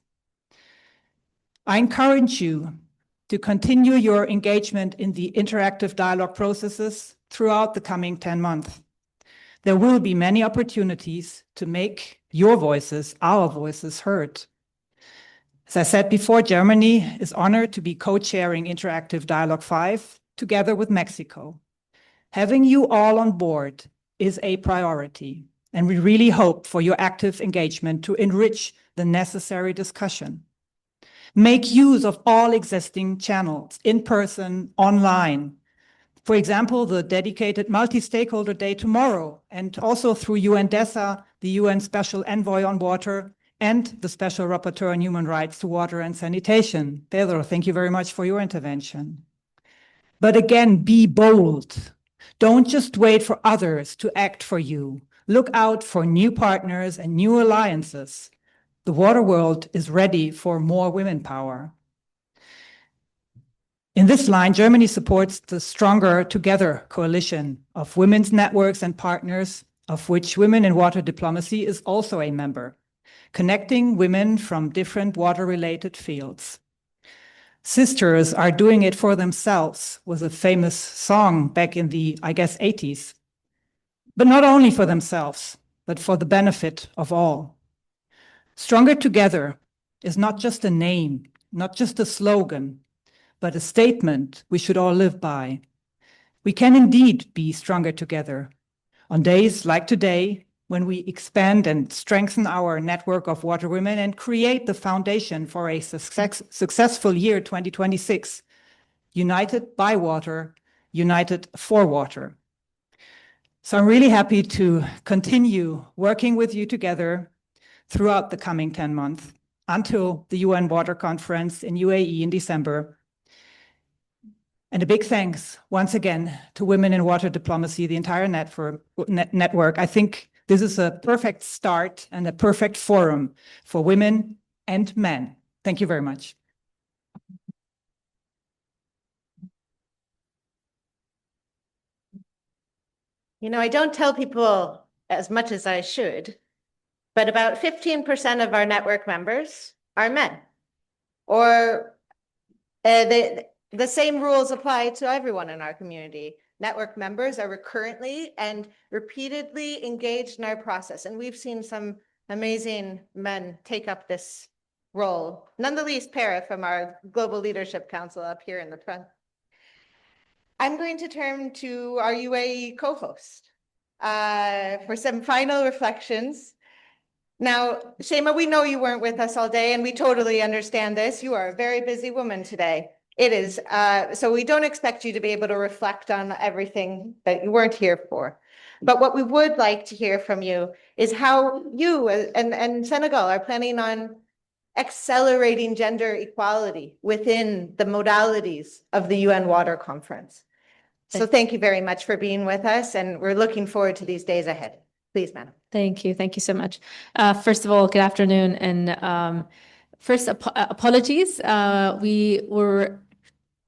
I encourage you to continue your engagement in the interactive dialogue processes throughout the coming 10 months. There will be many opportunities to make your voices, our voices, heard. As I said before, Germany is honored to be co-chairing Interactive Dialogue 5 together with Mexico. Having you all on board is a priority, and we really hope for your active engagement to enrich the necessary discussion. Make use of all existing channels, in person, online. For example, the dedicated multi-stakeholder day tomorrow, and also through UNDESA, the UN Special Envoy on Water, and the Special Rapporteur on Human Rights to Water and Sanitation. Pedro, thank you very much for your intervention. But again, be bold. Don't just wait for others to act for you. Look out for new partners and new alliances. The water world is ready for more women power. In this line, Germany supports the Stronger Together coalition of women's networks and partners, of which Women in Water Diplomacy is also a member, connecting women from different water-related fields. Sisters are doing it for themselves was a famous song back in the, I guess, 80s. But not only for themselves, but for the benefit of all. Stronger Together is not just a name, not just a slogan, but a statement we should all live by. We can indeed be stronger together. On days like today, when we expand and strengthen our network of water women and create the foundation for a successful year 2026, united by water, united for water. So I'm really happy to continue working with you together throughout the coming 10 months until the UN Water Conference in UAE in December. And a big thanks once again to Women in Water Diplomacy, the entire network. I think this is a perfect start and a perfect forum for women and men. Thank you very much. You know, I don't tell people as much as I should, but about 15% of our network members are men. Or the same rules apply to everyone in our community. Network members are recurrently and repeatedly engaged in our process, and we've seen some amazing men take up this role. None the least Para from our Global Leadership Council up here in the front. I'm going to turn to our UAE co-host for some final reflections. Now, Shema, we know you weren't with us all day, and we totally understand this. You are a very busy woman today. It is. So we don't expect you to be able to reflect on everything that you weren't here for. But what we would like to hear from you is how you and Senegal are planning on accelerating gender equality within the modalities of the UN Water Conference. So thank you very much for being with us, and we're looking forward to these days ahead. Please, madam. Thank you. Thank you so much. First of all, good afternoon. And first, apologies.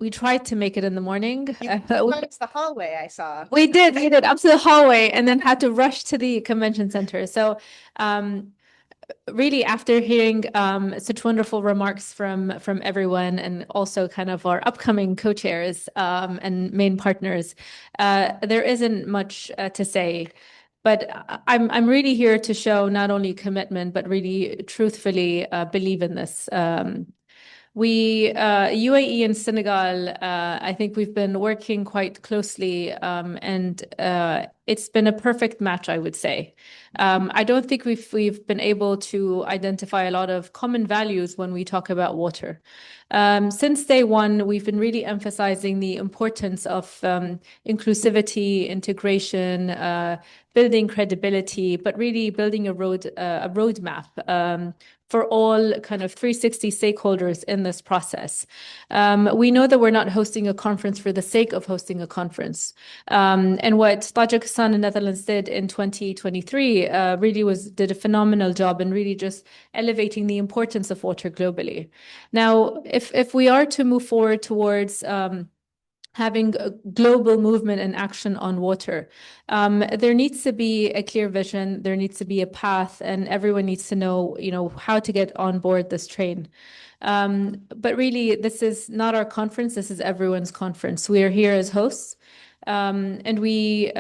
We tried to make it in the morning. It's the hallway I saw. We did up to the hallway and then had to rush to the convention center. So really, after hearing such wonderful remarks from everyone and also kind of our upcoming co-chairs and main partners, there isn't much to say. But I'm really here to show not only commitment, but really truthfully believe in this. UAE and Senegal, I think we've been working quite closely, and it's been a perfect match, I would say. I don't think we've been able to identify a lot of common values when we talk about water. Since day one, we've been really emphasizing the importance of inclusivity, integration, building credibility, but really building a roadmap for all kind of 360 stakeholders in this process. We know that we're not hosting a conference for the sake of hosting a conference. And what Tajikistan and Netherlands did in 2023 really did a phenomenal job in really just elevating the importance of water globally. Now, if we are to move forward towards having a global movement and action on water, there needs to be a clear vision, there needs to be a path, and everyone needs to know, how to get on board this train. But really, this is not our conference, this is everyone's conference. We are here as hosts, and we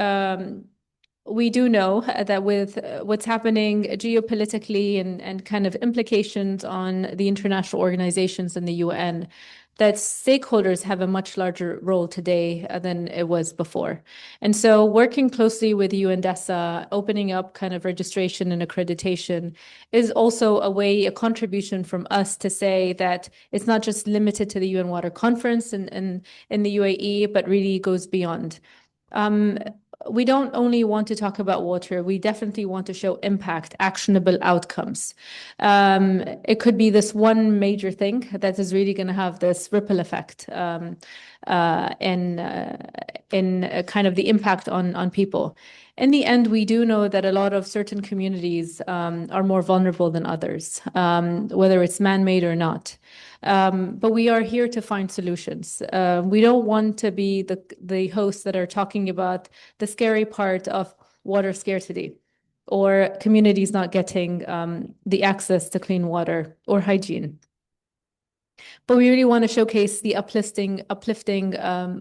do know that with what's happening geopolitically and kind of implications on the international organizations and the UN, that stakeholders have a much larger role today than it was before. And so working closely with UNDESA, opening up kind of registration and accreditation is also a contribution from us to say that it's not just limited to the UN Water Conference in the UAE, but really goes beyond. We don't only want to talk about water, we definitely want to show impact, actionable outcomes. It could be this one major thing that is really going to have this ripple effect in kind of the impact on people. In the end, we do know that a lot of certain communities are more vulnerable than others, whether it's man-made or not. But we are here to find solutions. We don't want to be the hosts that are talking about the scary part of water scarcity or communities not getting the access to clean water or hygiene. But we really want to showcase the uplifting,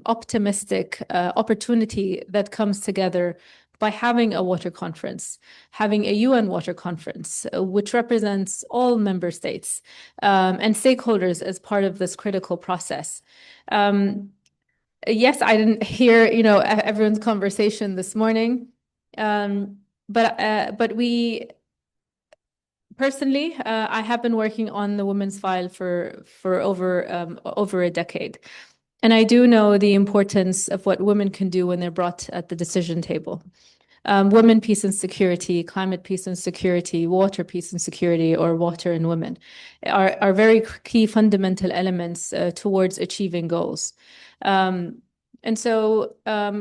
optimistic opportunity that comes together by having a water conference, having a UN water conference, which represents all member states and stakeholders as part of this critical process. Yes, I didn't hear, everyone's conversation this morning, but we personally, I have been working on the women's file for over a decade. And I do know the importance of what women can do when they're brought at the decision table. Women, peace and security, climate, peace and security, water, peace and security, or water and women are very key fundamental elements towards achieving goals. And so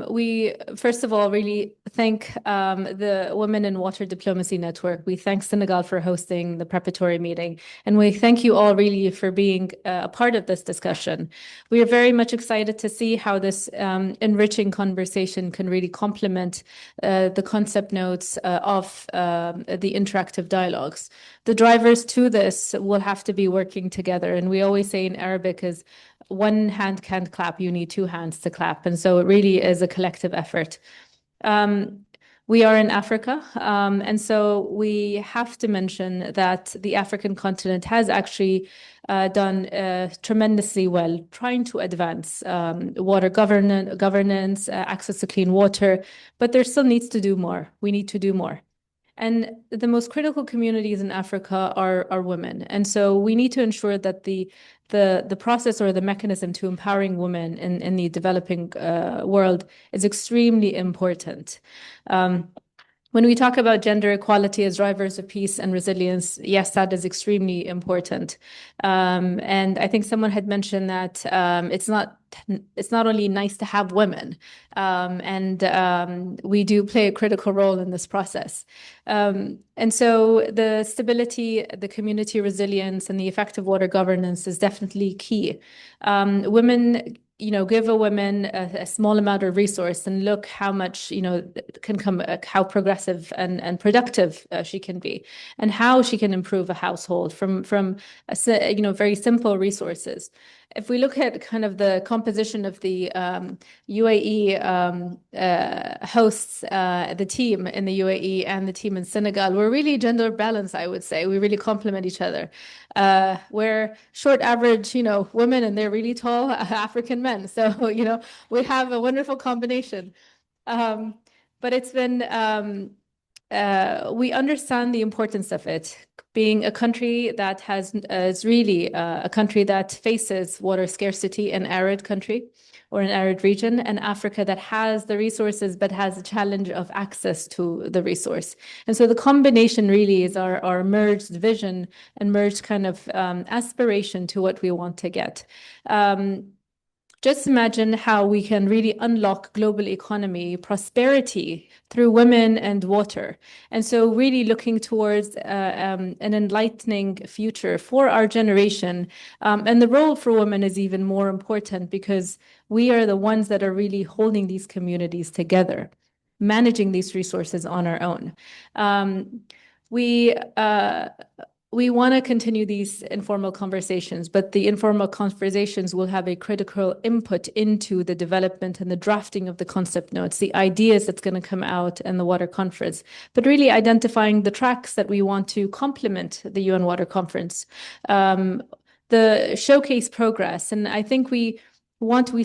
we, first of all, really thank the Women in Water Diplomacy Network. We thank Senegal for hosting the preparatory meeting. And we thank you all really for being a part of this discussion. We are very much excited to see how this enriching conversation can really complement the concept notes of the interactive dialogues. The drivers to this will have to be working together. And we always say in Arabic is, one hand can't clap, you need two hands to clap. And so it really is a collective effort. We are in Africa, and so we have to mention that the African continent has actually done tremendously well trying to advance water governance, access to clean water, but there still needs to do more. We need to do more. And the most critical communities in Africa are women. And so we need to ensure that the process or the mechanism to empowering women in the developing world is extremely important. When we talk about gender equality as drivers of peace and resilience, yes, that is extremely important. And I think someone had mentioned that it's not only nice to have women, and we do play a critical role in this process. And so the stability, the community resilience, and the effective water governance is definitely key. Women, give a woman a small amount of resource and look how much, can come, how progressive and productive she can be, and how she can improve a household from very simple resources. if we look at kind of the composition of the UAE hosts, the team in the UAE and the team in Senegal, we're really gender balanced, I would say. We really complement each other. We're short average, women, and they're really tall African men. So, we have a wonderful combination. But it's been, we understand the importance of it. Being a country that is really a country that faces water scarcity, an arid country or an arid region, and Africa that has the resources but has a challenge of access to the resource. And so the combination really is our merged vision and merged kind of aspiration to what we want to get. Just imagine how we can really unlock global economy, prosperity through women and water. And so really looking towards an enlightening future for our generation. And the role for women is even more important because we are the ones that are really holding these communities together, managing these resources on our own. We want to continue these informal conversations, but the informal conversations will have a critical input into the development and the drafting of the concept notes, the ideas that's going to come out in the Water Conference, but really identifying the tracks that we want to complement the UN Water Conference, the showcase progress. And I think we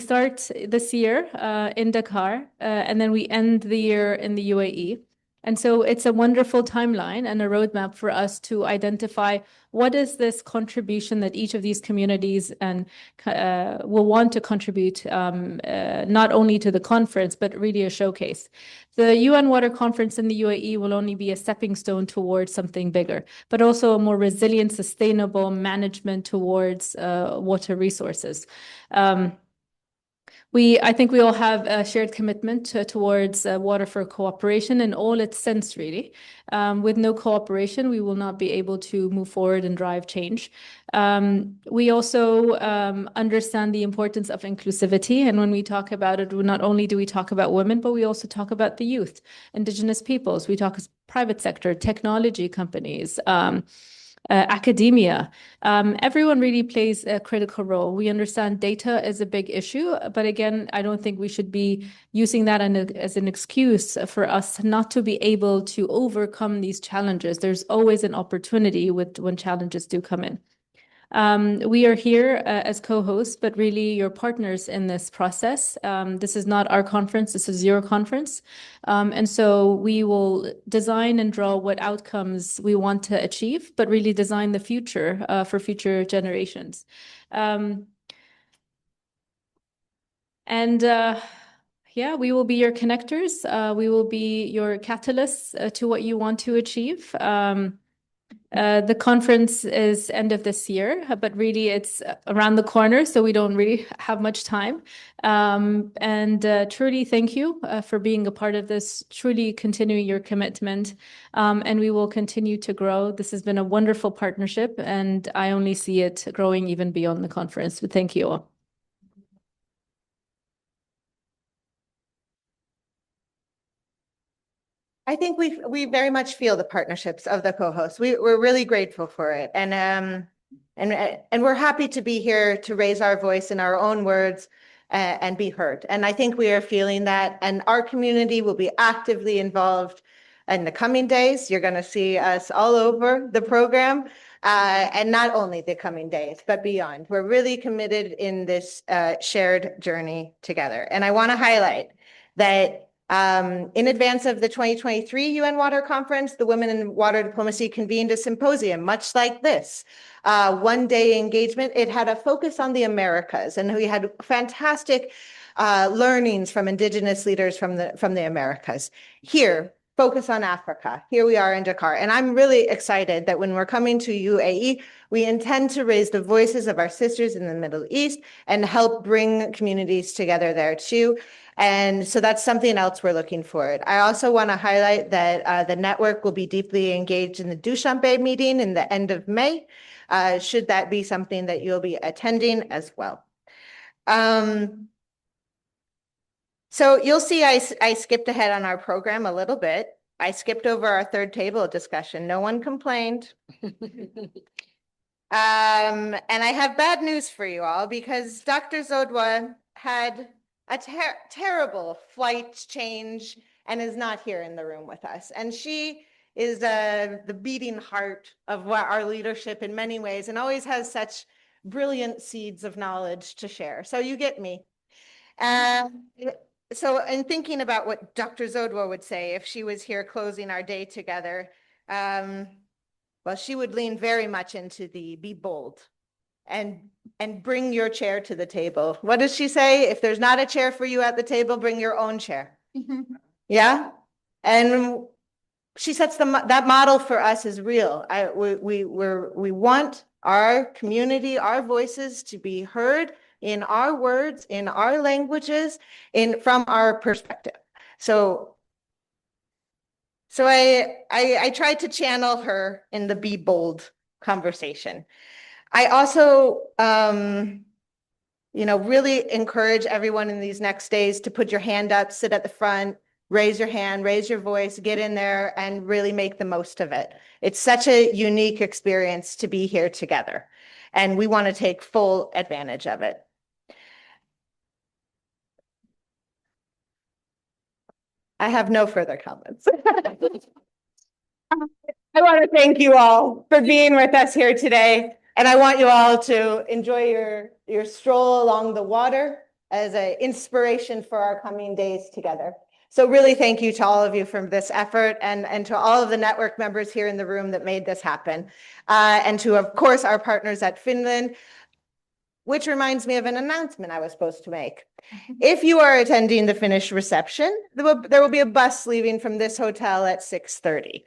start this year in Dakar, and then we end the year in the UAE. And so it's a wonderful timeline and a roadmap for us to identify what is this contribution that each of these communities and will want to contribute not only to the conference, but really a showcase. The UN Water Conference in the UAE will only be a stepping stone towards something bigger, but also a more resilient, sustainable management towards water resources. I think we all have a shared commitment towards water for cooperation in all its sense, really. With no cooperation, we will not be able to move forward and drive change. We also understand the importance of inclusivity. And when we talk about it, not only do we talk about women, but we also talk about the youth, indigenous peoples. We talk private sector, technology companies, academia. Everyone really plays a critical role. We understand data is a big issue, but again, I don't think we should be using that as an excuse for us not to be able to overcome these challenges. There's always an opportunity when challenges do come in. We are here as co-hosts, but really your partners in this process. This is not our conference, this is your conference. And so we will design and draw what outcomes we want to achieve, but really design the future for future generations. Yeah, we will be your connectors. We will be your catalysts to what you want to achieve. The conference is end of this year, but really it's around the corner, so we don't really have much time. Truly thank you for being a part of this, truly continuing your commitment, and we will continue to grow. This has been a wonderful partnership, and I only see it growing even beyond the conference. But thank you all. I think we very much feel the partnerships of the co-hosts. We're really grateful for it, and we're happy to be here to raise our voice in our own words and be heard. And I think we are feeling that, and our community will be actively involved in the coming days. You're going to see us all over the program, and not only the coming days, but beyond. We're really committed in this shared journey together. And I want to highlight that in advance of the 2023 UN Water Conference, the Women in Water Diplomacy convened a symposium, much like this, one-day engagement. It had a focus on the Americas, and we had fantastic learnings from indigenous leaders from the Americas. Here, focus on Africa. Here we are in Dakar, and I'm really excited that when we're coming to UAE, we intend to raise the voices of our sisters in the Middle East and help bring communities together there too. And so that's something else we're looking for. I also want to highlight that the network will be deeply engaged in the Dushanbe meeting in the end of May, should that be something that you'll be attending as well. So you'll see I skipped ahead on our program a little bit. I skipped over our third table discussion. No one complained. And I have bad news for you all because Dr. Zodwa had a terrible flight change and is not here in the room with us. And she is the beating heart of our leadership in many ways and always has such brilliant seeds of knowledge to share. So you get me. So in thinking about what Dr. Zodwa would say if she was here closing our day together, well, she would lean very much into the be bold and bring your chair to the table. What does she say? If there's not a chair for you at the table, bring your own chair. Yeah? And she sets that model for us is real. We want our community, our voices to be heard in our words, in our languages, from our perspective. So I tried to channel her in the be bold conversation. I also, really encourage everyone in these next days to put your hand up, sit at the front, raise your hand, raise your voice, get in there and really make the most of it. It's such a unique experience to be here together, and we want to take full advantage of it. I have no further comments. I want to thank you all for being with us here today. And I want you all to enjoy your stroll along the water as an inspiration for our coming days together. So really thank you to all of you for this effort and to all of the network members here in the room that made this happen. And to, of course, our partners at Finland, which reminds me of an announcement I was supposed to make. If you are attending the Finnish reception, there will be a bus leaving from this hotel at 6:30.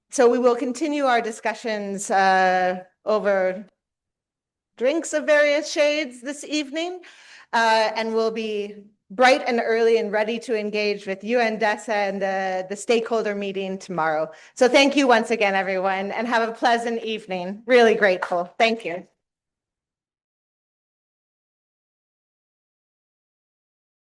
So we will continue our discussions over drinks of various shades this evening, and we'll be bright and early and ready to engage with you and DESA and the stakeholder meeting tomorrow. So thank you once again, everyone, and have a pleasant evening. Really grateful. Thank you.